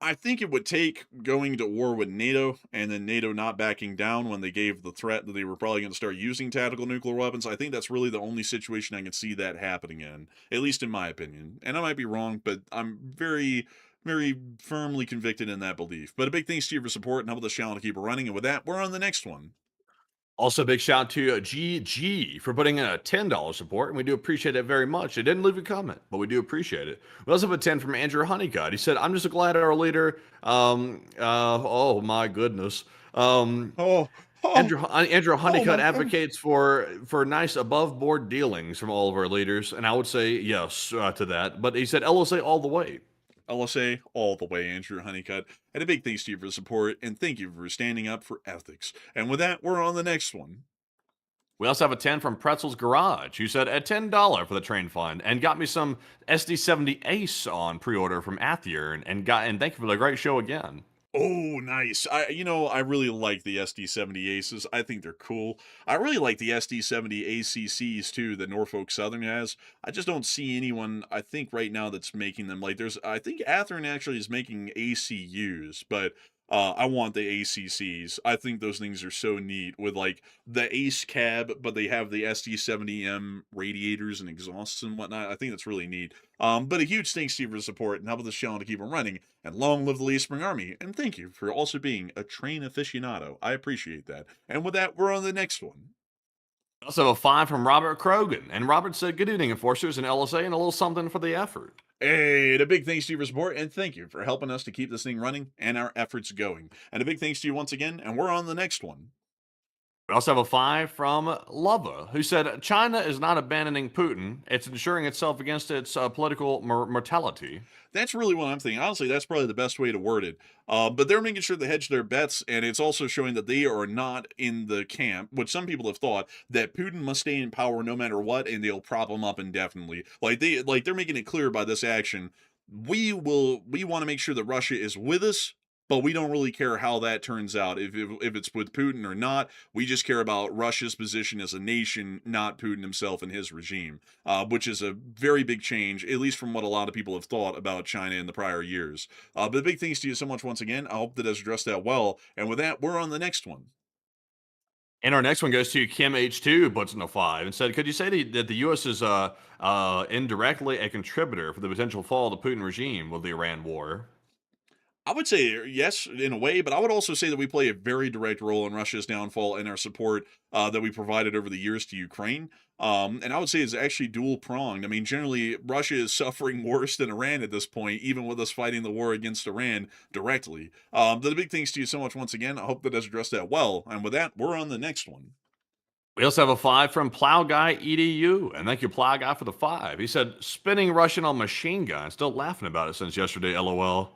I think it would take going to war with NATO and then NATO not backing down when they gave the threat that they were probably going to start using tactical nuclear weapons. I think that's really the only situation I can see that happening in, at least in my opinion. And I might be wrong, but I'm very, very firmly convicted in that belief. But a big thanks to you for support and helping this channel to keep it running. And with that, we're on the next one. Also, big shout out to GG for putting in a $10 support, and we do appreciate it very much. It didn't leave a comment, but we do appreciate it. We also have a 10 from Andrew Honeycutt. He said, I'm just glad our leader, oh my goodness. Andrew Honeycutt advocates for nice above board dealings from all of our leaders, and I would say yes to that. But he said LSA all the way. LSA all the way, Andrew Honeycutt. And a big thanks to you for the support, and thank you for standing up for ethics. And with that, we're on the next one. We also have a 10 from Pretzel's Garage, who said a $10 for the train fund and got me some SD70 Ace on pre-order from Athier, and thank you for the great show again. Oh, nice. I really like the SD70 Aces. I think they're cool. I really like the SD70 ACCs too that Norfolk Southern has. I just don't see anyone, I think, right now that's making them. Like, I think Athearn actually is making ACUs, but I want the ACCs. I think those things are so neat with like the Ace cab, but they have the SD70M radiators and exhausts and whatnot. I think that's really neat. But a huge thanks to you for the support and helping this channel to keep it running. And long live the Lady Spring Army. And thank you for also being a train aficionado. I appreciate that. And with that, we're on the next one. We also have a 5 from Robert Krogan. And Robert said, good evening, Enforcers and LSA, and a little something for the effort. Hey, and a big thanks to you for support, and thank you for helping us to keep this thing running and our efforts going. And a big thanks to you once again, and we're on the next one. We also have a 5 from Lava, who said, China is not abandoning Putin. It's ensuring itself against its political mortality. That's really what I'm thinking. Honestly, that's probably the best way to word it. But they're making sure they hedge their bets, and it's also showing that they are not in the camp, which some people have thought, that Putin must stay in power no matter what, and they'll prop him up indefinitely. They're making it clear by this action, we want to make sure that Russia is with us, but we don't really care how that turns out, if it's with Putin or not. We just care about Russia's position as a nation, not Putin himself and his regime, which is a very big change, at least from what a lot of people have thought about China in the prior years. But big thanks to you so much once again. I hope that has addressed that well. And with that, we're on the next one. And our next one goes to Kim H2, puts in a 5, and said, could you say that the U.S. is indirectly a contributor for the potential fall of the Putin regime with the Iran war? I would say yes, in a way, but I would also say that we play a very direct role in Russia's downfall and our support that we provided over the years to Ukraine. And I would say it's actually dual-pronged. I mean, generally, Russia is suffering worse than Iran at this point, even with us fighting the war against Iran directly. The big thanks to you so much once again. I hope that has addressed that well. And with that, we're on the next one. We also have a 5 from Plow Guy EDU, and thank you, Plow Guy, for the 5. He said, spinning Russian on machine gun. Still laughing about it since yesterday, LOL.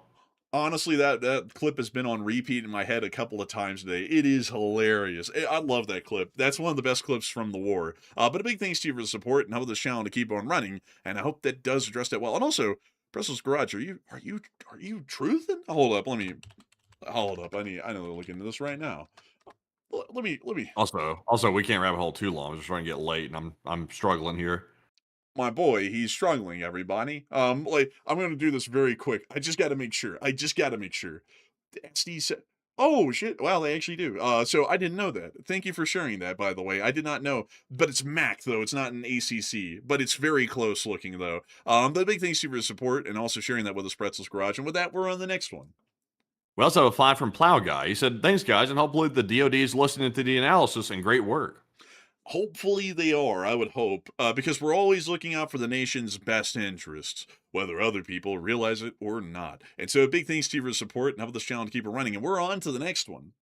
Honestly, that clip has been on repeat in my head a couple of times today. It is hilarious. I love that clip. That's one of the best clips from the war. But a big thanks to you for the support and help this channel to keep on running. And I hope that does address that well. And also, Pressel's Garage, are you truthing? Hold up. I know to look into this right now. Let me. Also, we can't rabbit hole too long. I'm just trying to get late, and I'm struggling here. My boy, he's struggling, everybody. I'm gonna do this very quick. I just gotta make sure. The SD said, oh shit, well, they actually do. So I didn't know that. Thank you for sharing that, by the way. I did not know, but it's Mac, though. It's not an ACC, but it's very close looking, though. But big thanks to you for the support and also sharing that with us, Pretzel's Garage. And with that, we're on the next one. We also have a 5 from Plow Guy. He said, thanks, guys, and hopefully the DoD is listening to the analysis and great work. Hopefully they are, I would hope, because we're always looking out for the nation's best interests, whether other people realize it or not. And so big thanks to your support and help this channel to keep it running. And we're on to the next one.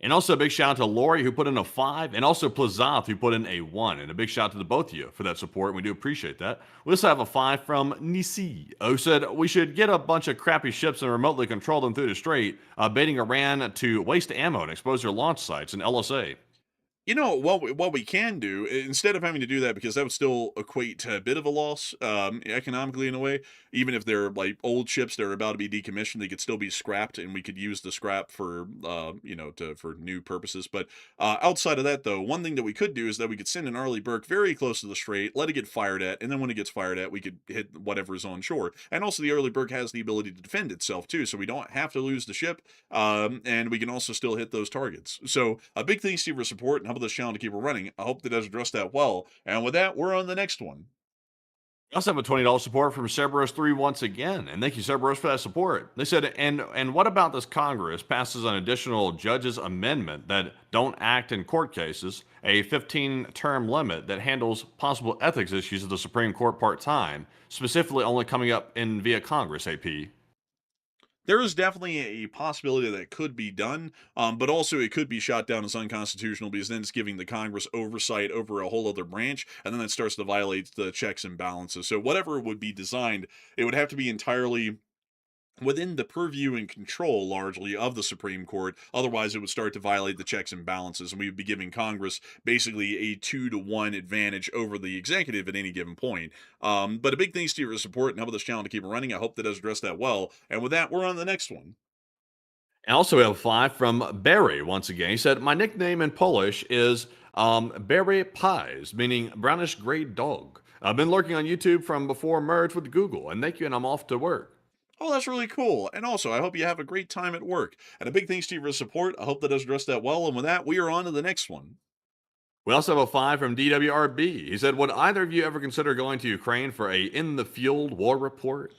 And also a big shout out to Lori, who put in a 5, and also Plazath, who put in a 1. And a big shout out to the both of you for that support. We do appreciate that. We also have a 5 from Nisi, who said we should get a bunch of crappy ships and remotely control them through the strait, baiting Iran to waste ammo and expose their launch sites in LSA. You know, what we can do, instead of having to do that, because that would still equate to a bit of a loss, economically in a way, even if they're like old ships that are about to be decommissioned, they could still be scrapped and we could use the scrap for, for new purposes. But outside of that, though, one thing that we could do is that we could send an Arleigh Burke very close to the strait, let it get fired at, and then when it gets fired at, we could hit whatever's on shore. And also the Arleigh Burke has the ability to defend itself too, so we don't have to lose the ship, and we can also still hit those targets. So a big thanks to your support and help this channel to keep it running. I hope that does address that well. And with that, we're on the next one. We also have a $20 support from Cerberus3 once again, and thank you, Cerberus, for that support. They said, and what about this Congress passes an additional judges amendment that don't act in court cases, a 15-term limit that handles possible ethics issues of the Supreme Court part-time, specifically only coming up in via Congress, AP? There is definitely a possibility that could be done, but also it could be shot down as unconstitutional because then it's giving the Congress oversight over a whole other branch, and then that starts to violate the checks and balances. So whatever would be designed, it would have to be entirely within the purview and control largely of the Supreme Court. Otherwise, it would start to violate the checks and balances, and we would be giving Congress basically a 2-to-1 advantage over the executive at any given point. But a big thanks to your support and help this channel to keep it running. I hope that does address that well. And with that, we're on the next one. And also we have a 5 from Barry once again. He said, my nickname in Polish is Barry Pies, meaning brownish gray dog. I've been lurking on YouTube from before merge with Google, and thank you, and I'm off to work. Oh, that's really cool. And also, I hope you have a great time at work. And a big thanks to you for your support. I hope that does address that well. And with that, we are on to the next one. We also have a 5 from DWRB. He said, would either of you ever consider going to Ukraine for a in the field war report?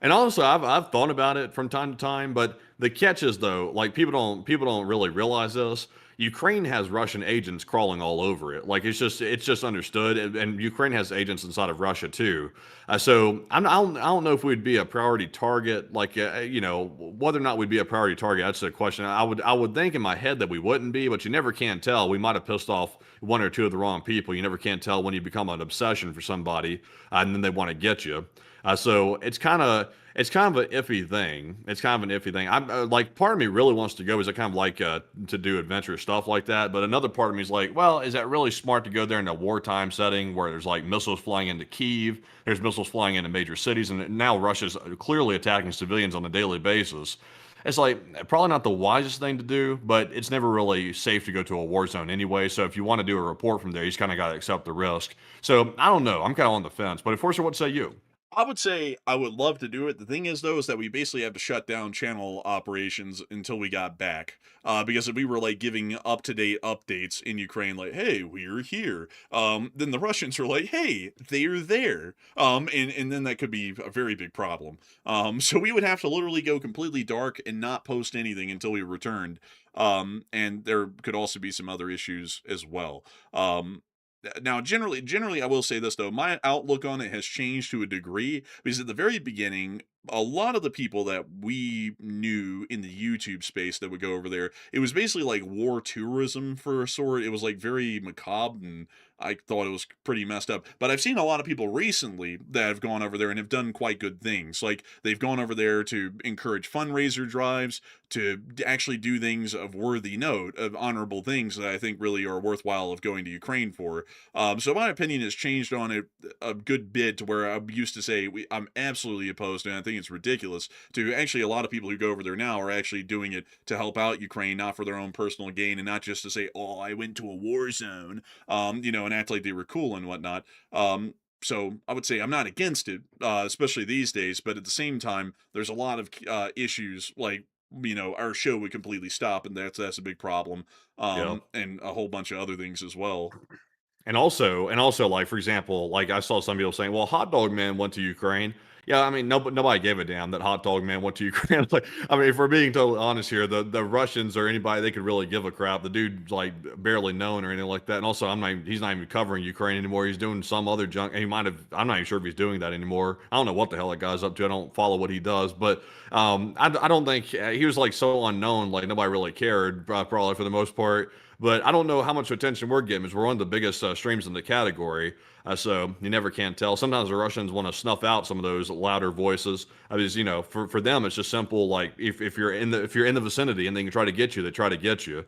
And also, I've thought about it from time to time, but the catch is though, like people don't really realize this. Ukraine has Russian agents crawling all over it. Like it's just understood, and Ukraine has agents inside of Russia too. So I don't know if we'd be a priority target. Like whether or not we'd be a priority target, that's a question. I would think in my head that we wouldn't be, but you never can tell. We might have pissed off one or two of the wrong people. You never can tell when you become an obsession for somebody, and then they want to get you. So it's kind of an iffy thing. It's kind of an iffy thing. I'm like, part of me really wants to go. Is I kind of like to do adventurous stuff like that. But another part of me is like, well, is that really smart to go there in a wartime setting where there's like missiles flying into Kyiv, there's missiles flying into major cities, and now Russia's clearly attacking civilians on a daily basis. It's like probably not the wisest thing to do, but it's never really safe to go to a war zone anyway. So if you want to do a report from there, you just kind of got to accept the risk. So I don't know. I'm kind of on the fence. But Enforcer, what say you? I would say I would love to do it. The thing is, though, is that we basically have to shut down channel operations until we got back. Because if we were like giving up-to-date updates in Ukraine, like, hey, we're here, then the Russians are like, hey, they're there. And then that could be a very big problem. So we would have to literally go completely dark and not post anything until we returned. And there could also be some other issues as well. Now, generally, I will say this though, my outlook on it has changed to a degree because at the very beginning, a lot of the people that we knew in the YouTube space that would go over there, it was basically like war tourism for a sort. It was like very macabre, and I thought it was pretty messed up. But I've seen a lot of people recently that have gone over there and have done quite good things. Like they've gone over there to encourage fundraiser drives, to actually do things of worthy note, of honorable things that I think really are worthwhile of going to Ukraine for. So my opinion has changed on it a good bit to where I used to say I'm absolutely opposed, and I think it's ridiculous to actually a lot of people who go over there now are actually doing it to help out Ukraine, not for their own personal gain, and not just to say, oh, I went to a war zone, and act like they were cool and whatnot. So I would say I'm not against it, especially these days, but at the same time, there's a lot of issues like, our show would completely stop, and that's a big problem. Yeah. And a whole bunch of other things as well. And also, like for example, like I saw some people saying, "Well, Hot Dog Man went to Ukraine." Yeah, I mean, nobody gave a damn that hot dog man went to Ukraine. It's like, I mean, if we're being totally honest here, the Russians or anybody they could really give a crap. The dude's like barely known or anything like that. And also, he's not even covering Ukraine anymore. He's doing some other junk. He might have. I'm not even sure if he's doing that anymore. I don't know what the hell that guy's up to. I don't follow what he does, but I don't think he was like so unknown. Like nobody really cared, probably for the most part. But I don't know how much attention we're getting, because we're one of the biggest streams in the category. So you never can tell. Sometimes the Russians want to snuff out some of those louder voices. I mean, for them, it's just simple. Like if you're in the vicinity and they can try to get you, they try to get you,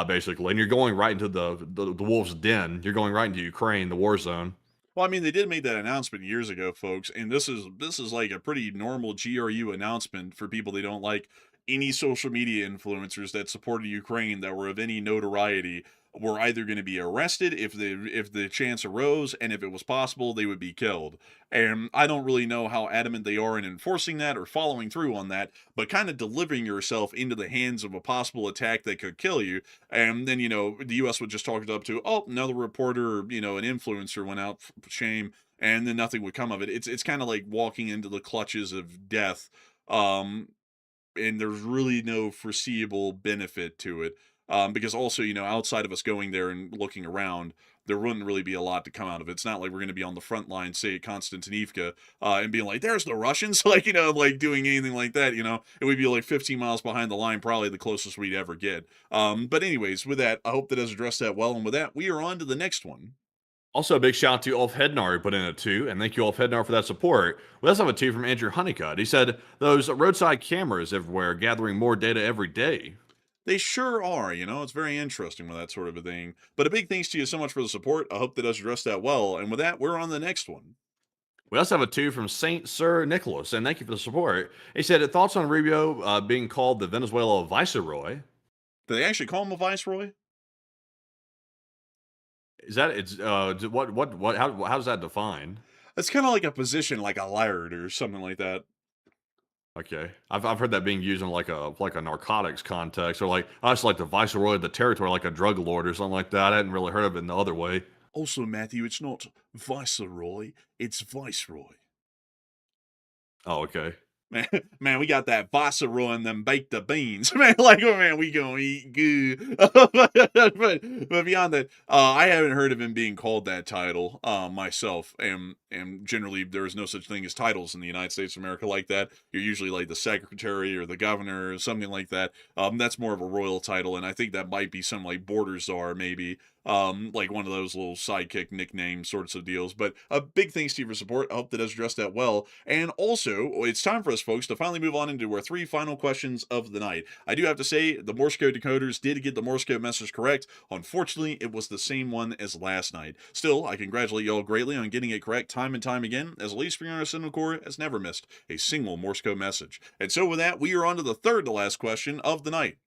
basically. And you're going right into the wolf's den. You're going right into Ukraine, the war zone. Well, I mean, they did make that announcement years ago, folks, and this is like a pretty normal GRU announcement for people they don't like. Any social media influencers that supported Ukraine that were of any notoriety were either going to be arrested if the chance arose, and if it was possible, they would be killed. And I don't really know how adamant they are in enforcing that or following through on that, but kind of delivering yourself into the hands of a possible attack that could kill you. And then, the U.S. would just talk it up to, oh, another reporter, an influencer went out for shame, and then nothing would come of it. It's kind of like walking into the clutches of death. And there's really no foreseeable benefit to it. Because also, outside of us going there and looking around, there wouldn't really be a lot to come out of it. It's not like we're going to be on the front line, say, at Konstantinivka, and being like, there's the Russians, like, like doing anything like that, It would be like 15 miles behind the line, probably the closest we'd ever get. But anyways, with that, I hope that has addressed that well. And with that, we are on to the next one. Also, a big shout out to Ulf Hednar, who put in a 2, and thank you, Ulf Hednar, for that support. We also have a 2 from Andrew Honeycutt. He said, those roadside cameras everywhere gathering more data every day. They sure are, it's very interesting with that sort of a thing. But a big thanks to you so much for the support. I hope that does address that well. And with that, we're on the next one. We also have a 2 from Saint Sir Nicholas, and thank you for the support. He said, thoughts on Rubio being called the Venezuela viceroy? Did they actually call him a viceroy? Is that how does that define? It's kind of like a position, like a laird or something like that. Okay, I've heard that being used in like a narcotics context, or like I just like the viceroy of the territory, like a drug lord or something like that. I hadn't really heard of it in the other way. Also, Matthew, it's not viceroy, it's viceroy. Oh, okay. Man, we got that viceroy and them baked the beans. Man, we gonna eat good. but beyond that, I haven't heard of him being called that title myself. And generally, there is no such thing as titles in the United States of America like that. You're usually like the secretary or the governor or something like that. That's more of a royal title, and I think that might be some like border czar maybe. Like one of those little sidekick nickname sorts of deals. But a big thanks to you for support. I hope that has addressed that well. And also, it's time for us, folks, to finally move on into our 3 final questions of the night. I do have to say, the Morse code decoders did get the Morse code message correct. Unfortunately, it was the same one as last night. Still, I congratulate y'all greatly on getting it correct time and time again, as at least Brianna Signal Corps has never missed a single Morse code message. And so with that, we are on to the third to last question of the night.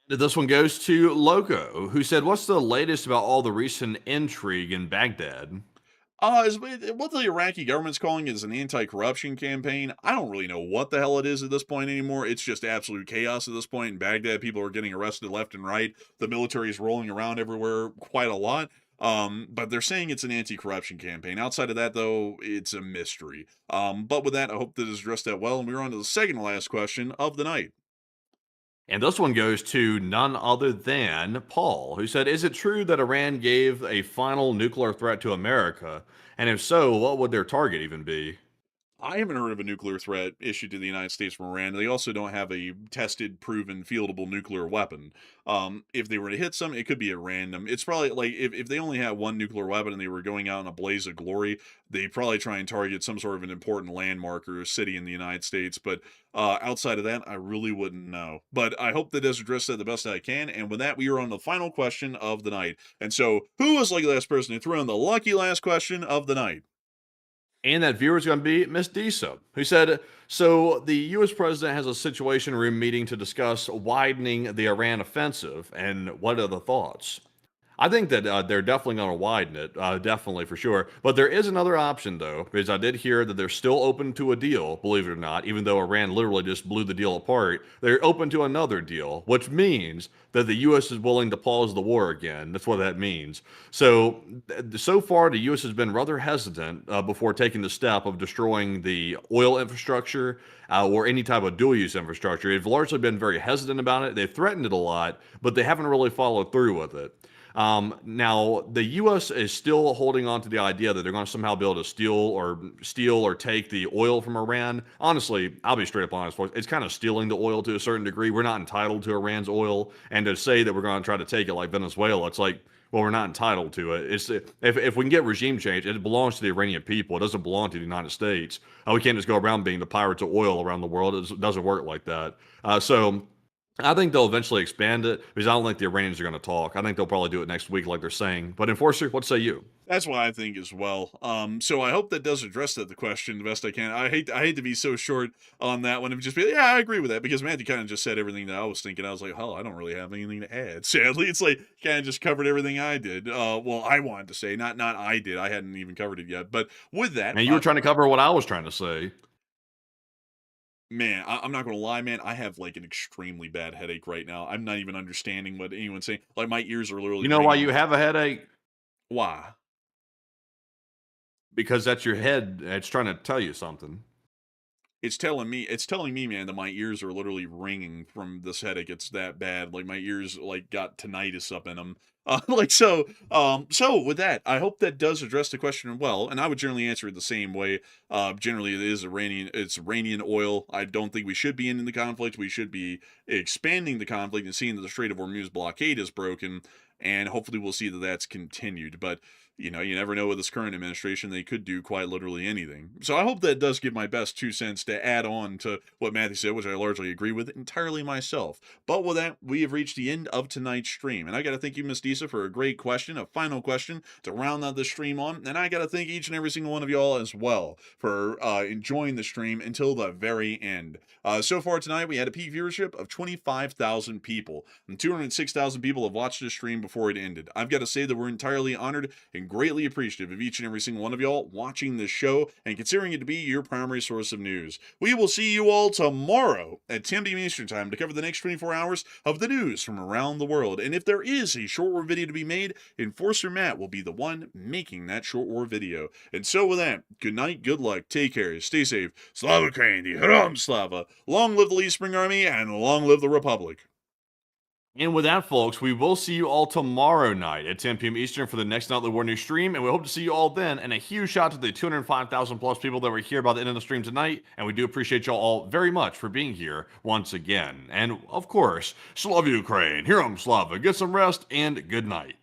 And this one goes to Loco, who said, what's the latest about all the recent intrigue in Baghdad? What the Iraqi government's calling is an anti-corruption campaign. I don't really know what the hell it is at this point anymore. It's just absolute chaos at this point in Baghdad. People are getting arrested left and right. The military is rolling around everywhere quite a lot. But they're saying it's an anti-corruption campaign. Outside of that, though, it's a mystery. But with that, I hope that has addressed that well. And we're on to the second to last question of the night. And this one goes to none other than Paul, who said, is it true that Iran gave a final nuclear threat to America? And if so, what would their target even be? I haven't heard of a nuclear threat issued to the United States from Iran. They also don't have a tested, proven, fieldable nuclear weapon. If they were to hit some, it could be at random. It's probably like if they only had one nuclear weapon and they were going out in a blaze of glory, they'd probably try and target some sort of an important landmark or city in the United States. But outside of that, I really wouldn't know. But I hope that does address that the best I can. And with that, we are on the final question of the night. And so, who was like the last person to throw in the lucky last question of the night? And that viewer is going to be Miss Disa, who said, so the U.S. president has a situation room meeting to discuss widening the Iran offensive, and what are the thoughts? I think that they're definitely going to widen it, definitely for sure. But there is another option, though, because I did hear that they're still open to a deal, believe it or not, even though Iran literally just blew the deal apart. They're open to another deal, which means that the U.S. is willing to pause the war again. That's what that means. So far, the U.S. has been rather hesitant before taking the step of destroying the oil infrastructure or any type of dual-use infrastructure. They've largely been very hesitant about it. They've threatened it a lot, but they haven't really followed through with it. Now, the U.S. is still holding on to the idea that they're going to somehow be able to steal or take the oil from Iran. Honestly, I'll be straight up honest, folks. It's kind of stealing the oil to a certain degree. We're not entitled to Iran's oil, and to say that we're going to try to take it like Venezuela, it's like, well, we're not entitled to it. If we can get regime change, it belongs to the Iranian people. It doesn't belong to the United States. We can't just go around being the pirates of oil around the world. It doesn't work like that. So I think they'll eventually expand it because I don't think the Iranians are going to talk. I think they'll probably do it next week, like they're saying. But Enforcer, what say you? That's what I think as well. So I hope that does address the question the best I can. I hate to be so short on that one and just be like, yeah, I agree with that, because Matthew kind of just said everything that I was thinking. I was like, hell, I don't really have anything to add. Sadly, it's like kind of just covered everything I did. Well, I wanted to say, not I did. I hadn't even covered it yet. But with that, And you were trying to cover what I was trying to say. man, I'm not gonna lie, man. I have like an extremely bad headache right now. I'm not even understanding what anyone's saying. Like my ears are literally. You know why ringing. you have a headache? Why? Because that's your head. It's trying to tell you something. It's telling me, man, that my ears are literally ringing from this headache. It's that bad. Like my ears like got tinnitus up in them. So with that, I hope that does address the question well. And I would generally answer it the same way. Generally, it is Iranian oil. I don't think we should be ending the conflict. We should be expanding the conflict and seeing that the Strait of Hormuz blockade is broken. And hopefully we'll see that that's continued. But you never know with this current administration, they could do quite literally anything. So I hope that does give my best 2 cents to add on to what Matthew said, which I largely agree with entirely myself. But with that, we have reached the end of tonight's stream. And I got to thank you, Miss Disa, for a great question, a final question to round out the stream on. And I got to thank each and every single one of y'all as well for enjoying the stream until the very end. So far tonight, we had a peak viewership of 25,000 people. And 206,000 people have watched the stream before it ended. I've got to say that we're entirely honored and greatly appreciative of each and every single one of y'all watching this show and considering it to be your primary source of news. We will see you all tomorrow at 10 p.m. Eastern Time to cover the next 24 hours of the news from around the world. And if there is a short war video to be made, Enforcer Matt will be the one making that short war video. And so with that, good night, good luck, take care, stay safe, Slava Ukraini, Herom Slava, long live the Lee Spring Army, and long live the Republic. And with that, folks, we will see you all tomorrow night at 10 p.m. Eastern for the next Nightly War News stream, and we hope to see you all then. And a huge shout out to the 205,000 plus people that were here by the end of the stream tonight, and we do appreciate y'all all very much for being here once again. And of course, Slava Ukraine, Herom Slava, get some rest, and good night.